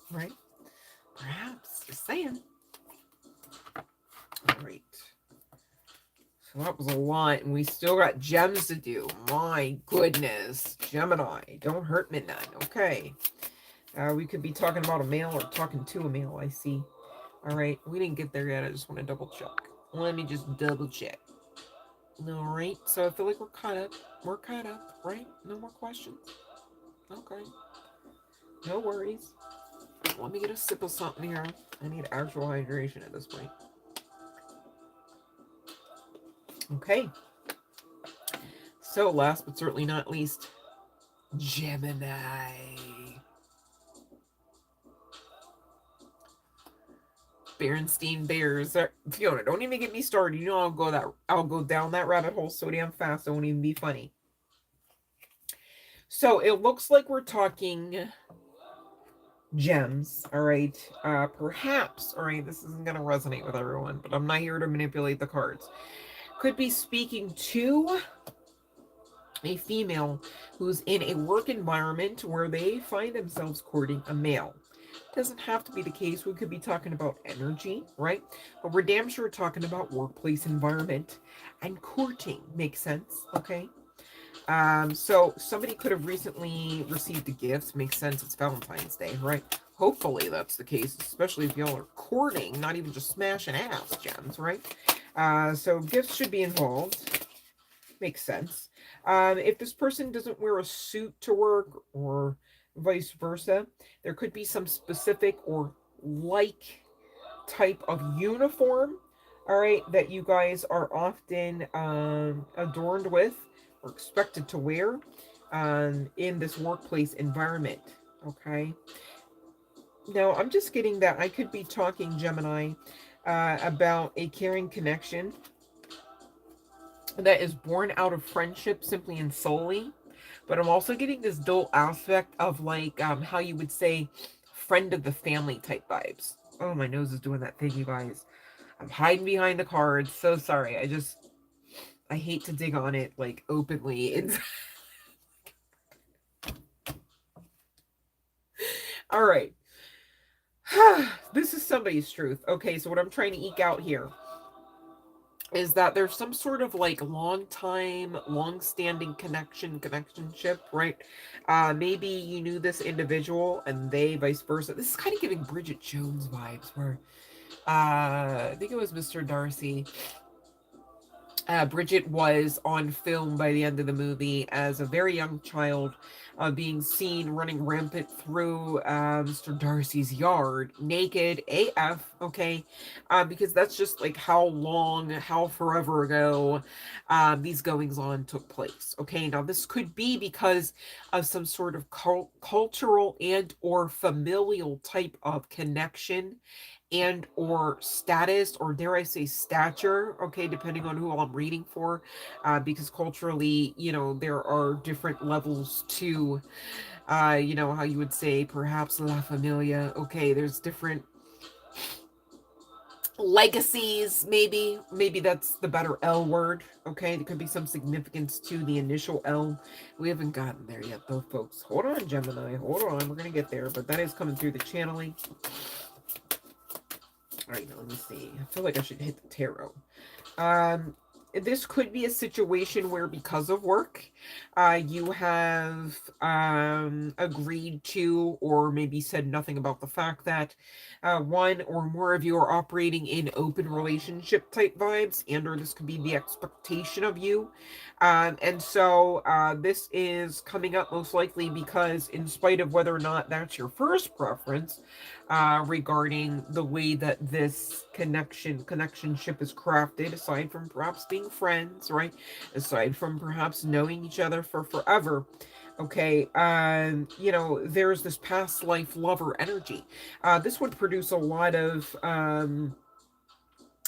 right? Perhaps, just saying. All right. So that was a lot, and we still got gems to do. My goodness. Gemini, don't hurt me none. Okay. We could be talking about a male or talking to a male, I see. All right. We didn't get there yet. I just want to double check. Let me just double check. All right. So I feel like we're caught up. We're caught up, right? No more questions? Okay. No worries. Let me get a sip of something here. I need actual hydration at this point. Okay. So last but certainly not least, Gemini. Berenstein Bears. Fiona, don't even get me started. You know I'll go down that rabbit hole so damn fast. It won't even be funny. So it looks like we're talking gems, all right? Perhaps, all right, this isn't going to resonate with everyone, but I'm not here to manipulate the cards. Could be speaking to a female who's in a work environment where they find themselves courting a male. Doesn't have to be the case. We could be talking about energy, right? But we're damn sure talking about workplace environment and courting. Makes sense, okay? So somebody could have recently received a gift. Makes sense. It's Valentine's Day, right? Hopefully that's the case, especially if y'all are courting, not even just smashing ass, gems, right? So gifts should be involved. Makes sense. If this person doesn't wear a suit to work or vice versa, there could be some specific or like type of uniform, all right, that you guys are often adorned with or expected to wear in this workplace environment, okay? Now, I'm just getting that I could be talking, Gemini, about a caring connection that is born out of friendship simply and solely. But I'm also getting this dual aspect of like how you would say friend of the family type vibes. Oh, my nose is doing that thing, you guys. I'm hiding behind the cards. So sorry. I hate to dig on it like openly. It's all right. This is somebody's truth. Okay, so what I'm trying to eke out here is that there's some sort of like long-standing connectionship, right? Maybe you knew this individual and they vice versa. This is kind of giving Bridget Jones vibes, where I think it was Mr. Darcy. Bridget was on film by the end of the movie as a very young child, being seen running rampant through Mr. Darcy's yard, naked AF, okay? Because that's just like how forever ago these goings-on took place, okay? Now, this could be because of some sort of cultural and or familial type of connection and or status, or dare I say stature, okay, depending on who I'm reading for, because culturally, you know, there are different levels to, you know, how you would say perhaps La Familia, okay, there's different legacies, maybe that's the better L word. Okay, there could be some significance to the initial L. We haven't gotten there yet though, folks. Hold on, Gemini, hold on, we're gonna get there, but that is coming through the channeling. All right, now let me see. I feel like I should hit the tarot. um this could be a situation where, because of work, you have agreed to, or maybe said nothing about the fact that one or more of you are operating in open relationship type vibes, and or this could be the expectation of you. And so this is coming up most likely because, in spite of whether or not that's your first preference, regarding the way that this connectionship is crafted, aside from perhaps being friends, right? Aside from perhaps knowing each other for forever. Okay, you know, there's this past life lover energy. This would produce a lot of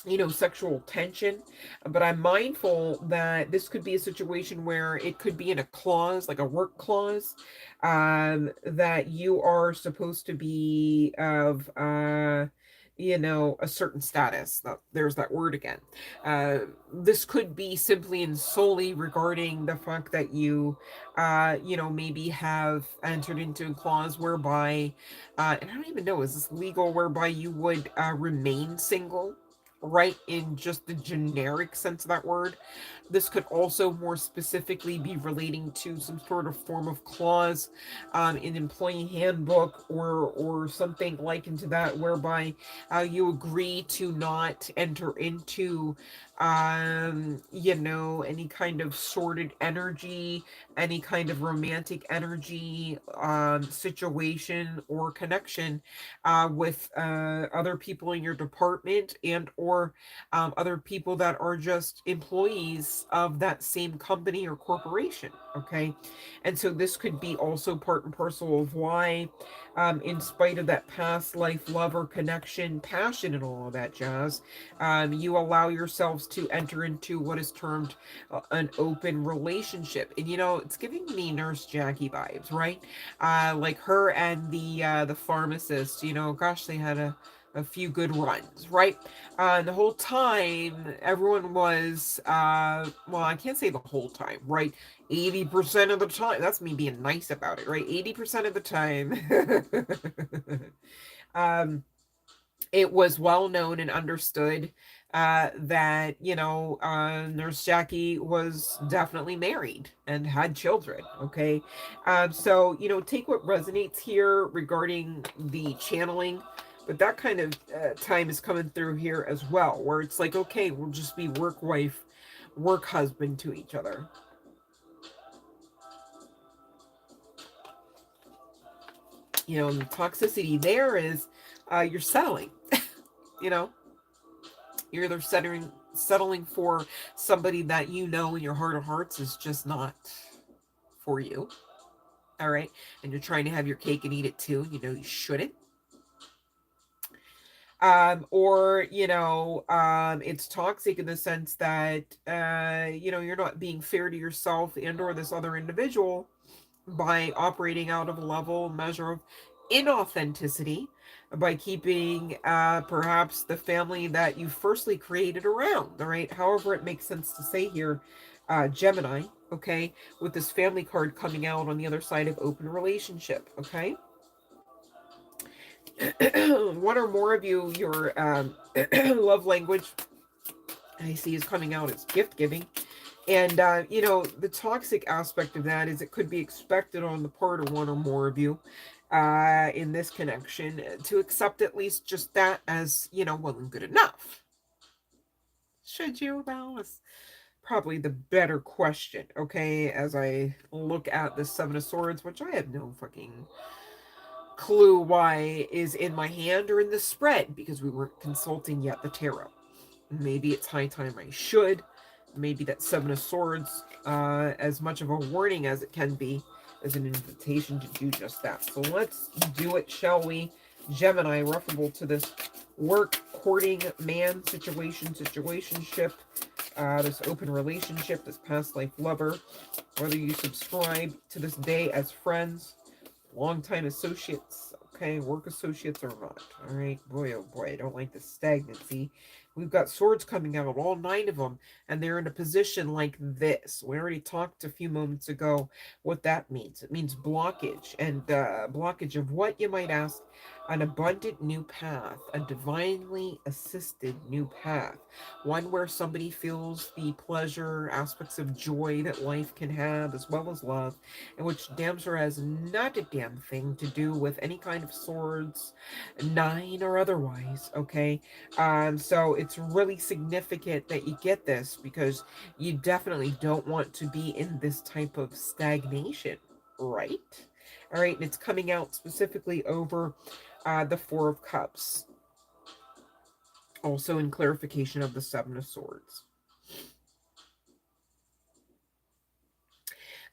you know, sexual tension, but I'm mindful that this could be a situation where it could be in a clause, like a work clause, that you are supposed to be of you know, a certain status. There's that word again. This could be simply and solely regarding the fact that you you know, maybe have entered into a clause whereby and I don't even know, is this legal, whereby you would remain single, right, in just the generic sense of that word. This could also more specifically be relating to some sort of form of clause in employee handbook, or something like into that, whereby you agree to not enter into you know, any kind of sordid energy, any kind of romantic energy, situation or connection with other people in your department, and or other people that are just employees of that same company or corporation. Okay, and so this could be also part and parcel of why, in spite of that past life lover connection, passion, and all of that jazz, you allow yourselves to enter into what is termed an open relationship. And you know, it's giving me Nurse Jackie vibes, right? Like her and the pharmacist. You know, gosh, they had a few good runs, right? The whole time, everyone was, well, I can't say the whole time, right? 80% of the time, that's me being nice about it, right? 80% of the time, um, it was well known and understood that, you know, Nurse Jackie was definitely married and had children. Okay, so you know, take what resonates here regarding the channeling, but that kind of time is coming through here as well, where it's like, okay, we'll just be work wife, work husband to each other. You know, and the toxicity there is you're settling. You know, you're either settling for somebody that you know in your heart of hearts is just not for you. All right. And you're trying to have your cake and eat it too. You know, you shouldn't. Or, you know, it's toxic in the sense that, you know, you're not being fair to yourself and or this other individual by operating out of a level measure of inauthenticity, by keeping perhaps the family that you firstly created around, all right? However it makes sense to say here, Gemini, okay, with this family card coming out on the other side of open relationship, okay? One or more of you, your love language, I see, is coming out as gift giving. And, you know, the toxic aspect of that is it could be expected on the part of one or more of you in this connection to accept at least just that as, you know, well and good enough. Should you, though? Is probably the better question, okay, as I look at the Seven of Swords, which I have no fucking clue why is in my hand or in the spread, because we weren't consulting yet the tarot. Maybe it's high time I should. Maybe that Seven of Swords, as much of a warning as it can be, is an invitation to do just that. So let's do it, shall we? Gemini, referable to this work, courting, man, situationship, this open relationship, this past life lover, whether you subscribe to this day as friends, longtime associates, Okay, work associates or not. All right, boy, oh boy, I don't like the stagnancy. We've got swords coming out, all 9 of them, and they're in a position like this. We already talked a few moments ago what that means. It means blockage, and blockage of what, you might ask? An abundant new path, a divinely assisted new path, one where somebody feels the pleasure, aspects of joy that life can have, as well as love, in which Damser has not a damn thing to do with any kind of swords, 9 or otherwise, okay? So it's really significant that you get this, because you definitely don't want to be in this type of stagnation, right? All right, and it's coming out specifically over the 4 of Cups, also in clarification of the 7 of Swords.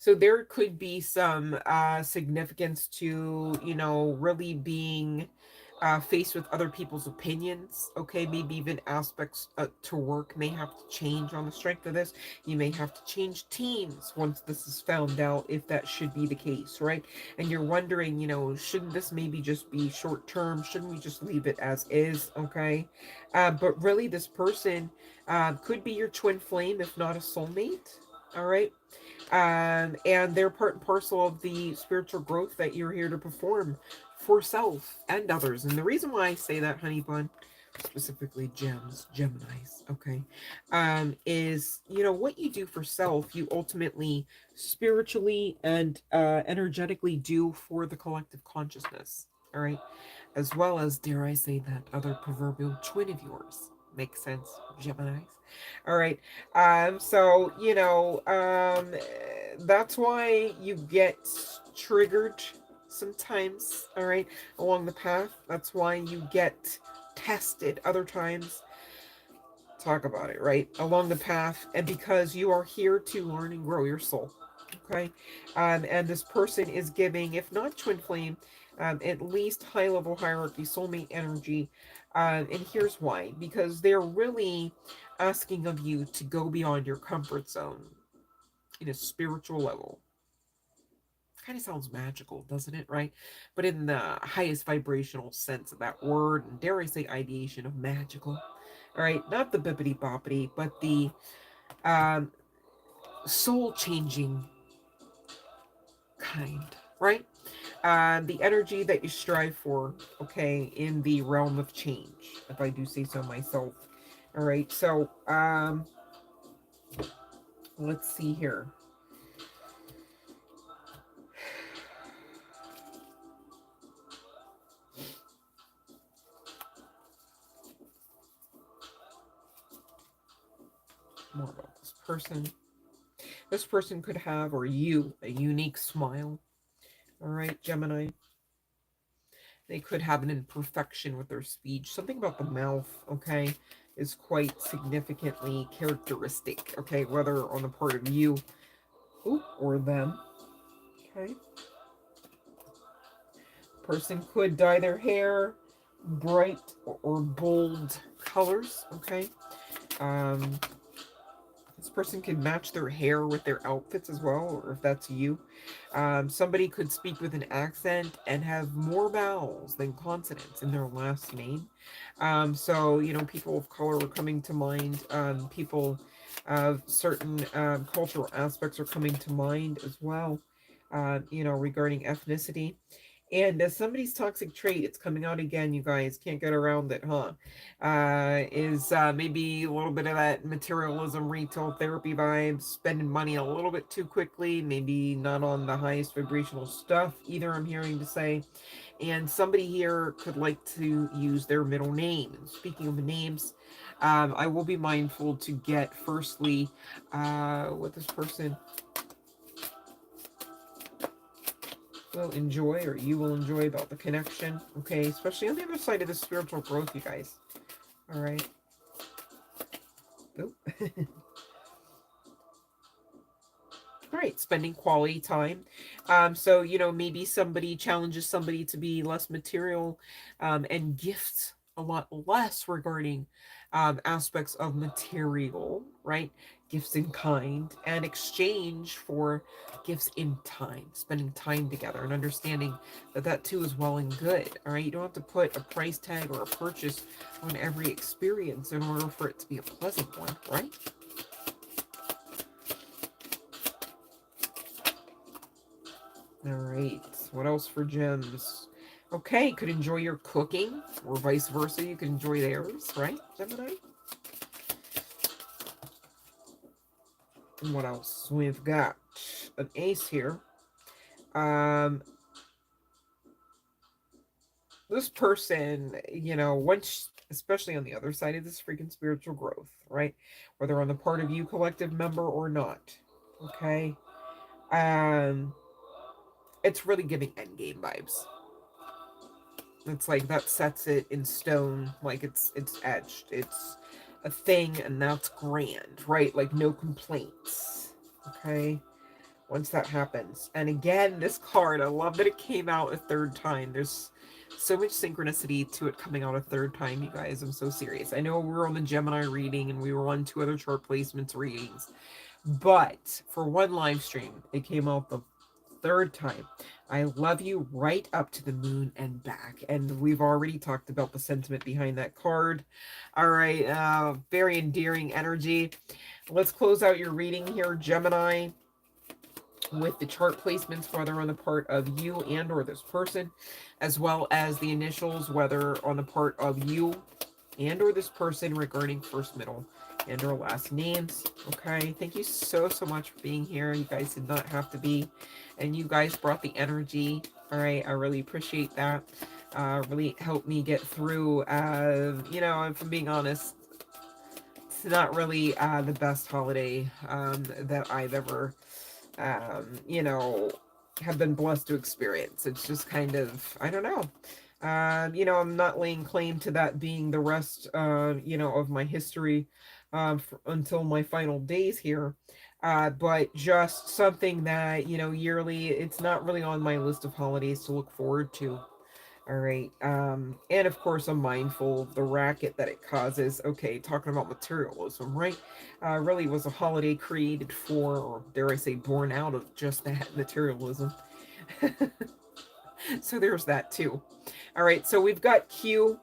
So there could be some significance to, really being faced with other people's opinions. Okay, maybe even aspects to work may have to change on the strength of this. You may have to change teams once this is found out, if that should be the case, right? And you're wondering, shouldn't this maybe just be short term? Shouldn't we just leave it as is? Okay, but really, this person could be your twin flame, if not a soulmate. All right. And they're part and parcel of the spiritual growth that you're here to perform for self and others. And the reason why I say that, honey bun, specifically gems, Geminis, okay, is, what you do for self, you ultimately spiritually and energetically do for the collective consciousness, all right, as well as, dare I say, that other proverbial twin of yours. Makes sense, Geminis. All right. So, that's why you get triggered sometimes, all right, along the path. That's why you get tested other times. Talk about it, right? Along the path, and because you are here to learn and grow your soul. Okay. And this person is giving, if not twin flame, at least high level hierarchy, soulmate energy. And here's why: because they're really asking of you to go beyond your comfort zone in a spiritual level. Kind of sounds magical, doesn't it, right? But in the highest vibrational sense of that word, and dare I say, ideation of magical, all right, not the bippity boppity, but the um, soul changing kind, right? The energy that you strive for, okay, in the realm of change, if I do say so myself. All right, so let's see here. More about this person. This person could have, or you, a unique smile. All right, Gemini. They could have an imperfection with their speech. Something about the mouth, okay, is quite significantly characteristic, okay, whether on the part of you or them, okay. Person could dye their hair bright or bold colors, okay. Um, This person could match their hair with their outfits as well, or if that's you. Somebody could speak with an accent and have more vowels than consonants in their last name. So, people of color are coming to mind. People of certain cultural aspects are coming to mind as well, regarding ethnicity. And as somebody's toxic trait, it's coming out again, you guys. Can't get around it, huh? Is maybe a little bit of that materialism, retail therapy vibes, spending money a little bit too quickly, maybe not on the highest vibrational stuff, either, I'm hearing to say. And somebody here could like to use their middle name. And speaking of names, I will be mindful to get, firstly, what this person will enjoy, or you will enjoy, about the connection, okay, especially on the other side of the spiritual growth, you guys. All right. All right, spending quality time. So, maybe somebody challenges somebody to be less material, and gift a lot less regarding aspects of material, right? gifts in kind, and exchange for gifts in time, spending time together and understanding that that too is well and good. All right, you don't have to put a price tag or a purchase on every experience in order for it to be a pleasant one, right? All right, what else for gems? Okay, could enjoy your cooking, or vice versa, you could enjoy theirs, right, Gemini? And what else? We've got an ace here. This person, you know, once, especially on the other side of this freaking spiritual growth, right? Whether on the part of you collective member or not, okay? Um, it's really giving endgame vibes. It's like that sets it in stone, like it's etched. It's a thing, and that's grand, right? Like no complaints, okay? Once that happens. And again, this card, I love that it came out a third time. There's so much synchronicity to it coming out a third time, you guys. I'm so serious. I know we were on the Gemini reading and we were on 2 other chart placements readings, but for one live stream, it came out the third time. I love you right up to the moon and back. And we've already talked about the sentiment behind that card. All right, very endearing energy. Let's close out your reading here, Gemini, with the chart placements, whether on the part of you and or this person, as well as the initials, whether on the part of you and or this person, regarding first, middle, and or last names. Okay, thank you so much for being here. You guys did not have to be, and you guys brought the energy. All right, I really appreciate that. Really helped me get through. You know, if I'm being honest, it's not really the best holiday that I've ever you know, have been blessed to experience. It's just kind of, I don't know. You know, I'm not laying claim to that being the rest, you know, of my history until my final days here. But just something that, you know, yearly, it's not really on my list of holidays to look forward to. All right. And of course, I'm mindful of the racket that it causes. Okay, talking about materialism, right? Really was a holiday created for, or dare I say, born out of just that materialism. So there's that too. All right, so we've got Q,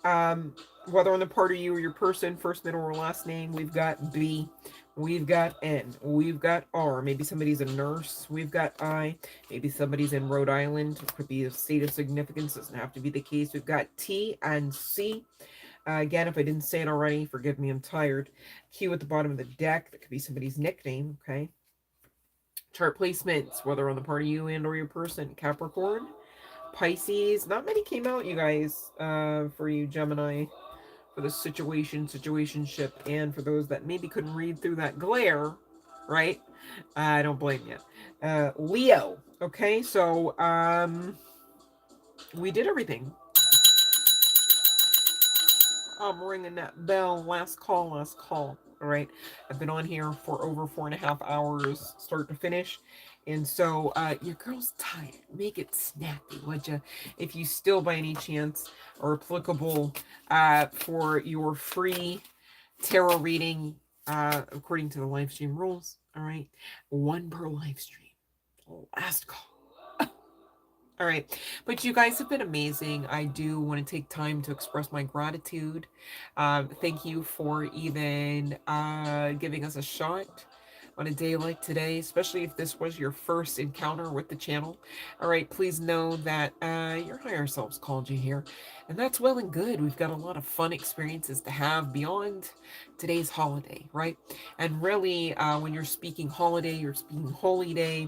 whether on the part of you or your person, first, middle, or last name. We've got B. We've got N. We've got R. Maybe somebody's a nurse. We've got I. Maybe somebody's in Rhode Island. It could be a state of significance. Doesn't have to be the case. We've got T and C. Again, if I didn't say it already, forgive me, I'm tired. Q at the bottom of the deck. That could be somebody's nickname, okay? Chart placements, whether on the part of you and or your person. Capricorn, Pisces. Not many came out, you guys, for you, Gemini, for the situationship, and for those that maybe couldn't read through that glare, right? I don't blame you. Leo. Okay, so we did everything. I'm ringing that bell. Last call, last call. All right, I've been on here for over 4.5 hours, start to finish. And so your girl's tired. Make it snappy, would you? If you still by any chance are applicable for your free tarot reading, according to the live stream rules. All right, 1 per live stream. Last call. All right, but you guys have been amazing. I do want to take time to express my gratitude. Thank you for even giving us a shot on a day like today, especially if this was your first encounter with the channel. All right, please know that your higher selves called you here, and that's well and good. We've got a lot of fun experiences to have beyond today's holiday, right? And really, when you're speaking holiday, you're speaking holy day.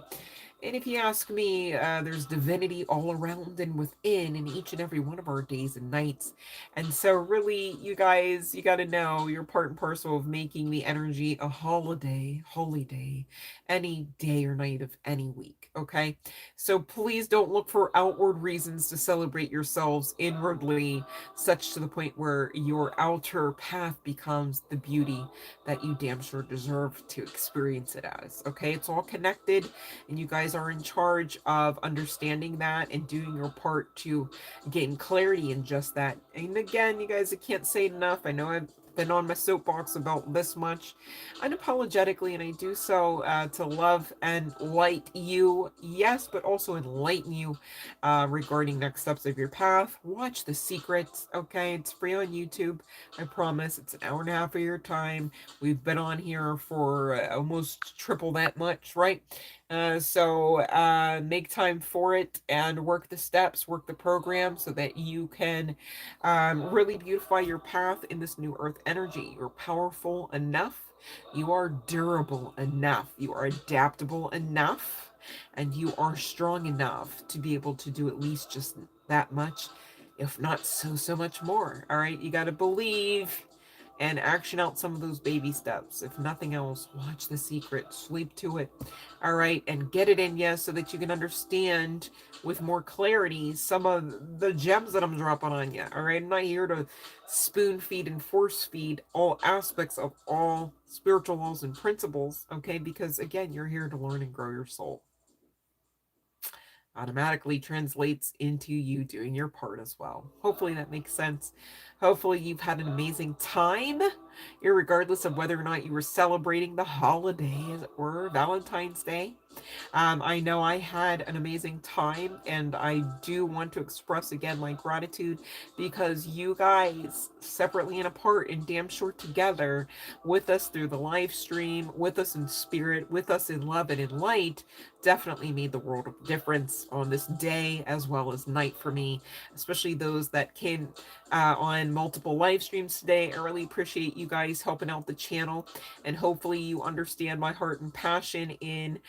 And if you ask me, there's divinity all around and within in each and every one of our days and nights. And so really, you guys, you got to know you're part and parcel of making the energy a holiday, holy day, any day or night of any week, okay? So please don't look for outward reasons to celebrate yourselves inwardly, such to the point where your outer path becomes the beauty that you damn sure deserve to experience it as, okay? It's all connected, and you guys are in charge of understanding that and doing your part to gain clarity in just that. And again, you guys, I can't say enough. I know I've been on my soapbox about this much unapologetically, and I do so to love and light you, yes, but also enlighten you regarding next steps of your path. Watch The Secrets, okay? It's free on YouTube. I promise. It's an hour and a half of your time. We've been on here for almost triple that much, right? So make time for it and work the steps, work the program so that you can really beautify your path in this new earth energy. You're powerful enough. You are durable enough. You are adaptable enough. And you are strong enough to be able to do at least just that much, if not so much more. All right. You got to believe and action out some of those baby steps. If nothing else, watch The Secret, sleep to it, all right, and get it in you so that you can understand with more clarity some of the gems that I'm dropping on you, all right? I'm not here to spoon feed and force feed all aspects of all spiritual laws and principles, okay? Because again, you're here to learn and grow your soul. Automatically translates into you doing your part as well. Hopefully that makes sense. Hopefully you've had an amazing time, irregardless of whether or not you were celebrating the holidays or Valentine's Day. I know I had an amazing time, and I do want to express again my gratitude because you guys, separately and apart and damn sure together, with us through the live stream, with us in spirit, with us in love and in light, definitely made the world of difference on this day as well as night for me, especially those that came on multiple live streams today. I really appreciate you guys helping out the channel, and hopefully you understand my heart and passion in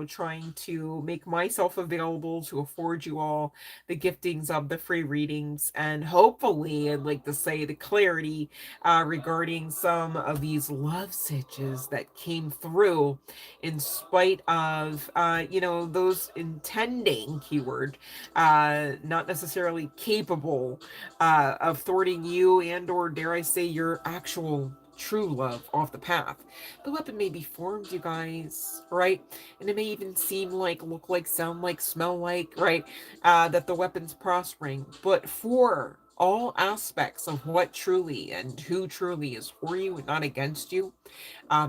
trying to make myself available to afford you all the giftings of the free readings, and hopefully, I'd like to say, the clarity regarding some of these love sitches that came through in spite of, those intending, keyword, not necessarily capable of thwarting you and or dare I say your actual true love off the path. The weapon may be formed, you guys, right? And it may even seem like, look like, sound like, smell like, right? That the weapon's prospering. But for all aspects of what truly and who truly is for you and not against you,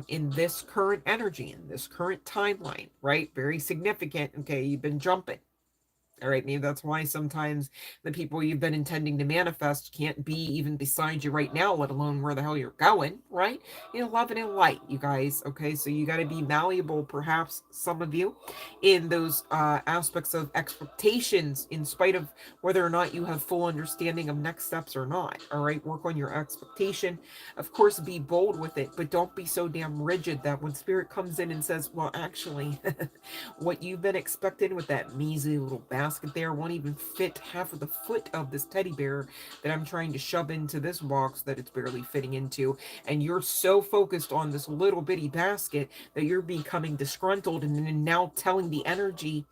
in this current energy, in this current timeline, right? Very significant. Okay, you've been jumping. All right, maybe that's why sometimes the people you've been intending to manifest can't be even beside you right now, let alone where the hell you're going, right? Love and in light, you guys, okay? So you got to be malleable, perhaps, some of you, in those aspects of expectations, in spite of whether or not you have full understanding of next steps or not, all right? Work on your expectation. Of course, be bold with it, but don't be so damn rigid that when spirit comes in and says, well, actually, what you've been expecting with that measly little basket there won't even fit half of the foot of this teddy bear that I'm trying to shove into this box that it's barely fitting into. And you're so focused on this little bitty basket that you're becoming disgruntled and now telling the energy,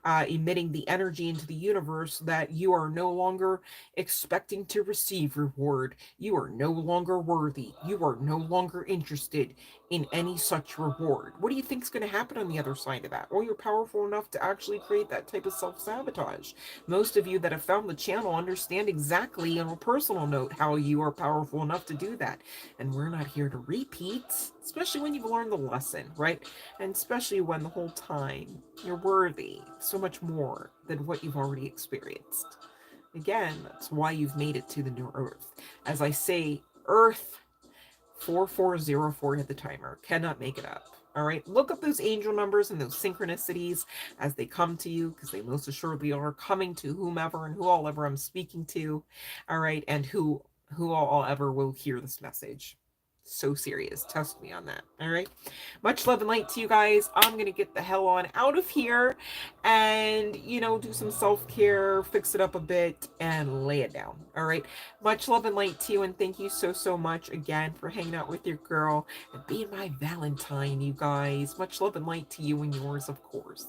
emitting the energy into the universe that you are no longer expecting to receive reward. You are no longer worthy. You are no longer interested in any such reward. What do you think is going to happen on the other side of that? Well, you're powerful enough to actually create that type of self-sabotage. Most of you that have found the channel understand exactly, on a personal note, how you are powerful enough to do that. And we're not here to repeat, especially when you've learned the lesson, right? And especially when the whole time you're worthy so much more than what you've already experienced. Again, that's why you've made it to the new earth. As I say, earth 4404, hit the timer. Cannot make it up. All right. Look up those angel numbers and those synchronicities as they come to you, because they most assuredly are coming to whomever and who all ever I'm speaking to. All right. And who all ever will hear this message. So serious. Test me on that. All right. Much love and light to you guys. I'm going to get the hell on out of here and, do some self-care, fix it up a bit, and lay it down. All right. Much love and light to you. And thank you so much again for hanging out with your girl and being my Valentine, you guys. Much love and light to you and yours, of course.